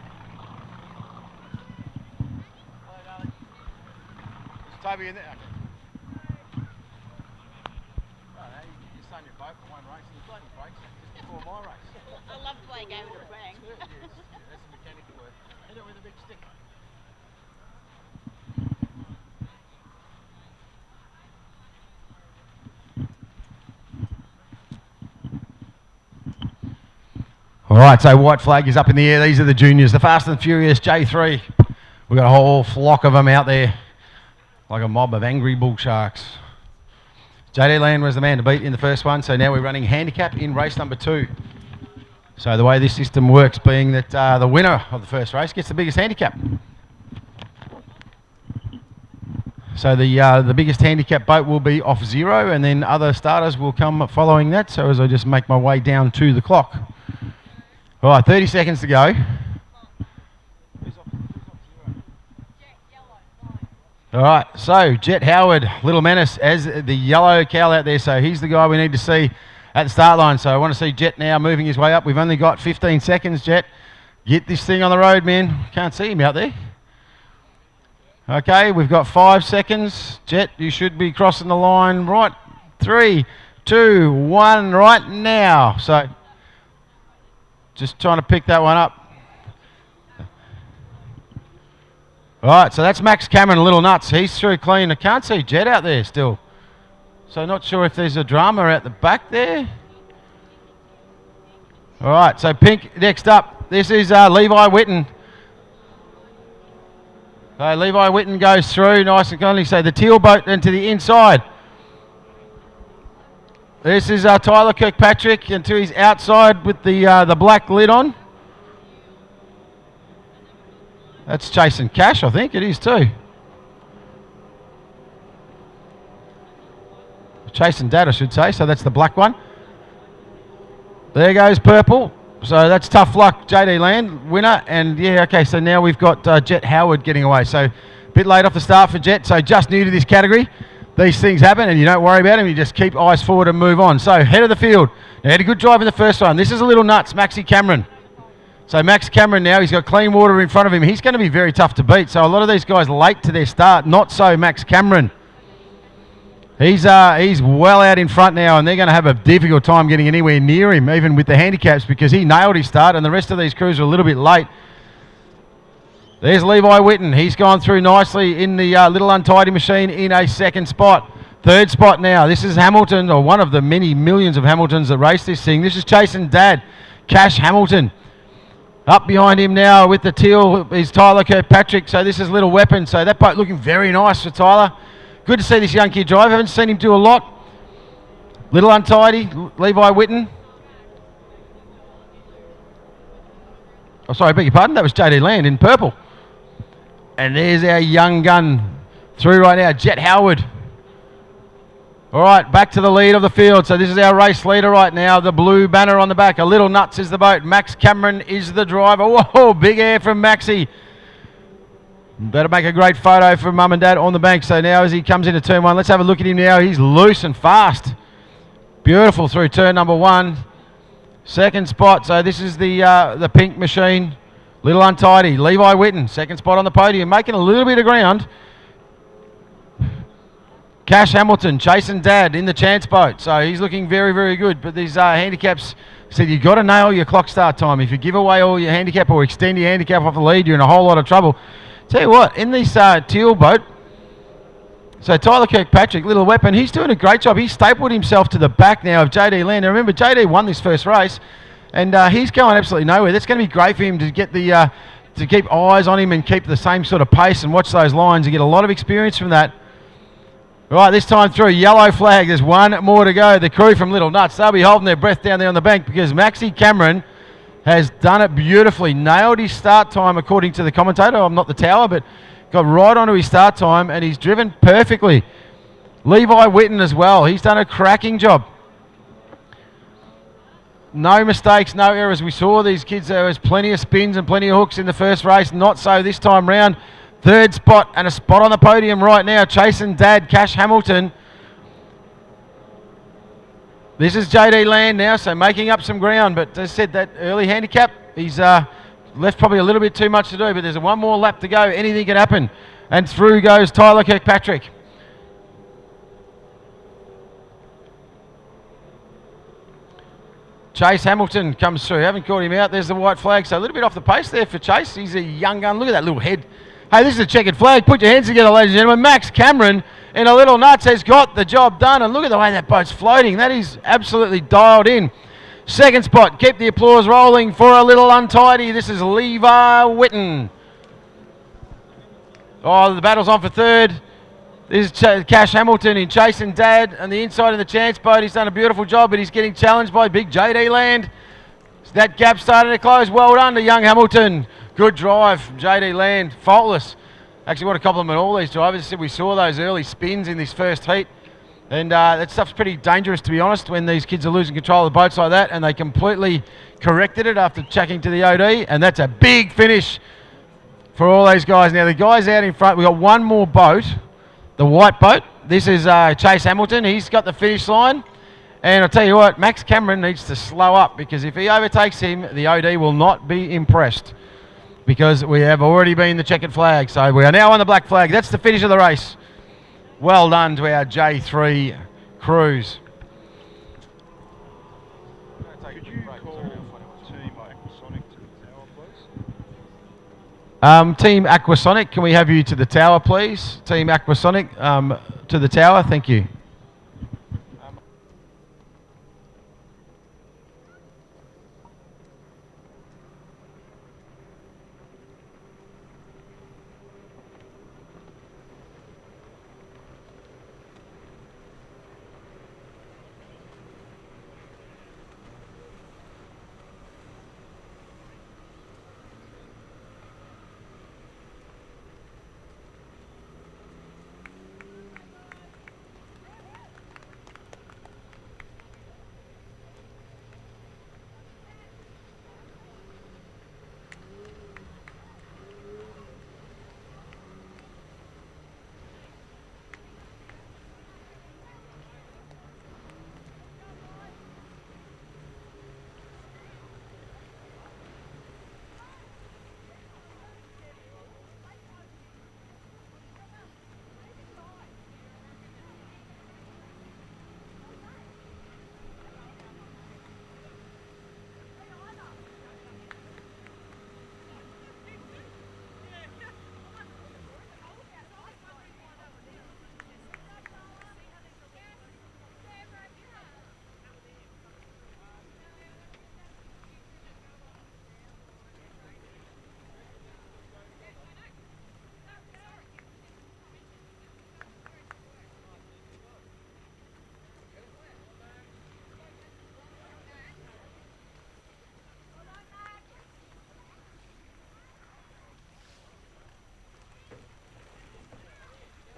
Is Toby in there? Okay. My race. I love playing games with Bang. Yes, that's the mechanical work. Hit it with a big stick. All right, so white flag is up in the air. These are the juniors, the Fast and Furious J3. We've got a whole flock of them out there, like a mob of angry bull sharks. JD Land was the man to beat in the first one, so now we're running handicap in race number 2. So the way this system works being that the winner of the first race gets the biggest handicap. So the biggest handicap boat will be off 0, and then other starters will come following that, so as I just make my way down to the clock. All right, 30 seconds to go. All right, so Jet Howard, Little Menace as the yellow cow out there. So he's the guy we need to see at the start line. So I want to see Jet now moving his way up. We've only got 15 seconds, Jet. Get this thing on the road, man. Can't see him out there. Okay, we've got 5 seconds. Jet, you should be crossing the line right. 3, 2, 1, right now. So just trying to pick that one up. All right, so that's Max Cameron, Little Nuts. He's through clean. I can't see Jet out there still. So not sure if there's a drama out the back there. All right, so pink next up. This is Levi Whitten. So Levi Whitten goes through nice and cleanly. So the teal boat into the inside. This is Tyler Kirkpatrick into his outside with the black lid on. That's chasing Cash, I think it is too. Chasing Dad, I should say, so that's the black one. There goes purple. So that's Tough Luck, JD Land, winner. And yeah, okay, so now we've got Jet Howard getting away. So a bit late off the start for Jet, so just new to this category. These things happen and you don't worry about them, you just keep eyes forward and move on. So head of the field. He had a good drive in the first one. This is a Little Nuts, Maxi Cameron. So Max Cameron now, he's got clean water in front of him. He's going to be very tough to beat. So a lot of these guys late to their start, not so Max Cameron. He's well out in front now, and they're going to have a difficult time getting anywhere near him, even with the handicaps, because he nailed his start, and the rest of these crews are a little bit late. There's Levi Whitten. He's gone through nicely in the little untidy machine in a second spot. Third spot now. This is Hamilton, or one of the many millions of Hamiltons that race this thing. This is chasing Dad, Cash Hamilton. Up behind him now with the teal is Tyler Kirkpatrick. So this is Little Weapon. So that boat looking very nice for Tyler. Good to see this young kid drive. Haven't seen him do a lot. Little untidy, Levi Whitten. Oh, sorry, I beg your pardon. That was JD Land in purple. And there's our young gun, Through right now, Jet Howard. All right, back to the lead of the field. So this is our race leader right now. The blue banner on the back. A Little Nuts is the boat. Max Cameron is the driver. Whoa, big air from Maxie. Better make a great photo for Mum and Dad on the bank. So now as he comes into turn 1, let's have a look at him now. He's loose and fast. Beautiful through turn number 1. Second spot. So this is the pink machine. Little Untidy. Levi Whitten, second spot on the podium, making a little bit of ground. Cash Hamilton chasing Dad in the chance boat. So he's looking very, very good. But these handicaps said you've got to nail your clock start time. If you give away all your handicap or extend your handicap off the lead, you're in a whole lot of trouble. Tell you what, in this teal boat, so Tyler Kirkpatrick, Little Weapon, he's doing a great job. He's stapled himself to the back now of JD Land. Now remember, JD won this first race, and he's going absolutely nowhere. That's going to be great for him to get the to keep eyes on him and keep the same sort of pace and watch those lines and get a lot of experience from that. Right, this time through, yellow flag. There's one more to go. The crew from Little Nuts, they'll be holding their breath down there on the bank because Maxie Cameron has done it beautifully. Nailed his start time according to the commentator. I'm not the tower, but got right onto his start time and he's driven perfectly. Levi Whitten as well. He's done a cracking job. No mistakes, no errors. We saw these kids, there was plenty of spins and plenty of hooks in the first race. Not so this time round. Third spot and a spot on the podium right now. Chasing Dad, Cash Hamilton. This is JD Land now, so making up some ground. But as I said, that early handicap, he's left probably a little bit too much to do. But there's one more lap to go. Anything can happen. And through goes Tyler Kirkpatrick. Chase Hamilton comes through. Haven't caught him out. There's the white flag. So a little bit off the pace there for Chase. He's a young gun. Look at that little head. Hey, this is a checkered flag. Put your hands together, ladies and gentlemen. Max Cameron in a Little Nuts has got the job done. And look at the way that boat's floating. That is absolutely dialed in. Second spot. Keep the applause rolling for a Little Untidy. This is Levi Whitten. Oh, the battle's on for third. This is Cash Hamilton in Chasing Dad on the inside of the chance boat. He's done a beautiful job, but he's getting challenged by big JD Land. So that gap starting to close. Well done to young Hamilton. Good drive from JD Land. Faultless. Actually, want to compliment all these drivers. We saw those early spins in this first heat. And that stuff's pretty dangerous, to be honest, when these kids are losing control of the boats like that. And they completely corrected it after checking to the OD. And that's a big finish for all those guys. Now, the guys out in front, we've got one more boat. The white boat. This is Chase Hamilton. He's got the finish line. And I'll tell you what, Max Cameron needs to slow up because if he overtakes him, the OD will not be impressed because we have already been the checkered flag. So we are now on the black flag. That's the finish of the race. Well done to our J3 crews. Could you call Team Aquasonic to the tower, please? Team Aquasonic, can we have you to the tower, please? Team Aquasonic, to the tower. Thank you.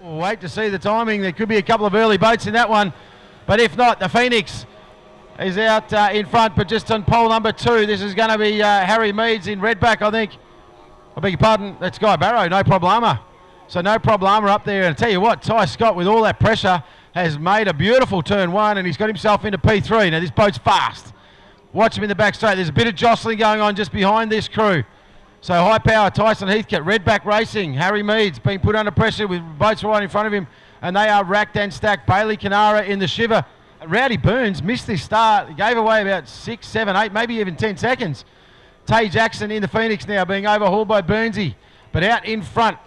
We'll wait to see the timing. There could be a couple of early boats in that one, but if not, the Phoenix is out in front, but just on pole number 2. This is going to be Harry Meads in redback, I think. I beg your pardon, that's Guy Barrow, no problema. So no problema up there. And I tell you what, Ty Scott, with all that pressure, has made a beautiful turn 1, and he's got himself into P3. Now this boat's fast. Watch him in the back straight. There's a bit of jostling going on just behind this crew. So high power, Tyson Heathcote, redback racing. Harry Meads being put under pressure with boats right in front of him, and they are racked and stacked. Bailey Canara in the shiver. Rowdy Burns missed this start. He gave away about 6, 7, 8, maybe even 10 seconds. Tay Jackson in the Phoenix now being overhauled by Burnsy, but out in front.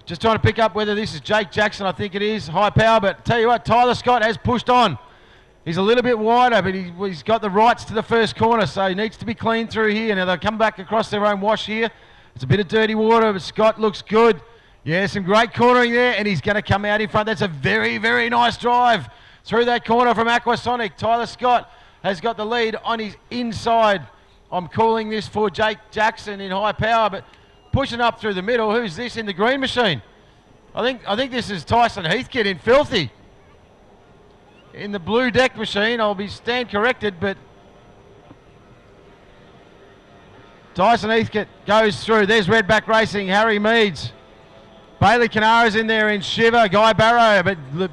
Just trying to pick up whether this is Jake Jackson, I think it is. High power, but tell you what, Tyler Scott has pushed on. He's a little bit wider, but he's got the rights to the first corner, so he needs to be clean through here. Now they'll come back across their own wash here. It's a bit of dirty water, but Scott looks good. Yeah, some great cornering there, and he's going to come out in front. That's a very, very nice drive through that corner from Aquasonic. Tyler Scott has got the lead on his inside. I'm calling this for Jake Jackson in high power, but pushing up through the middle. Who's this in the green machine? I think this is Tyson Heathcote in Filthy. In the blue deck machine, I'll be stand corrected, but Tyson Heathcote goes through. There's redback racing, Harry Meads. Bailey Canara's in there in shiver, Guy Barrow, but look,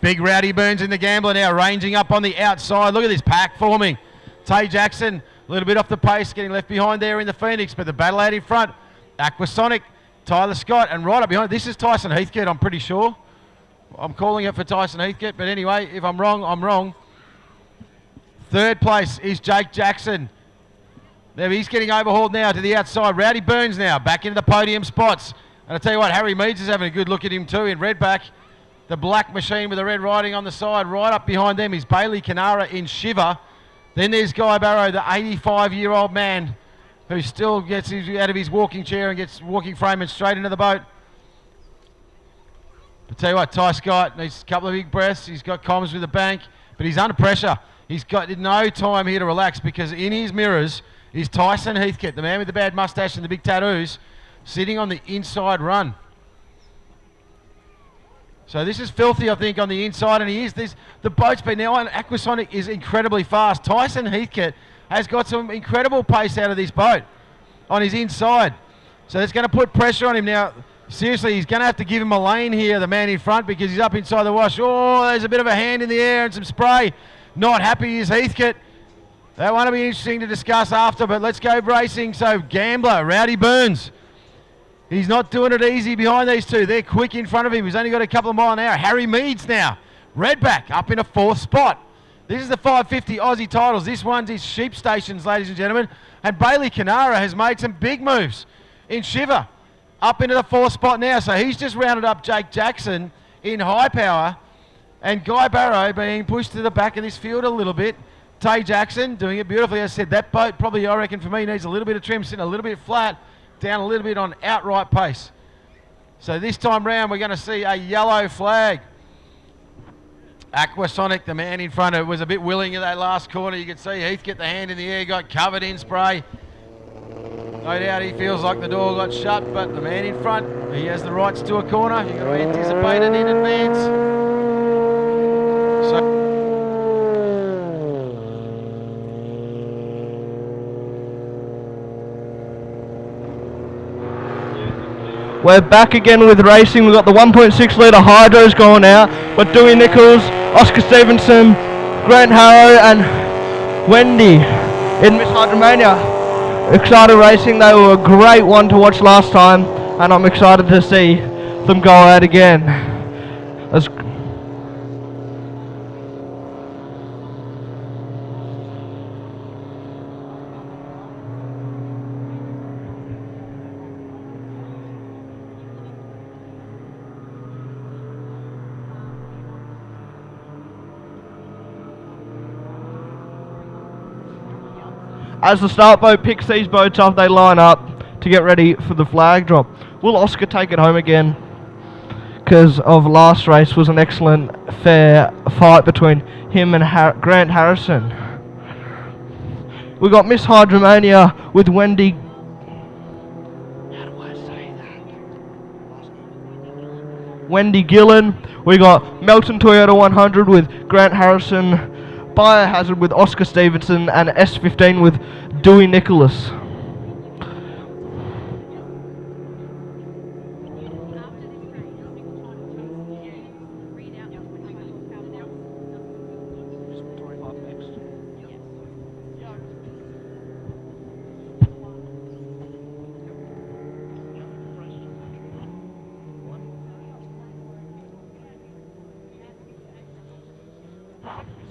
big Rowdy Burns in the Gambler now, ranging up on the outside. Look at this pack forming. Tay Jackson, a little bit off the pace, getting left behind there in the Phoenix, but the battle out in front. Aquasonic, Tyler Scott, and right up behind, this is Tyson Heathcote, I'm pretty sure. I'm calling it for Tyson Heathcote, but anyway, if I'm wrong, I'm wrong. Third place is Jake Jackson. There he's getting overhauled now to the outside. Rowdy Burns now back into the podium spots. And I tell you what, Harry Meads is having a good look at him too in redback. The black machine with the red writing on the side. Right up behind them is Bailey Canara in shiver. Then there's Guy Barrow, the 85-year-old man who still gets out of his walking chair and gets walking frame and straight into the boat. But tell you what, Ty Scott needs a couple of big breaths. He's got comms with the bank, but he's under pressure. He's got no time here to relax because in his mirrors is Tyson Heathcote, the man with the bad mustache and the big tattoos, sitting on the inside run. So this is Filthy, I think, on the inside, and he is this. The boat's been now on. Aquasonic is incredibly fast. Tyson Heathcote has got some incredible pace out of this boat on his inside. So it's going to put pressure on him now. Seriously, he's going to have to give him a lane here, the man in front, because he's up inside the wash. Oh, there's a bit of a hand in the air and some spray. Not happy is Heathcote. That one will be interesting to discuss after, but let's go racing. So Gambler, Rowdy Burns. He's not doing it easy behind these two. They're quick in front of him. He's only got a couple of miles an hour. Harry Meads now, redback, up in a 4th spot. This is the 550 Aussie titles. This one's his sheep stations, ladies and gentlemen. And Bailey Canara has made some big moves in shiver. Up into the 4th spot now. So he's just rounded up Jake Jackson in high power. And Guy Barrow being pushed to the back of this field a little bit. Tay Jackson doing it beautifully. As I said, that boat probably, I reckon, for me, needs a little bit of trim, sitting a little bit flat, down a little bit on outright pace. So this time round, we're going to see a yellow flag. Aquasonic, the man in front of it, was a bit willing in that last corner. You can see Heathcote, the hand in the air, got covered in spray. No doubt he feels like the door got shut, but the man in front, he has the rights to a corner. You've got to anticipate it in advance. So we're back again with racing. We've got the 1.6 litre hydros going out. But Dewey Nichols, Oscar Stevenson, Grant Harrow and Wendy in Miss Hydromania. Excited racing. They were a great one to watch last time, and I'm excited to see them go out again. As the start boat picks these boats up, they line up to get ready for the flag drop. Will Oscar take it home again? Because of last race was an excellent fair fight between him and Grant Harrison. We got Miss Hydromania with Wendy. How do I say that? Wendy Gillen. We got Melton Toyota 100 with Grant Harrison, Biohazard with Oscar Stevenson, and S15 with Dewey Nicholas.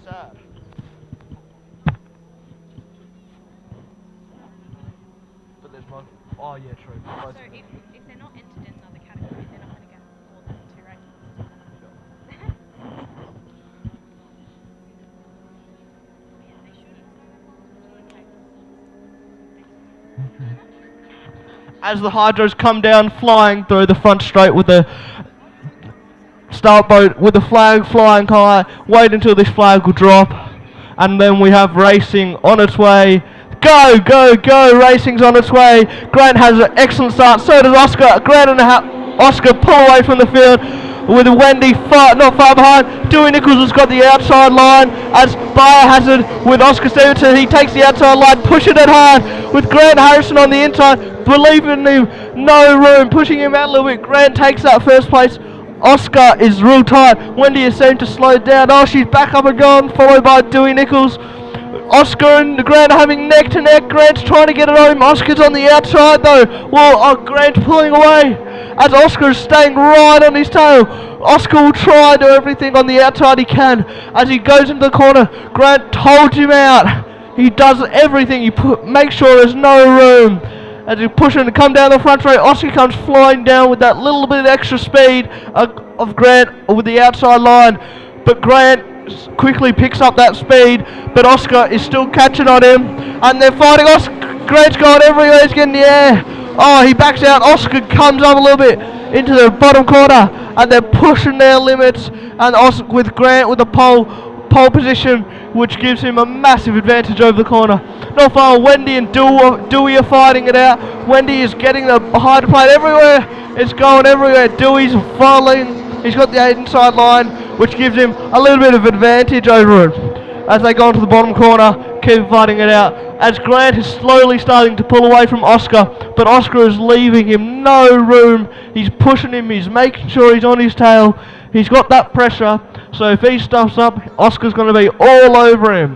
Sad. But there's one. Oh yeah, true. So if they're not entered in another category, they're not going to get more than 2 races. As the Hydros come down flying through the front straight with the start boat with the flag flying high, wait until this flag will drop, and then we have racing on its way. Go, go, go, racing's on its way. Grant has an excellent start, so does Oscar. Grant and Oscar pull away from the field with Wendy not far behind. Dewey Nichols has got the outside line as Biohazard with Oscar Stevenson. He takes the outside line, pushing it hard with Grant Harrison on the inside, believing in him, no room, pushing him out a little bit. Grant takes that first place. Oscar is real tight. Wendy has seemed to slow down. Oh, she's back up and gone, followed by Dewey Nichols. Oscar and Grant are having neck to neck. Grant's trying to get it home. Oscar's on the outside though. Well, Grant's pulling away as Oscar is staying right on his tail. Oscar will try and do everything on the outside he can as he goes into the corner. Grant holds him out. He does everything. He makes sure there's no room. As he pushes to come down the front straight, Oscar comes flying down with that little bit of extra speed of Grant with the outside line. But Grant quickly picks up that speed, but Oscar is still catching on him. And they're fighting. Grant's going everywhere, he's getting in the air. Oh, he backs out. Oscar comes up a little bit into the bottom corner, and they're pushing their limits. And Oscar with Grant with the pole position, which gives him a massive advantage over the corner. Not far, Wendy and Dewey are fighting it out. Wendy is getting the hydroplane everywhere. It's going everywhere. Dewey's following. He's got the inside line, which gives him a little bit of advantage over it. As they go into the bottom corner, keep fighting it out. As Grant is slowly starting to pull away from Oscar, but Oscar is leaving him no room. He's pushing him, he's making sure he's on his tail. He's got that pressure, so if he stuffs up, Oscar's going to be all over him.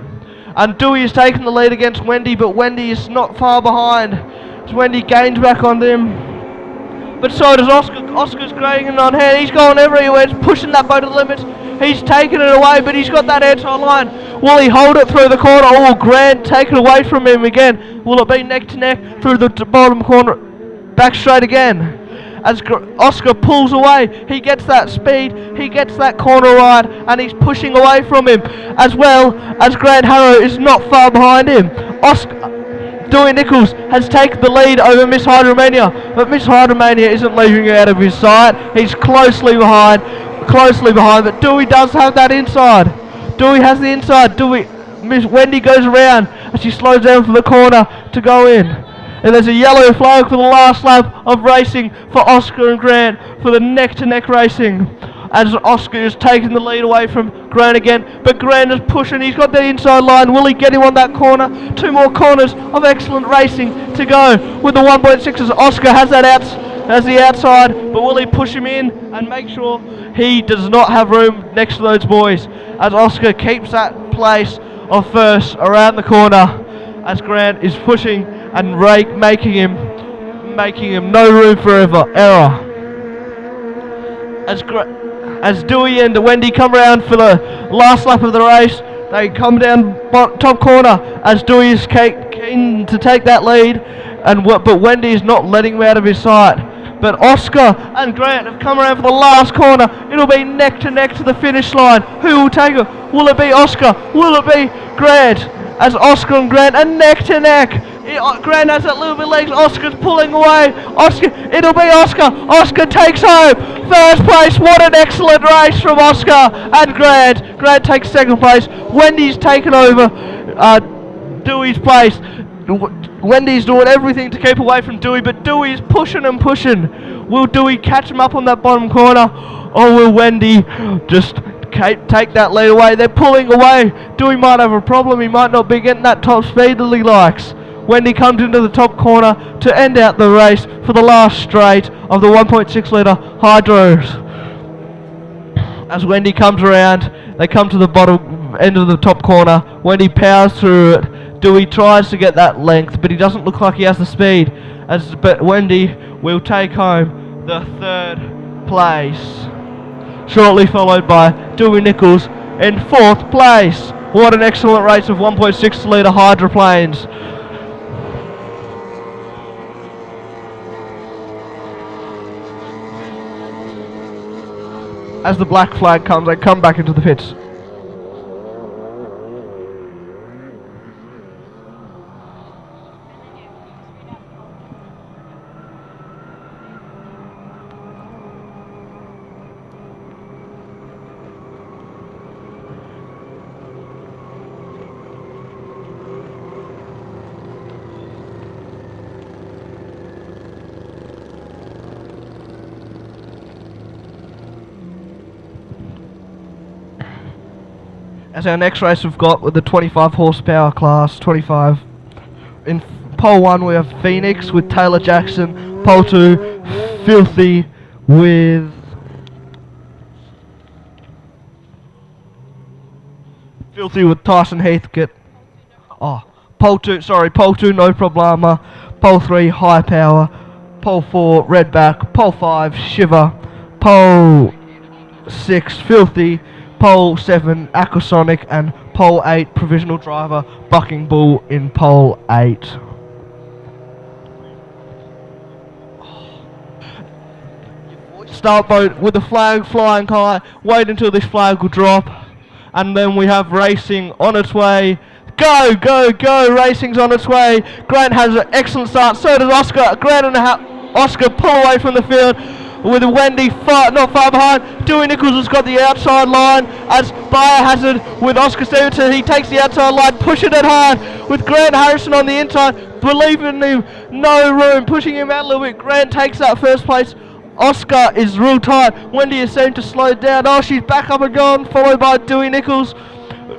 And Dewey is taking the lead against Wendy, but Wendy is not far behind. As Wendy gains back on them. But so does Oscar. Oscar's gaining on hand. He's going everywhere. He's pushing that boat to the limits. He's taking it away, but he's got that outside line. Will he hold it through the corner? Oh, Grant take it away from him again. Will it be neck to neck through the bottom corner? Back straight again. As Oscar pulls away, he gets that speed, he gets that corner ride, and he's pushing away from him. As well as Grant Harrow is not far behind him. Dewey Nichols has taken the lead over Miss Hydromania, but Miss Hydromania isn't leaving out of his sight. He's closely behind, but Dewey does have that inside. Dewey has the inside. Miss Wendy goes around as she slows down for the corner to go in. And there's a yellow flag for the last lap of racing for Oscar and Grant for the neck-to-neck racing. As Oscar is taking the lead away from Grant again, but Grant is pushing. He's got the inside line. Will he get him on that corner? 2 more corners of excellent racing to go with the 1.6s. Oscar has the outside, but will he push him in and make sure he does not have room next to those boys? As Oscar keeps that place of first around the corner, as Grant is pushing and making him no room for error. As Dewey and Wendy come around for the last lap of the race, they come down top corner as Dewey is keen to take that lead, but Wendy is not letting him out of his sight. But Oscar and Grant have come around for the last corner. It'll be neck to neck to the finish line. Who will take it? Will it be Oscar? Will it be Grant? As Oscar and Grant are neck to neck. Grant has that little bit of legs. Oscar's pulling away. It'll be Oscar. Oscar takes home first place. What an excellent race from Oscar and Grant. Grant takes second place. Wendy's taken over Dewey's place. Wendy's doing everything to keep away from Dewey, but Dewey's pushing and pushing. Will Dewey catch him up on that bottom corner? Or will Wendy just take that lead away? They're pulling away. Dewey might have a problem. He might not be getting that top speed that he likes. Wendy comes into the top corner to end out the race for the last straight of the 1.6 litre Hydros. As Wendy comes around, they come to the bottom end of the top corner. Wendy powers through it. Dewey tries to get that length, but he doesn't look like he has the speed. But Wendy will take home the 3rd place, shortly followed by Dewey Nichols in 4th place. What an excellent race of 1.6 litre hydroplanes. As the black flag comes, they come back into the pits. As our next race we've got with the 25 horsepower class, 25. In pole 1 we have Phoenix with Taylor Jackson. Pole 2, Filthy with Tyson Heathcote. Pole 2, no problema. Pole 3, High Power. Pole 4, Redback. Pole 5, Shiver. Pole 6, Filthy. Pole 7, Aquasonic, and pole 8, provisional driver, Bucking Bull in pole 8. Start boat with the flag flying high, wait until this flag will drop, and then we have racing on its way. Go, go, go, racing's on its way. Grant has an excellent start, so does Oscar. Grant and Oscar pull away from the field, with Wendy not far behind. Dewey Nichols has got the outside line as Biohazard with Oscar Stevenson. He takes the outside line, pushing it hard with Grant Harrison on the inside, believing him, no room, pushing him out a little bit. Grant takes that 1st place. Oscar is real tight. Wendy has seemed to slow down. Oh, she's back up and gone, followed by Dewey Nichols.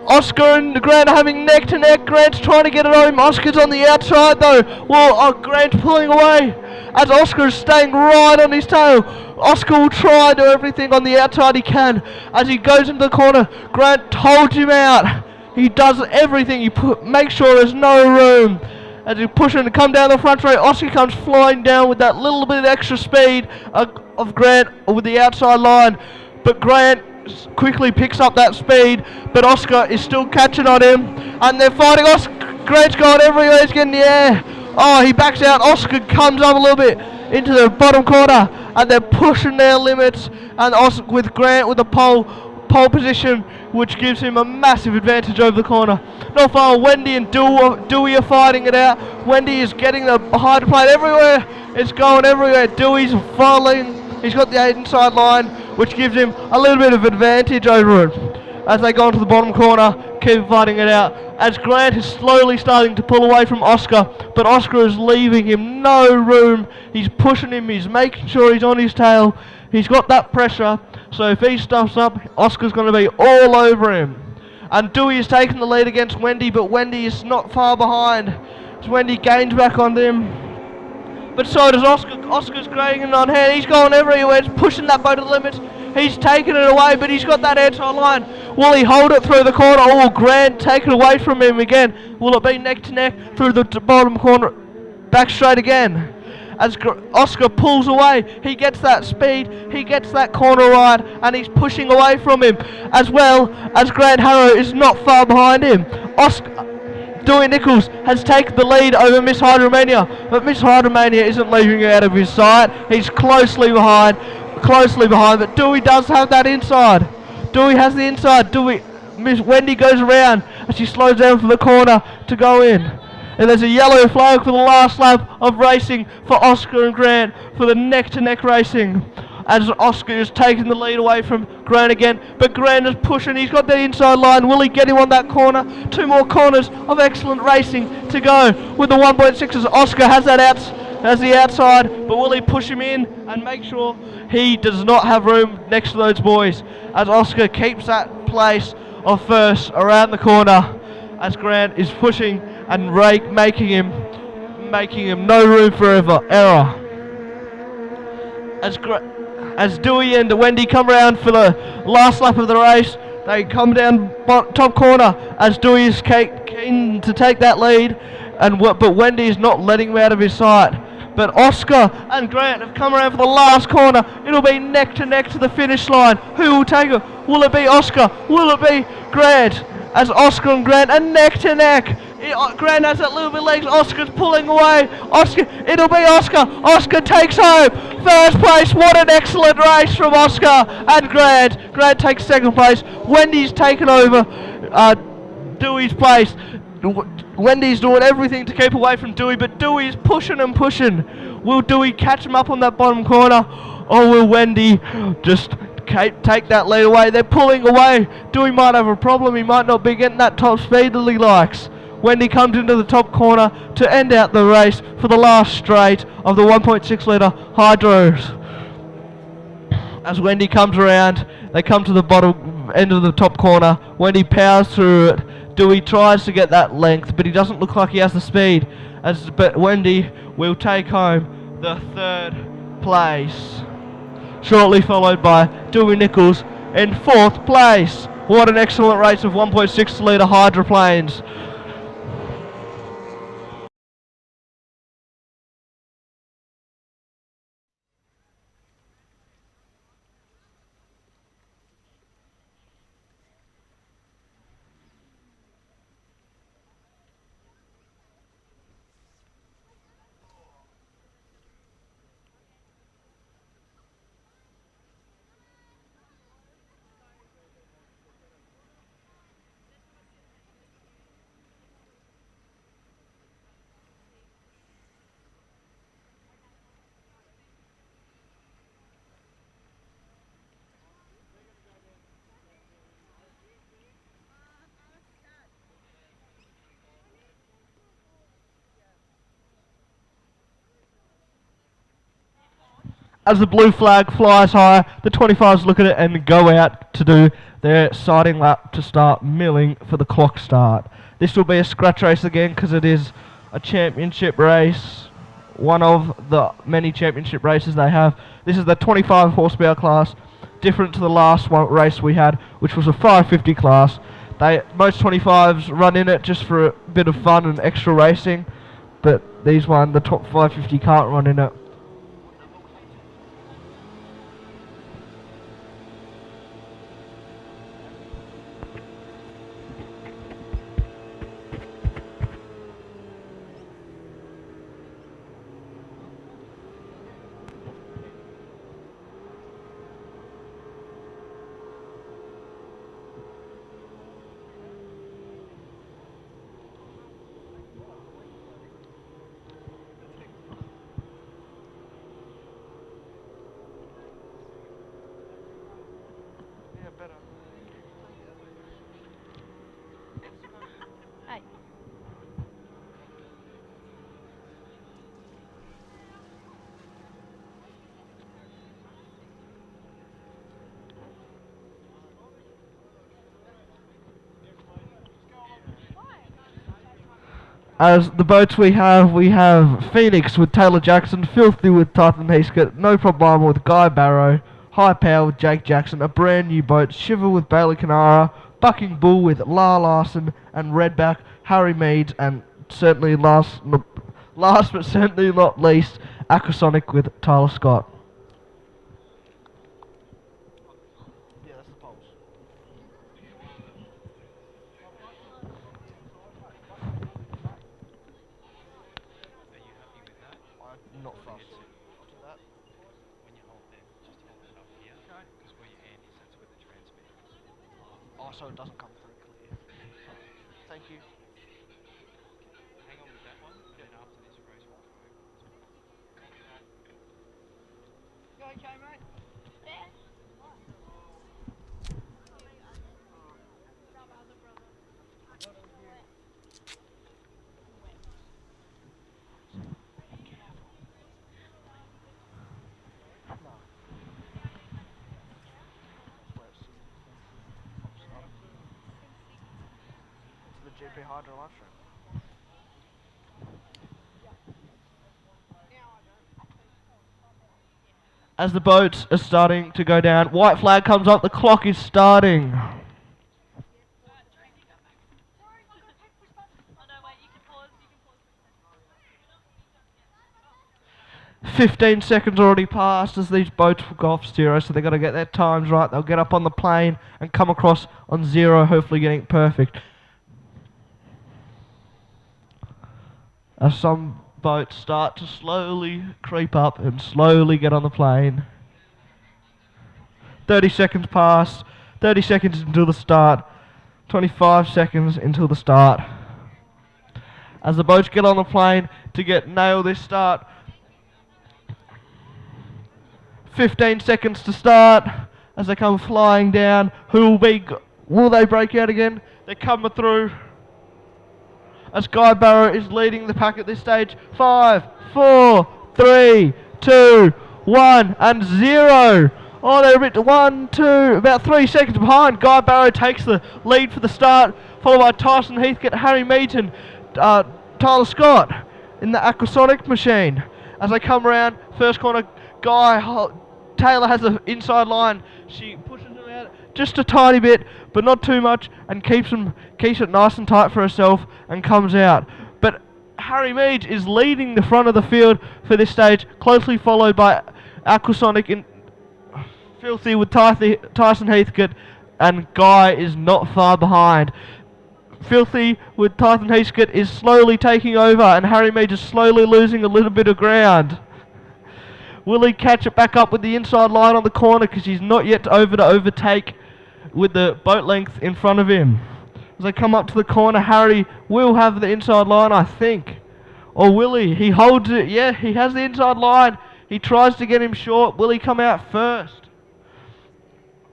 Oscar and Grant are having neck to neck. Grant's trying to get it home. Oscar's on the outside though. Well, Grant's pulling away as Oscar is staying right on his tail. Oscar will try and do everything on the outside he can as he goes into the corner. Grant holds him out. He does everything. He makes sure there's no room. As he's pushing to come down the front straight, Oscar comes flying down with that little bit of extra speed of Grant with the outside line. But Grant quickly picks up that speed, but Oscar is still catching on him, and they're fighting. Grant's going everywhere, he's getting the air. Oh, he backs out. Oscar comes up a little bit into the bottom corner, and they're pushing their limits, and Oscar with Grant with the pole position, which gives him a massive advantage over the corner. Not far, Wendy and Dewey are fighting it out. Wendy is getting the hydroplane everywhere. It's going everywhere. Dewey's following. He's got the inside line, which gives him a little bit of advantage over him. As they go into the bottom corner, keep fighting it out. As Grant is slowly starting to pull away from Oscar, but Oscar is leaving him no room. He's pushing him, he's making sure he's on his tail. He's got that pressure, so if he stuffs up, Oscar's going to be all over him. And Dewey is taking the lead against Wendy, but Wendy is not far behind. As Wendy gains back on them. But so does Oscar. Oscar's grabbing on hand. He's going everywhere. He's pushing that boat to the limits. He's taking it away, but he's got that outside line. Will he hold it through the corner? Or will Grant take it away from him again? Will it be neck to neck through the bottom corner? Back straight again. As Oscar pulls away, he gets that speed, he gets that corner ride, and he's pushing away from him. As well as Grant Harrow is not far behind him. Dewey Nichols has taken the lead over Miss Hydromania, but Miss Hydromania isn't leaving out of his sight. He's closely behind, but Dewey does have that inside. Dewey has the inside. Miss Wendy goes around as she slows down for the corner to go in. And there's a yellow flag for the last lap of racing for Oscar and Grant for the neck-to-neck racing. As Oscar is taking the lead away from Grant again, but Grant is pushing, he's got the inside line. Will he get him on that corner? 2 more corners of excellent racing to go with the 1.6s. Oscar has that There's the outside, but will he push him in and make sure he does not have room next to those boys as Oscar keeps that place of first around the corner as Grant is pushing and making him no room for error. As Dewey and Wendy come around for the last lap of the race, they come down top corner as Dewey is keen to take that lead, but Wendy is not letting him out of his sight. But Oscar and Grant have come around for the last corner. It'll be neck to neck to the finish line. Who will take it? Will it be Oscar? Will it be Grant? As Oscar and Grant are neck to neck. Grant has that little bit of legs. Oscar's pulling away. It'll be Oscar. Oscar takes home first place. What an excellent race from Oscar and Grant. Grant takes second place. Wendy's taken over Dewey's place. Wendy's doing everything to keep away from Dewey, but Dewey's pushing and pushing. Will Dewey catch him up on that bottom corner, or will Wendy just take that lead away? They're pulling away. Dewey might have a problem. He might not be getting that top speed that he likes. Wendy comes into the top corner to end out the race for the last straight of the 1.6 litre Hydros. As Wendy comes around, they come to the bottom end of the top corner. Wendy powers through it. Dewey tries to get that length, but he doesn't look like he has the speed. But Wendy will take home the third place, shortly followed by Dewey Nichols in fourth place. What an excellent race of 1.6 litre hydroplanes. As the blue flag flies high, the 25s look at it and go out to do their sighting lap to start milling for the clock start. This will be a scratch race again because it is a championship race, one of the many championship races they have. This is the 25 horsepower class, different to the last race we had, which was a 550 class. Most 25s run in it just for a bit of fun and extra racing, but the top 550 can't run in it. Hey. As the boats we have Phoenix with Taylor Jackson, Filthy with Tython Heaskett, No Problem with Guy Barrow, High Power with Jake Jackson, a brand new boat, Shiver with Bailey Canara, Bucking Bull with La Larson and Redback, Harry Meads, and certainly last but certainly not least, Aquasonic with Tyler Scott. Yeah, that's the poles. I'm not fast. When you hold them, just hold it up here. Okay. Because where your hand is, that's where the transmitter is. Oh, so it doesn't come through clear. Thank you. Hang on with that one, and then after this race we'll come over. You okay, mate? Yeah. GP Hydro live stream. As the boats are starting to go down, white flag comes up, the clock is starting. 15 seconds already passed as these boats will go off 0, so they've got to get their times right. They'll get up on the plane and come across on 0, hopefully getting it perfect. As some boats start to slowly creep up and slowly get on the plane. 30 seconds passed, 30 seconds until the start, 25 seconds until the start. As the boats get on the plane to nail this start, 15 seconds to start as they come flying down. Will they break out again? They're coming through. As Guy Barrow is leading the pack at this stage. 5, 4, 3, 2, 1 and 0. Oh, they're a bit 1, 2, about 3 seconds behind. Guy Barrow takes the lead for the start, followed by Tyson Heathcote, Harry Meaton, Tyler Scott in the Aquasonic machine. As they come around, first corner, Taylor has the inside line. She pushes him out just a tiny bit, but not too much, and keeps it nice and tight for herself and comes out. But Harry Mead is leading the front of the field for this stage, closely followed by Aquasonic and Filthy with Tyson Heathcote, and Guy is not far behind. Filthy with Tyson Heathcote is slowly taking over, and Harry Mead is slowly losing a little bit of ground. Will he catch it back up with the inside line on the corner, because he's not yet over to overtake with the boat length in front of him? As they come up to the corner, Harry will have the inside line, I think. Or will he? He holds it. Yeah, he has the inside line. He tries to get him short. Will he come out first?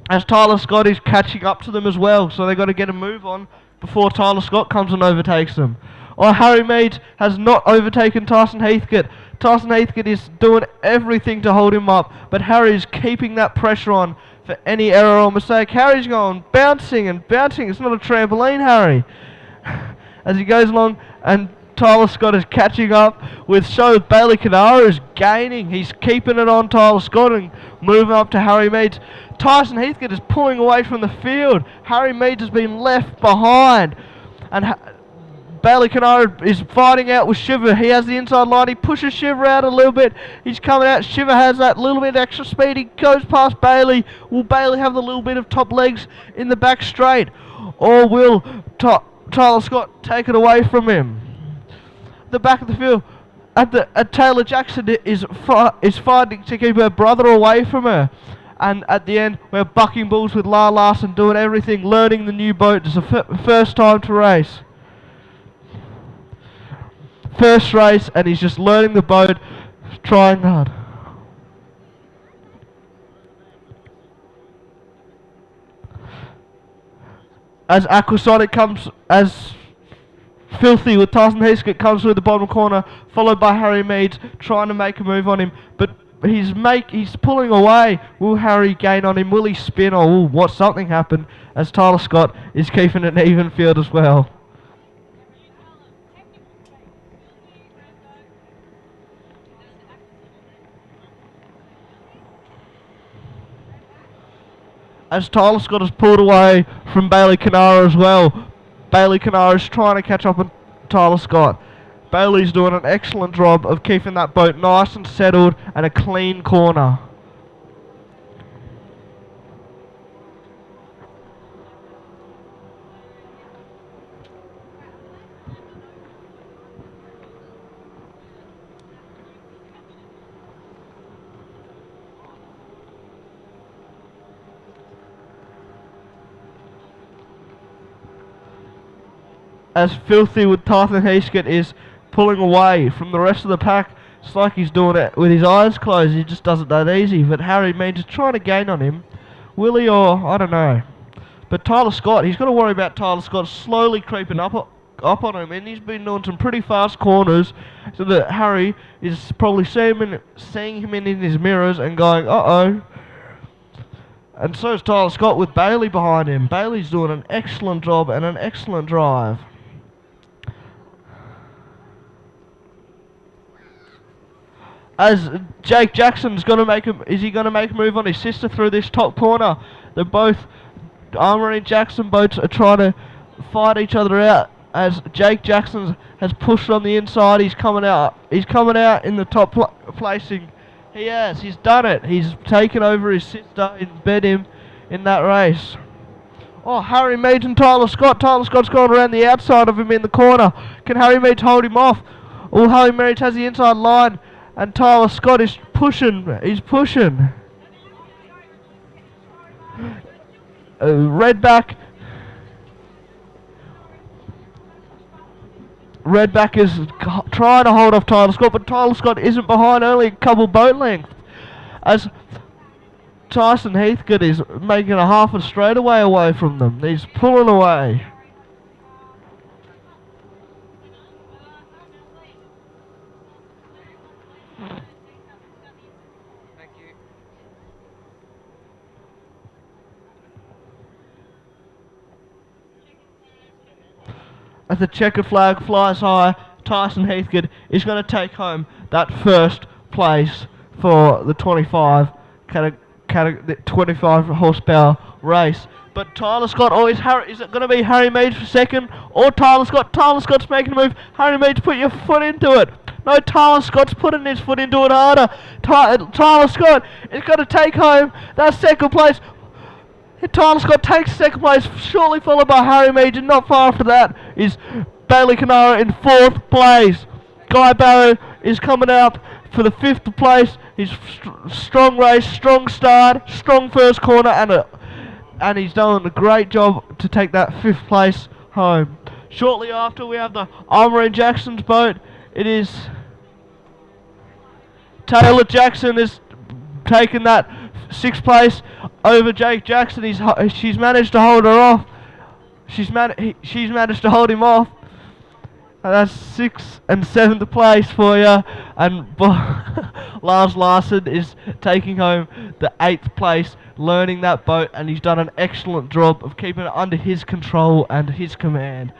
As Tyler Scott is catching up to them as well, so they've got to get a move on before Tyler Scott comes and overtakes them. Oh, Harry Mead has not overtaken Tyson Heathcote. Tyson Heathcote is doing everything to hold him up, but Harry's keeping that pressure on for any error or mistake. Harry's going bouncing and bouncing. It's not a trampoline, Harry. As he goes along, and Tyler Scott is catching up with Bailey Canara is gaining. He's keeping it on Tyler Scott and moving up to Harry Mead. Tyson Heathcote is pulling away from the field. Harry Mead has been left behind, and Bailey Canara is fighting out with Shiver. He has the inside line. He pushes Shiver out a little bit. He's coming out. Shiver has that little bit extra speed. He goes past Bailey. Will Bailey have the little bit of top legs in the back straight, or will Tyler Scott take it away from him? The back of the field, Taylor Jackson is fighting to keep her brother away from her. And at the end, we're bucking bulls with La Larson, doing everything, learning the new boat. It's the first time to race. First race, and he's just learning the boat, trying hard. As Aquasonic comes, as Filthy with Tyson Heathcote comes through the bottom corner, followed by Harry Mead, trying to make a move on him, but he's pulling away. Will Harry gain on him? Will he spin, or will something happen? As Tyler Scott is keeping an even field as well. As Tyler Scott has pulled away from Bailey Canara as well. Bailey Canara is trying to catch up on Tyler Scott. Bailey's doing an excellent job of keeping that boat nice and settled and a clean corner. As Filthy with Tyson Heathcote is pulling away from the rest of the pack, it's like he's doing it with his eyes closed. He just does it that easy. But Harry Mead is trying to gain on him. Will he, or I don't know. But Tyler Scott, he's got to worry about Tyler Scott slowly creeping up on him, and he's been doing some pretty fast corners, so that Harry is probably seeing him in his mirrors and going, uh-oh. And so is Tyler Scott with Bailey behind him. Bailey's doing an excellent job and an excellent drive. as Jake Jackson's going to make is he going to make a move on his sister through this top corner? They're both, Armory and Jackson boats are trying to fight each other out as Jake Jackson has pushed on the inside. He's coming out in the top placing. He's done it. He's taken over his sister and bet him in that race. Oh, Harry Mead and Tyler Scott. Tyler Scott's gone around the outside of him in the corner. Can Harry Mead hold him off? Oh, Harry Mead has the inside line, and Tyler Scott is pushing. He's pushing. Redback is trying to hold off Tyler Scott, but Tyler Scott isn't behind, only a couple boat lengths. As Tyson Heathcote is making a half a straightaway away from them. He's pulling away. Thank you. As the checkered flag flies high, Tyson Heathcote is going to take home that first place for the 25 horsepower race. But Tyler Scott, is it going to be Harry Mead for second or Tyler Scott? Tyler Scott's making a move. Harry Mead, put your foot into it. No, Tyler Scott's putting his foot into it harder. Tyler Scott is going to take home that second place. Tyler Scott takes second place, shortly followed by Harry Mead, and not far after that is Bailey Canara in fourth place. Guy Barrow is coming out for the fifth place. He's strong race, strong start, strong first corner, and he's done a great job to take that fifth place home. Shortly after, we have the Armory and Jackson's boat. It is Taylor Jackson is taking that sixth place over Jake Jackson. She's managed to hold her off. She's managed to hold him off. And that's 6th and 7th place for you. And Lars Larson is taking home the 8th place, learning that boat, and he's done an excellent job of keeping it under his control and his command.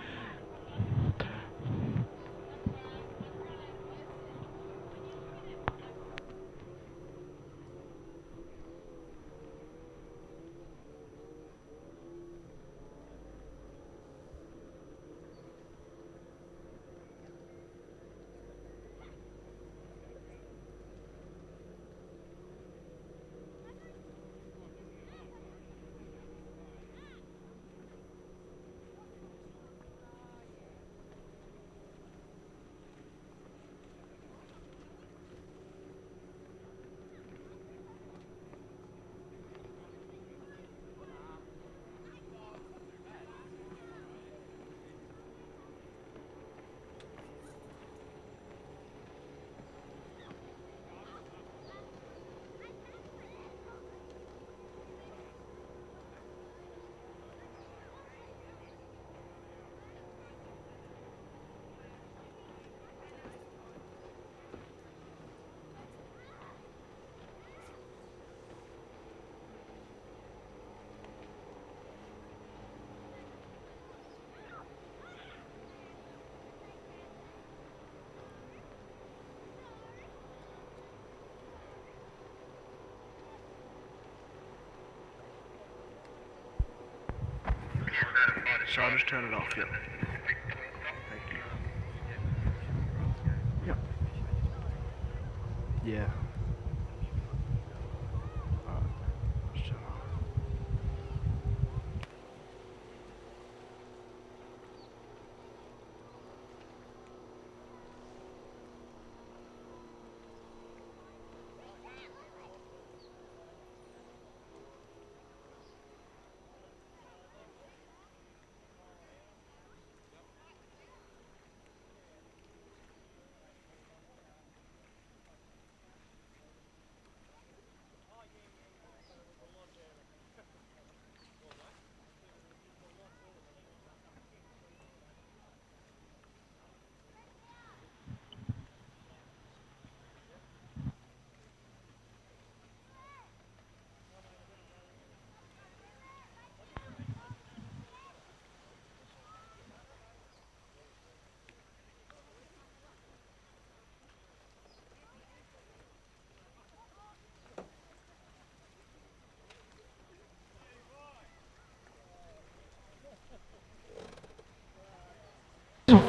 So I'll just turn it off, yep. Thank you. Yep. Yeah.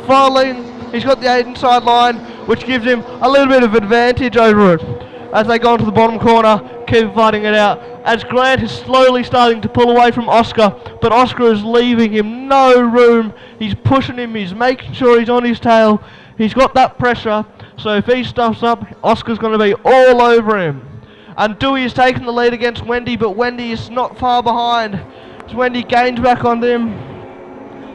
following. He's got the inside line, which gives him a little bit of advantage over it. As they go into the bottom corner, keep fighting it out. As Grant is slowly starting to pull away from Oscar, but Oscar is leaving him no room. He's pushing him, he's making sure he's on his tail. He's got that pressure, so if he stuffs up, Oscar's going to be all over him. And Dewey is taking the lead against Wendy, but Wendy is not far behind. As Wendy gains back on him.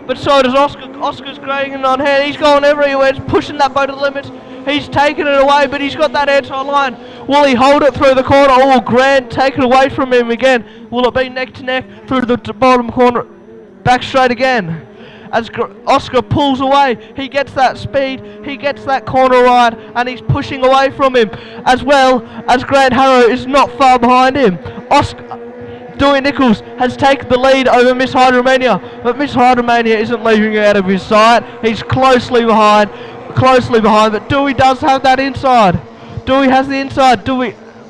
But so does Oscar. Oscar's grabbing on hand. He's going everywhere. He's pushing that boat to the limit. He's taking it away, but he's got that outside line. Will he hold it through the corner? Or will Grant take it away from him again? Will it be neck to neck through the bottom corner? Back straight again. As Oscar pulls away, he gets that speed, he gets that corner ride, and he's pushing away from him. As well as Grant Harrow is not far behind him. Dewey Nichols has taken the lead over Miss Hydromania, but Miss Hydromania isn't leaving out of his sight. He's closely behind, but Dewey does have that inside. Dewey has the inside.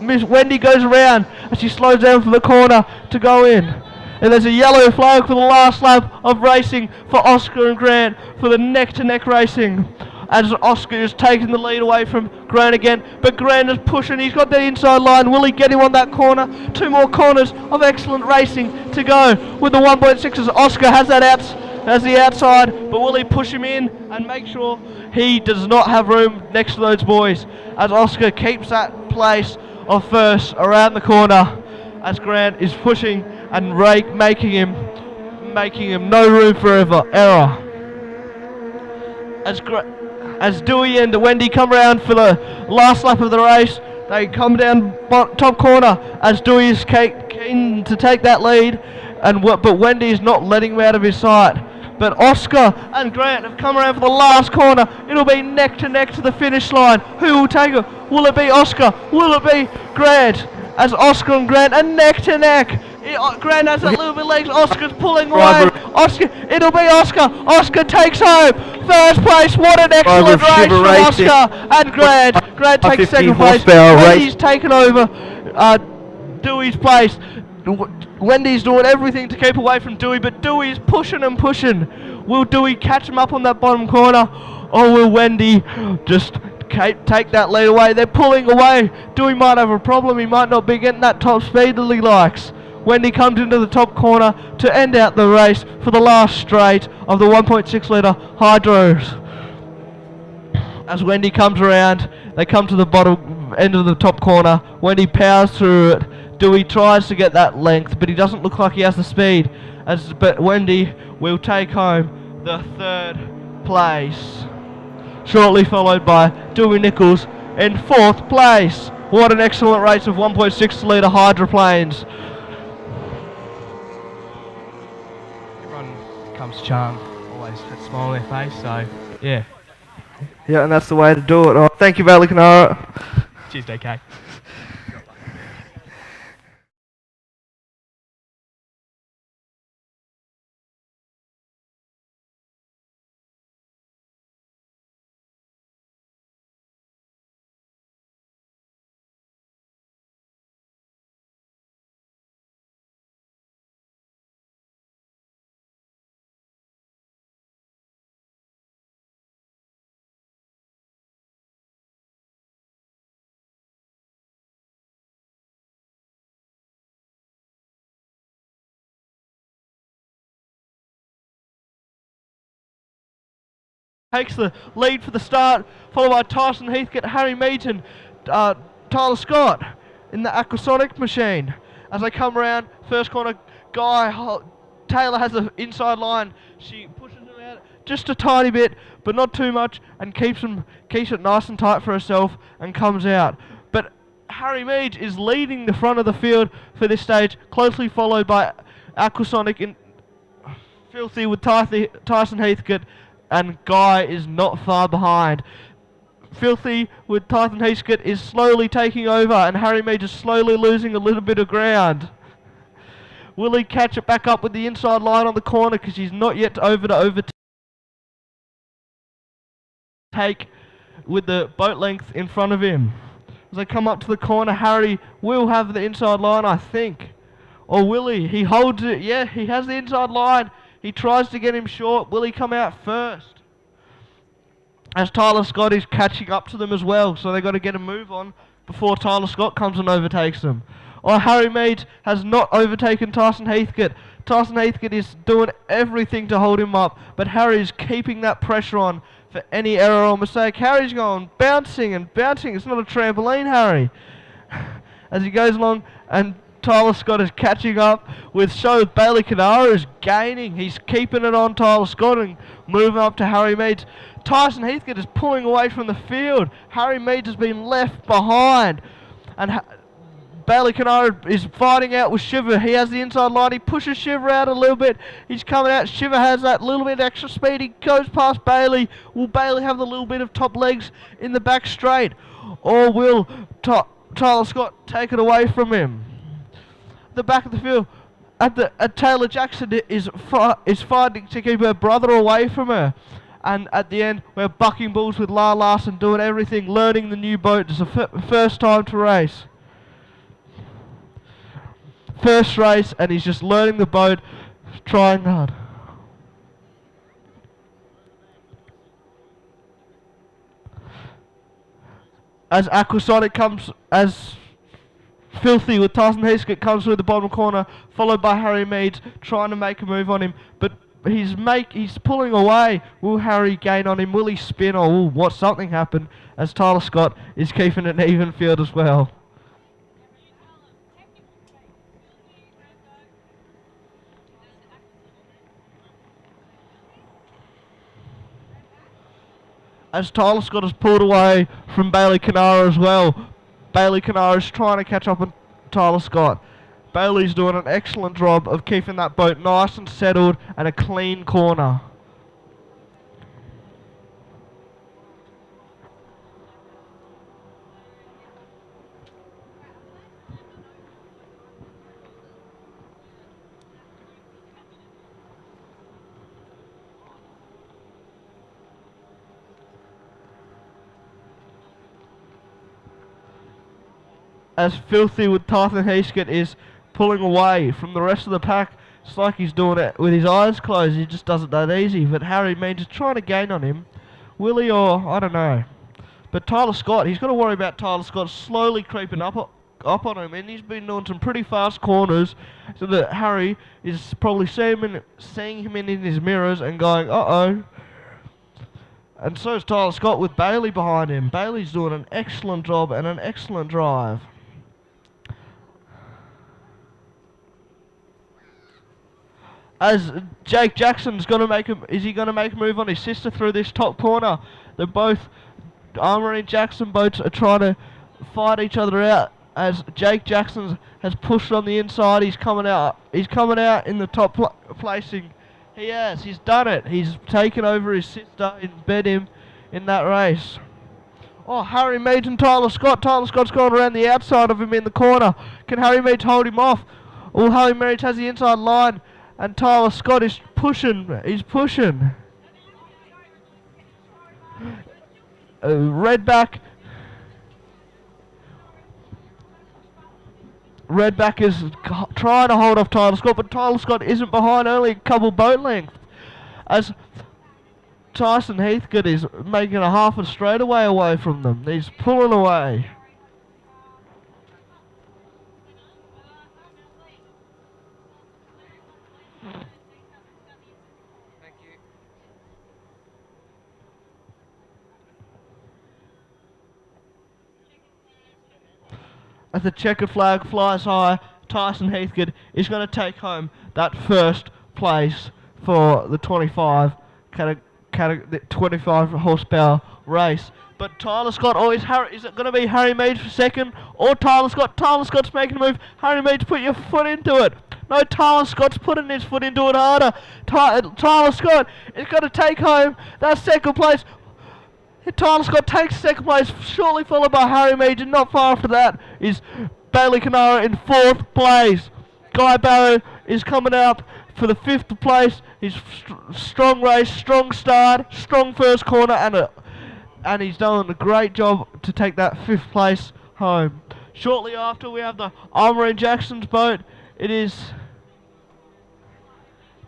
Miss Wendy goes around as she slows down for the corner to go in. And there's a yellow flag for the last lap of racing for Oscar and Grant for the neck-to-neck racing. As Oscar is taking the lead away from Grant again, but Grant is pushing, he's got the inside line. Will he get him on that corner? 2 more corners of excellent racing to go with the 1.6s. Oscar has that as the outside, but will he push him in and make sure he does not have room next to those boys? As Oscar keeps that place of first around the corner, as Grant is pushing and making him no room for error. As Dewey and Wendy come around for the last lap of the race, they come down top corner as Dewey is keen to take that lead, but Wendy is not letting him out of his sight. But Oscar and Grant have come around for the last corner. It'll be neck to neck to the finish line. Who will take it? Will it be Oscar? Will it be Grant? As Oscar and Grant are neck to neck. Grant has that little bit of legs. Oscar's pulling away. It'll be Oscar. Oscar takes home first place. What an excellent race from Oscar and Grant. Grant takes second place. Wendy's taken over Dewey's place. Wendy's doing everything to keep away from Dewey, but Dewey's pushing and pushing. Will Dewey catch him up on that bottom corner, or will Wendy just take that lead away? They're pulling away. Dewey might have a problem. He might not be getting that top speed that he likes. Wendy comes into the top corner to end out the race for the last straight of the 1.6 litre Hydros. As Wendy comes around, they come to the bottom end of the top corner. Wendy powers through it. Dewey tries to get that length, but he doesn't look like he has the speed. But Wendy will take home the 3rd place. Shortly followed by Dewey Nichols in 4th place. What an excellent race of 1.6 litre hydroplanes. Everyone comes charmed, always a smile on their face, so yeah. Yeah, and that's the way to do it. Oh, thank you, Valley Canara. Cheers, DK. Takes the lead for the start, followed by Tyson Heathcote, Harry Meaton, Tyler Scott in the Aquasonic machine. As they come around, first corner, Taylor has the inside line. She pushes him out just a tiny bit, but not too much, and keeps it nice and tight for herself and comes out. But Harry Meads is leading the front of the field for this stage, closely followed by Aquasonic in Filthy with Tyson Heathcote, and Guy is not far behind. Filthy with Tyson Heathcote is slowly taking over, and Harry Mead is slowly losing a little bit of ground. Will he catch it back up with the inside line on the corner, because he's not yet over to overtake with the boat length in front of him. As they come up to the corner, Harry will have the inside line, I think. Or will he? He holds it. Yeah, he has the inside line. He tries to get him short. Will he come out first? as Tyler Scott is catching up to them as well. So they've got to get a move on before Tyler Scott comes and overtakes them. Oh, Harry Mead has not overtaken Tyson Heathcote. Tyson Heathcote is doing everything to hold him up, but Harry's keeping that pressure on for any error or mistake. Harry's going bouncing and bouncing. It's not a trampoline, Harry. As he goes along, and Tyler Scott is catching up with Bailey Canara is gaining. He's keeping it on Tyler Scott and moving up to Harry Mead. Tyson Heathcote is pulling away from the field. Harry Mead has been left behind. And Bailey Canara is fighting out with Shiver. He has the inside line. He pushes Shiver out a little bit. He's coming out. Shiver has that little bit extra speed. He goes past Bailey. Will Bailey have the little bit of top legs in the back straight? Or will Tyler Scott take it away from him? The back of the field. Taylor Jackson is fighting to keep her brother away from her. And at the end, we're bucking bulls with Lyle Larson, doing everything, learning the new boat. It's the first time to race. First race, and he's just learning the boat, trying hard. As Aquasonic comes, as Filthy with Tyson Heathcote comes through the bottom corner, followed by Harry Mead, trying to make a move on him, but he's pulling away. Will Harry gain on him? Will he spin, or will what something happen? As Tyler Scott is keeping an even field as well. As Tyler Scott has pulled away from Bailey Canara as well. Bailey Canara is trying to catch up on Tyler Scott. Bailey's doing an excellent job of keeping that boat nice and settled and a clean corner. As Filthy with Tyson Heathcote is pulling away from the rest of the pack. It's like he's doing it with his eyes closed. He just does it that easy. But Harry Mead is trying to gain on him. Will he, or I don't know. But Tyler Scott, he's got to worry about Tyler Scott slowly creeping up on him. And he's been doing some pretty fast corners. So that Harry is probably seeing him in his mirrors and going, uh-oh. And so is Tyler Scott with Bailey behind him. Bailey's doing an excellent job and an excellent drive. As Jake Jackson's going to make is he going to make a move on his sister through this top corner? They're both Armour and Jackson boats are trying to fight each other out. As Jake Jackson has pushed on the inside, he's coming out. He's coming out in the top placing. He's done it. He's taken over his sister and bet him in that race. Oh, Harry Mead and Tyler Scott. Tyler Scott's gone around the outside of him in the corner. Can Harry Mead hold him off? Oh, Harry Mead has the inside line. And Tyler Scott is pushing. He's pushing. Redback is trying to hold off Tyler Scott, but Tyler Scott isn't behind, only a couple boat lengths. As Tyson Heathcote is making a half a straightaway away from them. He's pulling away. As the checkered flag flies high, Tyson Heathcote is going to take home that first place for the 25 horsepower race. But Tyler Scott, is it going to be Harry Mead for second or Tyler Scott? Tyler Scott's making a move. Harry Mead, put your foot into it. No, Tyler Scott's putting his foot into it harder. Tyler Scott is going to take home that second place. Tyler Scott takes second place, shortly followed by Harry Mead, and not far after that is Bailey Canara in fourth place. Guy Barrow is coming out for the fifth place. His strong race, strong start, strong first corner, and he's done a great job to take that fifth place home. Shortly after, we have the Armour and Jackson's boat. It is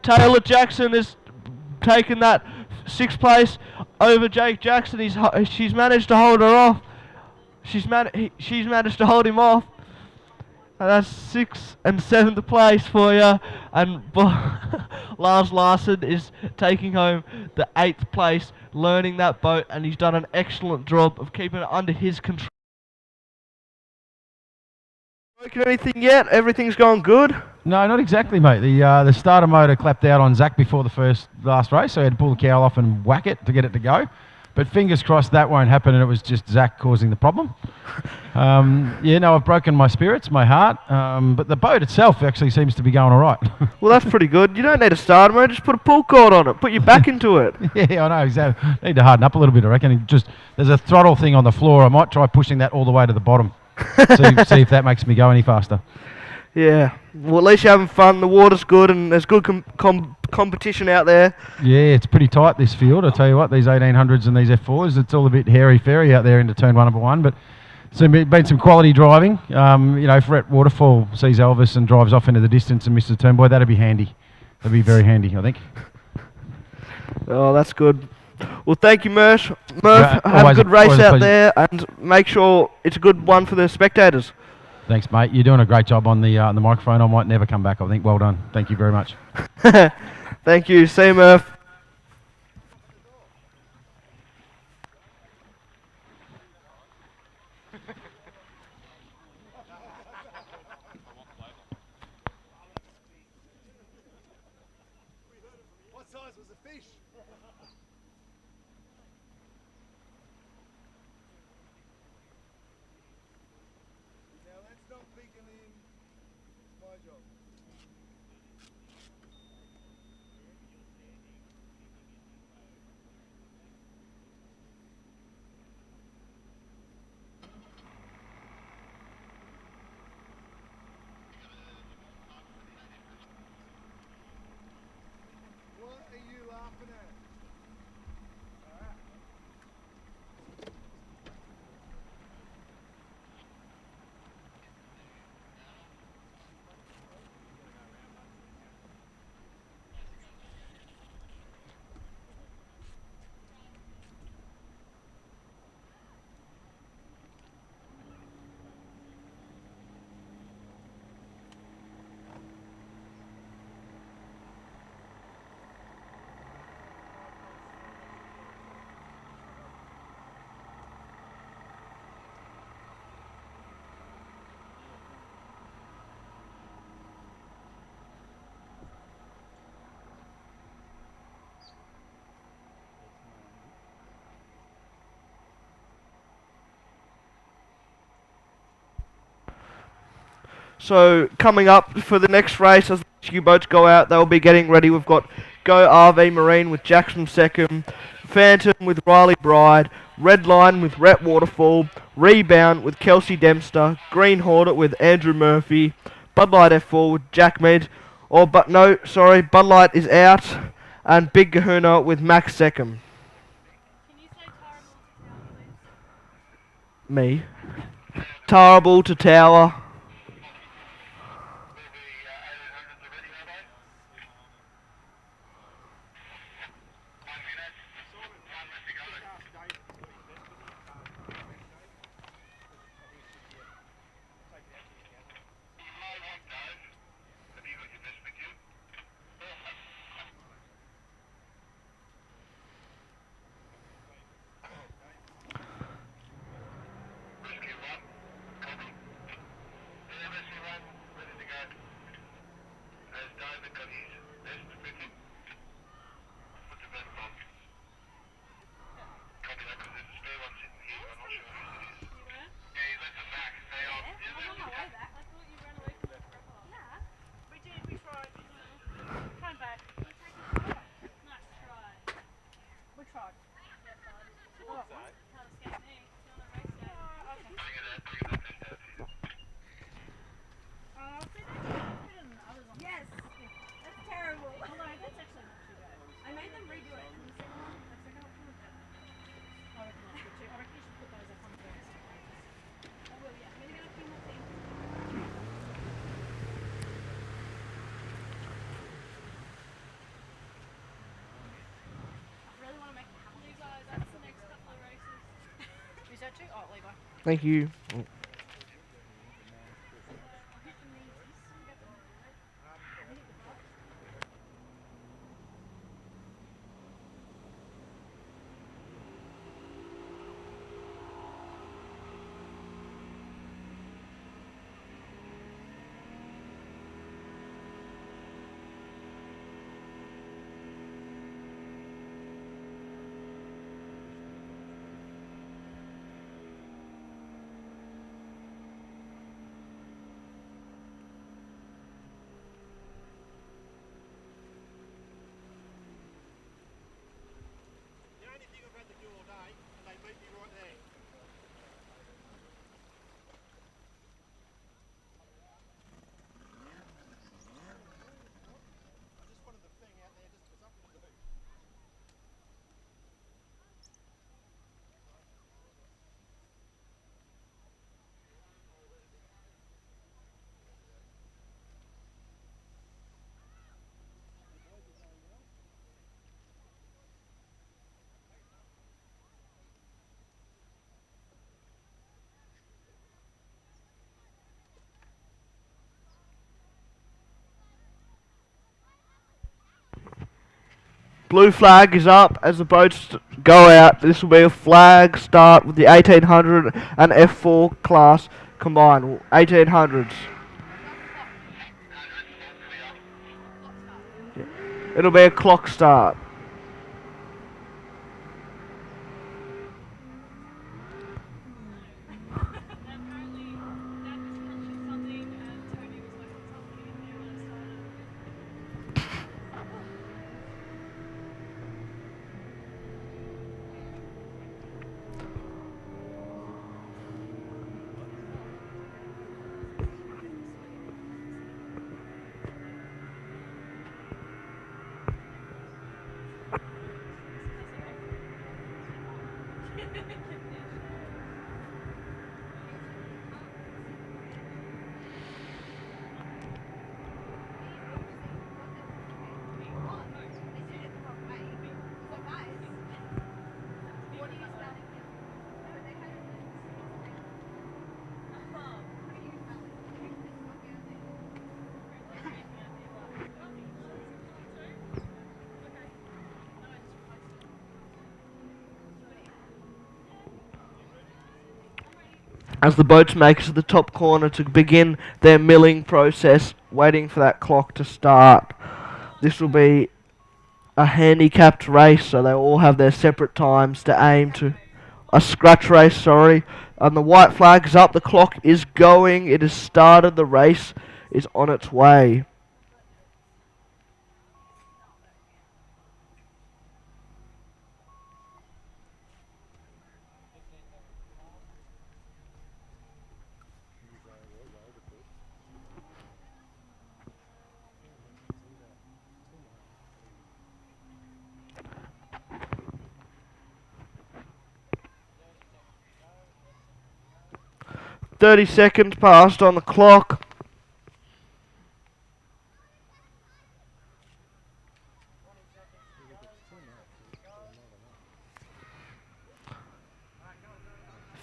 Taylor Jackson is taking that sixth place over Jake Jackson. She's managed to hold her off. She's managed to hold him off. And that's 6th and 7th place for you. And Lars Larson is taking home the 8th place, learning that boat, and he's done an excellent job of keeping it under his control. Broken anything yet? Everything's going good? No, not exactly, mate. The starter motor clapped out on Zach before the last race, so I had to pull the cowl off and whack it to get it to go. But fingers crossed that won't happen, and it was just Zach causing the problem. Yeah, no, I've broken my spirits, my heart, but the boat itself actually seems to be going all right. Well, that's pretty good. You don't need a starter motor, just put a pull cord on it. Put your back into it. Yeah, I know, exactly. Need to harden up a little bit, I reckon. There's a throttle thing on the floor. I might try pushing that all the way to the bottom. see if that makes me go any faster. Yeah, well, at least you're having fun. The water's good, and there's good competition out there. Yeah, it's pretty tight, this field. I tell you what, these 1800s and these F4s, it's all a bit hairy-fairy out there into turn 1 number 1. But it's been some quality driving. You know, if Rhett Waterfall sees Elvis and drives off into the distance and misses the turn, boy, that'd be handy. That'd be very handy, I think. Oh, that's good. Well, thank you, Murph. Have a good race out there, and make sure it's a good one for the spectators. Thanks, mate. You're doing a great job on the microphone. I might never come back, I think. Well done. Thank you very much. Thank you. See you, Murph. What size was the fish? Now let's not beacon in. It's my job. What are you laughing at? So coming up for the next race, as the rescue boats go out, they'll be getting ready. We've got Go RV Marine with Jackson Second, Phantom with Riley Bride, Red Line with Rhett Waterfall, Rebound with Kelsey Dempster, Green Hornet with Andrew Murphy, Bud Light F4 with Jack Mead, Bud Light is out, and Big Kahuna with Max Second. Can you say Terrible to Tower, please? Me. Terrible to Tower. Thank you. Blue flag is up as the boats go out. This will be a flag start with the 1800 and F4 class combined. 1800s. It'll be a clock start. As the boats make it to the top corner to begin their milling process, waiting for that clock to start. This will be a handicapped race, so they all have their separate times to aim to. A scratch race, sorry. And the white flag's up, the clock is going, it has started, the race is on its way. .30 seconds passed on the clock.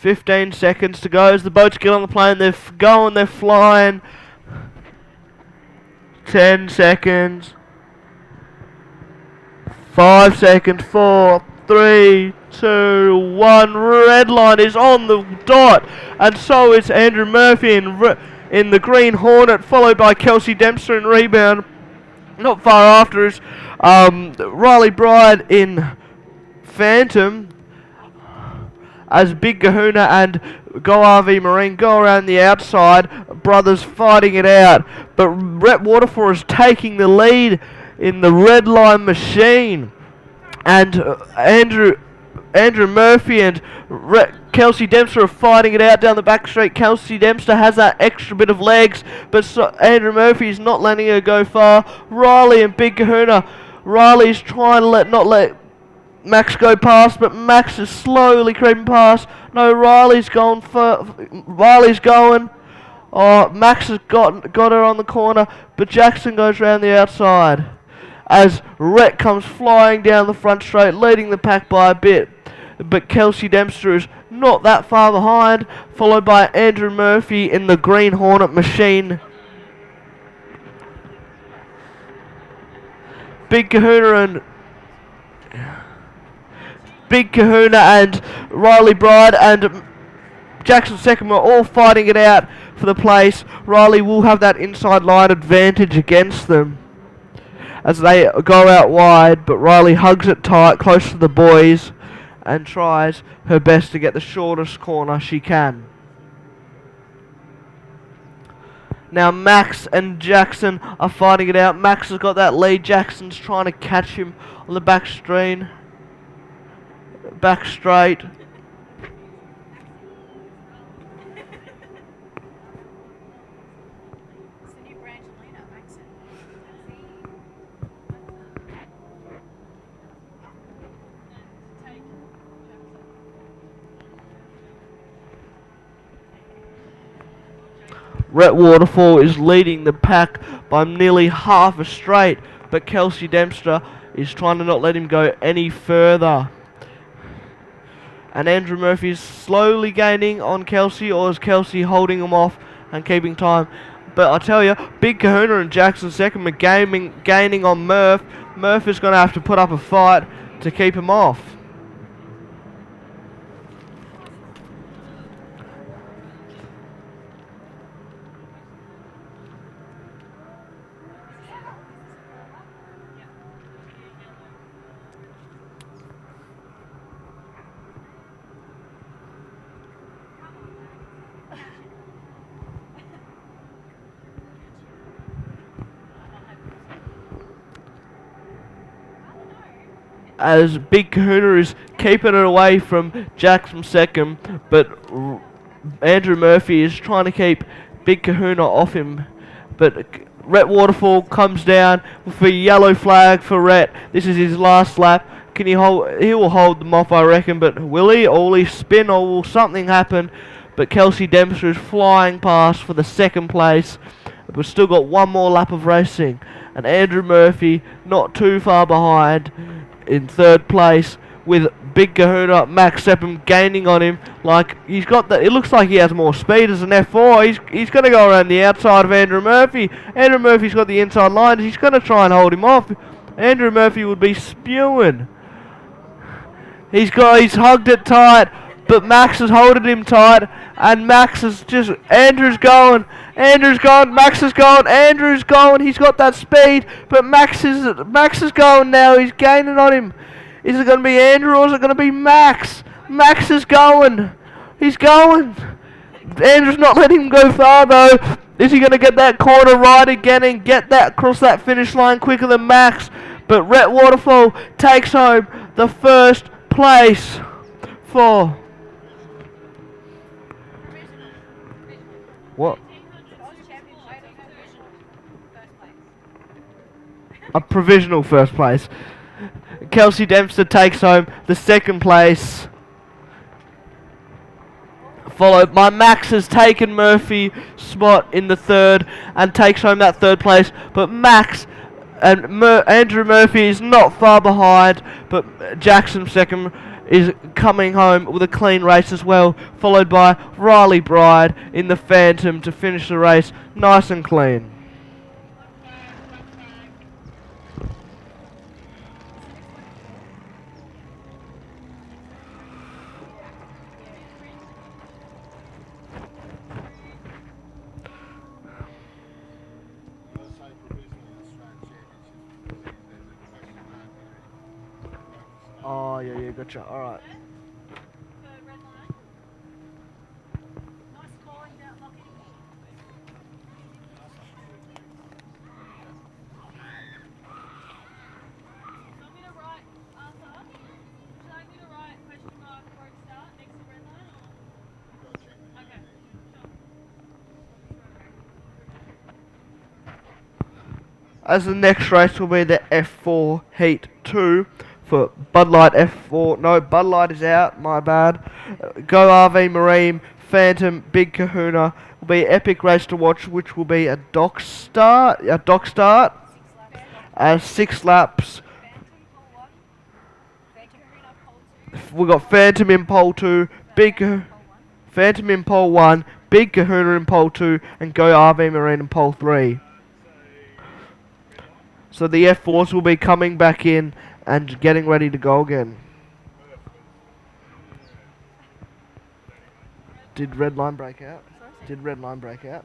.15 seconds to go as the boats get on the plane. They're going, they're flying. 10 seconds. 5 seconds. 4, 3, 2, 1. Red line is on the dot, and so is Andrew Murphy in the Green Hornet, followed by Kelsey Dempster in rebound. Not far after is Riley Bride in Phantom, as Big Kahuna and Go RV Marine go around the outside. Brothers fighting it out, but Rhett Waterford is taking the lead in the red line machine, and Andrew Murphy and Kelsey Dempster are fighting it out down the back straight. Kelsey Dempster has that extra bit of legs, but Andrew Murphy is not letting her go far. Riley and Big Kahuna. Riley's trying to not let Max go past, but Max is slowly creeping past. No, Riley's going. Riley's going. Oh, Max has got her on the corner, but Jackson goes around the outside as Rhett comes flying down the front straight, leading the pack by a bit. but Kelsey Dempster is not that far behind, followed by Andrew Murphy in the Green Hornet machine. Big Kahuna and Riley Bride and Jackson Second are all fighting it out for the place. Riley will have that inside line advantage against them as they go out wide, but Riley hugs it tight close to the boys and tries her best to get the shortest corner she can. Now Max and Jackson are fighting it out. Max has got that lead. Jackson's trying to catch him on the back straight. Rhett Waterfall is leading the pack by nearly half a straight, but Kelsey Dempster is trying to not let him go any further. And Andrew Murphy is slowly gaining on Kelsey, or is Kelsey holding him off and keeping time? But I tell you, Big Kahuna and Jackson Second are gaining on Murph. Murph is going to have to put up a fight to keep him off. As Big Kahuna is keeping it away from Jackson Second, but Andrew Murphy is trying to keep Big Kahuna off him. But Rhett Waterfall comes down with a yellow flag for Rhett. This is his last lap. Can he hold? He will hold them off, I reckon. But will he? Or will he spin? Or will something happen? But Kelsey Dempster is flying past for the second place. We've still got one more lap of racing, and Andrew Murphy not too far behind in third place, with Big Kahuna, Max Seppem gaining on him. Like he's got the, it looks like he has more speed as an F4. He's going to go around the outside of Andrew Murphy. Andrew Murphy's got the inside line. He's going to try and hold him off. Andrew Murphy would be spewing. He's hugged it tight, but Max is holding him tight, and Max is just, Andrew's going, Max is going, Andrew's going, he's got that speed, but Max is going now, he's gaining on him. Is it going to be Andrew or is it going to be Max? Max is going, he's going. Andrew's not letting him go far though. Is he going to get that corner right again and get that across that finish line quicker than Max? But Rhett Waterfall takes home the first place for... What? A provisional first place. Kelsey Dempster takes home the second place. Followed by Max has taken Murphy's spot in the third and takes home that third place. But Max and Andrew Murphy is not far behind. But Jackson Second is coming home with a clean race as well. Followed by Riley Bride in the Phantom to finish the race nice and clean. Oh, yeah, gotcha. Alright. As the next race will be the F4 Heat 2 for Bud Light F4. No, Bud Light is out, my bad. Go RV Marine, Phantom, Big Kahuna will be an epic race to watch, which will be a dock start. 6 laps. We've got Phantom in pole 2, Phantom in pole 1, Big Kahuna in pole 2, and Go RV Marine in pole 3. So the F4s will be coming back in and getting ready to go again. Did red line break out? Did red line break out?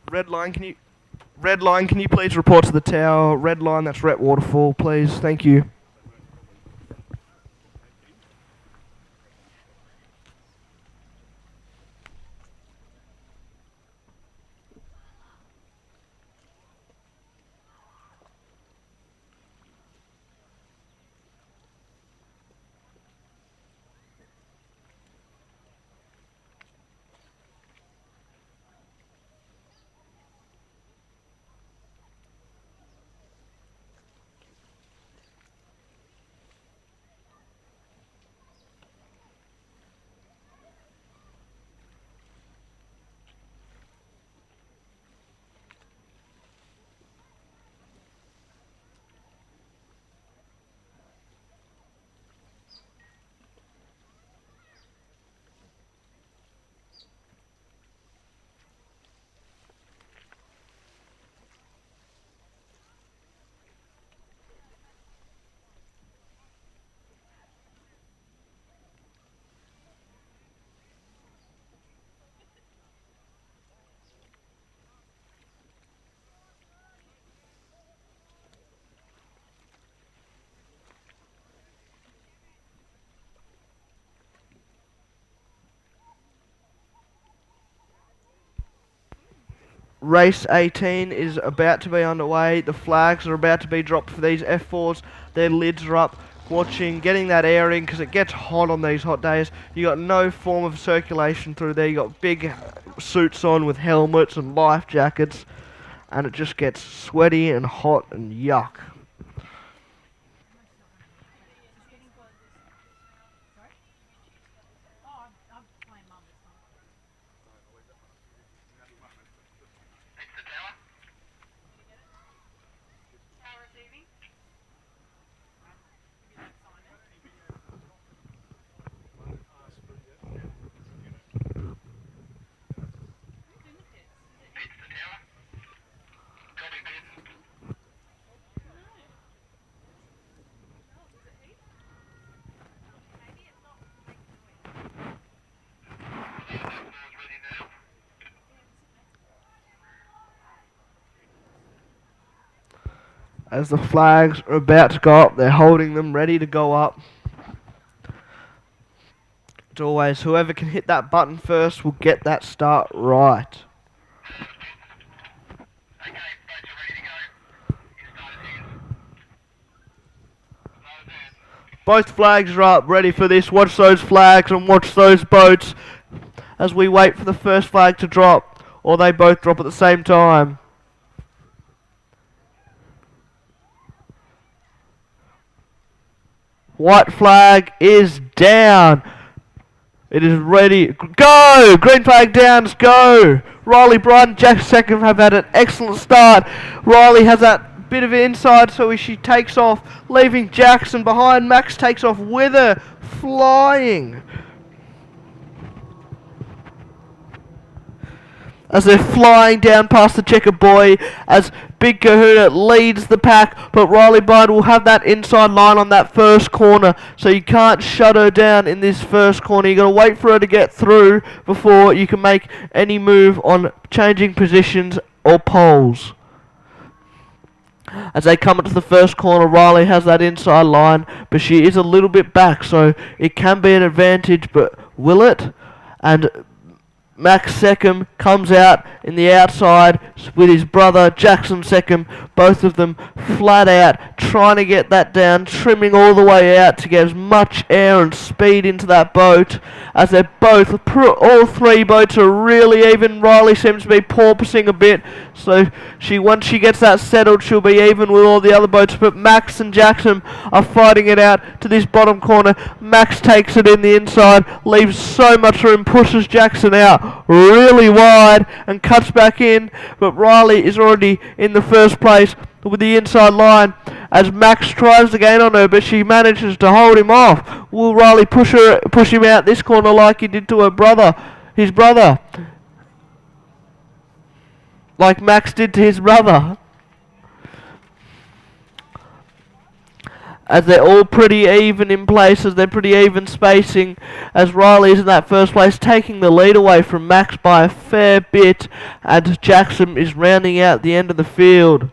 Red line, can you please report to the tower? Red line, that's Rhett Waterfall, please. Thank you. Race 18 is about to be underway. The flags are about to be dropped for these F4s. Their lids are up, getting that air in because it gets hot on these hot days. You got no form of circulation through there. You got big suits on with helmets and life jackets, and it just gets sweaty and hot and yuck. As the flags are about to go up, they're holding them ready to go up. As always, whoever can hit that button first will get that start right. Both flags are up, ready for this. Watch those flags and watch those boats as we wait for the first flag to drop, or they both drop at the same time. White flag is down. It is ready. Go! Green flag down. Let's go. Riley Bryden, Jack second have had an excellent start. Riley has that bit of inside, so she takes off, leaving Jackson behind. Max takes off with her, flying. as they're flying down past the checker boy, as Big Kahuna leads the pack, but Riley Byrne will have that inside line on that first corner, so you can't shut her down in this first corner. You've got to wait for her to get through before you can make any move on changing positions or poles. As they come into the first corner, Riley has that inside line, but she is a little bit back, so it can be an advantage, but will it? And Max Seckham comes out in the outside with his brother Jackson Seckham, both of them flat out, trying to get that down, trimming all the way out to get as much air and speed into that boat, as they're both, all three boats are really even. Riley seems to be porpoising a bit, so once she gets that settled, she'll be even with all the other boats, but Max and Jackson are fighting it out to this bottom corner. Max takes it in the inside, leaves so much room, pushes Jackson out really wide and cuts back in, but Riley is already in the first place with the inside line as Max tries to gain on her, but she manages to hold him off. Will Riley push him out this corner like he did to his brother, like Max did to his brother? As they're all pretty even in places, they're pretty even spacing, as Riley is in that first place, taking the lead away from Max by a fair bit, and Jackson is rounding out the end of the field.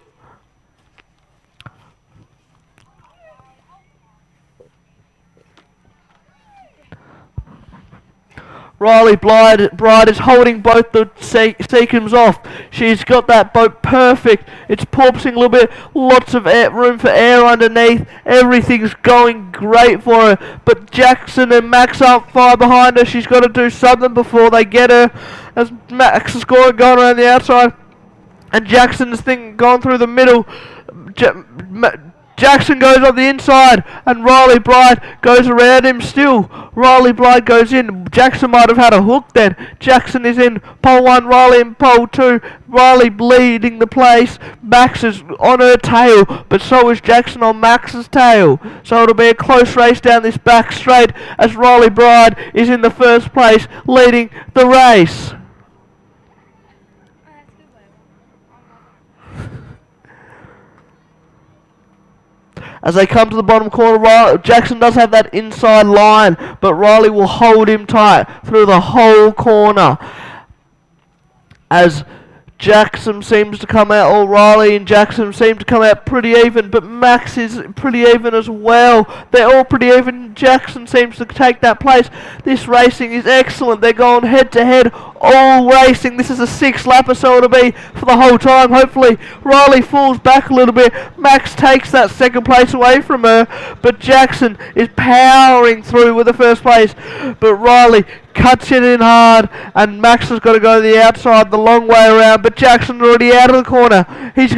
Riley Bride is holding both the Seacrams off. She's got that boat perfect. It's porpoising a little bit. Lots of room for air underneath. Everything's going great for her. But Jackson and Max aren't far behind her. She's got to do something before they get her. As Max has gone around the outside. And Jackson's gone through the middle. Jackson goes up the inside, and Riley Bride goes around him still. Riley Bride goes in. Jackson might have had a hook then. Jackson is in pole 1, Riley in pole 2. Riley leading the place. Max is on her tail, but so is Jackson on Max's tail. So it'll be a close race down this back straight as Riley Bride is in the first place, leading the race. As they come to the bottom corner, Jackson does have that inside line, but Riley will hold him tight through the whole corner. As Jackson seems to come out, or Riley and Jackson seem to come out pretty even, but Max is pretty even as well. They're all pretty even. Jackson seems to take that place. This racing is excellent. They're going head to head, all racing. This is a 6-lapper, so it'll be for the whole time, hopefully. Riley falls back a little bit. Max takes that second place away from her, but Jackson is powering through with the first place. But Riley cuts it in hard, and Max has got to go to the outside the long way around, but Jackson's already out of the corner. He's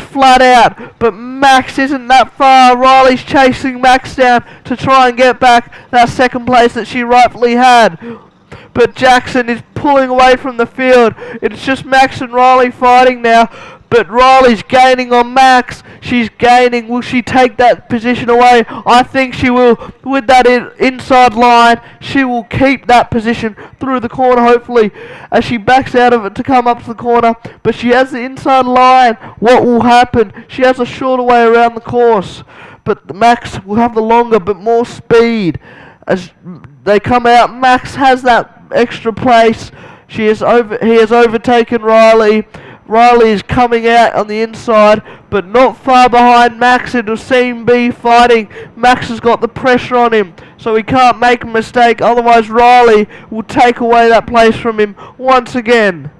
flat out, but Max isn't that far. Riley's chasing Max down to try and get back that second place that she rightfully had. But Jackson is pulling away from the field. It's just Max and Riley fighting now. But Riley's gaining on Max. She's gaining. Will she take that position away? I think she will. With that inside line, she will keep that position through the corner, hopefully, as she backs out of it to come up to the corner. But she has the inside line. What will happen? She has a shorter way around the course. But Max will have the longer but more speed. As they come out, Max has that extra place. He has overtaken Riley. Riley is coming out on the inside, but not far behind Max. It'll seem be fighting. Max has got the pressure on him, so he can't make a mistake. Otherwise, Riley will take away that place from him once again.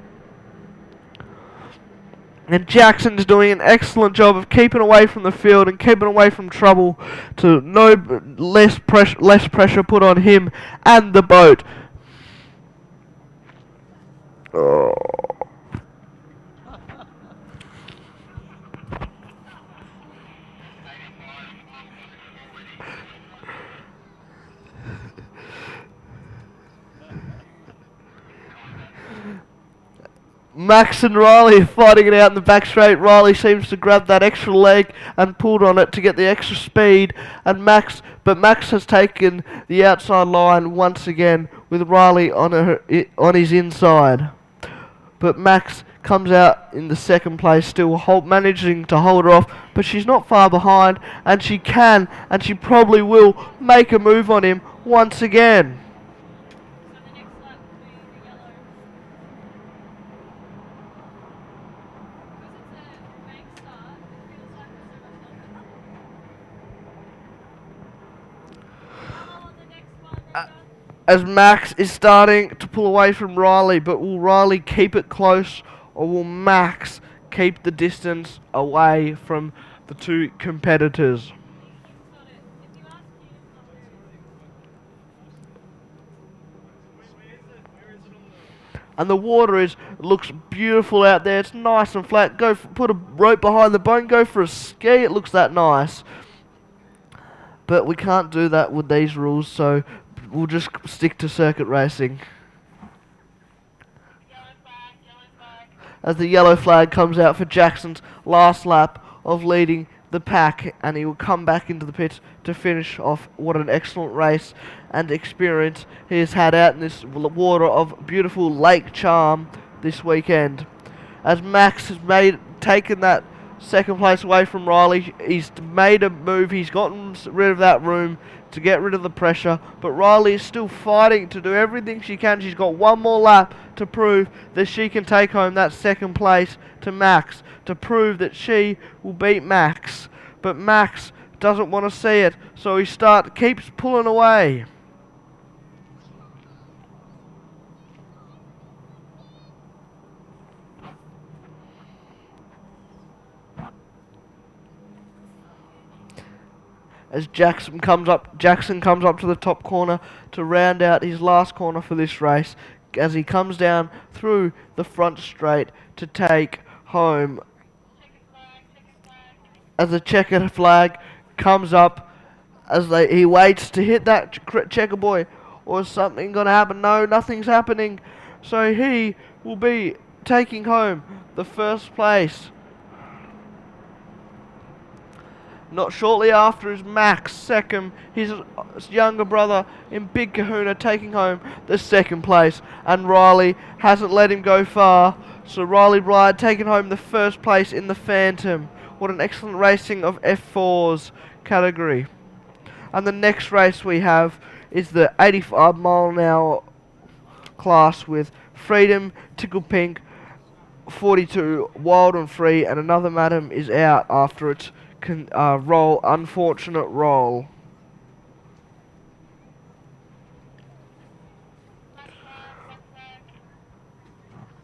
And Jackson's doing an excellent job of keeping away from the field and keeping away from trouble, to less pressure put on him and the boat. Oh. Max and Riley are fighting it out in the back straight. Riley seems to grab that extra leg and pulled on it to get the extra speed. And Max has taken the outside line once again with Riley on his inside. but Max comes out in the second place, still managing to hold her off, but she's not far behind, and she can, and she probably will, make a move on him once again. As Max is starting to pull away from Riley, but will Riley keep it close, or will Max keep the distance away from the two competitors? And the water looks beautiful out there. It's nice and flat. Put a rope behind the boat, go for a ski. It looks that nice. But we can't do that with these rules, so we'll just stick to circuit racing. As the yellow flag comes out for Jackson's last lap of leading the pack, and he will come back into the pits to finish off. What an excellent race and experience he has had out in this water of beautiful Lake Charm this weekend. As Max has taken that second place away from Riley, he's made a move, he's gotten rid of that room to get rid of the pressure, but Riley is still fighting to do everything she can. She's got one more lap to prove that she can take home that second place to Max, to prove that she will beat Max. But Max doesn't want to see it, so he keeps pulling away. As Jackson comes up to the top corner to round out his last corner for this race, as he comes down through the front straight to take home. As the checkered flag comes up, he waits to hit that checker boy, or is something going to happen? No, nothing's happening. So he will be taking home the first place. Not shortly after is Max Second, his younger brother in Big Kahuna, taking home the second place. And Riley hasn't let him go far. So Riley Blyde taking home the first place in the Phantom. What an excellent racing of F4's category. And the next race we have is the 85 mile an hour class with Freedom, Tickle Pink, 42 Wild and Free, and Another Madam is out after its unfortunate roll.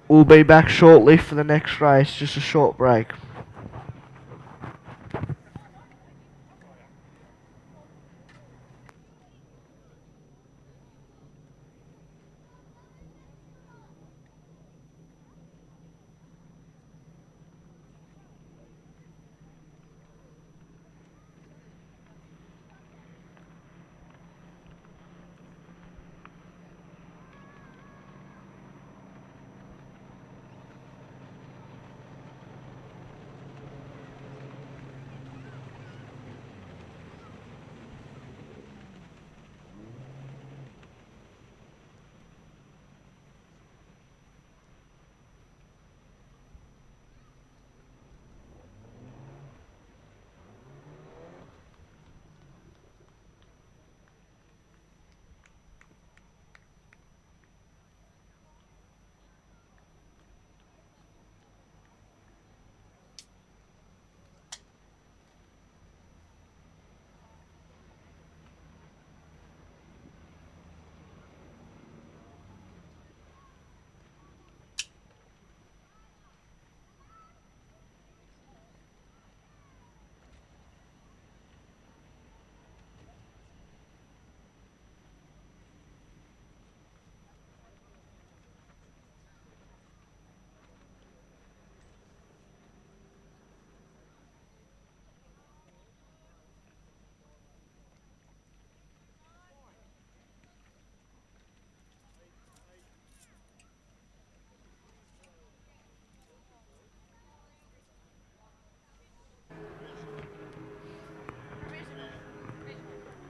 We'll be back shortly for the next race, just a short break.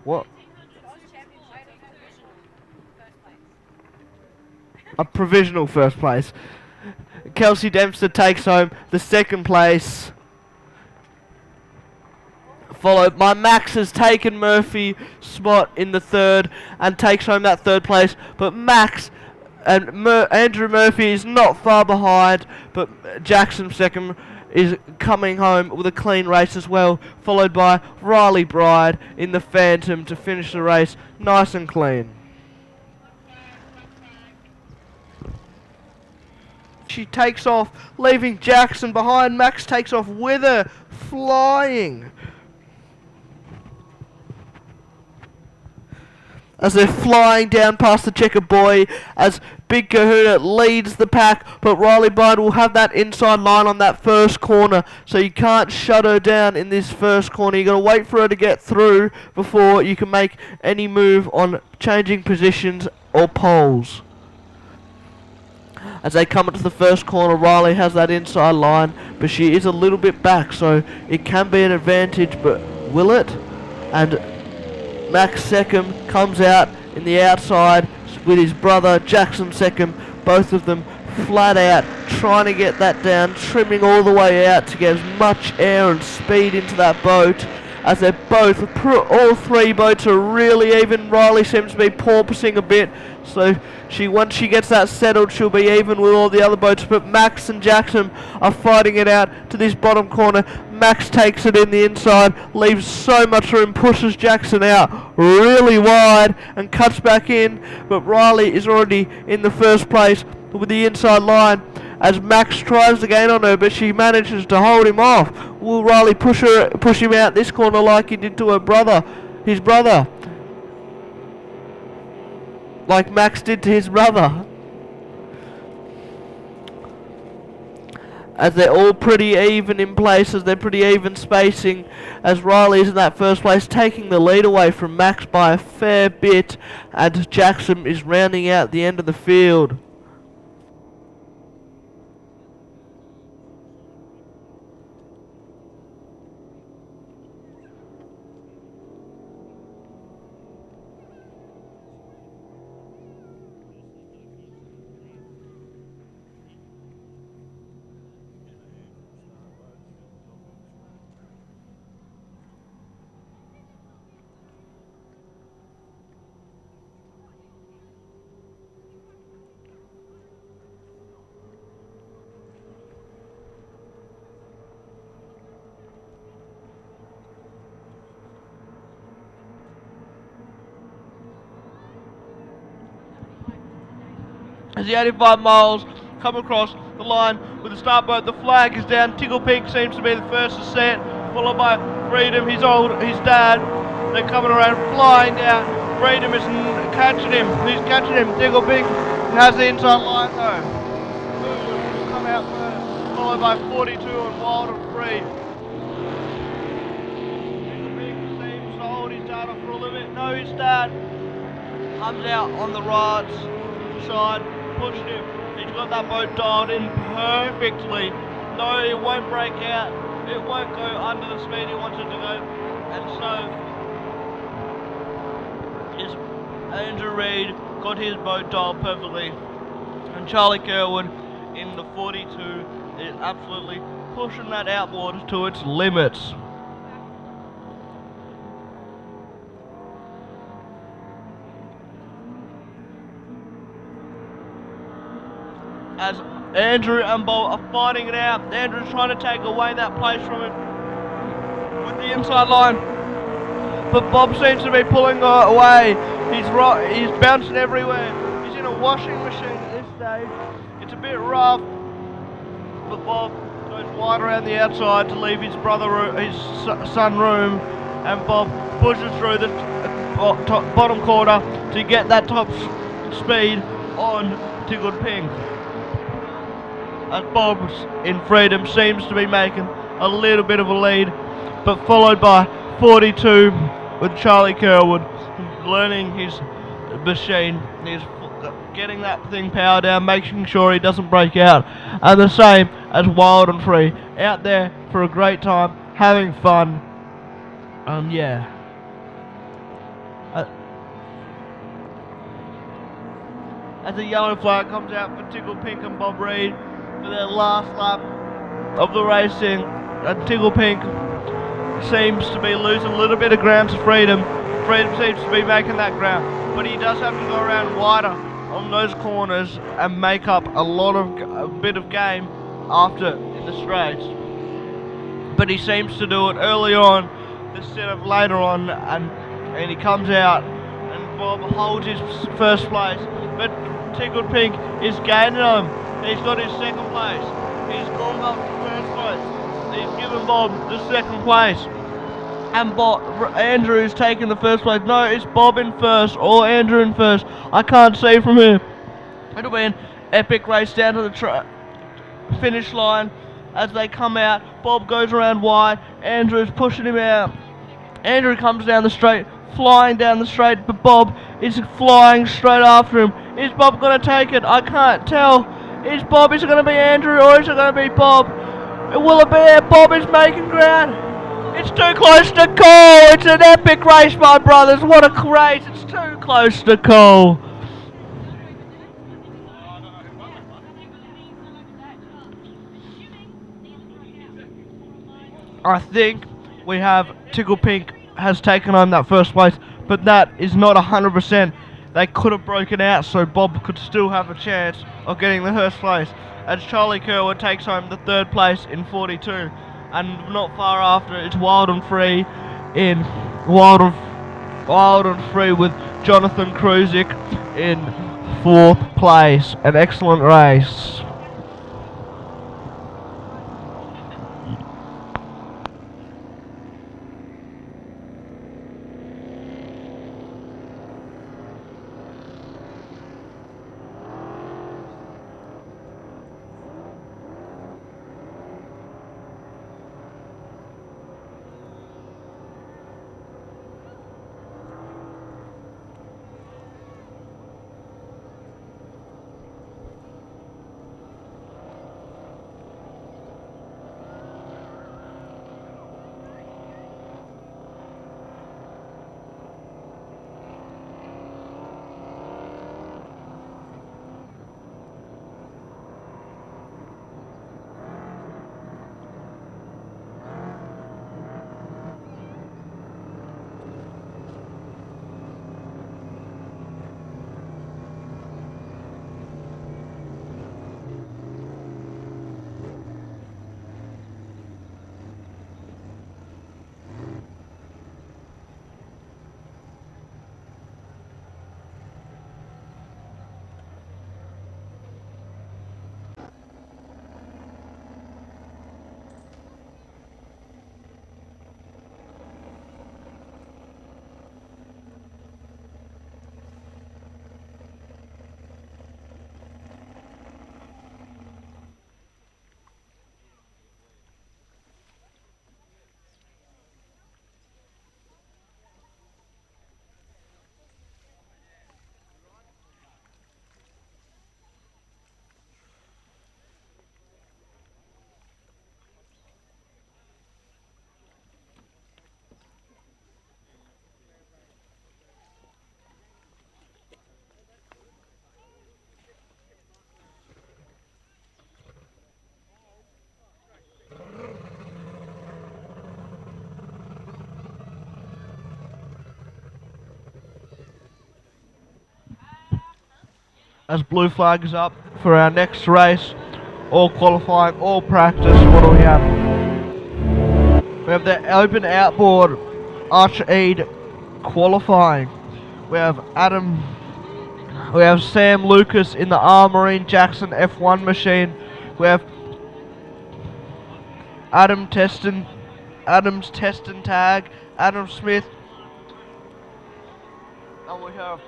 What? A provisional first place. Kelsey Dempster takes home the second place. Followed by Max has taken Murphy's spot in the third and takes home that third place. But Max and Andrew Murphy is not far behind, but Jackson second is coming home with a clean race as well, followed by Riley Bride in the Phantom to finish the race nice and clean. She takes off, leaving Jackson behind. Max takes off with her, flying. As they're flying down past the checker buoy, as Big Kahuna leads the pack, but Riley Bride will have that inside line on that first corner, so you can't shut her down in this first corner. You've got to wait for her to get through before you can make any move on changing positions or poles. As they come into the first corner, Riley has that inside line, but she is a little bit back, so it can be an advantage, but will it? And Max second comes out in the outside with his brother Jackson second, both of them flat out trying to get that down, trimming all the way out to get as much air and speed into that boat. As they're both, all three boats are really even. Riley seems to be porpoising a bit, so once she gets that settled, she'll be even with all the other boats. But Max and Jackson are fighting it out to this bottom corner. Max takes it in the inside, leaves so much room, pushes Jackson out really wide and cuts back in. But Riley is already in the first place with the inside line as Max tries to gain on her, but she manages to hold him off. Will Riley push him out this corner like he did to his brother? Like Max did to his brother. As they're all pretty even in places, they're pretty even spacing, as Riley is in that first place, taking the lead away from Max by a fair bit, and Jackson is rounding out the end of the field. As the 85 miles come across the line with the start boat, the flag is down. Tickle Pink seems to be the first to set, followed by Freedom, his dad. They're coming around, flying down. Freedom is catching him. He's catching him. Tickle Pink has the inside line though. Podium will come out first, followed by 42 and Wild and Free. Tickle Pink seems to hold his dad off for a little bit. No, his dad comes out on the right side. Pushed him. He's got that boat dialed in perfectly. No, it won't break out. It won't go under the speed he wants it to go. And so Andrew Reid got his boat dialed perfectly. And Charlie Kerwin in the 42 is absolutely pushing that outboard to its limits. As Andrew and Bob are fighting it out. Andrew's trying to take away that place from him with the inside line, but Bob seems to be pulling away. He's bouncing everywhere. He's in a washing machine at this stage. It's a bit rough, but Bob goes wide around the outside to leave his son room, and Bob pushes through the bottom corner to get that top speed on Tickled Pink. As Bob's in Freedom seems to be making a little bit of a lead, but followed by 42 with Charlie Kerwood learning his machine. He's getting that thing powered down, making sure he doesn't break out. And the same as Wild and Free, out there for a great time, having fun. Yeah. As the yellow flag comes out for Tickle Pink and Bob Reid, for their last lap of the racing, and Tickle Pink seems to be losing a little bit of ground to Freedom. Freedom seems to be making that ground, but he does have to go around wider on those corners and make up a bit of game after in the straights. But he seems to do it early on instead of later on, and he comes out and Bob holds his first place, but Tickled Pink is gaining on him. He's got his second place. He's gone up to first place. He's given Bob the second place. And Andrew is taking the first place. No, it's Bob in first or Andrew in first. I can't see from here. It'll be an epic race down to the finish line. As they come out, Bob goes around wide. Andrew's pushing him out. Andrew comes down the straight, flying down the straight, but Bob is flying straight after him. Is Bob going to take it? I can't tell. Is it going to be Andrew or is it going to be Bob? Will it be Bob is making ground? It's too close to call. It's an epic race, my brothers. What a race. It's too close to call. I think we have Tickle Pink has taken home that first place, but that is not 100%. They could have broken out, so Bob could still have a chance of getting the first place. As Charlie Kerwood takes home the third place in 42, and not far after it's Wild and Free in Wild and Free with Jonathan Kruzik in fourth place. An excellent race. As blue flag is up for our next race, all qualifying, all practice. What do we have? We have the open outboard Eade qualifying. We have Sam Lucas in the Marine Jackson F1 machine. We have Adam's test and tag, Adam Smith, and we have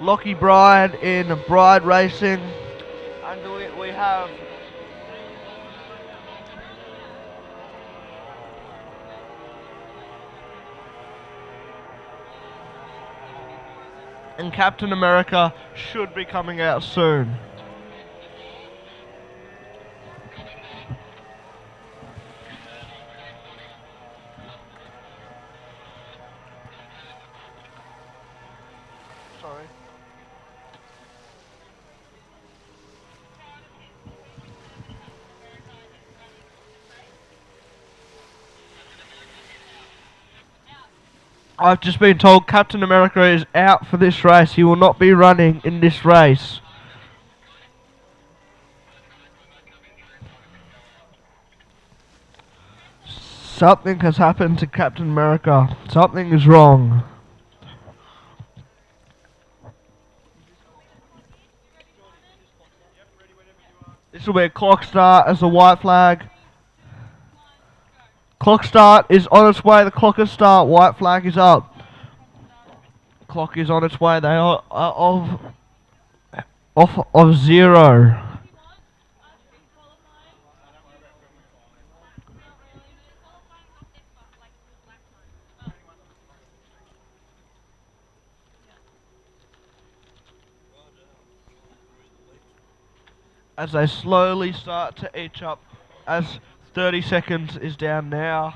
Lockie Bride in Bride Racing, and we have and Captain America should be coming out soon. Sorry. I've just been told Captain America is out for this race. He will not be running in this race. Something has happened to Captain America. Something is wrong. This will be a clock start as the white flag. Clock start is on its way. The clock is start. White flag is up. Clock is on its way. They are off of 0. As they slowly start to inch up, as 30 seconds is down now.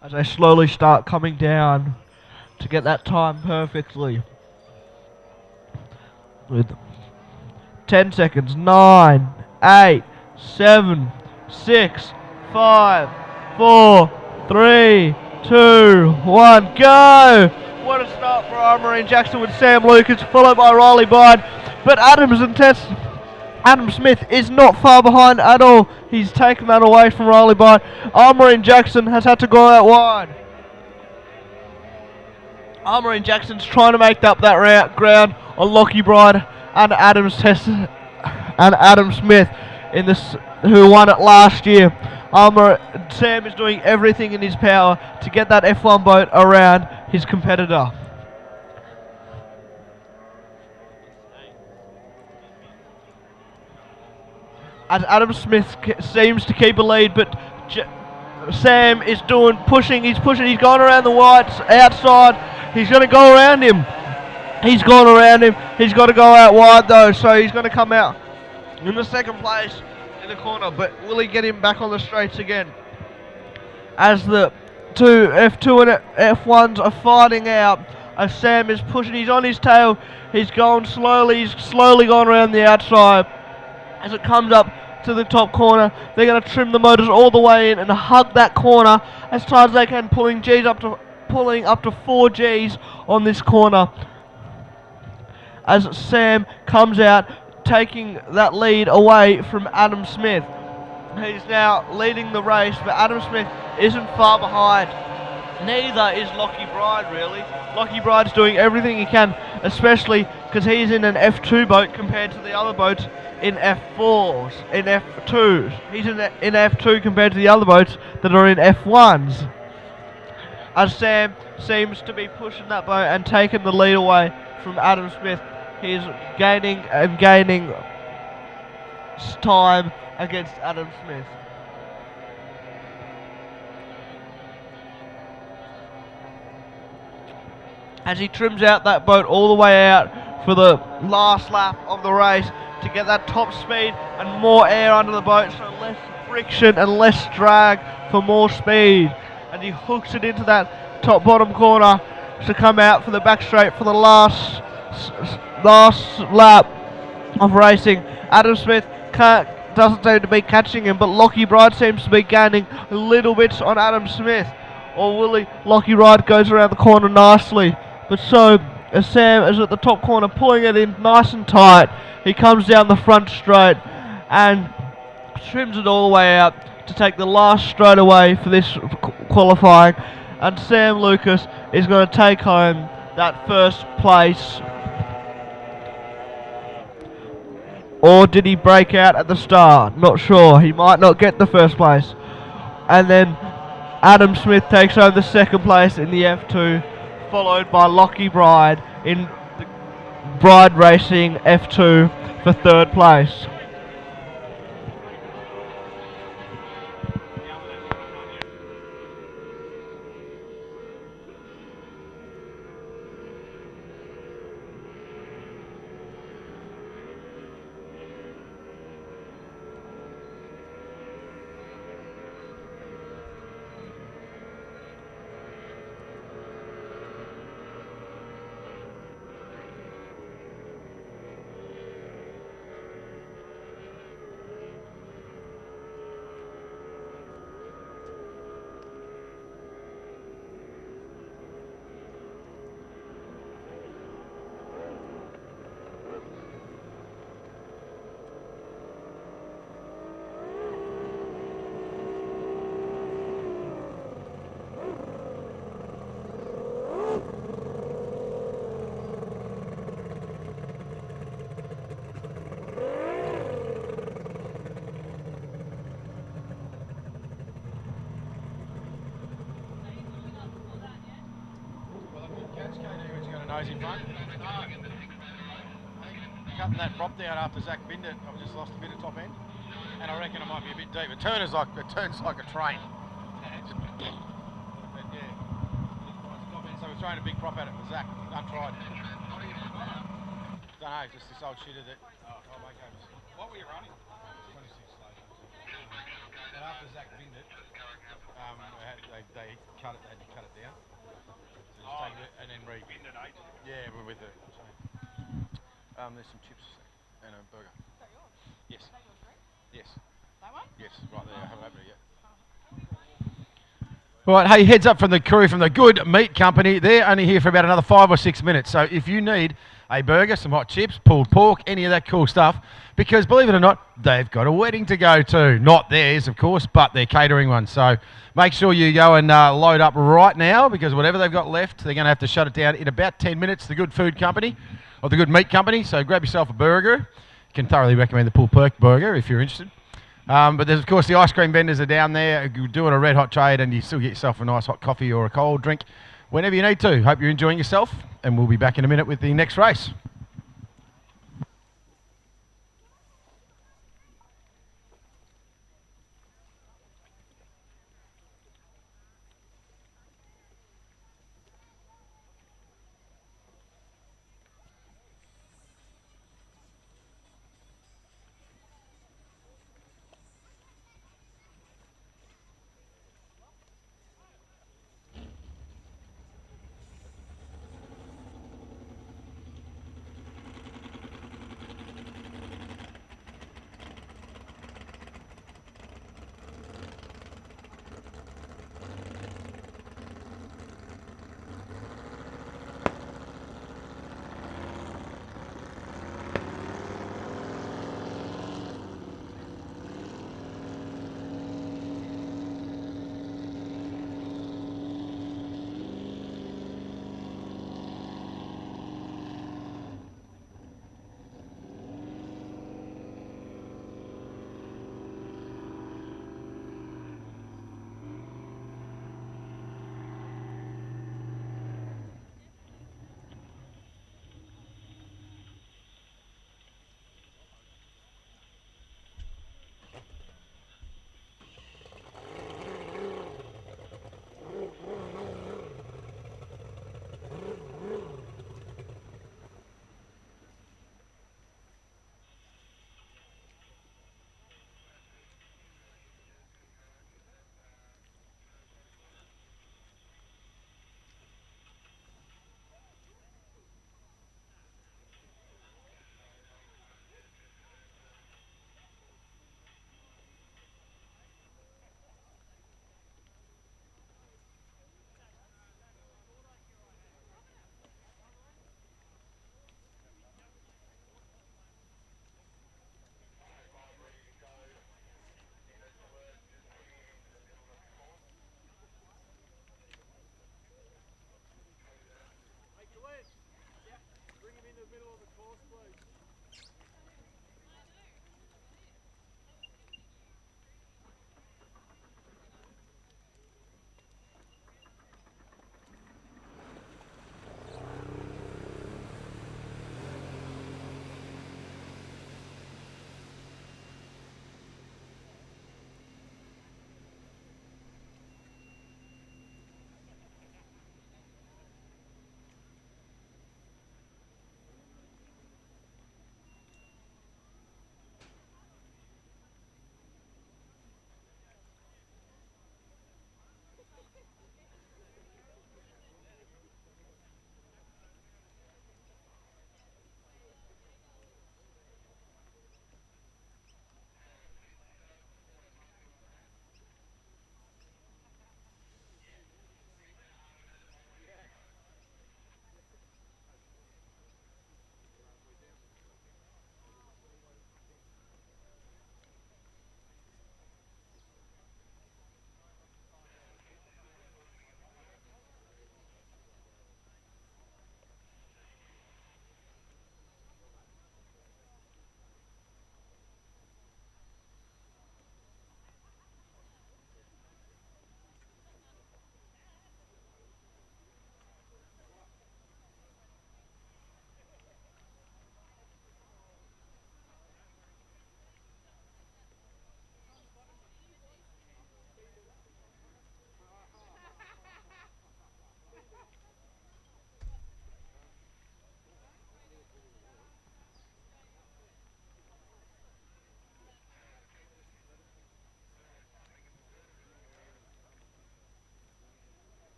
As they slowly start coming down to get that time perfectly. With 10 seconds, 9, 8, 7, 6, 5, 4, 3, 2, 1, go! What a start for Armory Jackson with Sam Lucas, followed by Riley Byrne. But Adam Smith is not far behind at all. He's taken that away from Riley Byrne. Armory Jackson has had to go out wide. Armory Jackson's trying to make up that ground on Lockie Bride and Adam Smith in this, who won it last year. Sam is doing everything in his power to get that F1 boat around his competitor. As Adam Smith seems to keep a lead, but Sam is pushing, he's going around the whites outside. He's going to go around him. He's gone around him. He's got to go out wide though, so he's going to come out in the second place in the corner. But will he get him back on the straights again? As the two F2 and F1s are fighting out, as Sam is pushing, he's on his tail. He's going slowly. He's slowly going around the outside. As it comes up to the top corner, they're going to trim the motors all the way in and hug that corner as tight as they can, pulling up to 4 Gs on this corner. As Sam comes out, taking that lead away from Adam Smith. He's now leading the race, but Adam Smith isn't far behind. Neither is Lockie Bride, really. Lockie Bride's doing everything he can, especially because he's in an F2 boat compared to the other boats in F4s, in F2s. He's in F2 compared to the other boats that are in F1s. As Sam seems to be pushing that boat and taking the lead away from Adam Smith. He's gaining and gaining time against Adam Smith. As he trims out that boat all the way out for the last lap of the race to get that top speed and more air under the boat, so less friction and less drag for more speed. And he hooks it into that top bottom corner to come out for the back straight for the last lap of racing. Adam Smith doesn't seem to be catching him, but Lockie Bride seems to be gaining a little bit on Adam Smith. Or Lockie Bride goes around the corner nicely. But so, as Sam is at the top corner pulling it in nice and tight, he comes down the front straight and trims it all the way out to take the last straight away for this qualifying. And Sam Lucas is going to take home that first place. Or did he break out at the start? Not sure. He might not get the first place. And then Adam Smith takes home the second place in the F2, followed by Lockie Bride in the Bride Racing F2 for third place. goes in front. Cutting that prop down after Zach binned it, I've just lost a bit of top end, and I reckon it might be a bit deep. It turns like a train. But yeah, so we're throwing a big prop at it for Zach, untried. Don't know, just this old shitter that. What were you running? 26 slow. And after Zach binned it, they cut it. They had to cut it down. So just take it and then Binned at 8? Yeah, we're with it. There's some chips and a burger. Is that yours? Yes. Is that your drink? Yes. That one? Yes, right there. I haven't opened it yet. Right, hey, heads up from the crew from the Good Meat Company. They're only here for about another 5 or 6 minutes. So if you need a burger, some hot chips, pulled pork, any of that cool stuff, because believe it or not, they've got a wedding to go to. Not theirs, of course, but their catering one. So make sure you go and load up right now, because whatever they've got left, they're going to have to shut it down in about 10 minutes, the Good Food Company, or the Good Meat Company. So grab yourself a burger. You can thoroughly recommend the pulled pork burger if you're interested. But there's, of course, the ice cream vendors are down there doing a red hot trade, and you still get yourself a nice hot coffee or a cold drink whenever you need to. Hope you're enjoying yourself, and we'll be back in a minute with the next race.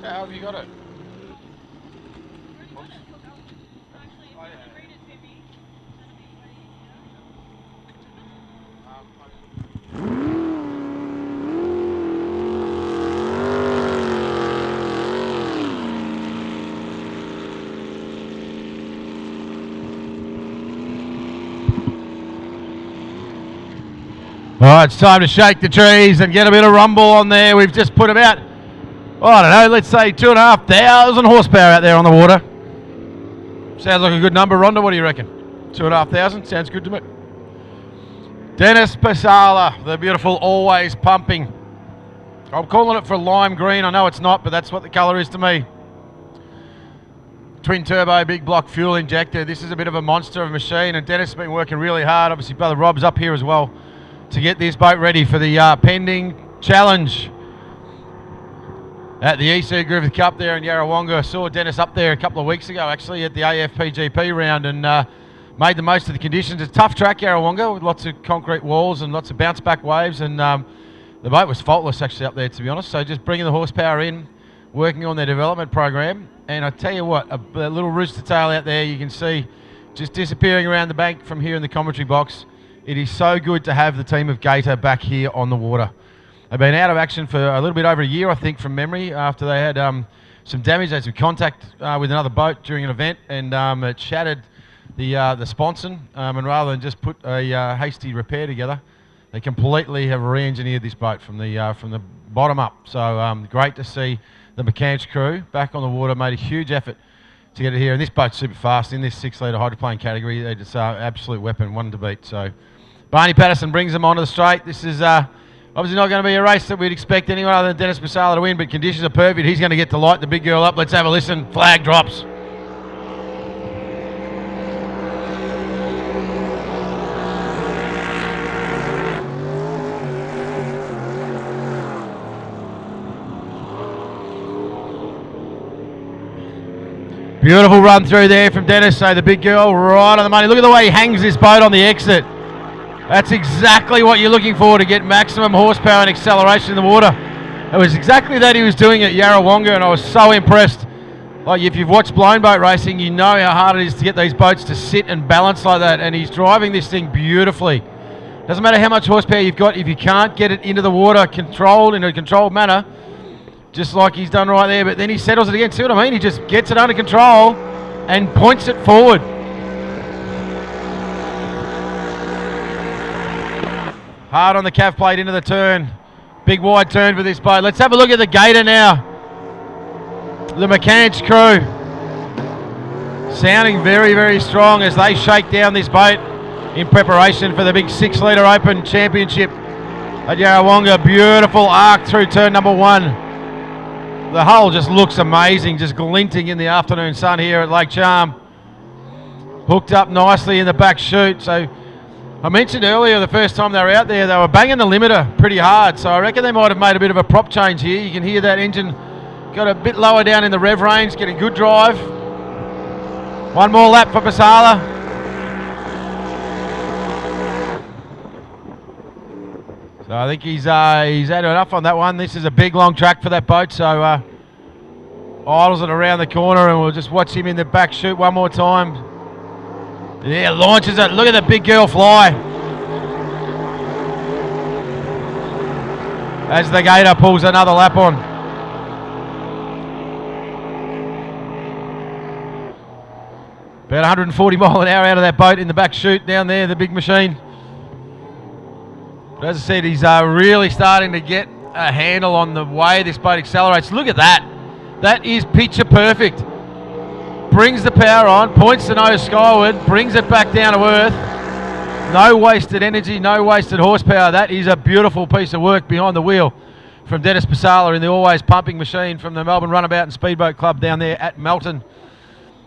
How have you got it? All right, it's time to shake the trees and get a bit of rumble on there. We've just put about, I don't know, let's say 2,500 horsepower out there on the water. Sounds like a good number, Rhonda. What do you reckon? 2,500? Sounds good to me. Dennis Pasala, the beautiful always pumping. I'm calling it for lime green. I know it's not, but that's what the colour is to me. Twin turbo, big block fuel injector. This is a bit of a monster of a machine, and Dennis has been working really hard. Obviously, brother Rob's up here as well to get this boat ready for the pending challenge at the Eade Griffith Cup there in Yarrawonga. I saw Dennis up there a couple of weeks ago actually at the AFPGP round and made the most of the conditions. It's a tough track, Yarrawonga, with lots of concrete walls and lots of bounce back waves, and the boat was faultless actually up there, to be honest. So just bringing the horsepower in, working on their development program, and I tell you what, a little rooster tail out there you can see just disappearing around the bank from here in the commentary box. It is so good to have the team of Gator back here on the water. They've been out of action for a little bit over a year, I think, from memory, after they had some damage. They had some contact with another boat during an event, and it shattered the sponson. And rather than just put a hasty repair together, they completely have re-engineered this boat from the bottom up. So great to see the mechanics crew back on the water. Made a huge effort to get it here. And this boat's super fast in this 6-litre hydroplane category. They're just absolute weapon, one to beat. So Barney Patterson brings them onto the straight. This is obviously not going to be a race that we'd expect anyone other than Dennis Pasala to win, but conditions are perfect. He's going to get to light the big girl up. Let's have a listen. Flag drops. Beautiful run through there from Dennis. So the big girl right on the money. Look at the way he hangs this boat on the exit. That's exactly what you're looking for to get maximum horsepower and acceleration in the water. It was exactly that he was doing at Yarrawonga, and I was so impressed. Like, if you've watched blind boat racing, you know how hard it is to get these boats to sit and balance like that, and he's driving this thing beautifully. Doesn't matter how much horsepower you've got, if you can't get it into the water controlled in a controlled manner, just like he's done right there, but then he settles it again. See what I mean? He just gets it under control and points it forward. Hard on the calf plate into the turn. Big wide turn for this boat. Let's have a look at the Gator now. The mechanics crew sounding very, very strong as they shake down this boat in preparation for the big 6-litre Open Championship at Yarrawonga. Beautiful arc through turn number 1. The hull just looks amazing, just glinting in the afternoon sun here at Lake Charm. Hooked up nicely in the back chute. So I mentioned earlier the first time they were out there, they were banging the limiter pretty hard. So I reckon they might have made a bit of a prop change here. You can hear that engine got a bit lower down in the rev range, getting good drive. One more lap for Pasala. So I think he's had enough on that one. This is a big long track for that boat, so idles it around the corner, and we'll just watch him in the back chute one more time. Yeah, launches it. Look at the big girl fly as the Gator pulls another lap on. About 140 mile an hour out of that boat in the back chute down there, the big machine. But as I said, he's really starting to get a handle on the way this boat accelerates. Look at that. That is picture perfect. Brings the power on, points the nose skyward, brings it back down to earth. No wasted energy, no wasted horsepower. That is a beautiful piece of work behind the wheel from Dennis Pasala in the always pumping machine from the Melbourne Runabout and Speedboat Club down there at Melton.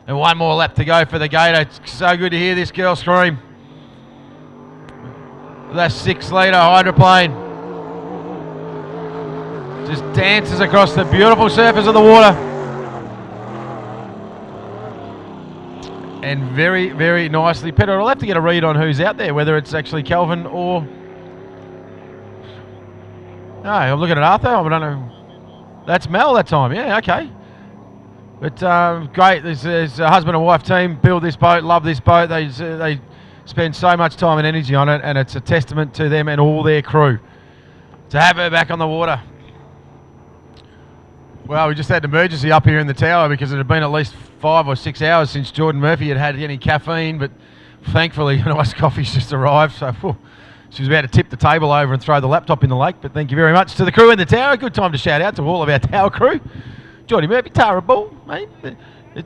And one more lap to go for the Gator. It's so good to hear this girl scream. That 6-litre hydroplane just dances across the beautiful surface of the water. And very, very nicely. Peter, I'll have to get a read on who's out there, whether it's actually Kelvin or... No, I'm looking at Arthur. I don't know. That's Mel that time. Yeah, okay. But great. There's a husband and wife team build this boat, love this boat. They spend so much time and energy on it, and it's a testament to them and all their crew to have her back on the water. Well, we just had an emergency up here in the tower because it had been at least 5 or 6 hours since Jordan Murphy had any caffeine, but thankfully, nice coffee's just arrived, so she was about to tip the table over and throw the laptop in the lake. But thank you very much to the crew in the tower. Good time to shout out to all of our tower crew. Jordan Murphy, Tara Bull, mate.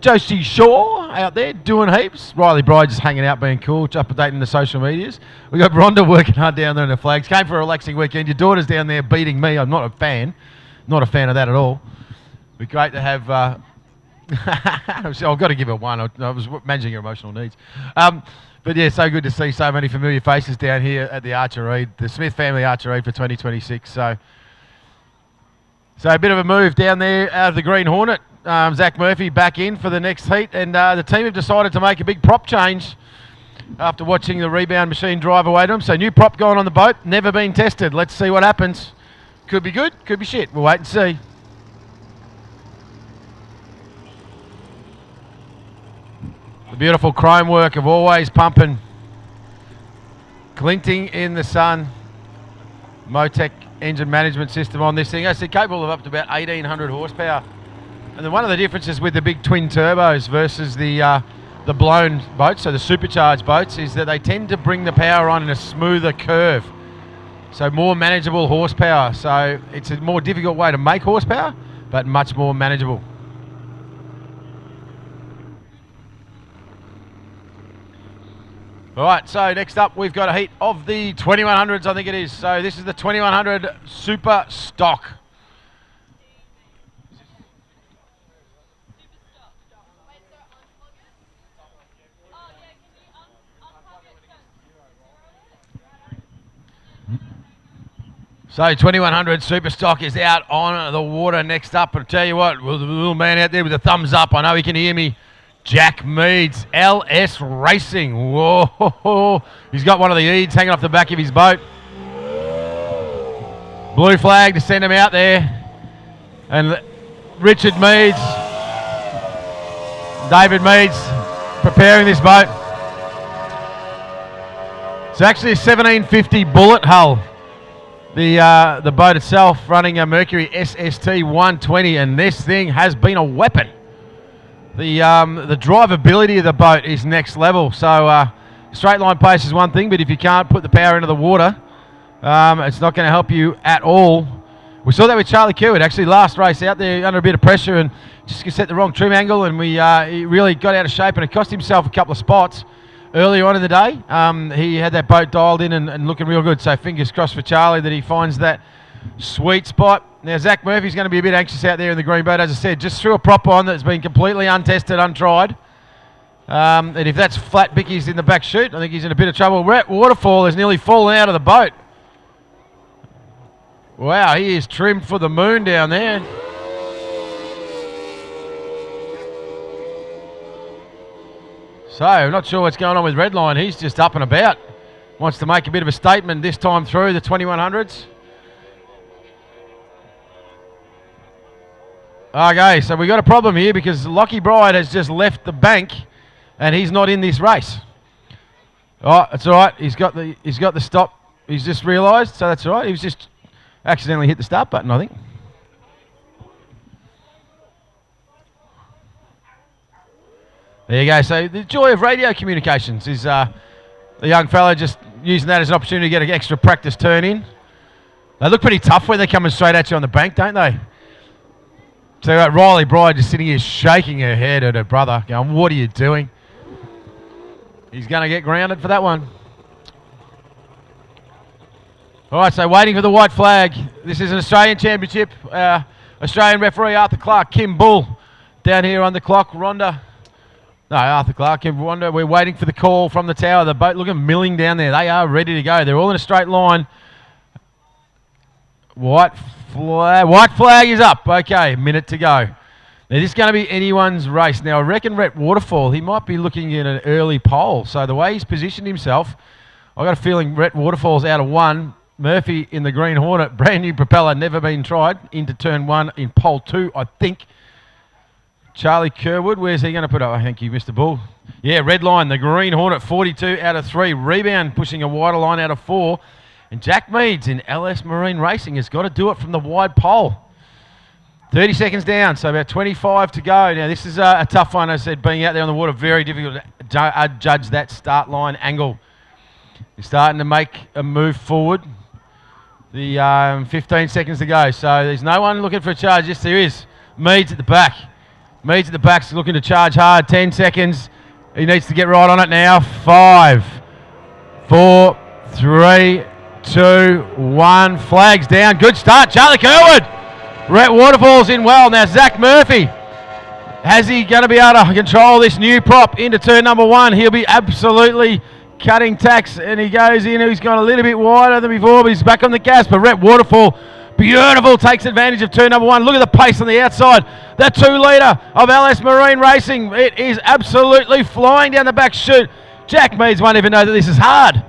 Josie Shaw out there doing heaps. Riley Bride just hanging out, being cool, updating the social medias. We got Rhonda working hard down there in the flags. Came for a relaxing weekend. Your daughter's down there beating me. I'm not a fan. Not a fan of that at all. Be great to have. I've got to give her one. I was managing her emotional needs. But yeah, so good to see so many familiar faces down here at the Archer Eade, the Smith family Archer Eade for 2026. So a bit of a move down there out of the Green Hornet. Zach Murphy back in for the next heat, and the team have decided to make a big prop change after watching the rebound machine drive away to them. So new prop going on the boat, never been tested. Let's see what happens. Could be good, could be shit. We'll wait and see. The beautiful chrome work of always pumping, glinting in the sun. Motec engine management system on this thing. I said capable of up to about 1,800 horsepower. And then one of the differences with the big twin turbos versus the blown boats, so the supercharged boats, is that they tend to bring the power on in a smoother curve. So more manageable horsepower. So it's a more difficult way to make horsepower, but much more manageable. All right, so next up we've got a heat of the 2100s, I think it is. So this is the 2100 Super Stock. So 2100 Super Stock is out on the water next up. And I tell you what, the little man out there with a thumbs up, I know he can hear me. Jack Meads, LS Racing. Whoa, he's got one of the Eades hanging off the back of his boat. Blue flag to send him out there. And Richard Meads, David Meads, preparing this boat. It's actually a 1750 bullet hull. The boat itself running a Mercury SST 120, and this thing has been a weapon. The drivability of the boat is next level. So straight line pace is one thing, but if you can't put the power into the water, it's not going to help you at all. We saw that with Charlie Kewitt, actually last race out there under a bit of pressure and just set the wrong trim angle, and he really got out of shape, and it cost himself a couple of spots earlier on in the day. He had that boat dialed in and looking real good, so fingers crossed for Charlie that he finds that sweet spot. Now Zach Murphy's going to be a bit anxious out there in the green boat, as I said, just threw a prop on that's been completely untested, untried. And if that's flat bickies in the back chute, I think he's in a bit of trouble. Rhett Waterfall has nearly fallen out of the boat. Wow, he is trimmed for the moon down there. So, I'm not sure what's going on with Redline. He's just up and about. Wants to make a bit of a statement this time through the 2100s. Okay, so we got a problem here because Lockie Bride has just left the bank and he's not in this race. Oh, that's all right. He's got the stop. He's just realised, so that's all right. He was just accidentally hit the start button, I think. There you go. So the joy of radio communications is the young fella just using that as an opportunity to get an extra practice turn in. They look pretty tough when they're coming straight at you on the bank, don't they? So Riley Bride just sitting here shaking her head at her brother, going, "What are you doing?" He's going to get grounded for that one. All right, so waiting for the white flag. This is an Australian Championship. Australian referee Arthur Clark, Kim Bull down here on the clock. Arthur Clark, Kim Rhonda. We're waiting for the call from the tower. The boat looking milling down there. They are ready to go. They're all in a straight line. White flag is up. Okay, a minute to go. Now, this is going to be anyone's race. Now, I reckon Rhett Waterfall, he might be looking at an early pole. So the way he's positioned himself, I've got a feeling Rhett Waterfall's out of one. Murphy in the Green Hornet, brand new propeller, never been tried, into turn 1 in pole 2, I think. Charlie Kerwood, where's he going to put up? I think he missed the ball. Yeah, red line, the Green Hornet, 42 out of 3. Rebound pushing a wider line out of 4. And Jack Meads in LS Marine Racing has got to do it from the wide pole. 30 seconds down, so about 25 to go. Now, this is a tough one, as I said, being out there on the water, very difficult to judge that start line angle. He's starting to make a move forward. The 15 seconds to go, so there's no one looking for a charge. Yes, there is. Meads at the back. Meads at the back's looking to charge hard. 10 seconds. He needs to get right on it now. 5, 4, 3, 2, 1. Flags down. Good start. Charlie Kerwood. Rhett Waterfall's in well. Now, Zach Murphy. Has he going to be able to control this new prop into turn number 1? He'll be absolutely cutting tacks, and he goes in. He's gone a little bit wider than before, but he's back on the gas. But Rhett Waterfall, beautiful, takes advantage of turn number 1. Look at the pace on the outside. The 2-litre of LS Marine Racing. It is absolutely flying down the back chute. Jack Meads won't even know that this is hard.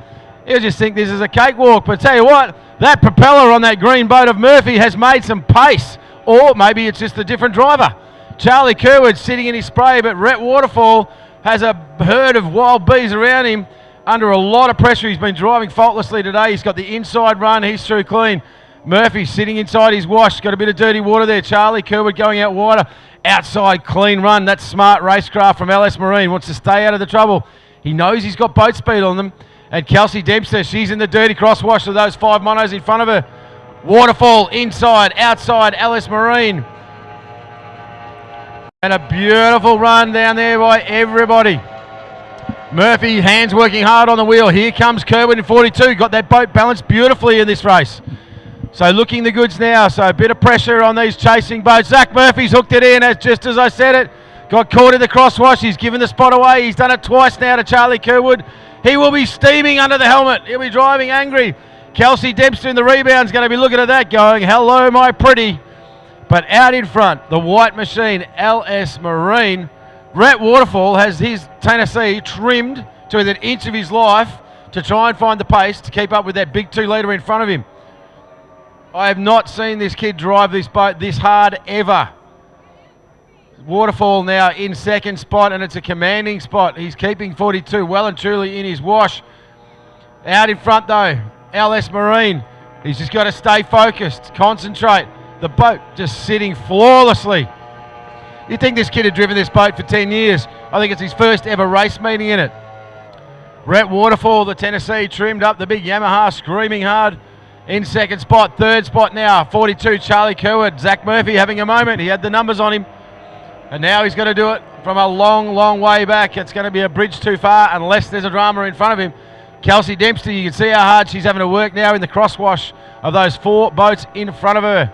He'll just think this is a cakewalk. But tell you what, that propeller on that green boat of Murphy has made some pace. Or maybe it's just a different driver. Charlie Kerwood sitting in his spray, but Rhett Waterfall has a herd of wild bees around him. Under a lot of pressure. He's been driving faultlessly today. He's got the inside run. He's through clean. Murphy sitting inside his wash. Got a bit of dirty water there. Charlie Kerwood going out wider. Outside clean run. That's smart racecraft from LS Marine. Wants to stay out of the trouble. He knows he's got boat speed on them. And Kelsey Dempster, she's in the dirty crosswash of those 5 monos in front of her. Waterfall inside, outside LS Marine. And a beautiful run down there by everybody. Murphy, hands working hard on the wheel. Here comes Kerwood in 42. Got that boat balanced beautifully in this race. So looking the goods now. So a bit of pressure on these chasing boats. Zach Murphy's hooked it in, just as I said it. Got caught in the crosswash. He's given the spot away. He's done it twice now to Charlie Kerwood. He will be steaming under the helmet. He'll be driving angry. Kelsey Dempster in the rebound is going to be looking at that going, hello, my pretty. But out in front, the white machine, LS Marine. Rhett Waterfall has his Tennessee trimmed to within an inch of his life to try and find the pace to keep up with that big 2-litre in front of him. I have not seen this kid drive this boat this hard ever. Waterfall now in second spot, and it's a commanding spot. He's keeping 42 well and truly in his wash. Out in front though, LS Marine. He's just got to stay focused, concentrate. The boat just sitting flawlessly. You'd think this kid had driven this boat for 10 years. I think it's his first ever race meeting in it. Rhett Waterfall, the Tennessee, trimmed up the big Yamaha, screaming hard. In second spot, third spot now, 42, Charlie Kerwood. Zach Murphy having a moment. He had the numbers on him. And now he's going to do it from a long, long way back. It's going to be a bridge too far unless there's a drama in front of him. Kelsey Dempster, you can see how hard she's having to work now in the crosswash of those 4 boats in front of her.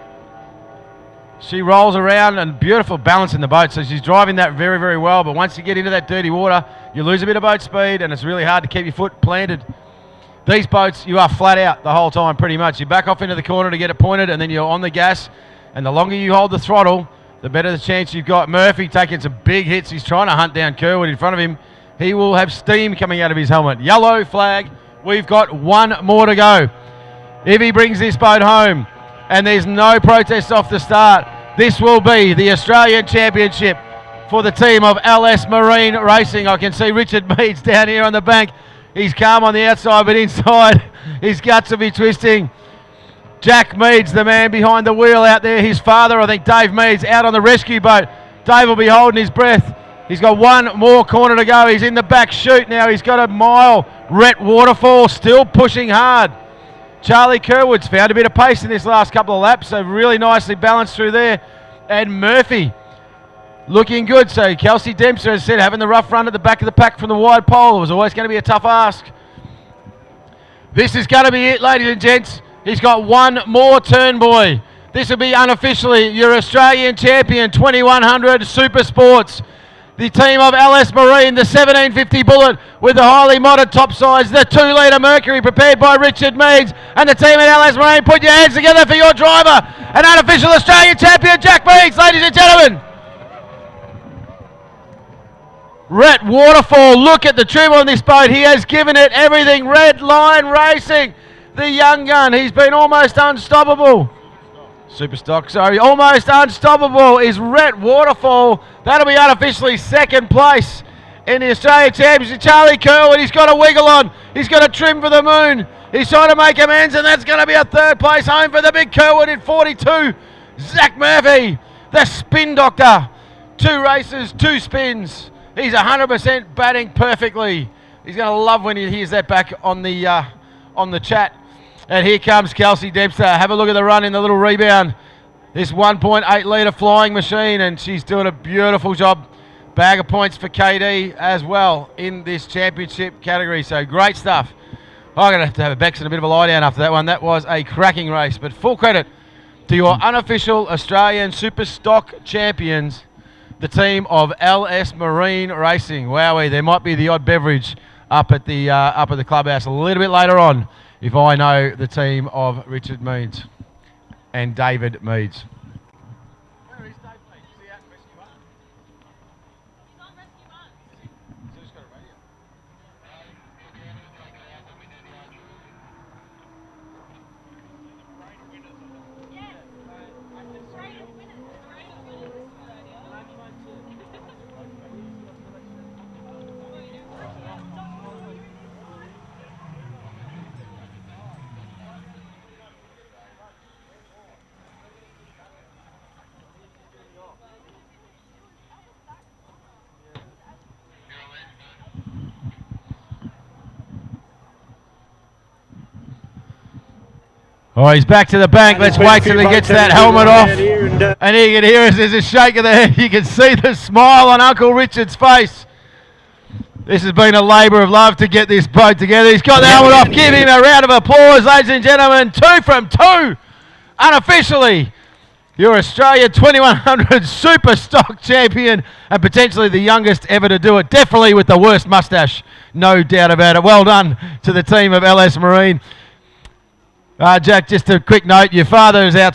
She rolls around and beautiful balance in the boat, so she's driving that very, very well. But once you get into that dirty water, you lose a bit of boat speed and it's really hard to keep your foot planted. These boats, you are flat out the whole time pretty much. You back off into the corner to get it pointed and then you're on the gas. And the longer you hold the throttle, the better the chance you've got. Murphy taking some big hits. He's trying to hunt down Kerwood in front of him. He will have steam coming out of his helmet. Yellow flag. We've got 1 more to go. If he brings this boat home, and there's no protest off the start, this will be the Australian Championship for the team of LS Marine Racing. I can see Richard Meads down here on the bank. He's calm on the outside, but inside his guts will be twisting. Jack Meads, the man behind the wheel out there. His father, I think Dave Meads, out on the rescue boat. Dave will be holding his breath. He's got 1 more corner to go. He's in the back chute now. He's got a mile. Rhett Waterfall still pushing hard. Charlie Kerwood's found a bit of pace in this last couple of laps, so really nicely balanced through there. And Murphy looking good. So Kelsey Dempster, as I said, having the rough run at the back of the pack from the wide pole. It was always going to be a tough ask. This is going to be it, ladies and gents. He's got 1 more turn, boy. This will be unofficially your Australian champion, 2100 Super Sports. The team of LS Marine, the 1750 Bullet with the highly modded topsides, the 2-litre Mercury prepared by Richard Meads, and the team at LS Marine. Put your hands together for your driver, an unofficial Australian champion, Jack Meads, ladies and gentlemen. Rhett Waterfall, look at the trim on this boat. He has given it everything. Red Line Racing. the young gun. He's been almost unstoppable. Super stock, sorry. Almost unstoppable is Rhett Waterfall. That'll be unofficially second place in the Australian Championship. Charlie Kerwood, he's got a wiggle on. He's got a trim for the moon. He's trying to make amends, and that's going to be a third place home for the big Kerwood in 42. Zach Murphy, the spin doctor. 2 races, 2 spins. He's 100% batting perfectly. He's going to love when he hears that back on the chat. And here comes Kelsey Dempster. Have a look at the run in the little rebound. This 1.8 litre flying machine, and she's doing a beautiful job. Bag of points for KD as well in this championship category. So great stuff. I'm going to have a Bex and a bit of a lie down after that one. That was a cracking race. But full credit to your unofficial Australian Super Stock champions, the team of LS Marine Racing. Wowee, there might be the odd beverage up at the clubhouse a little bit later on, if I know the team of Richard Meads and David Meads. Where is Dave Meads? Is he out in Rescue 1? He's on Rescue 1. He's just got a radio. Oh, he's back to the bank. Let's wait till he gets that helmet off. And you can hear us. There's a shake of the head. You can see the smile on Uncle Richard's face. This has been a labour of love to get this boat together. He's got the helmet off. Give him a round of applause, ladies and gentlemen. 2 from 2. Unofficially, your Australia 2100 Super Stock champion and potentially the youngest ever to do it. Definitely with the worst moustache. No doubt about it. Well done to the team of LS Marine. Jack, just a quick note, your father is out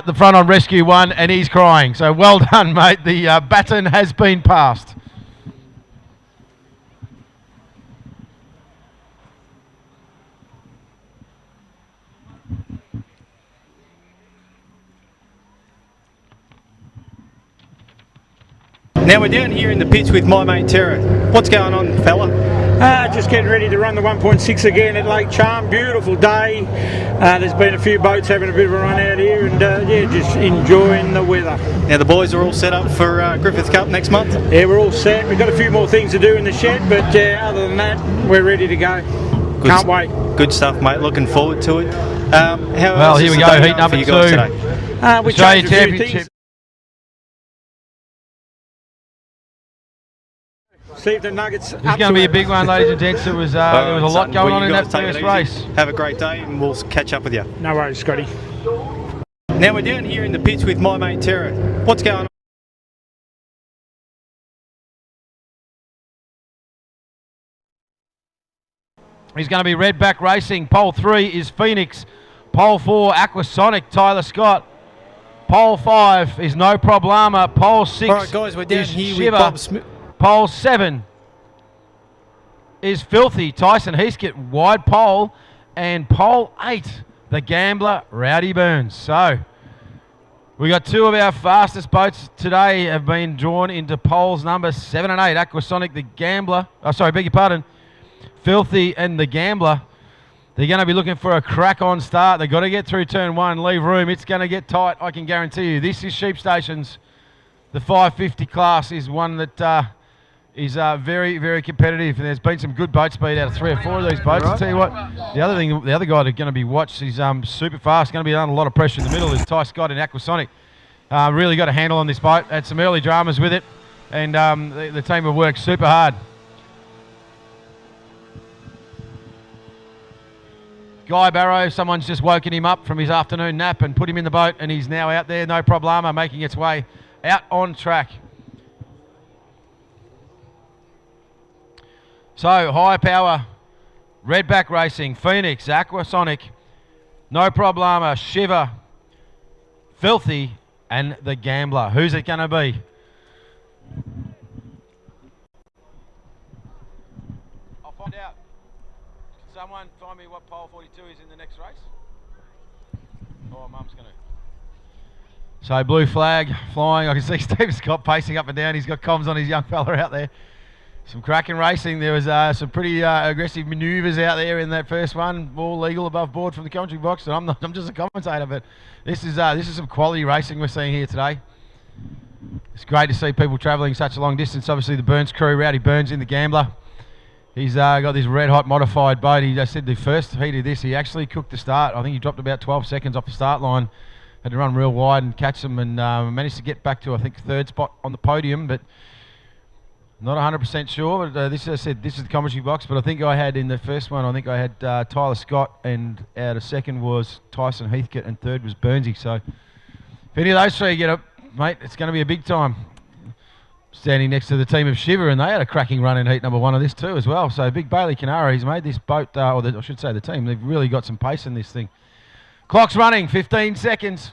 the front on Rescue 1 and he's crying. So well done, mate. The baton has been passed. Now we're down here in the pits with my mate Terra. What's going on, fella? Just getting ready to run the 1.6 again at Lake Charm. Beautiful day. There's been a few boats having a bit of a run out here, and yeah, just enjoying the weather. Now the boys are all set up for Griffith Cup next month? Yeah, we're all set. We've got a few more things to do in the shed, but other than that, we're ready to go. Can't wait. Good stuff, mate. Looking forward to it. Well, here we go. Heat number 2. We Australian changed a few Championship. things. See if the Nuggets. It's going to be a big one, ladies and gents. There was a lot going on in that first race. Have a great day, and we'll catch up with you. No worries, Scotty. Now we're down here in the pits with my mate Terra. What's going on? He's going to be Redback Racing. Pole 3 is Phoenix. Pole 4, Aquasonic, Tyler Scott. Pole 5 is No Problema. Pole 6 All right, guys, we're down is here Shiver. with Bob Smith. Pole 7 is Filthy, Tyson Heaskett, wide pole. And pole 8, the Gambler, Rowdy Burns. So, we got 2 of our fastest boats today have been drawn into poles number 7 and 8. Aquasonic, the Gambler. Oh, sorry, beg your pardon. Filthy and the Gambler. They're going to be looking for a crack-on start. They've got to get through turn 1, leave room. It's going to get tight, I can guarantee you. This is Sheep Stations. The 550 class is one that is very, very competitive. And there's been some good boat speed out of 3 or 4 of these boats. I'll tell you what, the other guy that's going to be watched, he's super fast, going to be under a lot of pressure in the middle, is Ty Scott in Aquasonic. Really got a handle on this boat. Had some early dramas with it. And the team have worked super hard. Guy Barrow, someone's just woken him up from his afternoon nap and put him in the boat, and he's now out there, No Problema, making its way out on track. So, high power, Redback Racing, Phoenix, Aquasonic, No Problema, Shiver, Filthy, and the Gambler. Who's it going to be? I'll find out. So, someone find me what pole 42 is in the next race? Oh, Mum's going to. So blue flag flying. I can see Steve Scott pacing up and down. He's got comms on his young fella out there. Some cracking racing. There was some pretty aggressive manoeuvres out there in that first one. All legal above board from the commentary box. And I'm just a commentator, but this is some quality racing we're seeing here today. It's great to see people travelling such a long distance. Obviously the Burns crew, Rowdy Burns in the Gambler. He's got this red hot modified boat. He just said the first heat of this, he actually cooked the start. I think he dropped about 12 seconds off the start line. Had to run real wide and catch them, and managed to get back to, I think, third spot on the podium, but not 100% sure. But this, as I said, this is the commentary box, but I think I had in the first one, I think I had Tyler Scott, and out of second was Tyson Heathcote, and third was Burnsy. So if any of those three get up, mate, it's going to be a big time. Standing next to the team of Shiver, and they had a cracking run in heat number one of this too as well. So big Bailey Canara, he's made this boat, I should say the team, they've really got some pace in this thing. Clock's running, 15 seconds.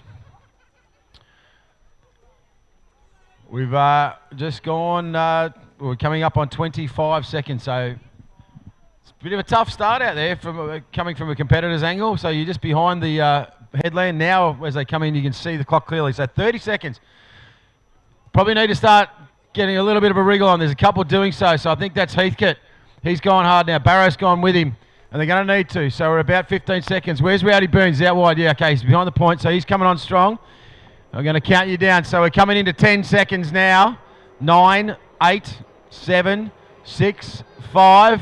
We've just gone, we're coming up on 25 seconds, so it's a bit of a tough start out there from coming from a competitor's angle. So you're just behind the headland. Now as they come in you can see the clock clearly. So 30 seconds. Probably need to start getting a little bit of a wriggle on. There's a couple doing so, so I think that's Heathcote. He's gone hard now. Barrow's gone with him. And they're going to need to. So we're about 15 seconds. Where's Rowdy Burns? He's out wide. Yeah, okay, he's behind the point. So he's coming on strong. I'm going to count you down. So we're coming into 10 seconds now. 9, 8, 7, 6, 5.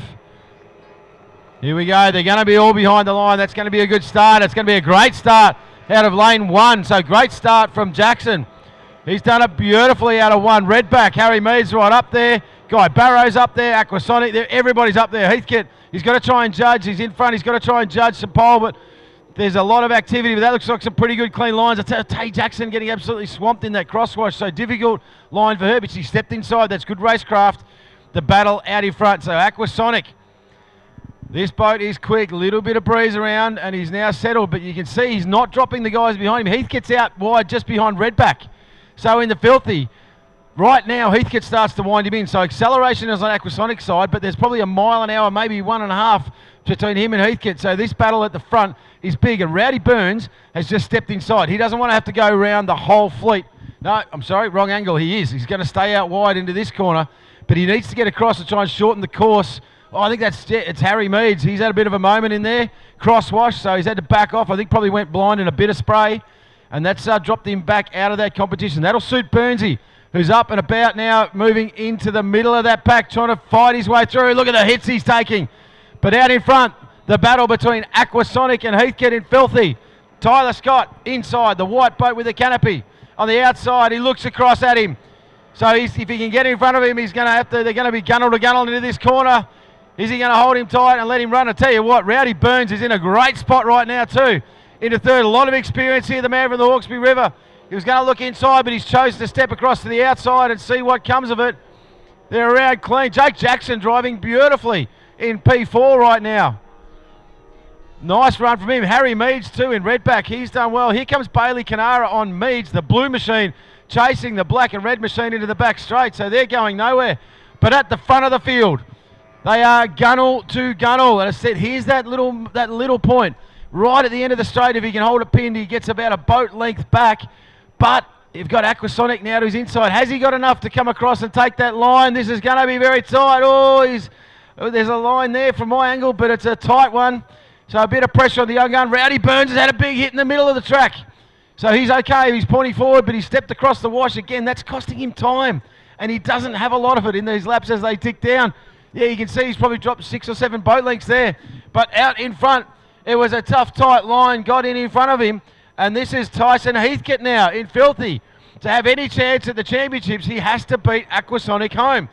Here we go. They're going to be all behind the line. That's going to be a good start. It's going to be a great start out of lane 1. So great start from Jackson. He's done it beautifully out of 1. Redback, Harry Mead's right up there. Guy Barrow's up there. Aquasonic, everybody's up there. Heathcote. He's got to try and judge. He's in front. He's got to try and judge some pole, but there's a lot of activity. But that looks like some pretty good clean lines. Tay Jackson getting absolutely swamped in that crosswash. So difficult line for her, but she stepped inside. That's good racecraft. The battle out in front. So Aquasonic. This boat is quick. Little bit of breeze around, and he's now settled. But you can see he's not dropping the guys behind him. Heathcote's out wide just behind Redback. So in the filthy. Right now, Heathcote starts to wind him in. So acceleration is on Aquasonic's side, but there's probably a mile an hour, maybe 1.5 between him and Heathcote. So this battle at the front is big, and Rowdy Burns has just stepped inside. He doesn't want to have to go around the whole fleet. No, I'm sorry, wrong angle. He is. He's going to stay out wide into this corner, but he needs to get across to try and shorten the course. Oh, I think it's Harry Meads. He's had a bit of a moment in there. Crosswash, so he's had to back off. I think probably went blind in a bit of spray, and that's dropped him back out of that competition. That'll suit Burnsy, who's up and about now, moving into the middle of that pack, trying to fight his way through. Look at the hits he's taking. But out in front, the battle between Aquasonic and Heathcote in filthy. Tyler Scott inside, the white boat with the canopy. On the outside, he looks across at him. So if he can get in front of him, he's going to have to, they're going to be gunnel to gunnel into this corner. Is he going to hold him tight and let him run? I tell you what, Rowdy Burns is in a great spot right now too. Into third, a lot of experience here, the man from the Hawkesbury River. He was going to look inside, but he's chosen to step across to the outside and see what comes of it. They're around clean. Jake Jackson driving beautifully in P4 right now. Nice run from him. Harry Meads too in Redback. He's done well. Here comes Bailey Canara on Meads, the blue machine, chasing the black and red machine into the back straight. So they're going nowhere. But at the front of the field, they are gunnel to gunnel. And I said, here's that little point right at the end of the straight. If he can hold it pinned, he gets about a boat length back. But you've got Aquasonic now who's inside. Has he got enough to come across and take that line? This is going to be very tight. There's a line there from my angle, but it's a tight one. So a bit of pressure on the young gun. Rowdy Burns has had a big hit in the middle of the track. So he's okay. He's pointing forward, but he stepped across the wash again. That's costing him time, and he doesn't have a lot of it in these laps as they tick down. Yeah, you can see he's probably dropped 6 or 7 boat lengths there. But out in front, it was a tough, tight line. Got in front of him. And this is Tyson Heathcote now in filthy. To have any chance at the championships, he has to beat Aquasonic home.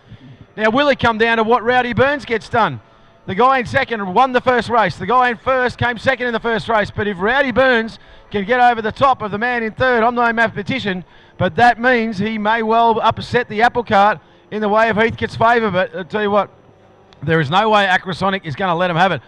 Now, will it come down to what Rowdy Burns gets done? The guy in second won the first race. The guy in first came second in the first race. But if Rowdy Burns can get over the top of the man in third, I'm no mathematician, but that means he may well upset the apple cart in the way of Heathcote's favour. But I'll tell you what, there is no way Aquasonic is going to let him have it.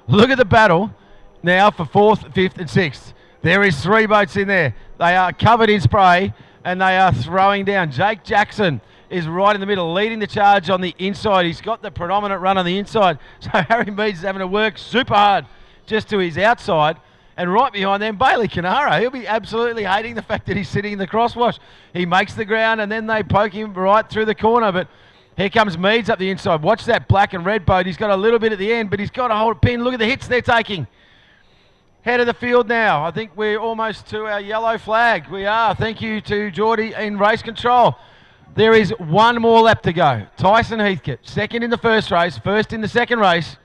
Look at the battle now for 4th, 5th and 6th. There is 3 boats in there. They are covered in spray and they are throwing down. Jake Jackson is right in the middle, leading the charge on the inside. He's got the predominant run on the inside. So Harry Meads is having to work super hard just to his outside. And right behind them, Bailey Canara. He'll be absolutely hating the fact that he's sitting in the crosswash. He makes the ground and then they poke him right through the corner. But here comes Meads up the inside. Watch that black and red boat. He's got a little bit at the end, but he's got a hold pin. Look at the hits they're taking. Head of the field now. I think we're almost to our yellow flag. We are. Thank you to Geordie in race control. There is one more lap to go. Tyson Heathcote, second in the first race, first in the second race.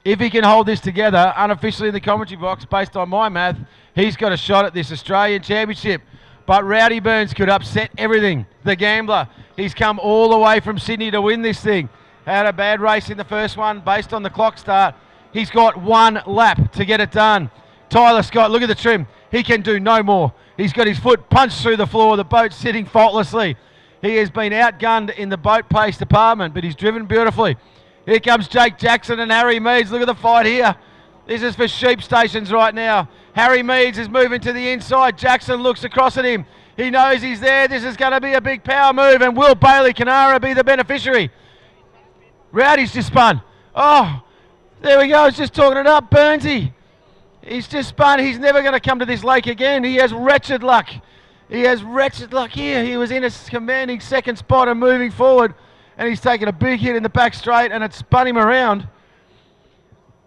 If he can hold this together, unofficially in the commentary box, based on my math, he's got a shot at this Australian Championship. But Rowdy Burns could upset everything. The gambler, he's come all the way from Sydney to win this thing. Had a bad race in the first one based on the clock start. He's got one lap to get it done. Tyler Scott, look at the trim. He can do no more. He's got his foot punched through the floor. The boat's sitting faultlessly. He has been outgunned in the boat pace department, but he's driven beautifully. Here comes Jake Jackson and Harry Meads. Look at the fight here. This is for sheep stations right now. Harry Meads is moving to the inside. Jackson looks across at him. He knows he's there. This is going to be a big power move, and will Bailey Canara be the beneficiary? Rowdy's just spun. Oh, there we go. He's just talking it up. Burnsy. He's just spun. He's never going to come to this lake again. He has wretched luck. He has wretched luck here. He was in a commanding second spot and moving forward, and he's taken a big hit in the back straight, and it spun him around.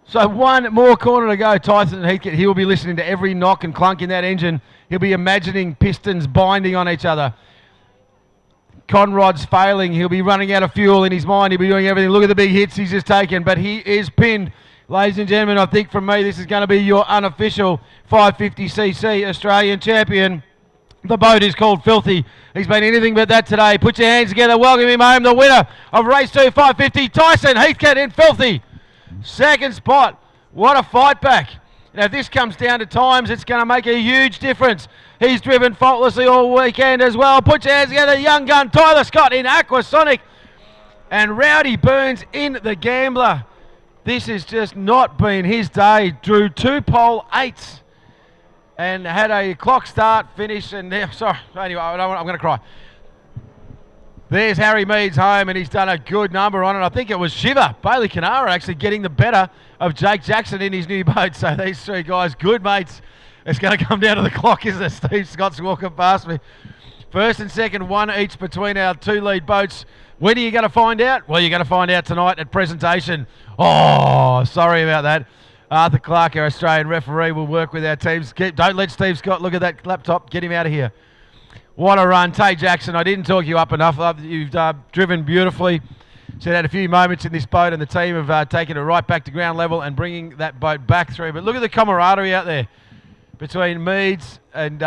So one more corner to go. Tyson Heathcote, he will be listening to every knock and clunk in that engine. He'll be imagining pistons binding on each other. Conrod's failing. He'll be running out of fuel in his mind. He'll be doing everything. Look at the big hits he's just taken, but he is pinned. Ladies and gentlemen, I think from me, this is going to be your unofficial 550cc Australian champion. The boat is called Filthy. He's been anything but that today. Put your hands together. Welcome him home. The winner of race 2, 550, Tyson Heathcote in Filthy. Second spot. What a fight back. Now, if this comes down to times, it's going to make a huge difference. He's driven faultlessly all weekend as well. Put your hands together. Young gun Tyler Scott in Aquasonic. And Rowdy Burns in the Gambler. This has just not been his day. Drew 2 pole 8s. And had a clock start, finish, and sorry, anyway, I'm going to cry. There's Harry Meads home, and he's done a good number on it. I think it was Shiver, Bailey Canara, actually getting the better of Jake Jackson in his new boat. So these three guys, good mates. It's going to come down to the clock, isn't it? Steve Scott's walking past me. First and second, one each between our two lead boats. When are you going to find out? Well, you're going to find out tonight at presentation. Oh, sorry about that. Arthur Clark, our Australian referee, will work with our teams. Don't let Steve Scott look at that laptop. Get him out of here. What a run. Tay Jackson, I didn't talk you up enough. You've driven beautifully. So had a few moments in this boat, and the team have taken it right back to ground level and bringing that boat back through. But look at the camaraderie out there between Meads and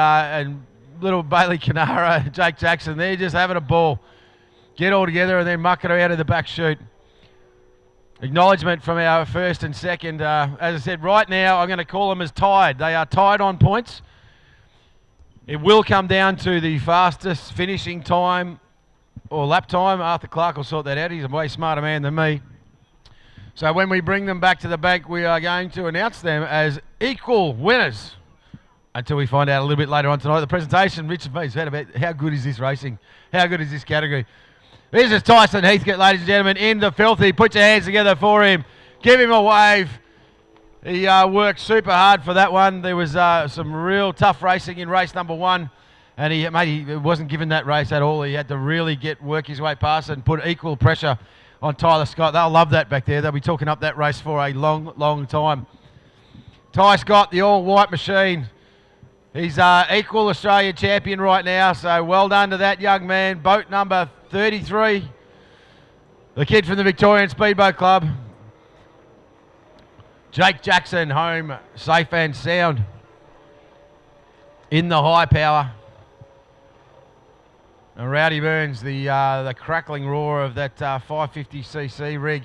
little Bailey Canara, Jake Jackson. They're just having a ball. Get all together and then muck it out of the back chute. Acknowledgement from our first and second. As I said, right now I'm going to call them as tied. They are tied on points. It will come down to the fastest finishing time or lap time. Arthur Clark will sort that out. He's a way smarter man than me. So when we bring them back to the bank, we are going to announce them as equal winners until we find out a little bit later on tonight. The presentation, Richard Meads, about how good is this racing? How good is this category? This is Tyson Heathcote, ladies and gentlemen, in the Filthy. Put your hands together for him. Give him a wave. He worked super hard for that one. There was some real tough racing in race number 1, and he wasn't given that race at all. He had to really work his way past and put equal pressure on Tyler Scott. They'll love that back there. They'll be talking up that race for a long, long time. Ty Scott, the all-white machine. He's equal Australian champion right now, so well done to that young man. Boat number 33, the kid from the Victorian Speedboat Club. Jake Jackson home safe and sound in the high power. And Rowdy Burns, the crackling roar of that 550cc rig.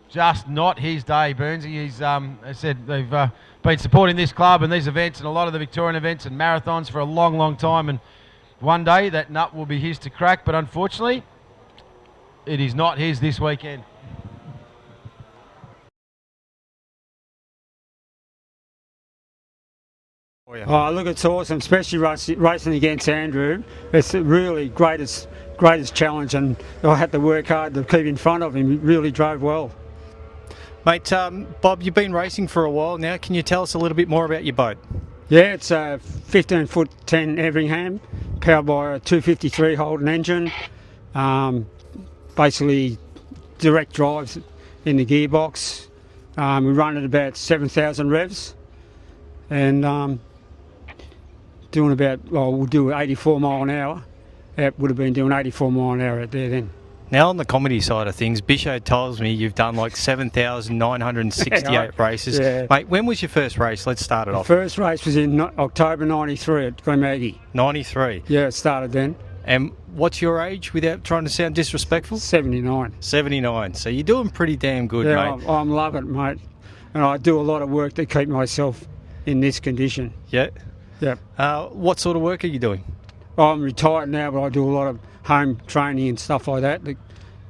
Just not his day, Burnsy. He's, as I said, they've been supporting this club and these events and a lot of the Victorian events and marathons for a long, long time. And one day that nut will be his to crack, but unfortunately, it is not his this weekend. for you? Oh, look, it's awesome, especially racing against Andrew. It's the really greatest challenge, and I had to work hard to keep in front of him. He really drove well. Mate, Bob, you've been racing for a while now. Can you tell us a little bit more about your boat? Yeah, it's a 15-foot 10 Everingham, powered by a 253 Holden engine. Basically, direct drives in the gearbox. We run at about 7,000 revs, and doing about, we'll do 84 mile an hour. It would have been doing 84 mile an hour out there then. Now, on the comedy side of things, Bisho tells me you've done like 7,968 races. Yeah. Mate, when was your first race? Let's start it off. The first race was in October 93 at Glenmaggie. 93? Yeah, it started then. And what's your age, without trying to sound disrespectful? 79. 79. So you're doing pretty damn good, yeah, mate. I'm loving it, mate. And I do a lot of work to keep myself in this condition. Yeah? Yeah. What sort of work are you doing? I'm retired now, but I do a lot of home training and stuff like that. The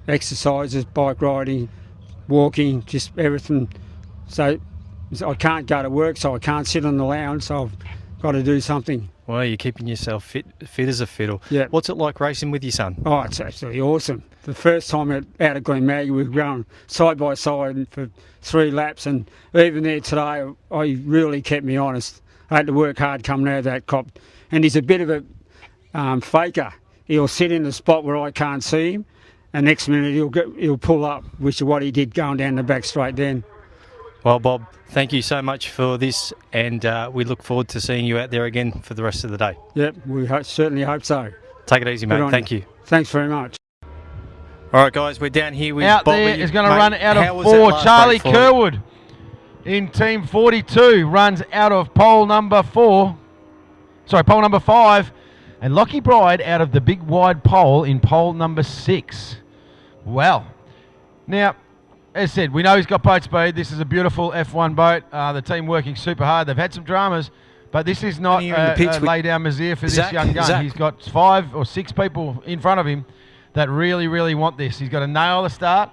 exercises, bike riding, walking, just everything. So I can't go to work, so I can't sit on the lounge, so I've got to do something. Well, you're keeping yourself fit as a fiddle. Yeah. What's it like racing with your son? Oh, it's absolutely awesome. The first time out of Glenmaggie, we were going side by side for 3 laps, and even there today, I really kept me honest. I had to work hard coming out of that cop, and he's a bit of a faker. He'll sit in the spot where I can't see him, and next minute he'll pull up, which is what he did going down the back straight then. Well, Bob, thank you so much for this, and we look forward to seeing you out there again for the rest of the day. Yep, we certainly hope so. Take it easy, mate. Thank you. Thanks very much. All right, guys, we're down here with out Bob. there is going to run out of 4. Charlie Kerwood in team 42 runs out of pole number 5, and Lockie Bride out of the big wide pole in pole number 6. Well, now, as I said, we know he's got boat speed. This is a beautiful F1 boat. The team working super hard. They've had some dramas, but this is not a lay-down misère for this young gun. He's got 5 or 6 people in front of him that really, really want this. He's got to nail the start,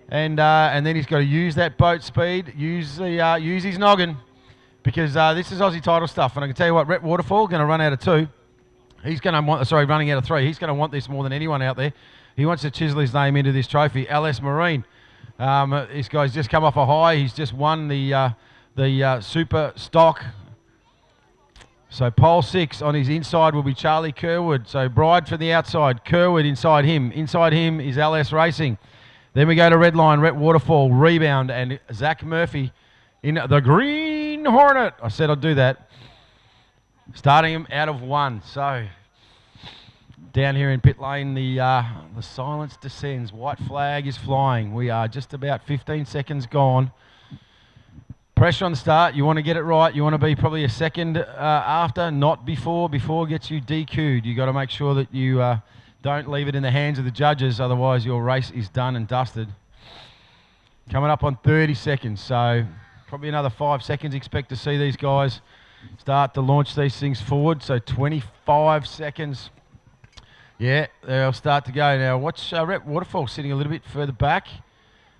and then he's got to use that boat speed, use his noggin, because this is Aussie title stuff. And I can tell you what, Rhett Waterfall going to run out of 2. He's going to want, running out of 3. He's going to want this more than anyone out there. He wants to chisel his name into this trophy. LS Marine. This guy's just come off a high. He's just won the super stock. So pole 6 on his inside will be Charlie Kerwood. So Bride from the outside, Kerwood inside him. Inside him is LS Racing. Then we go to red line, Rhett Waterfall, Rebound, and Zach Murphy in the Green Hornet. I said I'd do that. Starting him out of 1. So down here in pit lane, the silence descends. White flag is flying. We are just about 15 seconds gone. Pressure on the start. You want to get it right. You want to be probably a second after, not before. Before gets you DQ'd. You got to make sure that you don't leave it in the hands of the judges. Otherwise, your race is done and dusted. Coming up on 30 seconds. So probably another 5 seconds. Expect to see these guys start to launch these things forward. So 25 seconds. Yeah, they'll start to go. Now watch Rhett Waterfall sitting a little bit further back.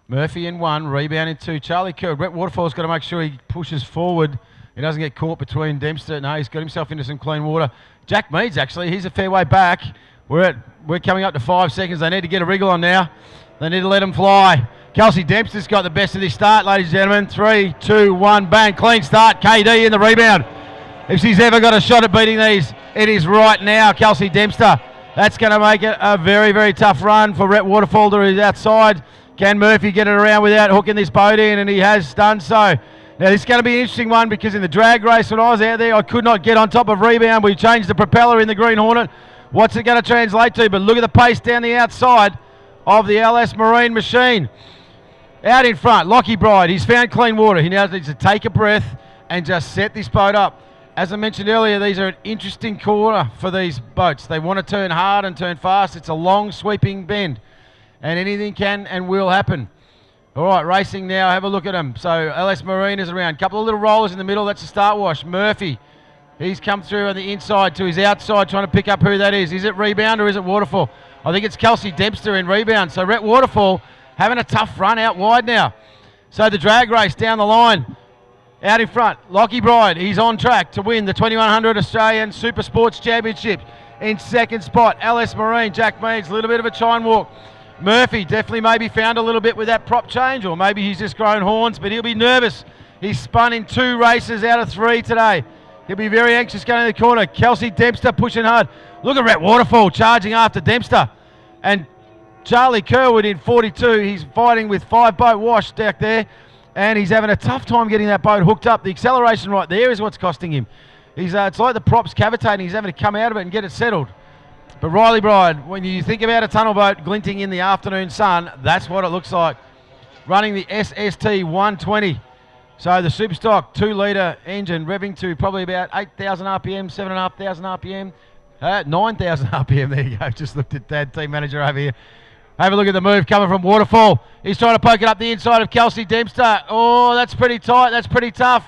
Murphy in 1, Rebound in 2. Charlie Kerr. Rhett Waterfall's got to make sure he pushes forward. He doesn't get caught between Dempster. No, he's got himself into some clean water. Jack Meads, actually, he's a fair way back. We're coming up to 5 seconds. They need to get a wriggle on now. They need to let him fly. Kelsey Dempster's got the best of this start, ladies and gentlemen. 3, 2, 1, bang. Clean start. KD in the rebound. If she's ever got a shot at beating these, it is right now, Kelsey Dempster. That's going to make it a very, very tough run for Rhett Waterfall to his outside. Can Murphy get it around without hooking this boat in? And he has done so. Now, this is going to be an interesting one because in the drag race when I was out there, I could not get on top of Rebound. We changed the propeller in the Green Hornet. What's it going to translate to? But look at the pace down the outside of the LS Marine machine. Out in front, Lockie Bride. He's found clean water. He now needs to take a breath and just set this boat up. As I mentioned earlier, these are an interesting corner for these boats. They want to turn hard and turn fast. It's a long sweeping bend. And anything can and will happen. All right, racing now. Have a look at them. So LS Marine is around. Couple of little rollers in the middle. That's a start wash. Murphy, he's come through on the inside to his outside trying to pick up who that is. Is it Rebound or is it Waterfall? I think it's Kelsey Dempster in Rebound. So Rhett Waterfall having a tough run out wide now. So the drag race down the line. Out in front, Lockie Bride. He's on track to win the 2100 Australian Super Sports Championship. In second spot, LS Marine, Jack Meads, a little bit of a chine walk. Murphy definitely maybe found a little bit with that prop change, or maybe he's just grown horns, but he'll be nervous. He's spun in 2 races out of 3 today. He'll be very anxious going to the corner. Kelsey Dempster pushing hard. Look at Rhett Waterfall charging after Dempster. And Charlie Kerwood in 42. He's fighting with 5 boat wash back there. And he's having a tough time getting that boat hooked up. The acceleration right there is what's costing him. It's like the prop's cavitating. He's having to come out of it and get it settled. But Riley Bride, when you think about a tunnel boat glinting in the afternoon sun, that's what it looks like. Running the SST 120. So the Superstock 2-litre engine revving to probably about 8,000 RPM, 7,500 RPM, 9,000 RPM. There you go. Just looked at Dad, team manager over here. Have a look at the move coming from Waterfall. He's trying to poke it up the inside of Kelsey Dempster. Oh, that's pretty tight. That's pretty tough.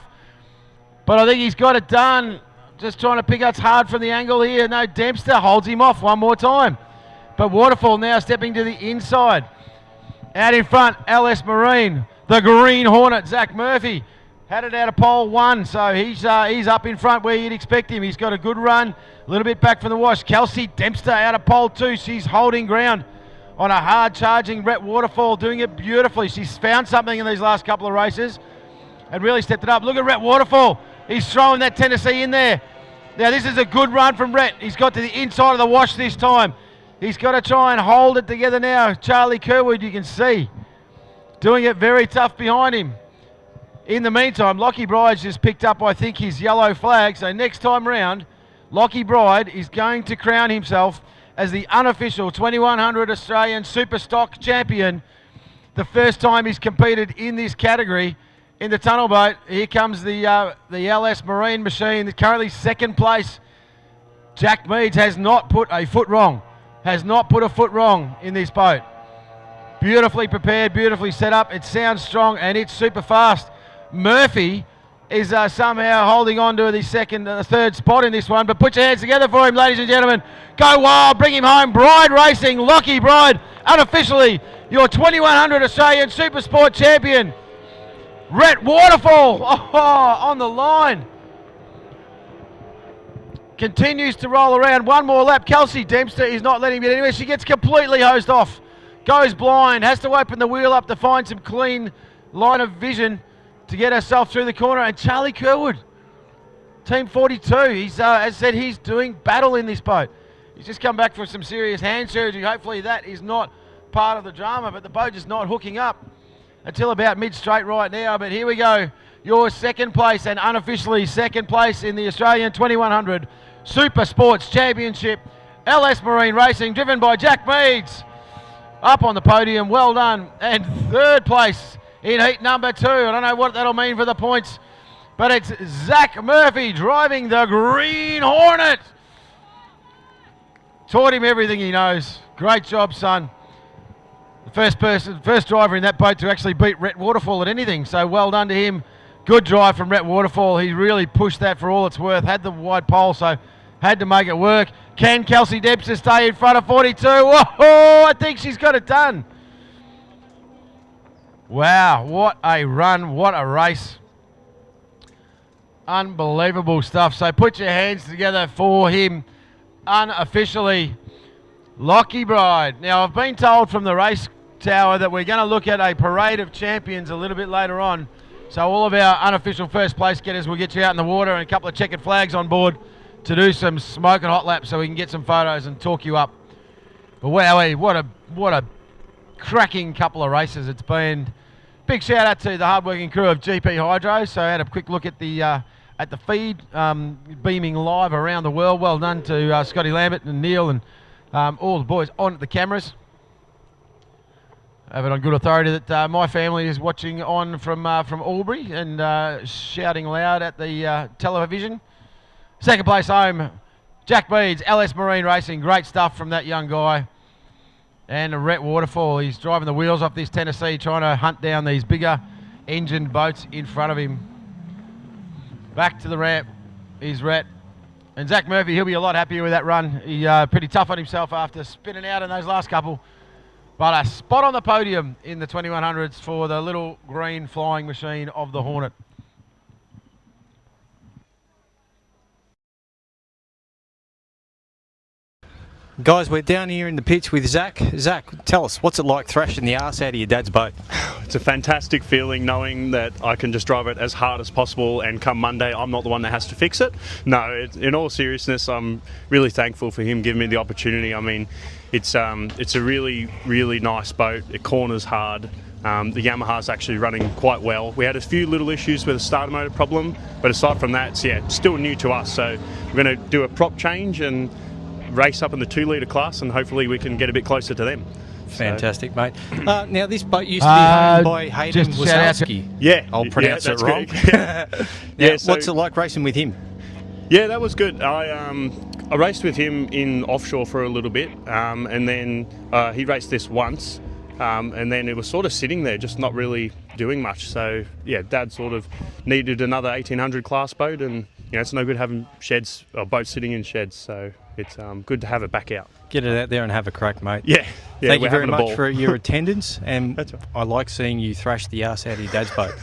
But I think he's got it done. Just trying to pick up hard from the angle here. No, Dempster holds him off one more time. But Waterfall now stepping to the inside. Out in front, LS Marine. The Green Hornet, Zach Murphy. Had it out of pole 1, so he's up in front where you'd expect him. He's got a good run. A little bit back from the wash. Kelsey Dempster out of pole 2. She's holding ground on a hard charging Rhett Waterfall, doing it beautifully. She's found something in these last couple of races and really stepped it up. Look at Rhett Waterfall. He's throwing that Tennessee in there. Now this is a good run from Rhett. He's got to the inside of the wash this time. He's got to try and hold it together now. Charlie Kerwood, you can see, doing it very tough behind him. In the meantime, Lockie Bride's just picked up, I think, his yellow flag. So next time round, Lockie Bride is going to crown himself as the unofficial 2100 Australian Super Stock Champion. The first time he's competed in this category in the tunnel boat. Here comes the LS Marine machine, currently second place. Jack Meads has not put a foot wrong. Has not put a foot wrong in this boat. Beautifully prepared, beautifully set up. It sounds strong and it's super fast. Murphy is somehow holding on to the third spot in this one, but put your hands together for him, ladies and gentlemen. Go wild, bring him home. Bride Racing, Lockie Bride, unofficially your 2100 Australian Super Sport Champion. Rhett Waterfall, on the line. Continues to roll around. One more lap. Kelsey Dempster is not letting him get anywhere. She gets completely hosed off. Goes blind, has to open the wheel up to find some clean line of vision to get herself through the corner. And Charlie Kerwood, Team 42, he's, as said, he's doing battle in this boat. He's just come back from some serious hand surgery. Hopefully that is not part of the drama, but the boat is not hooking up until about mid-straight right now. But here we go. Your second place and unofficially second place in the Australian 2100 Super Sports Championship. LS Marine Racing, driven by Jack Meads. Up on the podium, well done. And third place in heat number 2. I don't know what that'll mean for the points, but it's Zach Murphy driving the Green Hornet. Taught him everything he knows. Great job, son. The first driver in that boat to actually beat Rhett Waterfall at anything, so well done to him. Good drive from Rhett Waterfall. He really pushed that for all it's worth. Had the wide pole, so had to make it work. Can Kelsey Dempster stay in front of 42? Whoa, I think she's got it done. Wow, what a run, what a race. Unbelievable stuff. So put your hands together for him unofficially. Lockie Bride. Now, I've been told from the race tower that we're going to look at a parade of champions a little bit later on. So all of our unofficial first place getters will get you out in the water and a couple of checkered flags on board to do some smoke and hot laps so we can get some photos and talk you up. But wow, what a cracking couple of races it's been. Big shout out to the hardworking crew of GP Hydro. So I had a quick look at the feed, beaming live around the world. Well done to Scotty Lambert and Neil and all the boys on the cameras. I have it on good authority that my family is watching on from Albury and shouting loud at the television. Second place home, Jack Meads, LS Marine Racing. Great stuff from that young guy. And Rhett Waterfall, he's driving the wheels off this Tennessee, trying to hunt down these bigger engined boats in front of him. Back to the ramp is Rhett. And Zach Murphy, he'll be a lot happier with that run. He pretty tough on himself after spinning out in those last couple. But a spot on the podium in the 2100s for the little green flying machine of the Hornet. Guys, we're down here in the pits with Zach. Zach, tell us, what's it like thrashing the arse out of your dad's boat? It's a fantastic feeling knowing that I can just drive it as hard as possible, and come Monday I'm not the one that has to fix it. No, in all seriousness, I'm really thankful for him giving me the opportunity. I mean, it's a really, really nice boat. It corners hard. The Yamaha's actually running quite well. We had a few little issues with a starter motor problem, but aside from that, it's still new to us. So we're going to do a prop change and race up in the 2 litre class, and hopefully we can get a bit closer to them. Fantastic, mate. Now, this boat used to be owned by Hayden Wazowski. Yeah. I'll pronounce it wrong. What's it like racing with him? Yeah, that was good. I raced with him in offshore for a little bit, and then he raced this once, and then it was sort of sitting there, just not really doing much. So, yeah, Dad sort of needed another 1800 class boat, and it's no good having sheds or boats sitting in sheds. So it's good to have it back out. Get it out there and have a crack, mate. Yeah. Thank you very much for your attendance, and right. I like seeing you thrash the arse out of your dad's boat.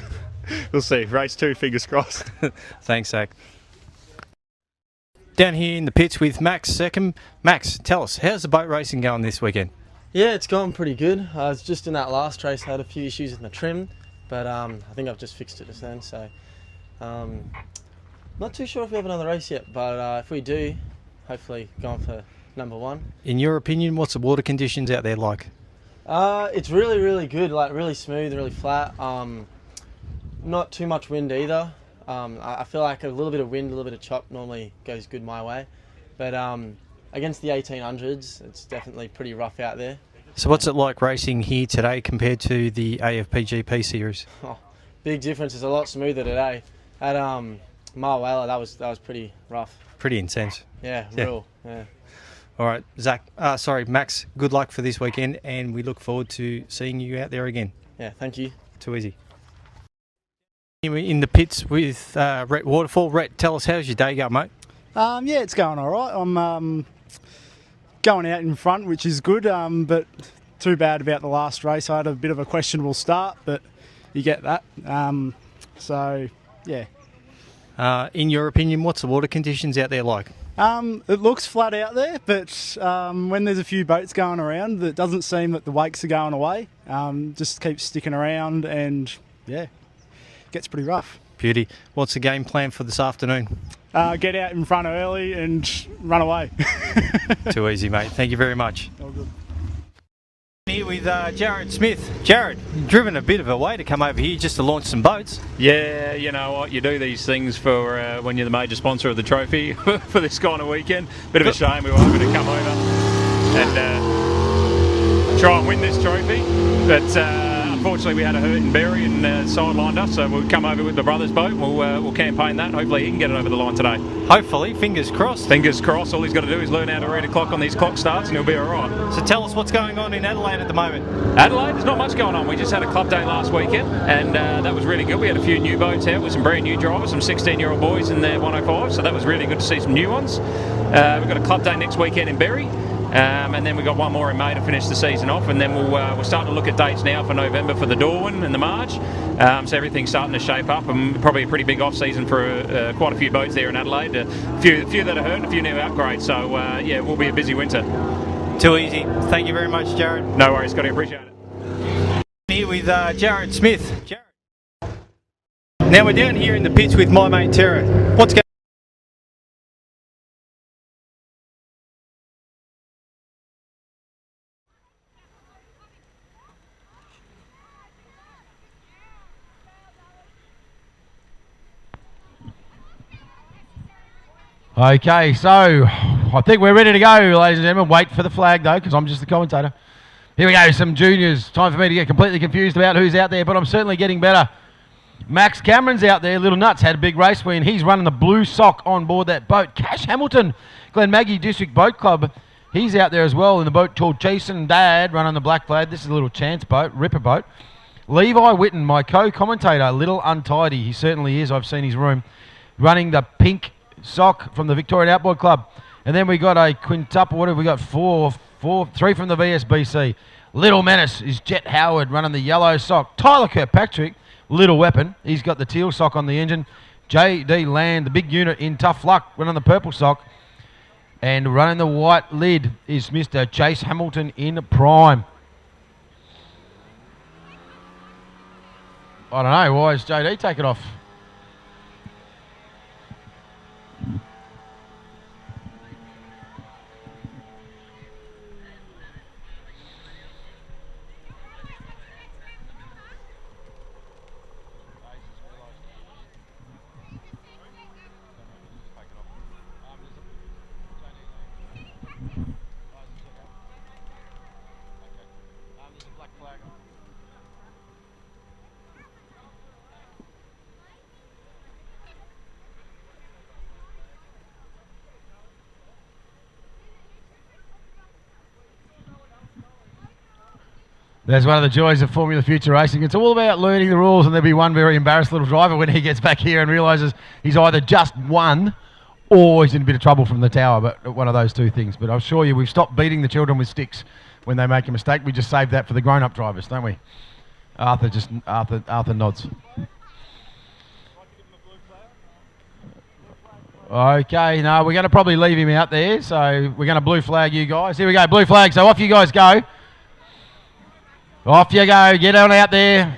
We'll see. Race 2, fingers crossed. Thanks, Zach. Down here in the pits with Max Second. Max, tell us, how's the boat racing going this weekend? Yeah, it's going pretty good. I was just in that last race, had a few issues with my trim, but I think I've just fixed it just then. So, not too sure if we have another race yet, but if we do, hopefully going for number 1. In your opinion, what's the water conditions out there like? It's really, really good, like really smooth, really flat. Not too much wind either. I feel like a little bit of wind, a little bit of chop normally goes good my way. But against the 1800s, it's definitely pretty rough out there. So what's it like racing here today compared to the AFPGP series? Oh, big difference. It's a lot smoother today. At Marwela, that was pretty rough. Pretty intense. Yeah, real. Yeah. All right, Max, good luck for this weekend, and we look forward to seeing you out there again. Yeah, thank you. Too easy. In the pits with Rhett Waterfall. Rhett, tell us, how's your day going, mate? Yeah, it's going all right. I'm going out in front, which is good, but too bad about the last race. I had a bit of a questionable start, but you get that. So, yeah. In your opinion, what's the water conditions out there like? It looks flat out there, but when there's a few boats going around, it doesn't seem that the wakes are going away. Just keeps sticking around, and yeah, gets pretty rough. Beauty. What's the game plan for this afternoon? Get out in front early and run away. Too easy, mate. Thank you very much. All good. Here with Jared Smith. Jared, you've driven a bit of a way to come over here just to launch some boats. Yeah, you know what, you do these things for when you're the major sponsor of the trophy for this kind of weekend. Bit of a shame we were able to come over and try and win this trophy, but unfortunately we had a hurt in Berry and sidelined us, so we'll come over with my brother's boat and we'll campaign that. Hopefully he can get it over the line today. Hopefully, fingers crossed. Fingers crossed. All he's got to do is learn how to read a clock on these clock starts and he'll be alright. So tell us what's going on in Adelaide at the moment. Adelaide, there's not much going on. We just had a club day last weekend and that was really good. We had a few new boats out with some brand new drivers, some 16-year-old boys in their 105, so that was really good to see some new ones. We've got a club day next weekend in Berry. And then we've got one more in May to finish the season off, and then we're starting to look at dates now for November for the Darwin and the March. So everything's starting to shape up, and probably a pretty big off-season for quite a few boats there in Adelaide. A few that are hurt and a few new upgrades, so yeah, it will be a busy winter. Too easy. Thank you very much, Jared. No worries, Scotty, appreciate it. Here with Jared Smith. Jared. Now we're down here in the pits with my mate Tara. What's going on? Okay, so I think we're ready to go, ladies and gentlemen. Wait for the flag, though, because I'm just the commentator. Here we go, some juniors. Time for me to get completely confused about who's out there, but I'm certainly getting better. Max Cameron's out there. Little Nuts had a big race win. He's running the blue sock on board that boat. Cash Hamilton, Glen Maggie District Boat Club. He's out there as well in the boat called Jason Dad, running the black flag. This is a little chance boat, ripper boat. Levi Witten, my co-commentator, a little untidy. He certainly is. I've seen his room. Running the pink sock from the Victorian Outboard Club. And then we got a quintuple. What have we got? Three from the VSBC. Little Menace is Jet Howard running the yellow sock. Tyler Kirkpatrick, Little Weapon. He's got the teal sock on the engine. JD Land, the big unit in Tough Luck, running the purple sock. And running the white lid is Mr. Chase Hamilton in prime. I don't know, why is JD taking off? There's one of the joys of Formula Future racing. It's all about learning the rules, and there'll be one very embarrassed little driver when he gets back here and realises he's either just won or he's in a bit of trouble from the tower, but one of those two things. But I assure you, we've stopped beating the children with sticks when they make a mistake. We just save that for the grown-up drivers, don't we? Arthur nods. Okay, no, we're going to probably leave him out there, so we're going to blue flag you guys. Here we go, blue flag, so off you guys go. Off you go, get on out there.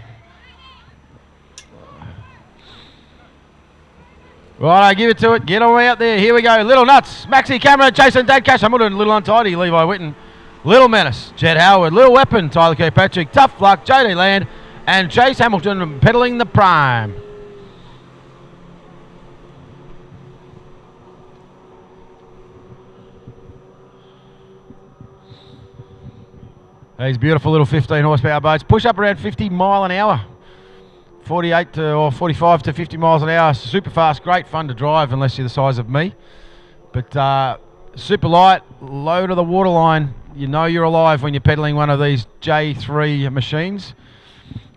Right, give it to it, get on out there. Here we go, Little Nuts, Maxi Cameron, Jason Dad Cash Hamilton, Little Untidy, Levi Witten, Little Menace, Jed Howard, Little Weapon, Tyler Kirkpatrick, Tough Luck, JD Land, and Chase Hamilton pedaling the prime. These beautiful little 15 horsepower boats push up around 50 mile an hour, 48 to, or 45 to 50 miles an hour. Super fast, great fun to drive unless you're the size of me. But super light, low to the waterline. You know you're alive when you're pedaling one of these J3 machines.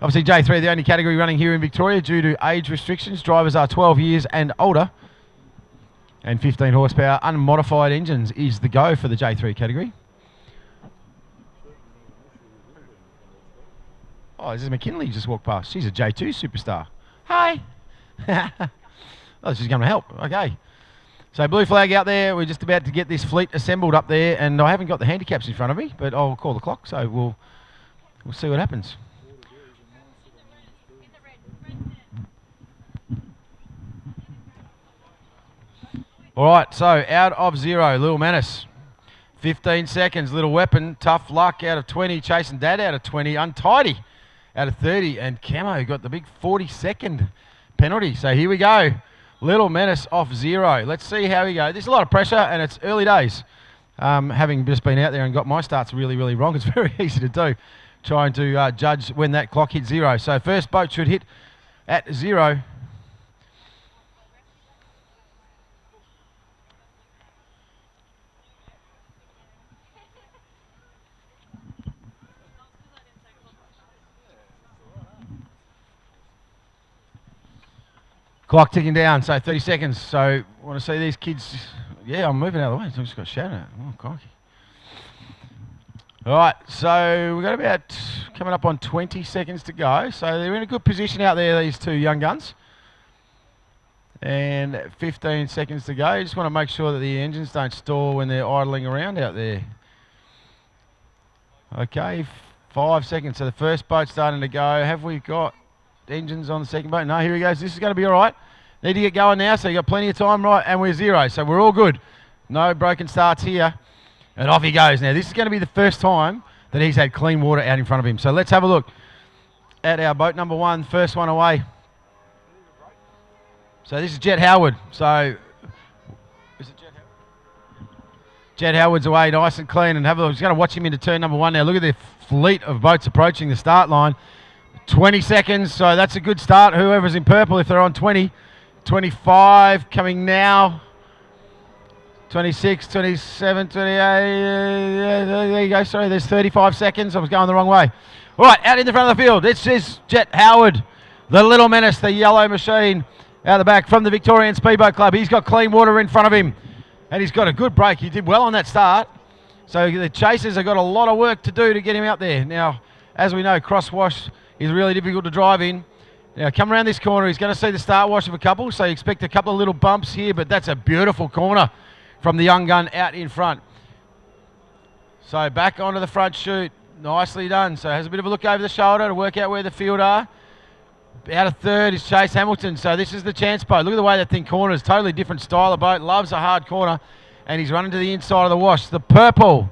Obviously J3 the only category running here in Victoria due to age restrictions. Drivers are 12 years and older. And 15 horsepower unmodified engines is the go for the J3 category. Oh, this is McKinley just walked past. She's a J2 superstar. Hi. Oh, she's going to help. Okay. So blue flag out there. We're just about to get this fleet assembled up there, and I haven't got the handicaps in front of me, but I'll call the clock, so we'll see what happens. All right, so out of 0, Little Menace. 15 seconds, Little Weapon. Tough Luck out of 20. Chasing Dad out of 20. Untidy out of 30, and Camo got the big 40-second penalty. So here we go. Little Menace off 0. Let's see how we go. There's a lot of pressure, and it's early days. Having just been out there and got my starts really, really wrong, it's very easy to do, trying to judge when that clock hits 0. So first boat should hit at 0. Clock ticking down, so 30 seconds. So I want to see these kids. Yeah, I'm moving out of the way. So I just got shouted at. Oh, crikey. All right, so we've got about coming up on 20 seconds to go. So they're in a good position out there, these two young guns. And 15 seconds to go. You just want to make sure that the engines don't stall when they're idling around out there. Okay, 5 seconds. So the first boat's starting to go. Have we got engines on the second boat? No, here he goes. This is going to be all right. Need to get going now, so you got plenty of time, right? And we're 0, so we're all good. No broken starts here. And off he goes. Now, this is going to be the first time that he's had clean water out in front of him. So let's have a look at our boat number 1, first one away. So this is Jet Howard. So is it Jet Howard? Jet Howard's away nice and clean, and have a look. Just going to watch him into turn number 1 now. Look at the fleet of boats approaching the start line. 20 seconds, so that's a good start. Whoever's in purple, if they're on 20, 25 coming now. 26, 27, 28, there you go, sorry, there's 35 seconds. I was going the wrong way. All right, out in the front of the field, this is Jet Howard, the Little Menace, the yellow machine out the back from the Victorian Speedboat Club. He's got clean water in front of him, and he's got a good break. He did well on that start. So the chasers have got a lot of work to do to get him out there. Now, as we know, crosswash is really difficult to drive in. Now, come around this corner, he's going to see the start wash of a couple, so you expect a couple of little bumps here, but that's a beautiful corner from the young gun out in front. So back onto the front chute. Nicely done. So has a bit of a look over the shoulder to work out where the field are. Out of third is Chase Hamilton. So this is the chance boat. Look at the way that thing corners. Totally different style of boat. Loves a hard corner. And he's running to the inside of the wash. The purple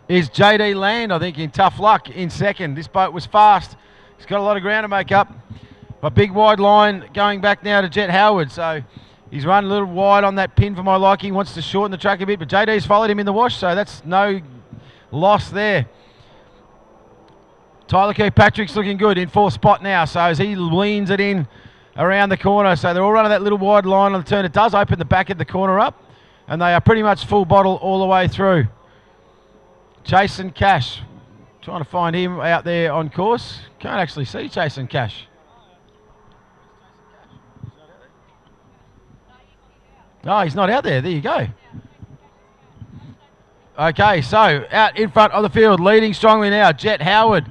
is JD Land, I think, in Tough Luck in second. This boat was fast. He's got a lot of ground to make up. A big wide line going back now to Jet Howard. So he's run a little wide on that pin for my liking. Wants to shorten the track a bit. But JD's followed him in the wash. So that's no loss there. Tyler Kirkpatrick's looking good in fourth spot now, so as he leans it in around the corner. So they're all running that little wide line on the turn. It does open the back of the corner up, and they are pretty much full bottle all the way through. Jason Cash, trying to find him out there on course. Can't actually see Jason Cash. No, he's not out there. There you go. Okay, so out in front of the field, leading strongly now, Jet Howard.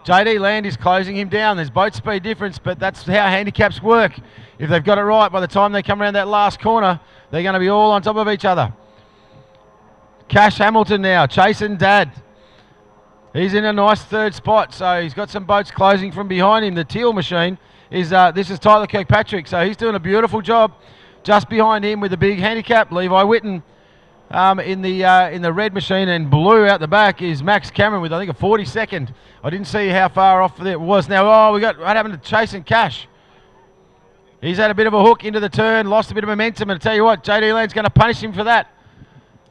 JD Land is closing him down. There's boat speed difference, but that's how handicaps work. If they've got it right, by the time they come around that last corner, they're going to be all on top of each other. Cash Hamilton now, chasing Dad. He's in a nice third spot, so he's got some boats closing from behind him. The teal machine is, this is Tyler Kirkpatrick, so he's doing a beautiful job. Just behind him with the big handicap, Levi Whitten. In the red machine, and blue out the back is Max Cameron with, I think, a 42nd. I didn't see how far off it was. Now, what happened to Chasing Cash? He's had a bit of a hook into the turn, lost a bit of momentum, and I tell you what, JD Land's going to punish him for that.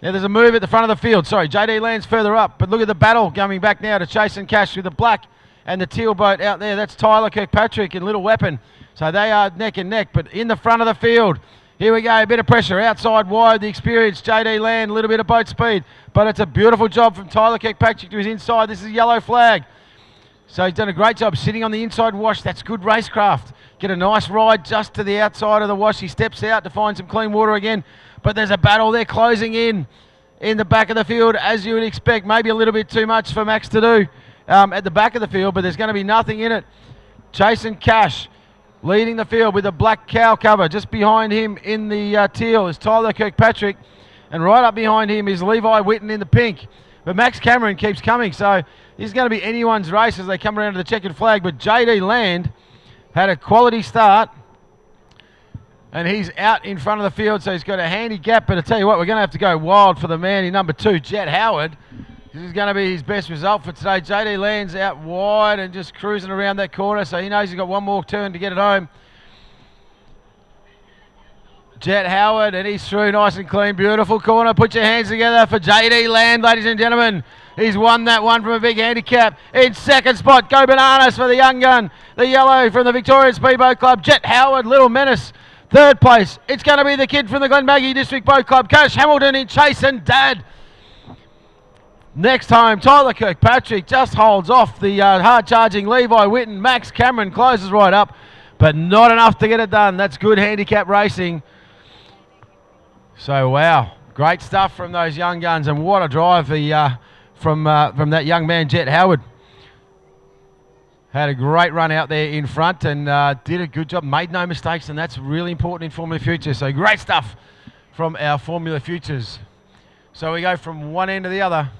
Now, there's a move at the front of the field. Sorry, JD Land's further up, but look at the battle coming back now to Chasing Cash with the black and the teal boat out there. That's Tyler Kirkpatrick and Little Weapon. So they are neck and neck, but in the front of the field, here we go, a bit of pressure, outside wide, the experienced JD Land, a little bit of boat speed, but it's a beautiful job from Tyler Kirkpatrick to his inside. This is yellow flag. So he's done a great job sitting on the inside wash. That's good racecraft. Get a nice ride just to the outside of the wash. He steps out to find some clean water again, but there's a battle there closing in the back of the field, as you would expect. Maybe a little bit too much for Max to do at the back of the field, but there's going to be nothing in it. Chasing Cash. Leading the field with a black cow cover. Just behind him in the teal is Tyler Kirkpatrick. And right up behind him is Levi Whitten in the pink. But Max Cameron keeps coming. So this is going to be anyone's race as they come around to the checkered flag. But JD Land had a quality start. And he's out in front of the field. So he's got a handy gap. But I tell you what, we're going to have to go wild for the man in number 2, Jet Howard. This is going to be his best result for today. JD Land's out wide and just cruising around that corner, so he knows he's got one more turn to get it home. Jet Howard, and he's through nice and clean. Beautiful corner. Put your hands together for JD Land, ladies and gentlemen. He's won that one from a big handicap. In second spot, go bananas for the young gun. The yellow from the Victorian Speedboat Club, Jet Howard, Little Menace. Third place, it's going to be the kid from the Glenmaggie District Boat Club, Cash Hamilton in Chase and Dad. Next home, Tyler Kirkpatrick just holds off the hard-charging Levi Whitten. Max Cameron closes right up, but not enough to get it done. That's good handicap racing. So, wow, great stuff from those young guns, and what a drive from that young man, Jet Howard. Had a great run out there in front and did a good job, made no mistakes, and that's really important in Formula Future. So, great stuff from our Formula Futures. So, we go from one end to the other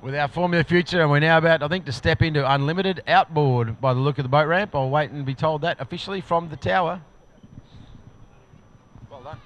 with our Formula Future, and we're now about, I think, to step into unlimited outboard by the look of the boat ramp. I'll wait and be told that officially from the tower. Well done.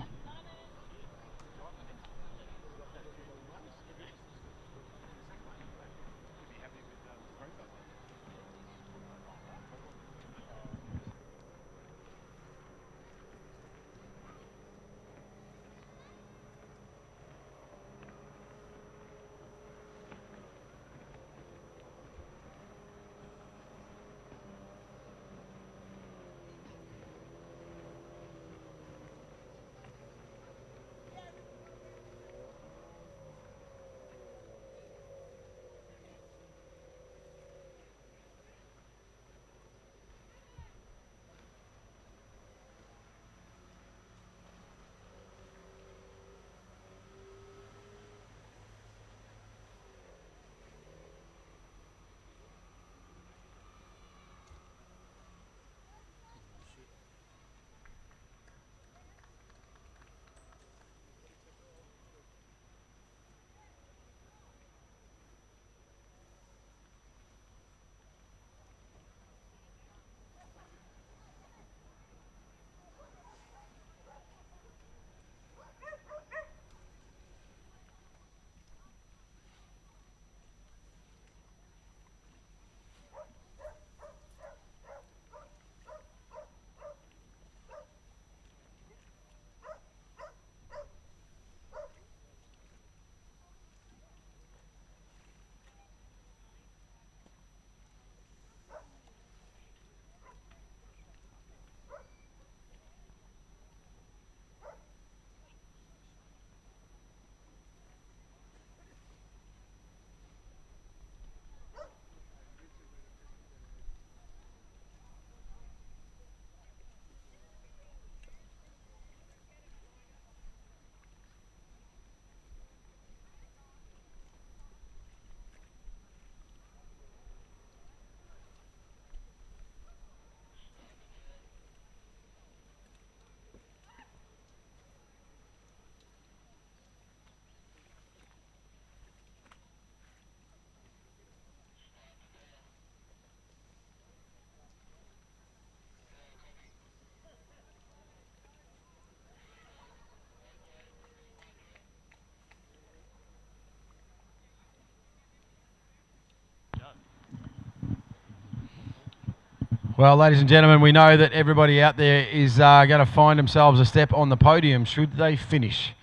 Well, ladies and gentlemen, we know that everybody out there is going to find themselves a step on the podium should they finish.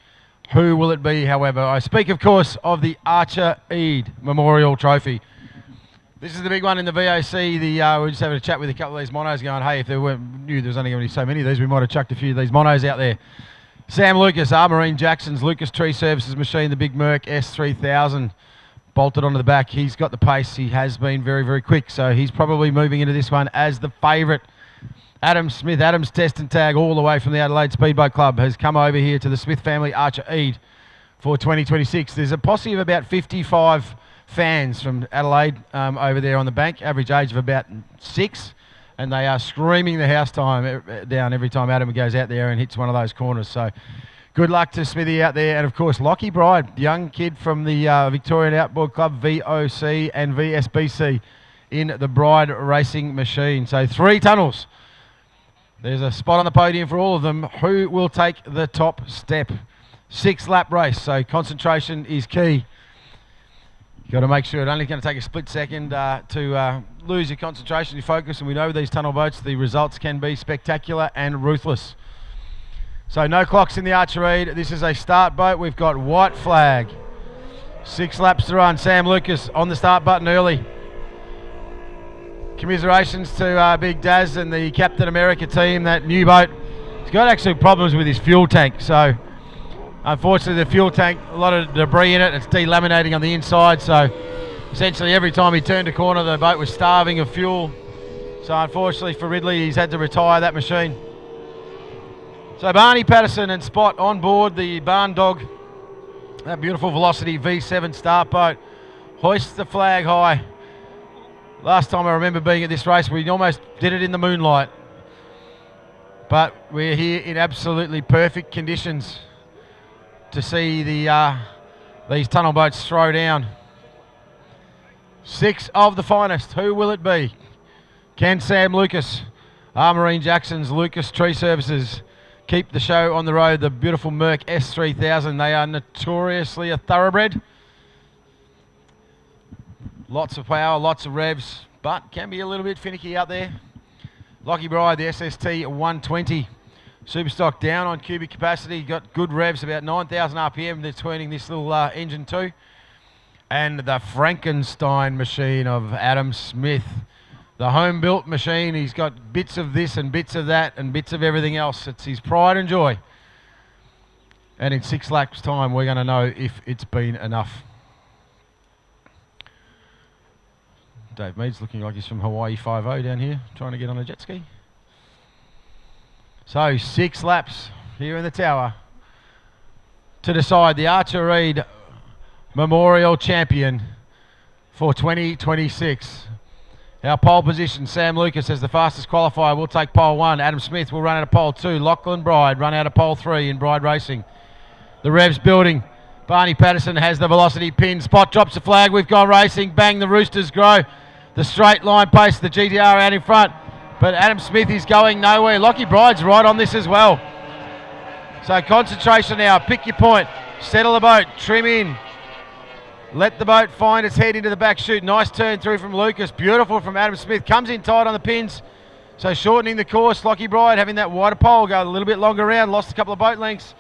Who will it be, however? I speak, of course, of the Archer Eade Memorial Trophy. This is the big one in the VOC. We were just having a chat with a couple of these monos going, hey, if there knew there was only going to be so many of these, we might have chucked a few of these monos out there. Sam Lucas, Armarine Jackson's Lucas Tree Services machine, the big Merc S3000. Bolted onto the back. He's got the pace. He has been very, very quick. So he's probably moving into this one as the favourite. Adam Smith, Adam's test and tag all the way from the Adelaide Speedboat Club, has come over here to the Smith family Archer Eade for 2026. There's a posse of about 55 fans from Adelaide over there on the bank, average age of about 6. And they are screaming the house time down every time Adam goes out there and hits one of those corners. So good luck to Smithy out there. And, of course, Lockie Bride, young kid from the Victorian Outboard Club, VOC and VSBC in the Bride racing machine. So 3 tunnels. There's a spot on the podium for all of them. Who will take the top step? 6-lap race, so concentration is key. You've got to make sure it's only going to take a split second to lose your concentration, your focus. And we know with these tunnel boats, the results can be spectacular and ruthless. So no clocks in the Archer Eade. This is a start boat. We've got white flag. 6 laps to run. Sam Lucas on the start button early. Commiserations to Big Daz and the Captain America team, that new boat. He's got actually problems with his fuel tank. So unfortunately the fuel tank, a lot of debris in it. It's delaminating on the inside. So essentially every time he turned a corner, the boat was starving of fuel. So unfortunately for Ridley, he's had to retire that machine. So Barney Patterson and Spot on board the Barn Dog, that beautiful Velocity V7 start boat, hoists the flag high. Last time I remember being at this race, we almost did it in the moonlight. But we're here in absolutely perfect conditions to see these tunnel boats throw down. 6 of the finest. Who will it be? Can Sam Lucas, Armarine Jackson's Lucas Tree Services, keep the show on the road? The beautiful Merc S3000. They are notoriously a thoroughbred. Lots of power, lots of revs, but can be a little bit finicky out there. Lockie Bride, the SST 120. Superstock down on cubic capacity. Got good revs, about 9,000 RPM. They're turning this little engine to. And the Frankenstein machine of Adam Smith. The home-built machine. He's got bits of this and bits of that and bits of everything else. It's his pride and joy. And in 6 laps' time, we're going to know if it's been enough. Dave Mead's looking like he's from Hawaii 5-0 down here, trying to get on a jet ski. So 6 laps here in the tower to decide the Archer Eade Memorial Champion for 2026. Our pole position, Sam Lucas as the fastest qualifier will take pole 1. Adam Smith will run out of pole 2. Lachlan Bride run out of pole 3 in Bride Racing. The revs building. Barney Patterson has the Velocity pin. Spot drops the flag. We've gone racing. Bang, the Roosters grow. The straight line pace, the GTR out in front. But Adam Smith is going nowhere. Lockie Bride's right on this as well. So concentration now. Pick your point. Settle the boat. Trim in. Let the boat find its head into the back chute. Nice turn through from Lucas. Beautiful from Adam Smith. Comes in tight on the pins. So shortening the course. Lockie Bride having that wider pole go a little bit longer around. Lost a couple of boat lengths.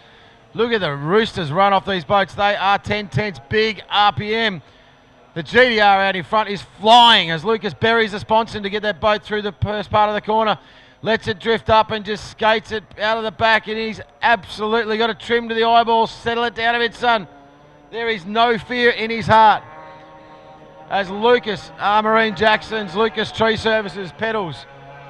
Look at the Roosters run off these boats. They are 10/10, big RPM. The GTR out in front is flying as Lucas buries the sponson to get that boat through the first part of the corner. Lets it drift up and just skates it out of the back, and he's absolutely got to trim to the eyeballs. Settle it down a bit, son. There is no fear in his heart. As Lucas, Armarine Jackson's Lucas Tree Services pedals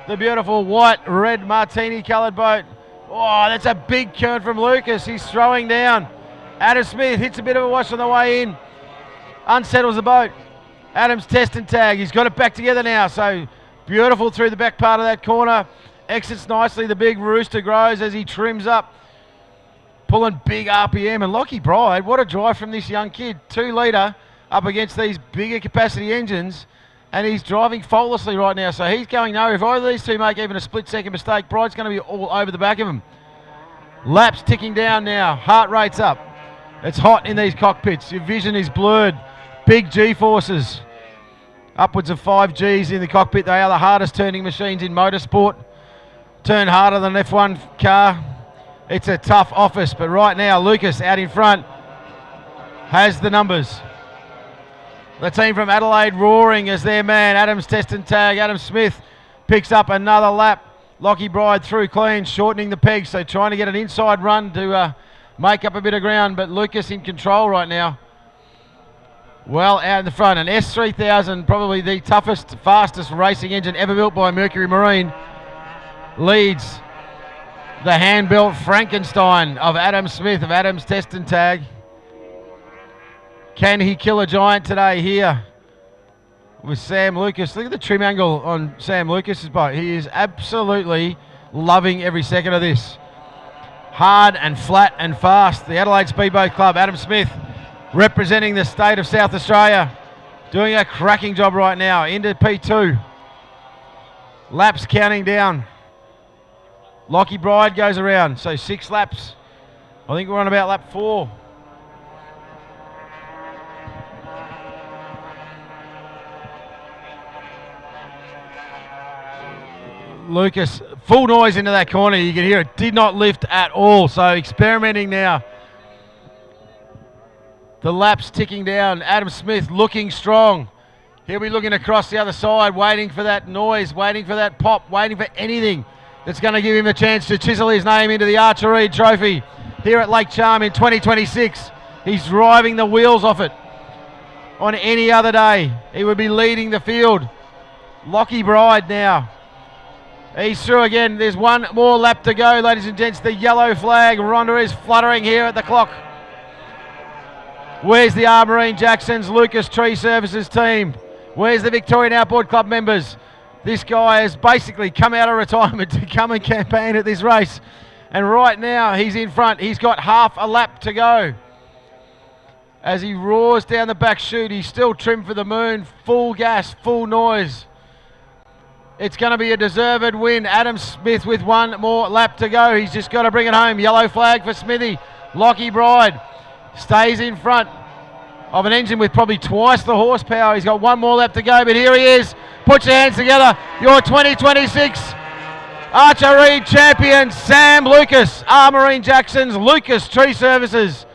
the beautiful white, red, martini coloured boat. Oh, that's a big turn from Lucas. He's throwing down. Adam Smith hits a bit of a wash on the way in. Unsettles the boat. Adam's test and tag. He's got it back together now. So beautiful through the back part of that corner. Exits nicely. The big Rooster grows as he trims up. Pulling big RPM. And Lockie Bride, what a drive from this young kid. 2 litre up against these bigger capacity engines. And he's driving faultlessly right now. So he's going nowhere. If either of these two make even a split-second mistake, Bride's going to be all over the back of him. Laps ticking down now. Heart rate's up. It's hot in these cockpits. Your vision is blurred. Big G-forces. Upwards of 5 Gs in the cockpit. They are the hardest turning machines in motorsport. Turn harder than an F1 car. It's a tough office, but right now Lucas out in front has the numbers. The team from Adelaide roaring as their man. Adam's test and tag. Adam Smith picks up another lap. Lockie Bride through clean, shortening the peg, so trying to get an inside run to make up a bit of ground, but Lucas in control right now. Well out in the front. An S3000, probably the toughest, fastest racing engine ever built by Mercury Marine, leads the hand-built Frankenstein of Adam Smith of Adam's Test and Tag. Can he kill a giant today here with Sam Lucas? Look at the trim angle on Sam Lucas's boat. He is absolutely loving every second of this. Hard and flat and fast. The Adelaide Speedboat Club, Adam Smith, representing the state of South Australia, doing a cracking job right now. Into P2. Laps counting down. Lockie Bride goes around, so 6 laps. I think we're on about lap 4. Lucas, full noise into that corner. You can hear it did not lift at all. So experimenting now. The laps ticking down. Adam Smith looking strong. He'll be looking across the other side, waiting for that noise, waiting for that pop, waiting for anything that's going to give him a chance to chisel his name into the Archer Eade Trophy here at Lake Charm in 2026. He's driving the wheels off it. On any other day, he would be leading the field. Lockie Bride now. He's through again. There's one more lap to go, ladies and gents. The yellow flag, Rhonda, is fluttering here at the clock. Where's the Armarine Jackson's Lucas Tree Services team? Where's the Victorian Outboard Club members? This guy has basically come out of retirement to come and campaign at this race. And right now, he's in front. He's got half a lap to go. As he roars down the back chute, he's still trimmed for the moon. Full gas, full noise. It's going to be a deserved win. Adam Smith with one more lap to go. He's just got to bring it home. Yellow flag for Smithy. Lockie Bride stays in front of an engine with probably twice the horsepower. He's got one more lap to go, but here he is. Put your hands together. Your 2026 Archer Eade champion, Sam Lucas. Armarine Jackson's Lucas Tree Services.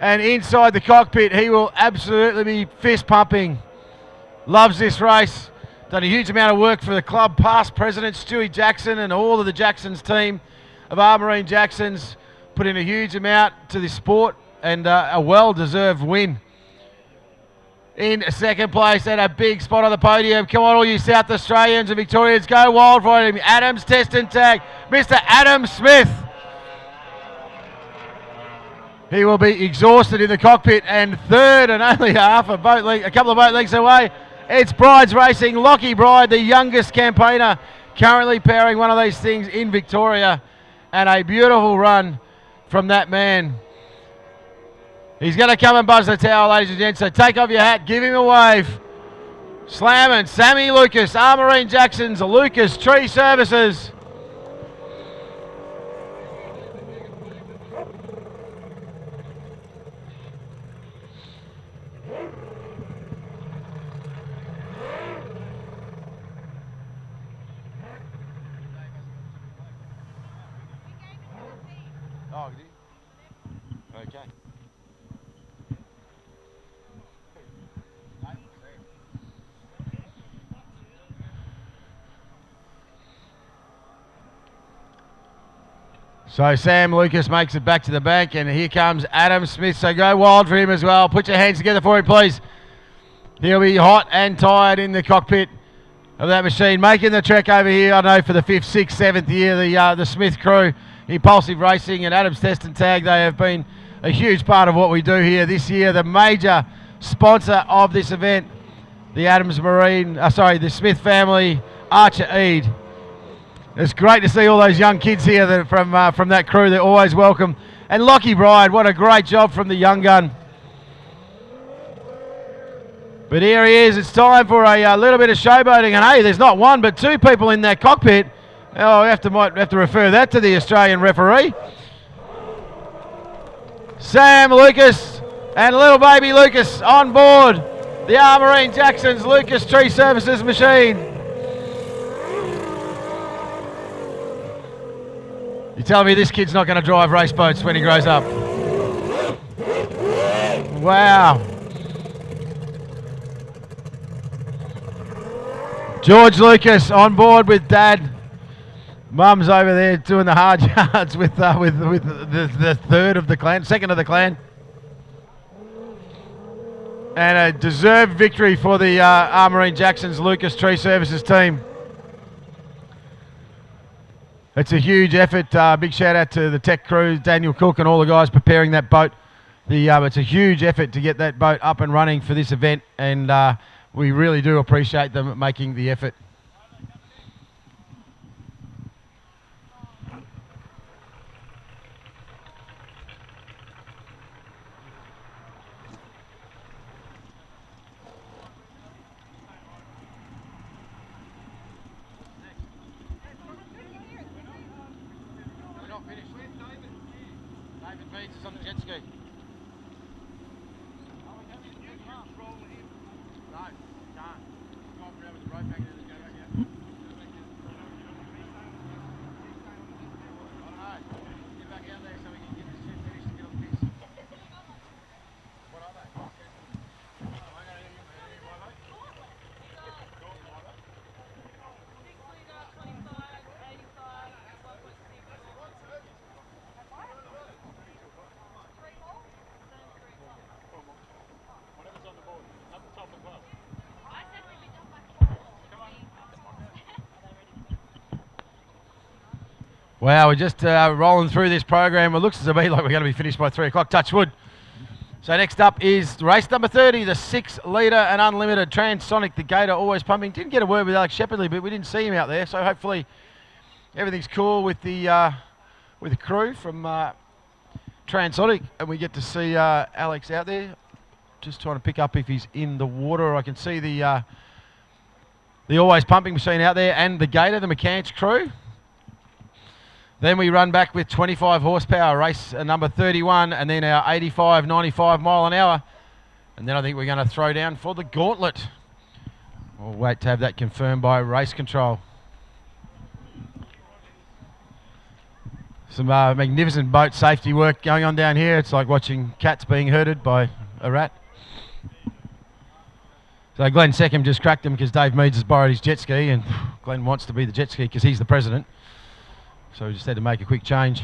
And inside the cockpit, he will absolutely be fist pumping. Loves this race. Done a huge amount of work for the club. Past president Stewie Jackson and all of the Jacksons team of Armarine Jacksons put in a huge amount to this sport, and a well-deserved win. In second place and a big spot on the podium. Come on, all you South Australians and Victorians, go wild for him. Adam's Test and Tag, Mr. Adam Smith. He will be exhausted in the cockpit, and third and only a couple of boat lengths away. It's Bride's Racing, Lockie Bride, the youngest campaigner, currently powering one of these things in Victoria, and a beautiful run from that man. He's going to come and buzz the towel, ladies and gents, so take off your hat, give him a wave. Slamming Sammy Lucas, Armarine Jackson's Lucas Tree Services. Okay. So Sam Lucas makes it back to the bank, and here comes Adam Smith. So go wild for him as well. Put your hands together for him, please. He'll be hot and tired in the cockpit of that machine, making the trek over here, I know, for the 5th, 6th, 7th year, the Smith crew, Impulsive Racing and Adam's Test and Tag. They have been a huge part of what we do here this year. The major sponsor of this event, the the Smith family, Archer Eade. It's great to see all those young kids here that from that crew. They're always welcome. And Lockie Bride, what a great job from the young gun. But here he is. It's time for a little bit of showboating. And hey, there's not one but 2 people in that cockpit. Oh, might have to refer that to the Australian referee. Sam Lucas and little baby Lucas on board the Armourine Jackson's Lucas Tree Services machine. You're telling me this kid's not going to drive race boats when he grows up? Wow. George Lucas on board with Dad. Mum's over there doing the hard yards with the third of the clan, second of the clan. And a deserved victory for the Armourine Jackson's Lucas Tree Services team. It's a huge effort. Big shout out to the tech crew, Daniel Cook and all the guys preparing that boat. It's a huge effort to get that boat up and running for this event, and we really do appreciate them making the effort. Wow, we're just rolling through this program. It looks to me like we're going to be finished by 3 o'clock. Touch wood. So next up is race number 30, the 6 litre and unlimited Transonic. The Gator always pumping. Didn't get a word with Alex Shepherdley, but we didn't see him out there. So hopefully everything's cool with the crew from Transonic, and we get to see Alex out there. Just trying to pick up if he's in the water. I can see the always pumping machine out there and the Gator, the McCants crew. Then we run back with 25 horsepower, race number 31, and then our 85, 95 mile an hour. And then I think we're going to throw down for the Gauntlet. We'll wait to have that confirmed by race control. Some magnificent boat safety work going on down here. It's like watching cats being herded by a rat. So Glenn Seckham just cracked him because Dave Meads has borrowed his jet ski, and Glenn wants to be the jet ski because he's the president. So we just had to make a quick change.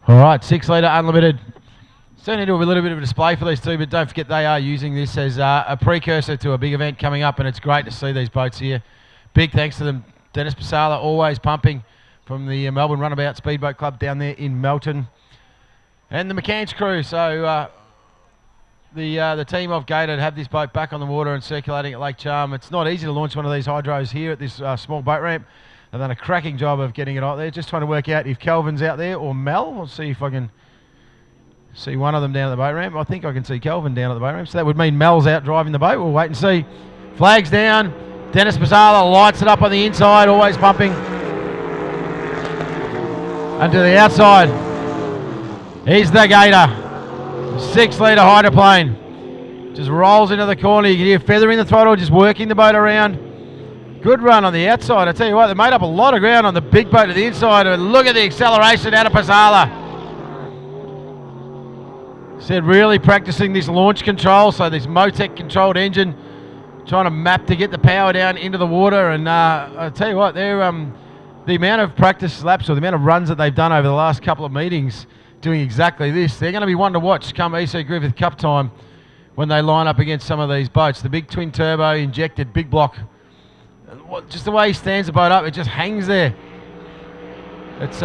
All right, 6 litre unlimited. Certainly do a little bit of a display for these two, but don't forget they are using this as a precursor to a big event coming up, and it's great to see these boats here. Big thanks to them. Dennis Pasala always pumping from the Melbourne Runabout Speedboat Club down there in Melton. And the McCann's crew. So the team of Gator have this boat back on the water and circulating at Lake Charm. It's not easy to launch one of these hydros here at this small boat ramp. They've done a cracking job of getting it out there. Just trying to work out if Kelvin's out there or Mel. I'll see if I can see one of them down at the boat ramp. I think I can see Kelvin down at the boat ramp. So that would mean Mel's out driving the boat. We'll wait and see. Flags down. Dennis Pasala lights it up on the inside, always pumping. And to the outside. Here's the Gator. 6 litre hydroplane. Just rolls into the corner. You can hear feathering the throttle, just working the boat around. Good run on the outside. I tell you what, they made up a lot of ground on the big boat to the inside. And look at the acceleration out of Pasala. Said really practicing this launch control, so this Motec controlled engine, trying to map to get the power down into the water. And I tell you what, they're the amount of practice laps or the amount of runs that they've done over the last couple of meetings doing exactly this, they're going to be one to watch come EC Griffith Cup time when they line up against some of these boats. The big twin turbo injected big block, just the way he stands the boat up, it just hangs there. It's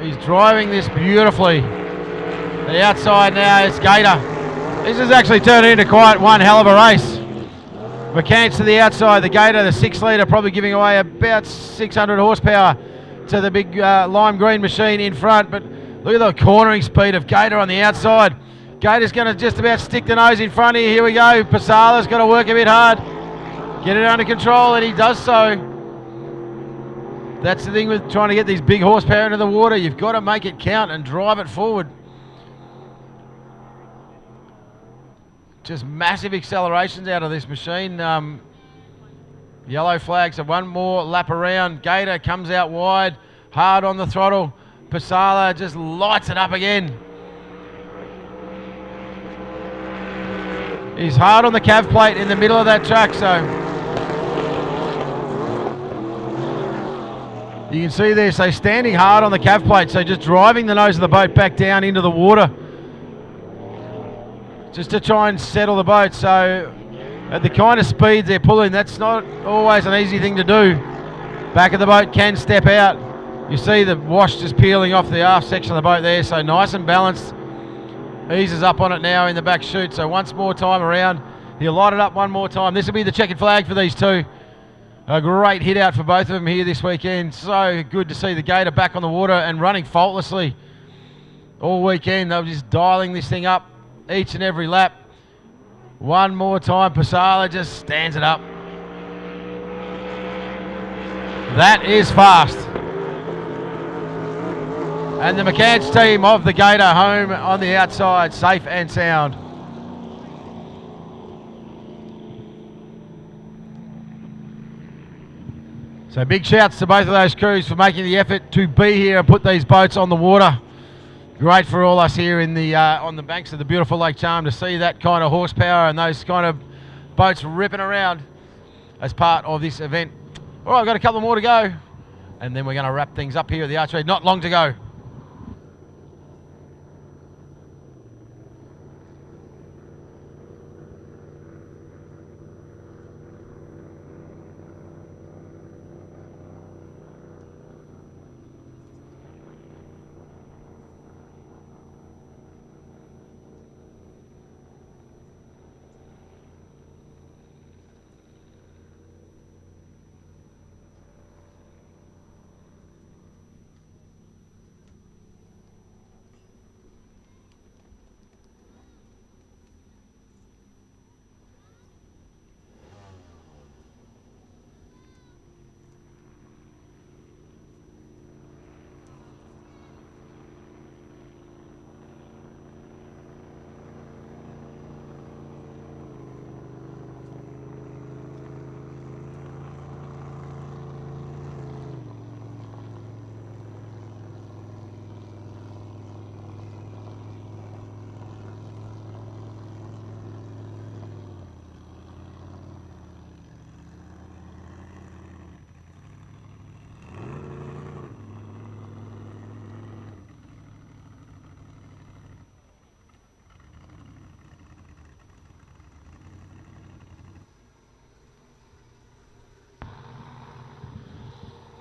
he's driving this beautifully. The outside now is Gator. This has actually turned into quite one hell of a race. McCants to the outside, the Gator, the 6 litre, probably giving away about 600 horsepower to the big lime green machine in front. But look at the cornering speed of Gator on the outside. Gator's going to just about stick the nose in front here. Here we go. Pasala's got to work a bit hard. Get it under control, and he does so. That's the thing with trying to get these big horsepower into the water. You've got to make it count and drive it forward. Just massive accelerations out of this machine. Yellow flag, so one more lap around. Gator comes out wide, hard on the throttle. Pasala just lights it up again. He's hard on the cav plate in the middle of that track, so you can see there, so standing hard on the cav plate, so just driving the nose of the boat back down into the water just to try and settle the boat. So at the kind of speeds they're pulling, that's not always an easy thing to do. Back of the boat can step out. You see the wash just peeling off the aft section of the boat there, so nice and balanced. Eases up on it now in the back chute, so once more time around. He'll light it up one more time. This will be the checkered flag for these two. A great hit out for both of them here this weekend. So good to see the Gator back on the water and running faultlessly all weekend. They were just dialing this thing up each and every lap. One more time, Pasala just stands it up. That is fast. And the McCants team of the Gator home on the outside, safe and sound. So big shouts to both of those crews for making the effort to be here and put these boats on the water. Great for all us here in the on the banks of the beautiful Lake Charm to see that kind of horsepower and those kind of boats ripping around as part of this event. All right, I've got a couple more to go, and then we're going to wrap things up here at the archery. Not long to go.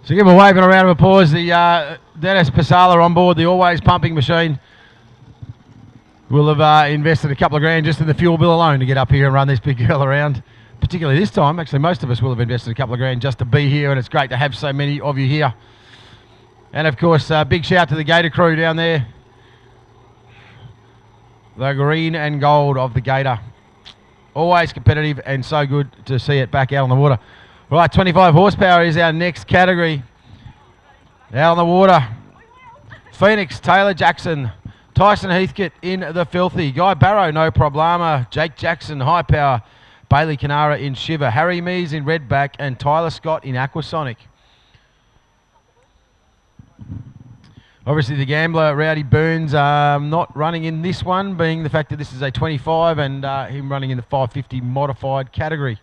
So give him a wave and a round of applause. The Dennis Pasala on board, the always pumping machine. Will have invested a couple of grand just in the fuel bill alone to get up here and run this big girl around. Particularly this time, actually most of us will have invested a couple of grand just to be here, and it's great to have so many of you here. And of course, big shout to the Gator crew down there. The green and gold of the Gator. Always competitive and so good to see it back out on the water. Right, 25 horsepower is our next category. Out on the water. Phoenix, Taylor Jackson, Tyson Heathcote in the Filthy, Guy Barrow, No Problema, Jake Jackson, High Power, Bailey Canara in Shiver, Harry Mees in Redback, and Tyler Scott in Aquasonic. Obviously the gambler, Rowdy Burns, not running in this one, being the fact that this is a 25 and him running in the 550 modified category.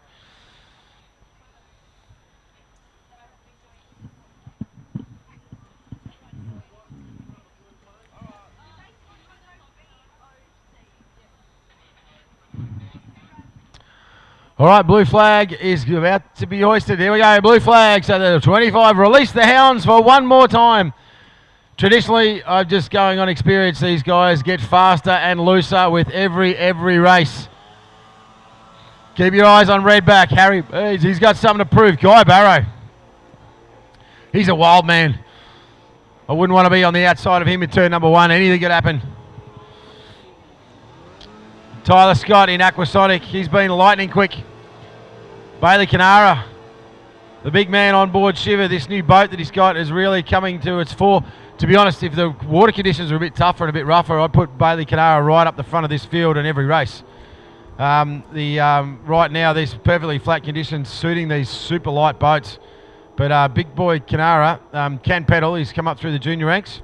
All right, blue flag is about to be hoisted. Here we go, blue flag. So the 25 release the hounds for one more time. Traditionally, I'm just going on experience, these guys get faster and looser with every race. Keep your eyes on Redback. Harry, he's got something to prove. Guy Barrow. He's a wild man. I wouldn't want to be on the outside of him in turn number one. Anything could happen. Tyler Scott in Aquasonic. He's been lightning quick. Bailey Canara, the big man on board Shiver. This new boat that he's got is really coming to its fore. To be honest, if the water conditions were a bit tougher and a bit rougher, I'd put Bailey Canara right up the front of this field in every race. Right now, these perfectly flat conditions suiting these super light boats. But big boy Canara can pedal. He's come up through the junior ranks.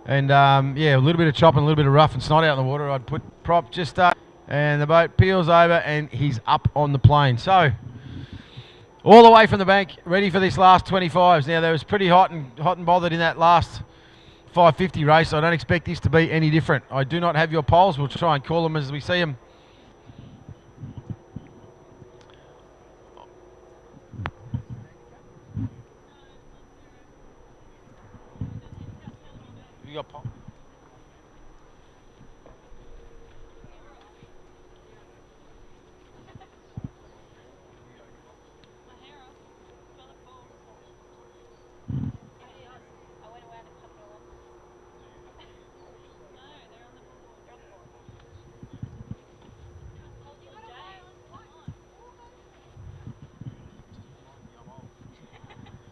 And yeah, a little bit of chop and a little bit of rough and snot out in the water. I'd put prop just up, and the boat peels over and he's up on the plane. So all the way from the bank, ready for this last 25s. Now, there was pretty hot and bothered in that last 550 race. I don't expect this to be any different. I do not have your polls. We'll try and call them as we see them. You got polls?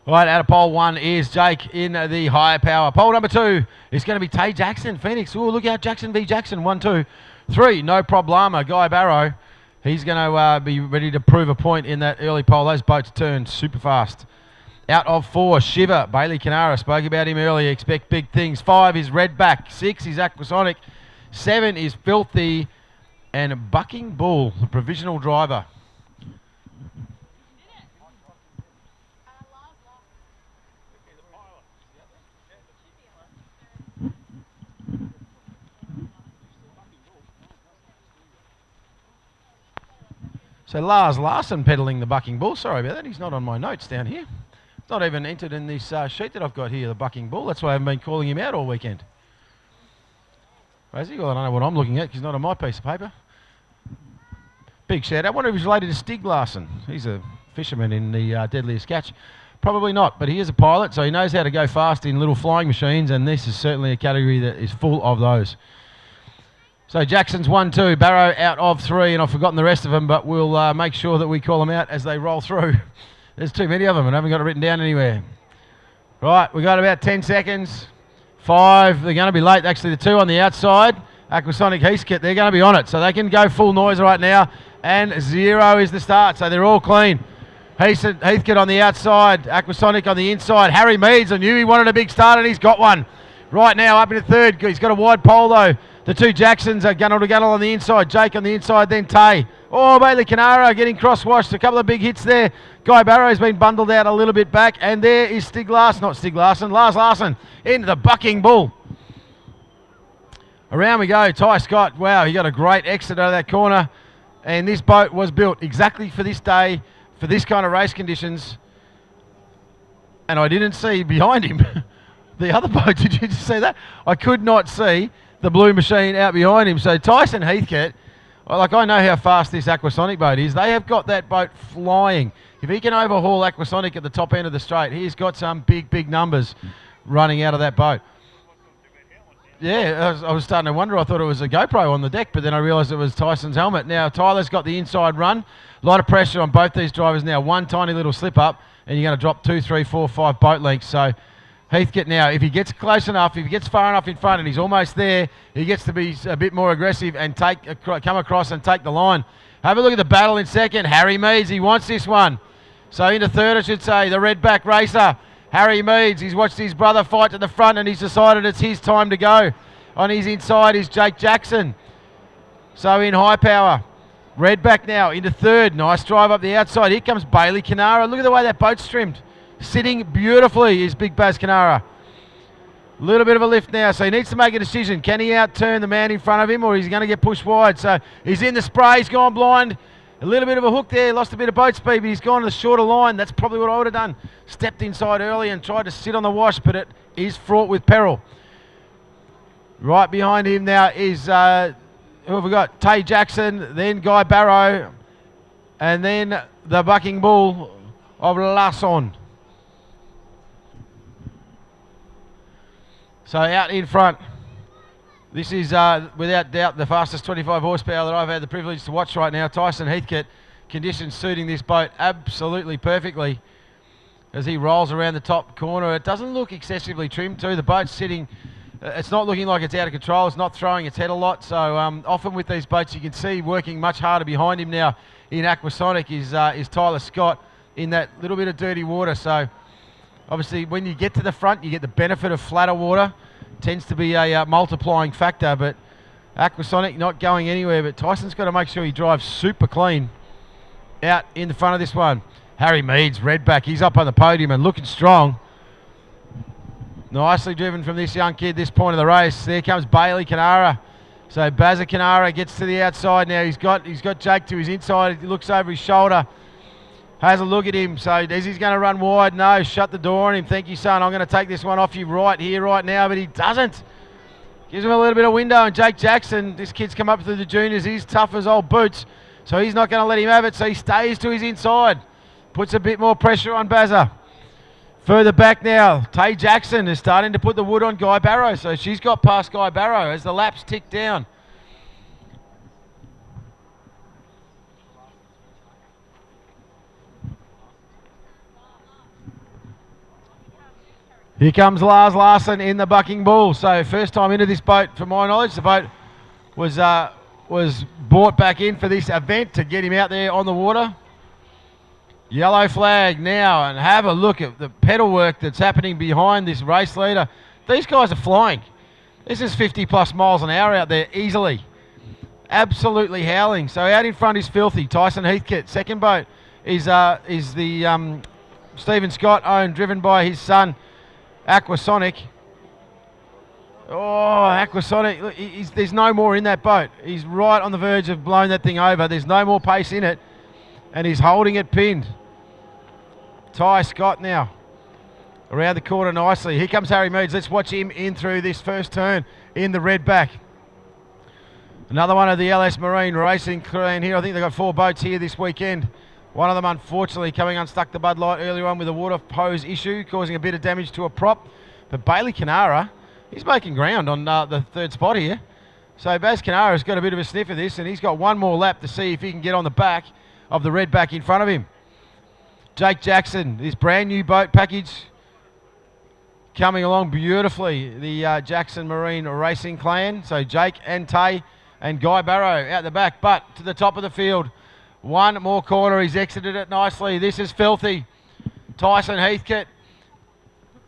All right, out of pole one is Jake in the higher power. Pole number two is going to be Tay Jackson, Phoenix. Oh, look out, Jackson v Jackson. 1, 2, 3. No problema. Guy Barrow, he's going to be ready to prove a point in that early pole. Those boats turn super fast. Out of 4, Shiver, Bailey Canara. Spoke about him earlier. Expect big things. 5 is Redback. 6 is Aquasonic. 7 is Filthy. And Bucking Bull, the provisional driver. So Lars Larson pedalling the Bucking Bull. Sorry about that. He's not on my notes down here. It's not even entered in this sheet that I've got here, the Bucking Bull. That's why I haven't been calling him out all weekend. Crazy. Well, I don't know what I'm looking at because he's not on my piece of paper. Big shout out. I wonder if he's related to Stig Larson. He's a fisherman in the Deadliest Catch. Probably not, but he is a pilot, so he knows how to go fast in little flying machines, and this is certainly a category that is full of those. So Jackson's 1, 2, Barrow out of 3, and I've forgotten the rest of them, but we'll make sure that we call them out as they roll through. There's too many of them, and I haven't got it written down anywhere. Right, we've got about 10 seconds. 5, they're going to be late. Actually, the 2 on the outside, Aquasonic Heathcote, they're going to be on it, so they can go full noise right now, and 0 is the start, so they're all clean. Heathcote on the outside, Aquasonic on the inside. Harry Meads, I knew he wanted a big start, and he's got one. Right now, up into third. He's got a wide pole, though. The 2 Jacksons are Gunnell to Gunnell on the inside. Jake on the inside, then Tay. Oh, Bailey Canara getting cross-washed. A couple of big hits there. Guy Barrow's been bundled out a little bit back. And there is Lars Larson into the Bucking Bull. Around we go. Ty Scott, wow, he got a great exit out of that corner. And this boat was built exactly for this day, for this kind of race conditions. and I didn't see behind him the other boat. Did you just see that? I could not see the blue machine out behind him. So Tyson Heathcote, like, I know how fast this Aquasonic boat is. They have got that boat flying. If he can overhaul Aquasonic at the top end of the straight, he's got some big numbers running out of that boat. Yeah, I was starting to wonder. I thought it was a GoPro on the deck, but then I realised it was Tyson's helmet. Now, Tyler's got the inside run. A lot of pressure on both these drivers now. One tiny little slip up, and you're going to drop 2, 3, 4, 5 boat lengths. So Heathcote now, if he gets close enough, if he gets far enough in front and he's almost there, he gets to be a bit more aggressive and come across and take the line. Have a look at the battle in second. Harry Meads, he wants this one. So into third, I should say, the redback racer, Harry Meads. He's watched his brother fight to the front and he's decided it's his time to go. On his inside is Jake Jackson. So in high power. Redback now into third. Nice drive up the outside. Here comes Bailey Canara. Look at the way that boat's trimmed. Sitting beautifully is Big Baz Canara. A little bit of a lift now, so he needs to make a decision. Can he outturn the man in front of him, or is he going to get pushed wide? So he's in the spray. He's gone blind. A little bit of a hook there. Lost a bit of boat speed, but he's gone to the shorter line. That's probably what I would have done. Stepped inside early and tried to sit on the wash, but it is fraught with peril. Right behind him now is, who have we got? Tay Jackson, then Guy Barrow, and then the bucking bull of Lasson. So out in front, this is without doubt the fastest 25 horsepower that I've had the privilege to watch right now. Tyson Heathcote, conditions suiting this boat absolutely perfectly as he rolls around the top corner. It doesn't look excessively trimmed too. The boat's sitting, it's not looking like it's out of control. It's not throwing its head a lot. So often with these boats you can see working much harder behind him now in Aquasonic is Tyler Scott in that little bit of dirty water. So obviously when you get to the front you get the benefit of flatter water. Tends to be a multiplying factor, but Aquasonic not going anywhere. But Tyson's got to make sure he drives super clean out in the front of this one. Harry Meads, redback, he's up on the podium and looking strong. Nicely driven from this young kid, this point of the race. There comes Bailey Canara. So Bazza Canara gets to the outside now. He's got Jake to his inside. He looks over his shoulder. Has a look at him. So is he going to run wide? No, shut the door on him. Thank you, son. I'm going to take this one off you right here, right now. But he doesn't. Gives him a little bit of window. And Jake Jackson, this kid's come up through the juniors. He's tough as old boots. So he's not going to let him have it. So he stays to his inside. Puts a bit more pressure on Bazza. Further back now, Tay Jackson is starting to put the wood on Guy Barrow. So she's got past Guy Barrow as the laps tick down. Here comes Lars Larson in the bucking bull. So first time into this boat, from my knowledge. The boat was brought back in for this event to get him out there on the water. Yellow flag now, and have a look at the pedal work that's happening behind this race leader. These guys are flying. This is 50 plus miles an hour out there easily. Absolutely howling. So out in front is Filthy. Tyson Heathcote. Second boat is the Stephen Scott owned, driven by his son Aquasonic. Oh, Aquasonic. Look, there's no more in that boat. He's right on the verge of blowing that thing over. There's no more pace in it. And he's holding it pinned. Ty Scott now around the corner nicely. Here comes Harry Meads. Let's watch him in through this first turn in the red back. Another one of the LS Marine Racing clan here. I think they've got 4 boats here this weekend. One of them, unfortunately, coming unstuck the Bud Light earlier on with a water hose issue, causing a bit of damage to a prop. But Bailey Canara, he's making ground on the third spot here. So Baz Canara's got a bit of a sniff of this, and he's got one more lap to see if he can get on the back of the red back in front of him. Jake Jackson, this brand new boat package coming along beautifully. The Jackson Marine Racing clan. So Jake and Tay and Guy Barrow out the back, but to the top of the field. One more corner, he's exited it nicely. This is Filthy. Tyson Heathcote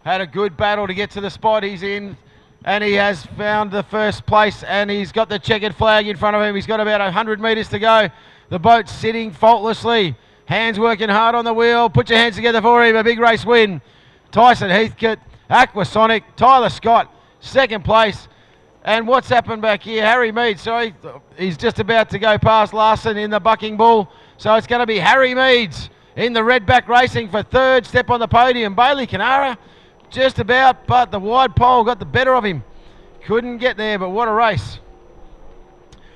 had a good battle to get to the spot he's in, and he has found the first place, and he's got the checkered flag in front of him. He's got about 100 metres to go. The boat's sitting faultlessly. Hands working hard on the wheel. Put your hands together for him. A big race win. Tyson Heathcote, Aquasonic, Tyler Scott, second place. And what's happened back here? Harry Meads, sorry, he's just about to go past Larson in the bucking bull. So it's going to be Harry Meads in the Redback Racing for third. Step on the podium. Bailey Canara just about, but the wide pole got the better of him. Couldn't get there, but what a race.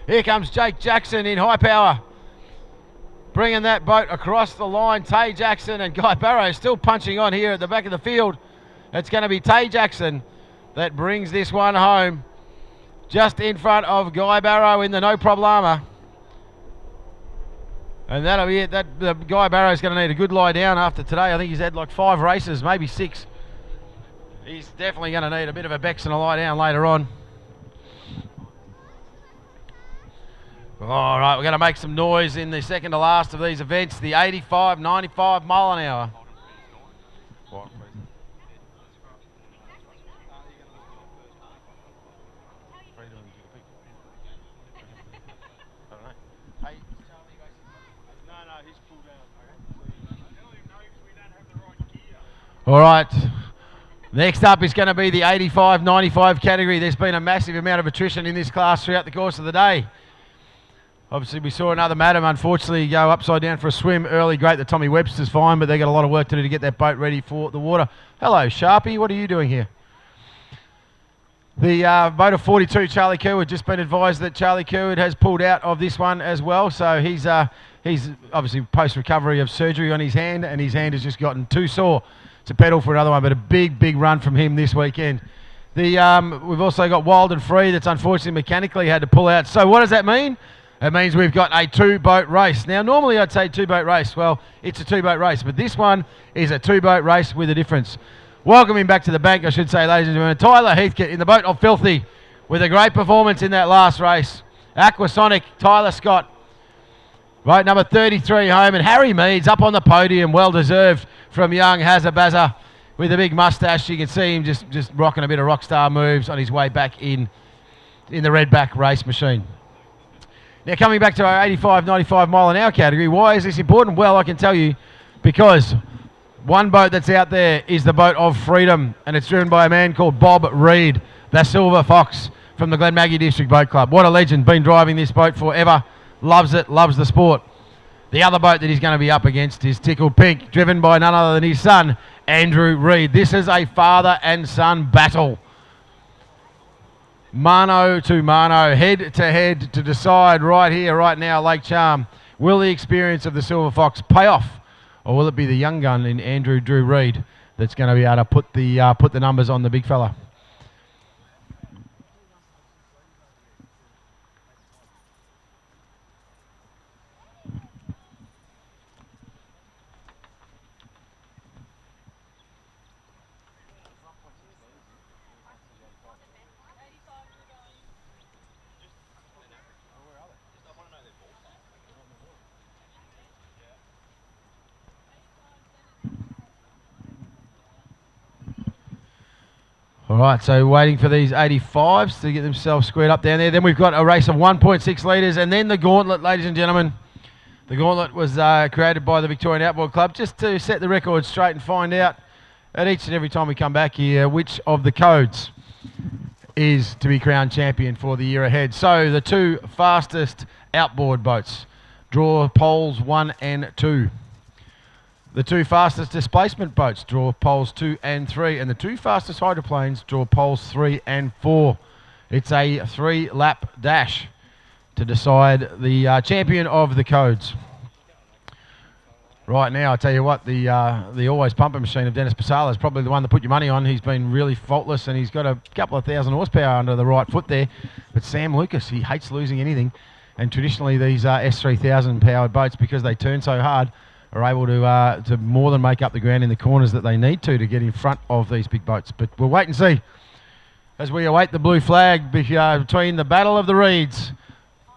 Here comes Jake Jackson in high power, bringing that boat across the line. Tay Jackson and Guy Barrow still punching on here at the back of the field. It's going to be Tay Jackson that brings this one home, just in front of Guy Barrow in the No Problema. And that'll be it. The Guy Barrow's going to need a good lie down after today. I think he's had like 5 races, maybe 6. He's definitely going to need a bit of a Bex and a lie down later on. All right, we're going to make some noise in the second to last of these events, the 85-95 mile an hour. All right, next up is going to be the 85-95 category. There's been a massive amount of attrition in this class throughout the course of the day. Obviously, we saw another madam, unfortunately, go upside down for a swim early. Great that Tommy Webster's fine, but they've got a lot of work to do to get that boat ready for the water. Hello, Sharpie. What are you doing here? The boat of 42, Charlie Kerwood, just been advised that Charlie Kerwood has pulled out of this one as well. So he's obviously post-recovery of surgery on his hand, and his hand has just gotten too sore to pedal for another one, but a big run from him this weekend. We've also got Wild and Free that's unfortunately mechanically had to pull out. So what does that mean? It means we've got a 2-boat race. Now, normally I'd say 2-boat race. Well, it's a 2-boat race, but this one is a 2-boat race with a difference. Welcoming back to the bank, I should say, ladies and gentlemen, Tyler Heathcote in the boat of Filthy with a great performance in that last race. Aquasonic, Tyler Scott, boat number 33 home, and Harry Meads up on the podium, well deserved from young Hazabazza with a big mustache. You can see him just rocking a bit of rock star moves on his way back in the Redback race machine. Now, coming back to our 85-95 mile an hour category, why is this important? Well, I can tell you, because one boat that's out there is the boat of Freedom, and it's driven by a man called Bob Reed, the Silver Fox from the Glenmaggie District Boat Club. What a legend, been driving this boat forever, loves it, loves the sport. The other boat that he's going to be up against is Tickled Pink, driven by none other than his son, Andrew Reed. This is a father and son battle. Mano to mano, head to head to decide right here, right now, Lake Charm. Will the experience of the Silver Fox pay off, or will it be the young gun in Andrew Drew Reed that's going to be able to put the numbers on the big fella? All right, so waiting for these 85s to get themselves squared up down there. Then we've got a race of 1.6 litres, and then the Gauntlet, ladies and gentlemen. The Gauntlet was created by the Victorian Outboard Club just to set the record straight and find out at each and every time we come back here which of the codes is to be crowned champion for the year ahead. So the 2 fastest outboard boats draw poles 1 and 2. The 2 fastest displacement boats draw poles 2 and 3, and the 2 fastest hydroplanes draw poles 3 and 4. It's a 3-lap dash to decide the champion of the codes. Right now, I tell you what, the always pumping machine of Dennis Pasala is probably the one to put your money on. He's been really faultless, and he's got a couple of thousand horsepower under the right foot there. But Sam Lucas, he hates losing anything, and traditionally these S3000 powered boats, because they turn so hard, are able to more than make up the ground in the corners that they need to get in front of these big boats. But we'll wait and see as we await the blue flag between the Battle of the Reeds.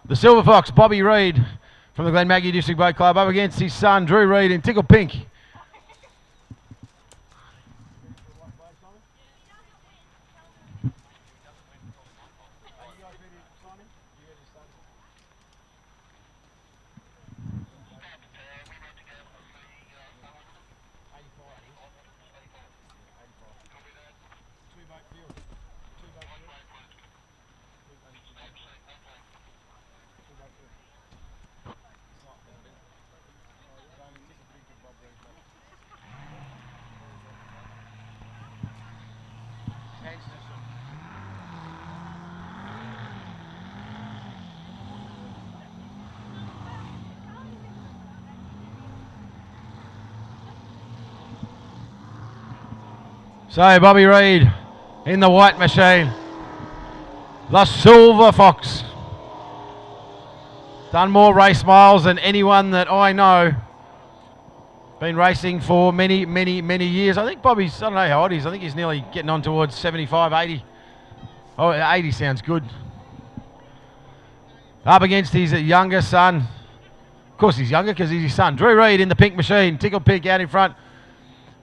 The Silver Fox, Bobby Reed from the Glenmaggie District Boat Club, up against his son, Drew Reed, in Tickle Pink. So Bobby Reid in the white machine. The Silver Fox. Done more race miles than anyone that I know. Been racing for many, many, many years. I think Bobby's, I don't know how old he is. I think he's nearly getting on towards 75, 80. Oh, 80 sounds good. Up against his younger son. Of course he's younger because he's his son. Drew Reid in the pink machine. Tickle Pink out in front.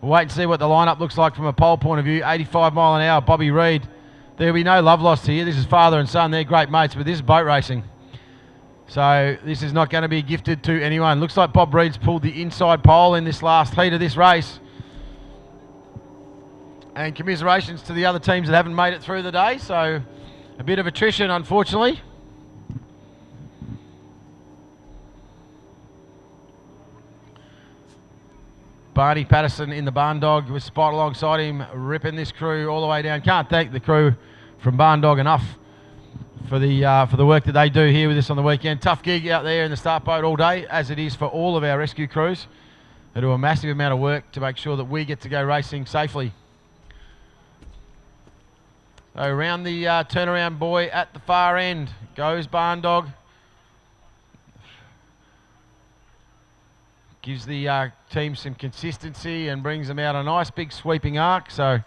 We'll wait and see what the lineup looks like from a pole point of view. 85 mile an hour, Bobby Reid. There'll be no love lost here. This is father and son. They're great mates, but this is boat racing. So this is not going to be gifted to anyone. Looks like Bob Reid's pulled the inside pole in this last heat of this race. And commiserations to the other teams that haven't made it through the day. So a bit of attrition, unfortunately. Barney Patterson in the Barn Dog with Spot alongside him, ripping this crew all the way down. Can't thank the crew from Barn Dog enough for the work that they do here with us on the weekend. Tough gig out there in the start boat all day, as it is for all of our rescue crews. They do a massive amount of work to make sure that we get to go racing safely. So around the turnaround buoy at the far end goes Barn Dog. Gives the team some consistency and brings them out a nice big sweeping arc. So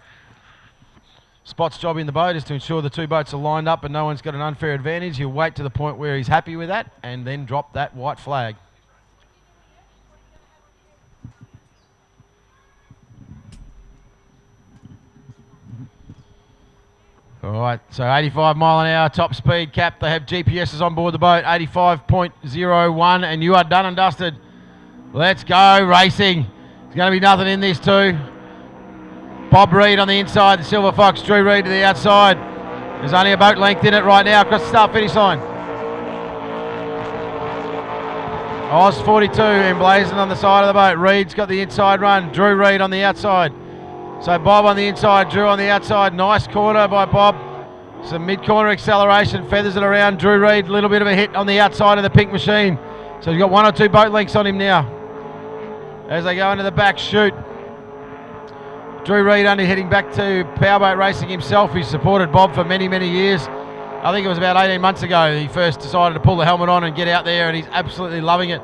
Spot's job in the boat is to ensure the two boats are lined up and no one's got an unfair advantage. He'll wait to the point where he's happy with that and then drop that white flag. All right, so 85 mile an hour top speed cap. They have GPSs on board the boat, 85.01, and you are done and dusted. Let's go racing. There's going to be nothing in this too. Bob Reid on the inside, the Silver Fox. Drew Reid to the outside. There's only a boat length in it right now across the start-finish line. Oz 42 emblazoned on the side of the boat. Reid's got the inside run. Drew Reid on the outside. So Bob on the inside, Drew on the outside. Nice corner by Bob. Some mid-corner acceleration, feathers it around. Drew Reid, a little bit of a hit on the outside of the pink machine. So he's got one or two boat lengths on him now as they go into the back chute. Drew Reid only heading back to powerboat racing himself. He's supported Bob for many, many years. I think it was about 18 months ago he first decided to pull the helmet on and get out there, and he's absolutely loving it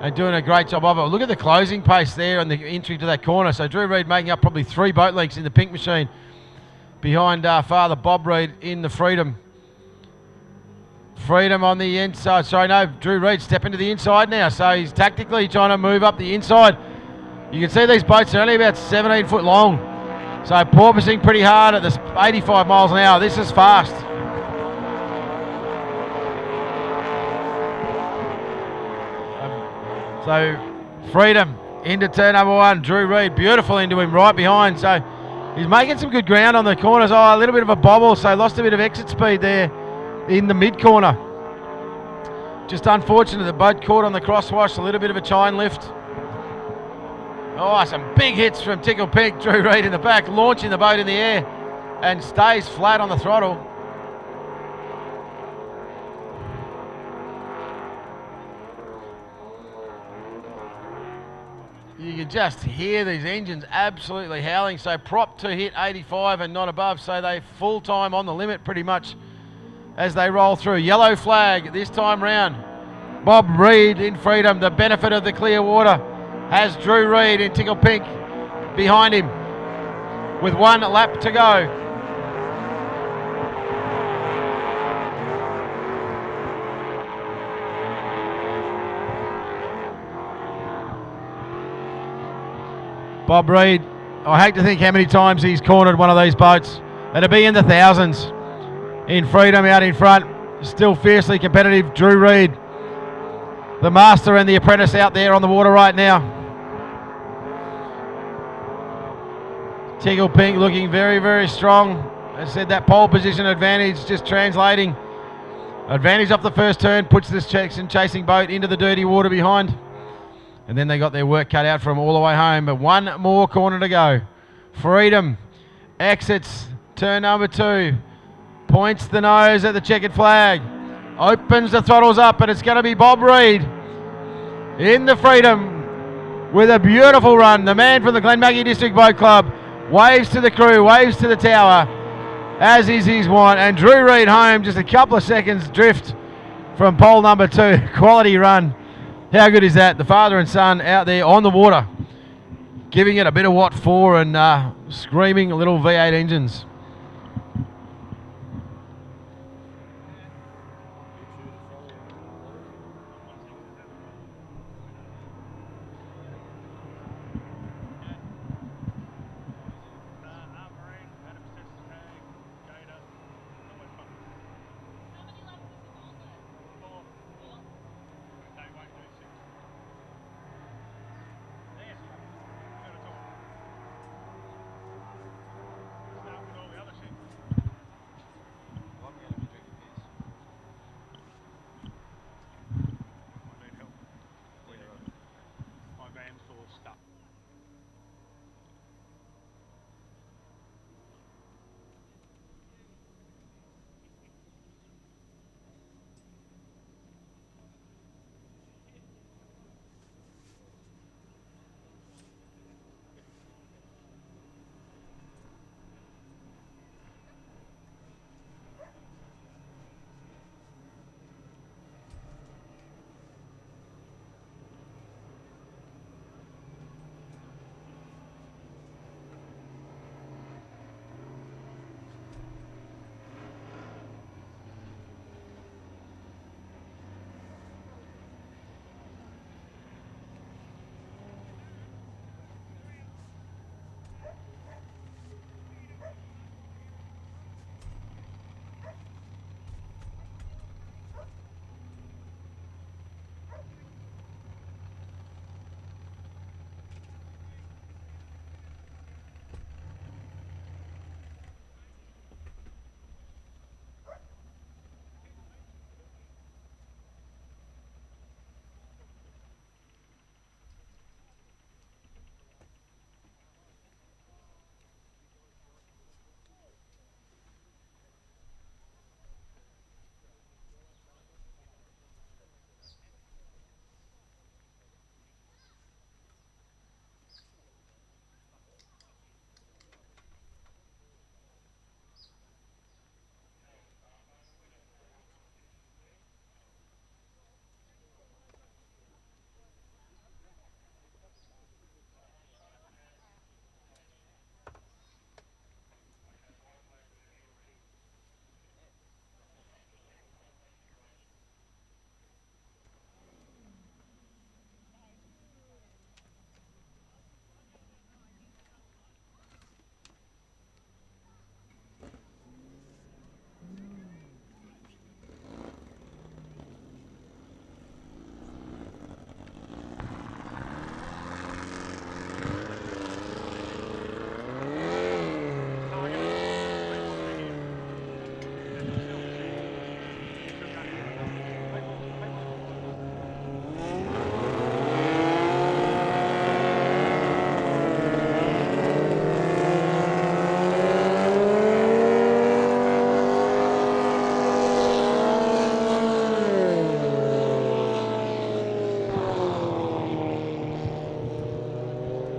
and doing a great job of it. Look at the closing pace there and the entry to that corner. So Drew Reid making up probably 3 boat lengths in the pink machine behind father Bob Reid in the Freedom. Freedom on the inside. Sorry, no, Drew Reid stepping to the inside now. So he's tactically trying to move up the inside. You can see these boats are only about 17 foot long. So porpoising pretty hard at this 85 miles an hour. This is fast. So Freedom into turn number 1. Drew Reid, beautiful into him right behind. So he's making some good ground on the corners. Oh, a little bit of a bobble. So lost a bit of exit speed there in the mid corner. Just unfortunate the boat caught on the crosswash, a little bit of a chine lift. Oh, some big hits from Tickle Pink. Drew Reid in the back, launching the boat in the air and stays flat on the throttle. You can just hear these engines absolutely howling. So prop to hit 85 and not above, so they full time on the limit pretty much as they roll through. Yellow flag this time round. Bob Reid in Freedom. The benefit of the clear water has Drew Reid in Tickle Pink behind him with 1 lap to go. Bob Reid, I hate to think how many times he's cornered one of these boats. It'll be in the thousands. In Freedom out in front, still fiercely competitive. Drew Reid, the master and the apprentice out there on the water right now. Tickle Pink looking very, very strong. As I said, that pole position advantage just translating. Advantage off the first turn, puts this chasing boat into the dirty water behind. And then they got their work cut out for them all the way home. But 1 more corner to go. Freedom exits turn number 2. Points the nose at the checkered flag. Opens the throttles up, and it's going to be Bob Reid in the Freedom with a beautiful run. The man from the Glenmaggie District Boat Club Waves to the crew, waves to the tower, as is his want. And Drew Reed home, just a couple of seconds drift from pole number 2. Quality run. How good is that? The father and son out there on the water, giving it a bit of what for and screaming little V8 engines.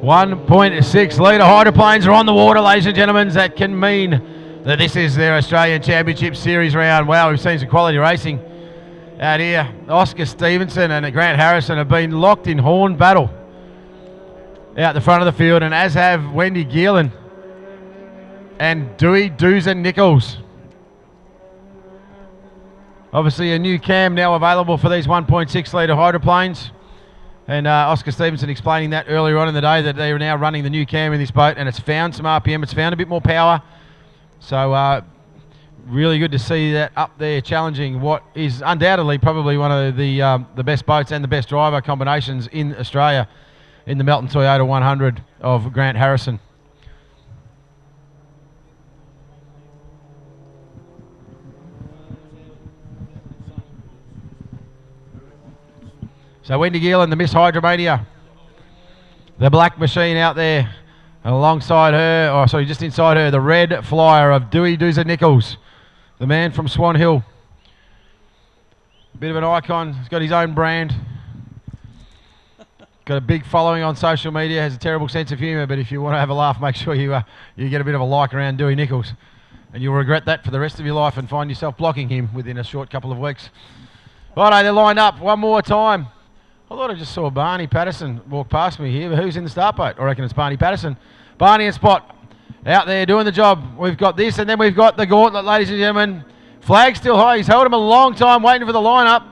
.6 litre hydroplanes are on the water, ladies and gentlemen. That can mean that this is their Australian Championship Series round. Wow, we've seen some quality racing out here. Oscar Stevenson and Grant Harrison have been locked in horn battle out the front of the field, and as have Wendy Geelan and Dewey Doozer Nichols. Obviously a new cam now available for these 1.6 litre hydroplanes. And Oscar Stevenson explaining that earlier on in the day, that they are now running the new cam in this boat, and it's found some RPM, it's found a bit more power. So really good to see that up there challenging what is undoubtedly probably one of the best boats and the best driver combinations in Australia in the Melton Toyota 100 of Grant Harrison. So Wendy Geelan, the Miss Hydromania, the black machine out there, and alongside her, or sorry, just inside her, the red flyer of Dewey Doozer Nichols, the man from Swan Hill. Bit of an icon, he's got his own brand. got a big following on social media, has a terrible sense of humour, but if you want to have a laugh, make sure you get a bit of a like around Dewey Nichols. And you'll regret that for the rest of your life and find yourself blocking him within a short couple of weeks. Righto, they're lined up one more time. I thought I just saw Barney Patterson walk past me here, but who's in the start boat? I reckon it's Barney Patterson. Barney and Spot out there doing the job. We've got this, and then we've got the Gauntlet, ladies and gentlemen. Flag still high. He's held him a long time waiting for the lineup.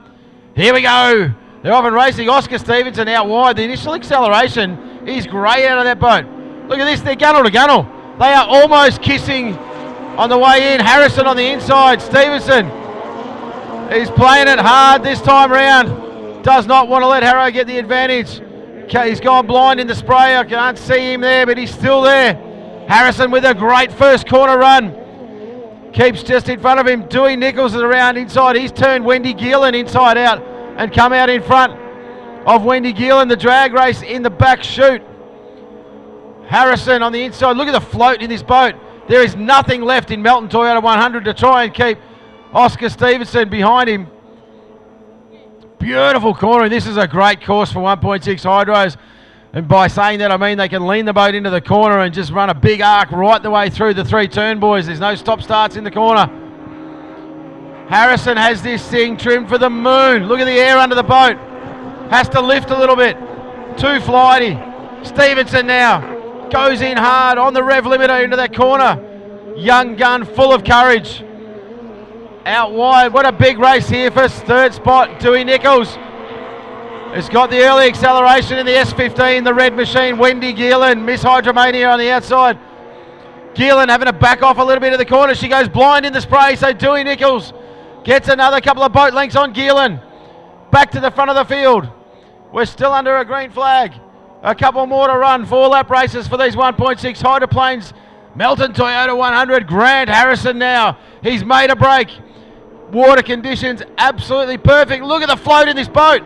Here we go. They're off and racing. Oscar Stevenson out wide. The initial acceleration is great out of that boat. Look at this. They're gunnel to gunnel. They are almost kissing on the way in. Harrison on the inside. Stevenson is playing it hard this time round. Does not want to let Harrow get the advantage. He's gone blind in the spray. I can't see him there, but he's still there. Harrison with a great first corner run. Keeps just in front of him. Dewey Nichols is around inside. He's turned Wendy Geelan inside out and come out in front of Wendy Geelan. The drag race in the back chute. Harrison on the inside. Look at the float in this boat. There is nothing left in Melton Toyota 100 to try and keep Oscar Stevenson behind him. Beautiful corner. This is a great course for 1.6 hydros. And by saying that, I mean they can lean the boat into the corner and just run a big arc right the way through the 3 turn, boys. There's no stop starts in the corner. Harrison has this thing trimmed for the moon. Look at the air under the boat. Has to lift a little bit. Too flighty. Stevenson now goes in hard on the rev limiter into that corner. Young gun, full of courage. Out wide. What a big race here for third spot. Dewey Nichols has got the early acceleration in the S15, the red machine. Wendy Geelan, Miss Hydromania on the outside. Geelan having to back off a little bit of the corner. She goes blind in the spray, so Dewey Nichols gets another couple of boat lengths on Geelan. Back to the front of the field. We're still under a green flag. A couple more to run. 4 lap races for these 1.6 hydroplanes. Melton Toyota 100. Grant Harrison now. He's made a break. Water conditions absolutely perfect. Look at the float in this boat.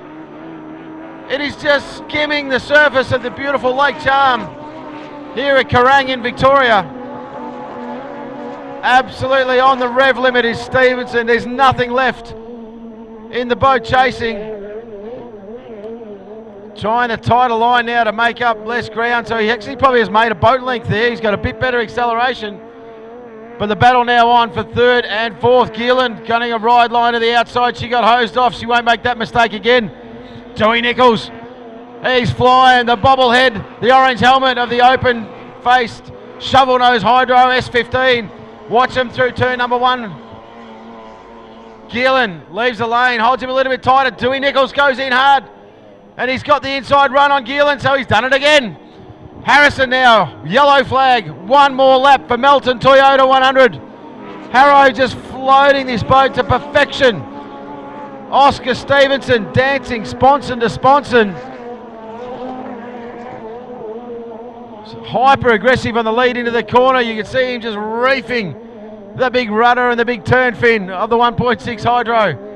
It is just skimming the surface of the beautiful Lake Charm here at Kerrang in Victoria. Absolutely on the rev limit is Stevenson. There's nothing left in the boat chasing. Trying to tighter line now to make up less ground. So he actually probably has made a boat length there. He's got a bit better acceleration. But the battle now on for third and fourth. Geelan gunning a ride line to the outside. She got hosed off. She won't make that mistake again. Dewey Nichols, he's flying. The bobblehead, the orange helmet of the open-faced shovel nose hydro S15. Watch him through turn number 1. Geelan leaves the lane, holds him a little bit tighter. Dewey Nichols goes in hard. And he's got the inside run on Geelan, so he's done it again. Harrison now, yellow flag. 1 more lap for Melton Toyota 100. Harrow just floating this boat to perfection. Oscar Stevenson dancing sponson to sponson. Hyper aggressive on the lead into the corner. You can see him just reefing the big rudder and the big turn fin of the 1.6 hydro.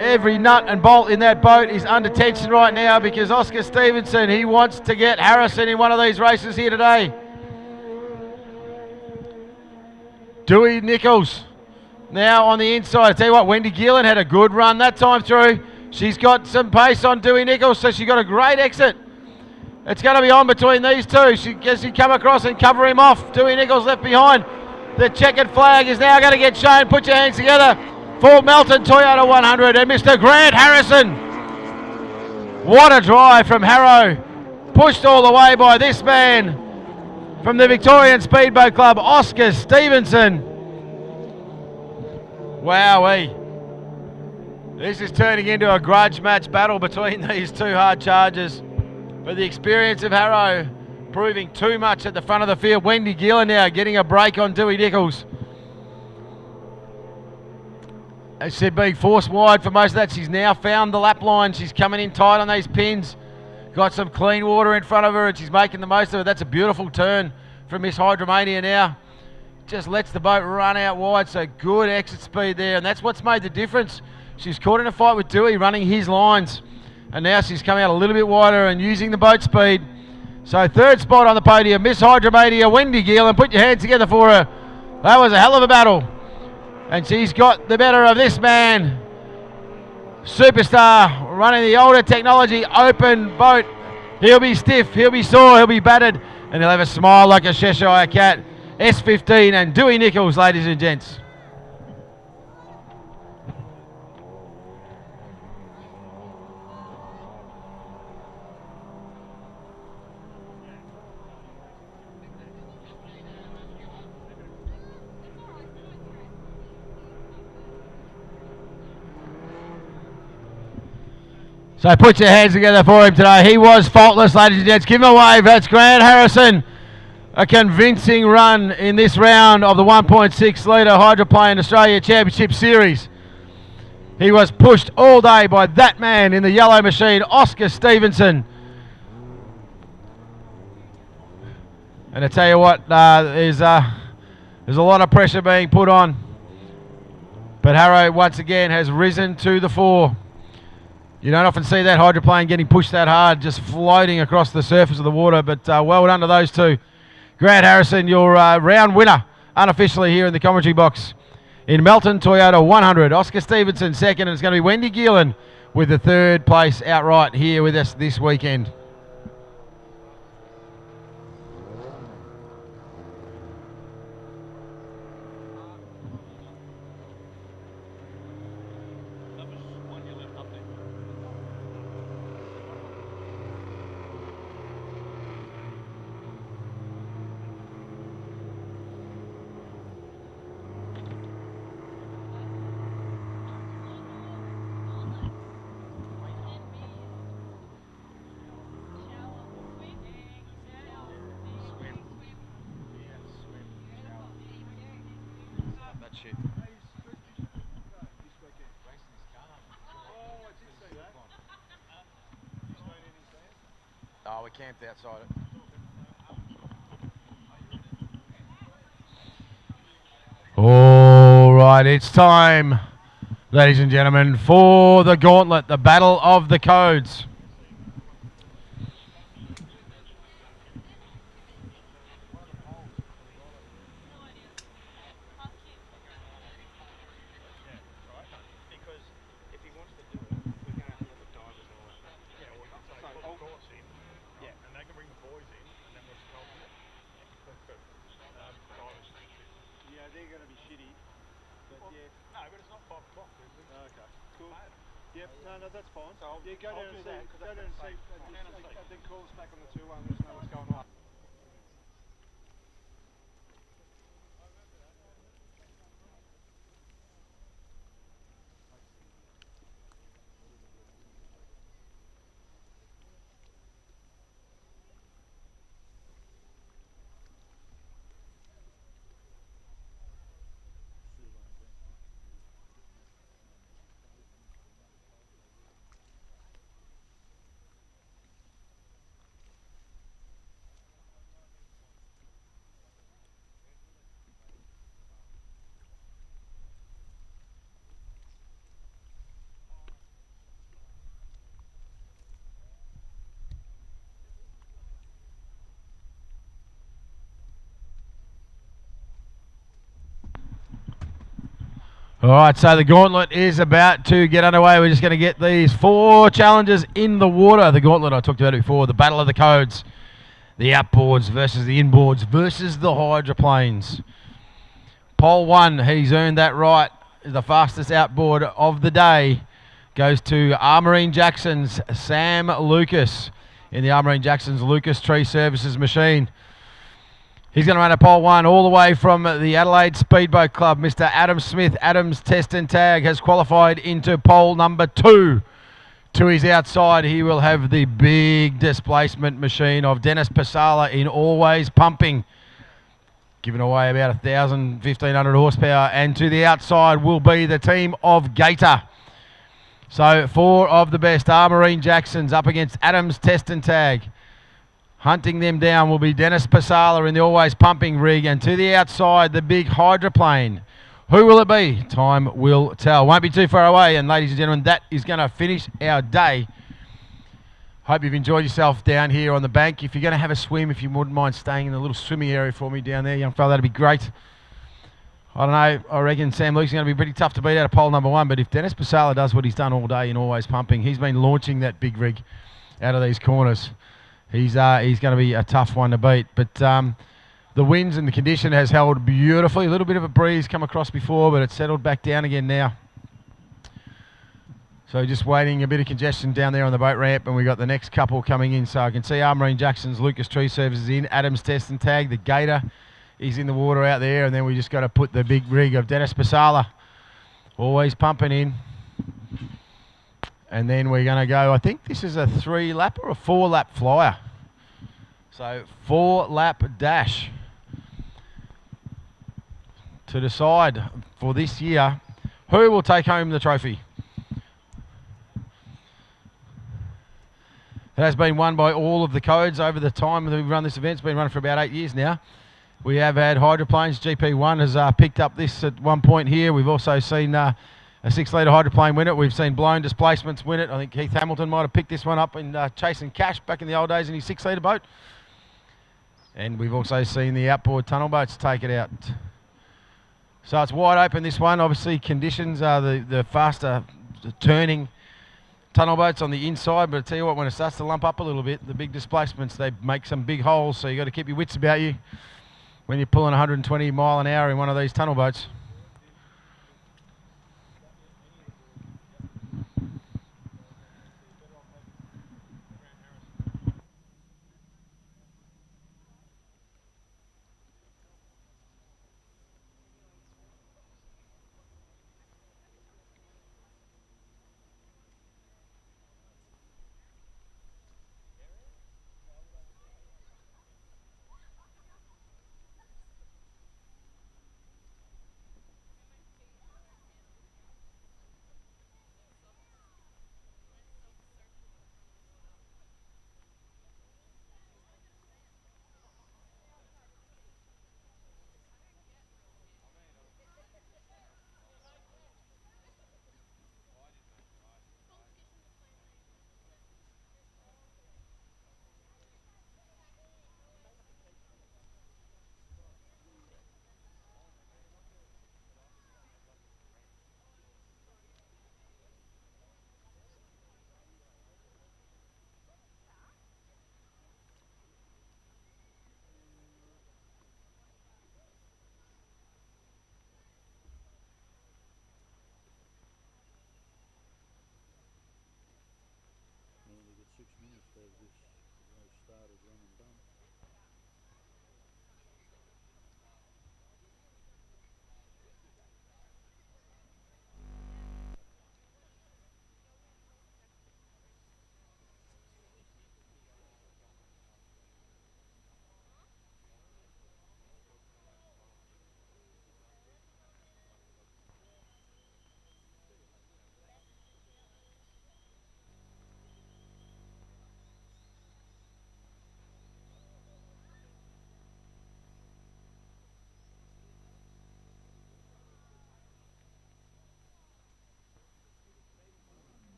Every nut and bolt in that boat is under tension right now because Oscar Stevenson, he wants to get Harrison in one of these races here today. Dewey Nichols now on the inside. I tell you what, Wendy Geelan had a good run that time through. She's got some pace on Dewey Nichols, so she got a great exit. It's going to be on between these two. She gets to come across and cover him off. Dewey Nichols left behind. The checkered flag is now going to get shown. Put your hands together for Melton Toyota 100 and Mr. Grant Harrison. What a drive from Harrow. Pushed all the way by this man from the Victorian Speedboat Club, Oscar Stevenson. Wowee. This is turning into a grudge match battle between these two hard chargers. But the experience of Harrow proving too much at the front of the field. Wendy Geelan now getting a break on Dewey Nichols. As she being forced wide for most of that. She's now found the lap line. She's coming in tight on these pins. Got some clean water in front of her and she's making the most of it. That's a beautiful turn from Miss Hydromania now. Just lets the boat run out wide, so good exit speed there. And that's what's made the difference. She's caught in a fight with Dewey running his lines. And now she's coming out a little bit wider and using the boat speed. So third spot on the podium, Miss Hydromania, Wendy Geelan. Put your hands together for her. That was a hell of a battle. And she's got the better of this man. Superstar running the older technology open boat. He'll be stiff, he'll be sore, he'll be battered, and he'll have a smile like a Cheshire cat. S15 and Dewey Nichols, ladies and gents. So put your hands together for him today. He was faultless, ladies and gents. Give him a wave. That's Grant Harrison. A convincing run in this round of the 1.6 litre Hydroplane Australia Championship Series. He was pushed all day by that man in the yellow machine, Oscar Stevenson. And I tell you what, there's a lot of pressure being put on. But Harrow once again has risen to the fore. You don't often see that hydroplane getting pushed that hard, just floating across the surface of the water, but well done to those two. Grant Harrison, your round winner, unofficially here in the commentary box. In Melton Toyota 100, Oscar Stevenson second, and it's going to be Wendy Gielan with the third place outright here with us this weekend. Oh, we camped outside it. All right, it's time, ladies and gentlemen, for the Gauntlet, the Battle of the Codes. All right, so the Gauntlet is about to get underway. We're just going to get these four challenges in the water. The Gauntlet, I talked about it before, the Battle of the Codes. The outboards versus the inboards versus the hydroplanes. Pole 1, he's earned that right. The fastest outboard of the day goes to Armourine Jackson's Sam Lucas in the Armourine Jackson's Lucas Tree Services machine. He's going to run a pole 1 all the way from the Adelaide Speedboat Club. Mr. Adam Smith, Adam's Test and Tag, has qualified into pole number 2. To his outside, he will have the big displacement machine of Dennis Pasala in Always Pumping, giving away about 1,500 horsepower. And to the outside will be the team of Gator. So 4 of the best Armourine Jacksons up against Adam's Test and Tag. Hunting them down will be Dennis Pasala in the Always Pumping rig, and to the outside, the big hydroplane. Who will it be? Time will tell. Won't be too far away, and ladies and gentlemen, that is going to finish our day. Hope you've enjoyed yourself down here on the bank. If you're going to have a swim, if you wouldn't mind staying in the little swimming area for me down there, young fella, that'd be great. I don't know. I reckon Sam Luke's going to be pretty tough to beat out of pole number 1. But if Dennis Basala does what he's done all day in Always Pumping, he's been launching that big rig out of these corners. He's going to be a tough one to beat. But the winds and the condition has held beautifully. A little bit of a breeze come across before, but it's settled back down again now. So just waiting, a bit of congestion down there on the boat ramp, and we've got the next couple coming in. So I can see Marine Jackson's Lucas Tree Services in, Adams Test and Tag, the Gator is in the water out there, and then we just got to put the big rig of Dennis Basala Always Pumping in. And then we're going to go, I think this is a 3-lap or a 4-lap flyer. So 4-lap dash to decide for this year who will take home the trophy. It has been won by all of the codes over the time that we've run this event. It's been running for about 8 years now. We have had Hydroplanes. GP1 has picked up this at one point here. We've also seen a 6-litre hydroplane win it. We've seen Blown Displacements win it. I think Keith Hamilton might have picked this one up in Chasing Cash back in the old days in his 6-litre boat. And we've also seen the outboard tunnel boats take it out. So it's wide open, this one. Obviously conditions are the faster turning tunnel boats on the inside, but I tell you what, when it starts to lump up a little bit, the big displacements, they make some big holes, so you got to keep your wits about you when you're pulling 120 mile an hour in one of these tunnel boats.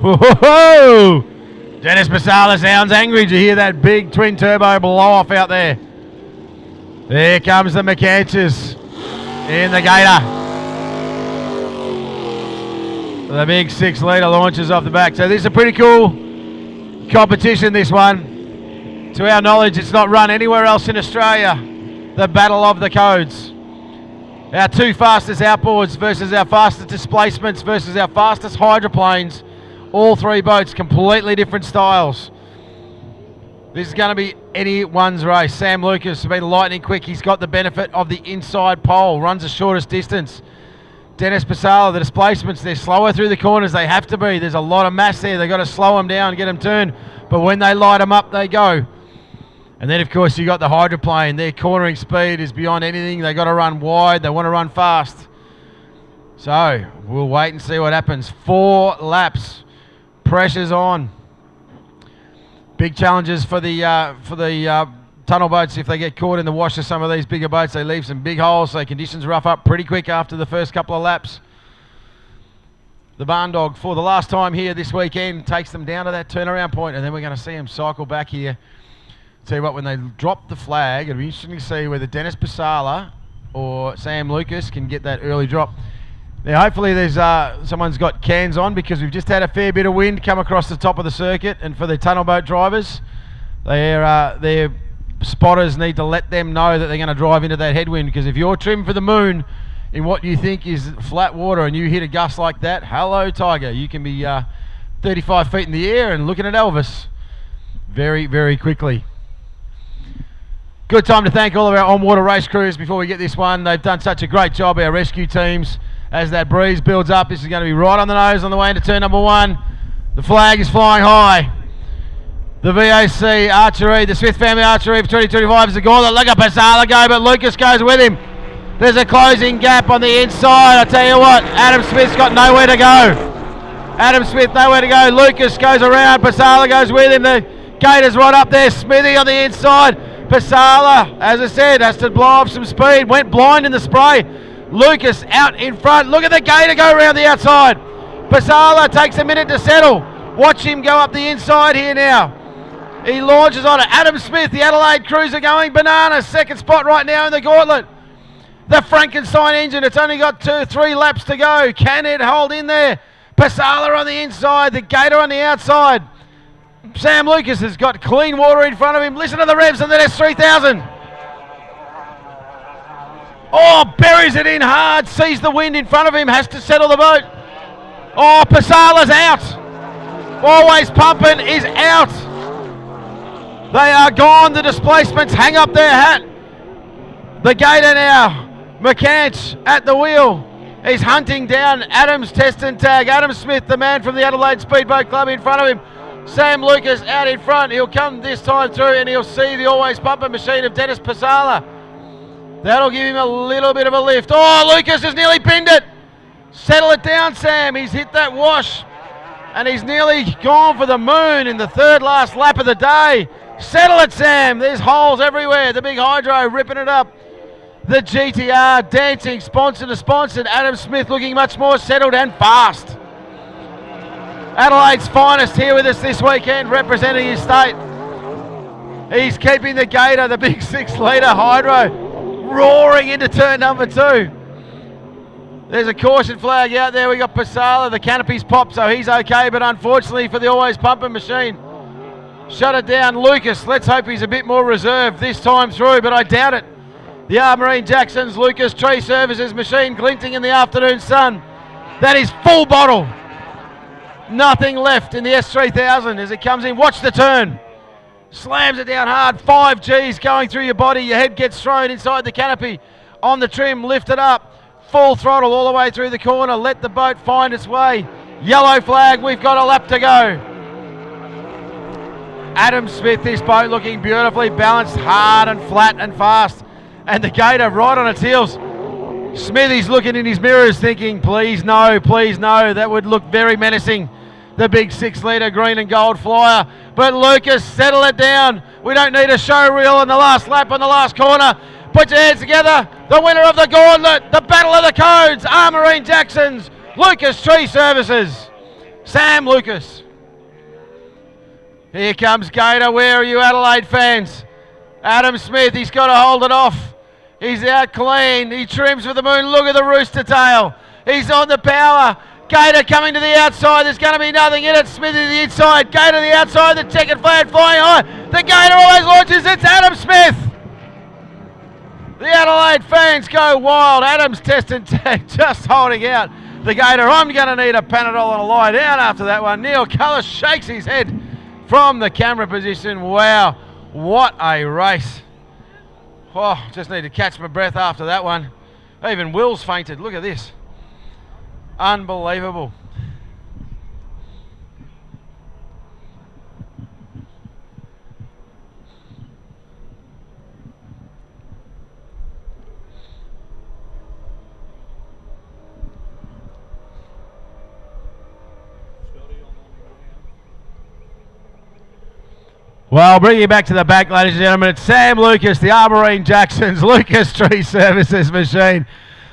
Whoa! Dennis Basala sounds angry. Did you hear that big twin turbo blow off out there? There comes the McCanches in the Gator. The big 6-litre launches off the back. So this is a pretty cool competition, this one. To our knowledge, it's not run anywhere else in Australia. The Battle of the Codes. Our two fastest outboards versus our fastest displacements versus our fastest hydroplanes. All three boats, completely different styles. This is going to be anyone's race. Sam Lucas has been lightning quick. He's got the benefit of the inside pole, runs the shortest distance. Dennis Pasala, the displacements, they're slower through the corners. They have to be. There's a lot of mass there. They've got to slow them down, get them turned. But when they light them up, they go. And then, of course, you got the hydroplane. Their cornering speed is beyond anything. They got to run wide. They want to run fast. So we'll wait and see what happens. 4 laps. Pressure's on. Big challenges for the tunnel boats. If they get caught in the wash of some of these bigger boats, they leave some big holes, so conditions rough up pretty quick after the first couple of laps. The Barn Dog, for the last time here this weekend, takes them down to that turnaround point, and then we're going to see them cycle back here. Tell you what, when they drop the flag, it'll be interesting to see whether Dennis Pasala or Sam Lucas can get that early drop. Now, hopefully there's someone's got cans on, because we've just had a fair bit of wind come across the top of the circuit, and for the tunnel boat drivers, their spotters need to let them know that they're going to drive into that headwind, because if you're trimmed for the moon in what you think is flat water and you hit a gust like that, hello Tiger, you can be 35 feet in the air and looking at Elvis very, very quickly. Good time to thank all of our on-water race crews before we get this one. They've done such a great job, our rescue teams. As that breeze builds up, this is going to be right on the nose on the way into turn number 1. The flag is flying high. The VAC Archery, the Smith Family Archery for 2025 is the Gauntlet. Look at Pasala go, but Lucas goes with him. There's a closing gap on the inside. I tell you what, Adam Smith's got nowhere to go. Adam Smith nowhere to go. Lucas goes around. Pasala goes with him. The gate is right up there. Smithy on the inside. Pasala, as I said, has to blow off some speed. Went blind in the spray. Lucas out in front. Look at the gator go around the outside. Pasala takes a minute to settle. Watch him go up the inside here now. He launches on it. Adam Smith, the Adelaide cruiser, going bananas. Second spot right now in the Gauntlet. The Frankenstein engine, it's only got 2-3 laps to go. Can it hold in there? Pasala on the inside, the gator on the outside. Sam Lucas has got clean water in front of him. Listen to the revs on the S3000. Oh, buries it in hard, sees the wind in front of him, has to settle the boat. Oh, Pasala's out. Always Pumping is out. They are gone. The displacements hang up their hat. The gator now. McCants at the wheel. He's hunting down Adam's test and tag. Adam Smith, the man from the Adelaide Speedboat Club, in front of him. Sam Lucas out in front. He'll come this time through and he'll see the Always Pumping machine of Dennis Pasala. That'll give him a little bit of a lift. Oh, Lucas has nearly pinned it. Settle it down, Sam. He's hit that wash. And he's nearly gone for the moon in the third last lap of the day. Settle it, Sam. There's holes everywhere. The big hydro ripping it up. The GTR dancing sponsor to sponsor. Adam Smith looking much more settled and fast. Adelaide's finest here with us this weekend, representing his state. He's keeping the gator, the big 6-litre hydro, roaring into turn number 2. There's a caution flag out there. We got Pasala. The canopy's popped, so he's okay, but unfortunately for the Always Pumping machine, shut it down. Lucas, let's hope he's a bit more reserved this time through, but I doubt it. The Armarine Jackson's Lucas Tree Services machine glinting in the afternoon sun. That is full bottle. Nothing left in the S3000 as it comes in. Watch the turn. Slams it down hard. 5 Gs going through your body. Your head gets thrown inside the canopy. On the trim, lift it up. Full throttle all the way through the corner. Let the boat find its way. Yellow flag. We've got a lap to go. Adam Smith, this boat looking beautifully balanced, hard and flat and fast. And the gator right on its heels. Smithy's looking in his mirrors thinking, please no, that would look very menacing. The big 6-litre green and gold flyer. But Lucas, settle it down. We don't need a show reel on the last lap on the last corner. Put your hands together. The winner of the Gauntlet, the Battle of the Codes, Armarine Jackson's Lucas Tree Services, Sam Lucas. Here comes Gator. Where are you, Adelaide fans? Adam Smith, he's got to hold it off. He's out clean. He trims for the moon. Look at the rooster tail. He's on the power. Gator coming to the outside. There's going to be nothing in it. Smith to the inside. Gator to the outside. The checkered flag flying high. The Gator always launches. It's Adam Smith. The Adelaide fans go wild. Adam's test and tag just holding out the Gator. I'm going to need a Panadol and a lie down after that one. Neil Cullis shakes his head from the camera position. Wow, what a race. Oh, just need to catch my breath after that one. Even Will's fainted. Look at this. Unbelievable. Well, bring you back to the back, ladies and gentlemen. It's Sam Lucas, the Arboreen Jackson's Lucas Tree Services machine.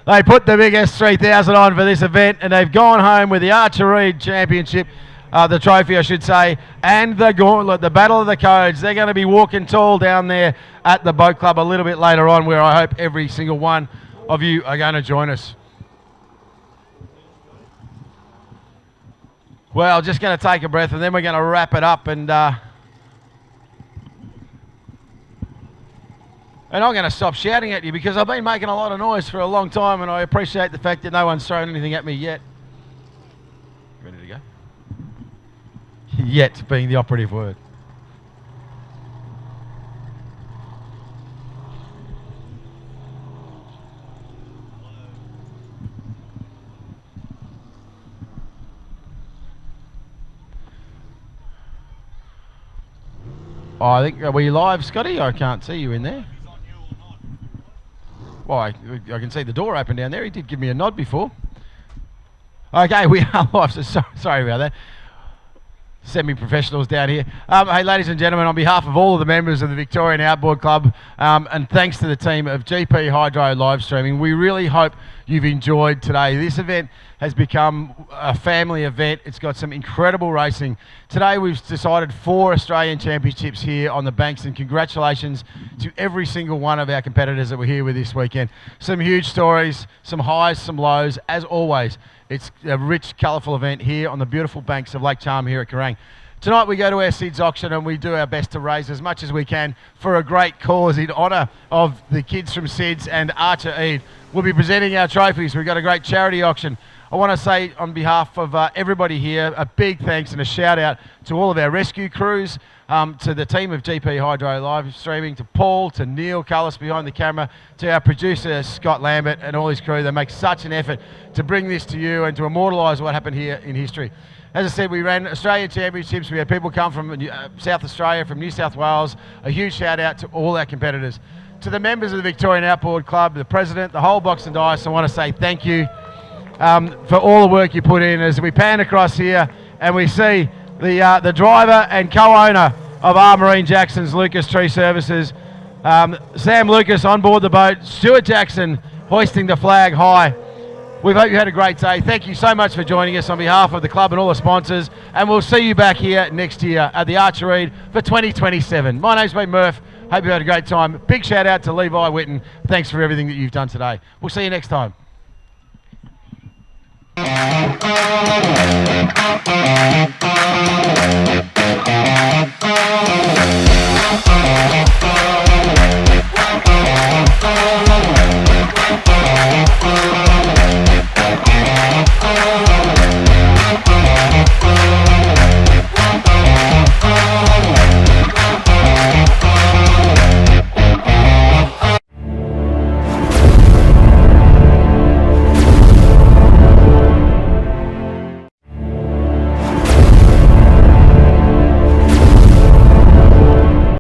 They put the big S3000 on for this event, and they've gone home with the Archery Championship, the trophy, I should say, and the Gauntlet, the Battle of the Codes. They're going to be walking tall down there at the boat club a little bit later on, where I hope every single one of you are going to join us. Well, just going to take a breath, and then we're going to wrap it up, and I'm going to stop shouting at you because I've been making a lot of noise for a long time, and I appreciate the fact that no one's thrown anything at me yet. Ready to go? Yet being the operative word. Oh, I think, are we live, Scotty? I can't see you in there. Well, I can see the door open down there. He did give me a nod before. Okay, we are live, so sorry about that. Semi-professionals down here. Hey, ladies and gentlemen, on behalf of all of the members of the Victorian Outboard Club, and thanks to the team of GP Hydro live streaming, we really hope you've enjoyed today. This event has become a family event. It's got some incredible racing. Today we've decided 4 Australian championships here on the banks, and congratulations to every single one of our competitors that were here with this weekend. Some huge stories, some highs, some lows, as always. It's a rich, colourful event here on the beautiful banks of Lake Charm here at Kerrang. Tonight we go to our SIDS auction, and we do our best to raise as much as we can for a great cause in honour of the kids from SIDS and Archer Eade. We'll be presenting our trophies. We've got a great charity auction. I want to say on behalf of everybody here, a big thanks and a shout out to all of our rescue crews, to the team of GP Hydro live streaming, to Paul, to Neil Cullis behind the camera, to our producer Scott Lambert and all his crew. They make such an effort to bring this to you and to immortalise what happened here in history. As I said, we ran Australian Championships. We had people come from South Australia, from New South Wales. A huge shout out to all our competitors. To the members of the Victorian Outboard Club, the president, the whole box and dice, I want to say thank you for all the work you put in. As we pan across here and we see the driver and co-owner of Arboreen Jackson's Lucas Tree Services, Sam Lucas on board the boat, Stuart Jackson hoisting the flag high. We hope you had a great day. Thank you so much for joining us on behalf of the club and all the sponsors, and we'll see you back here next year at the Archer Eade for 2027. My name's been Murph. Hope you had a great time. Big shout out to Levi Witten. Thanks for everything that you've done today. We'll see you next time.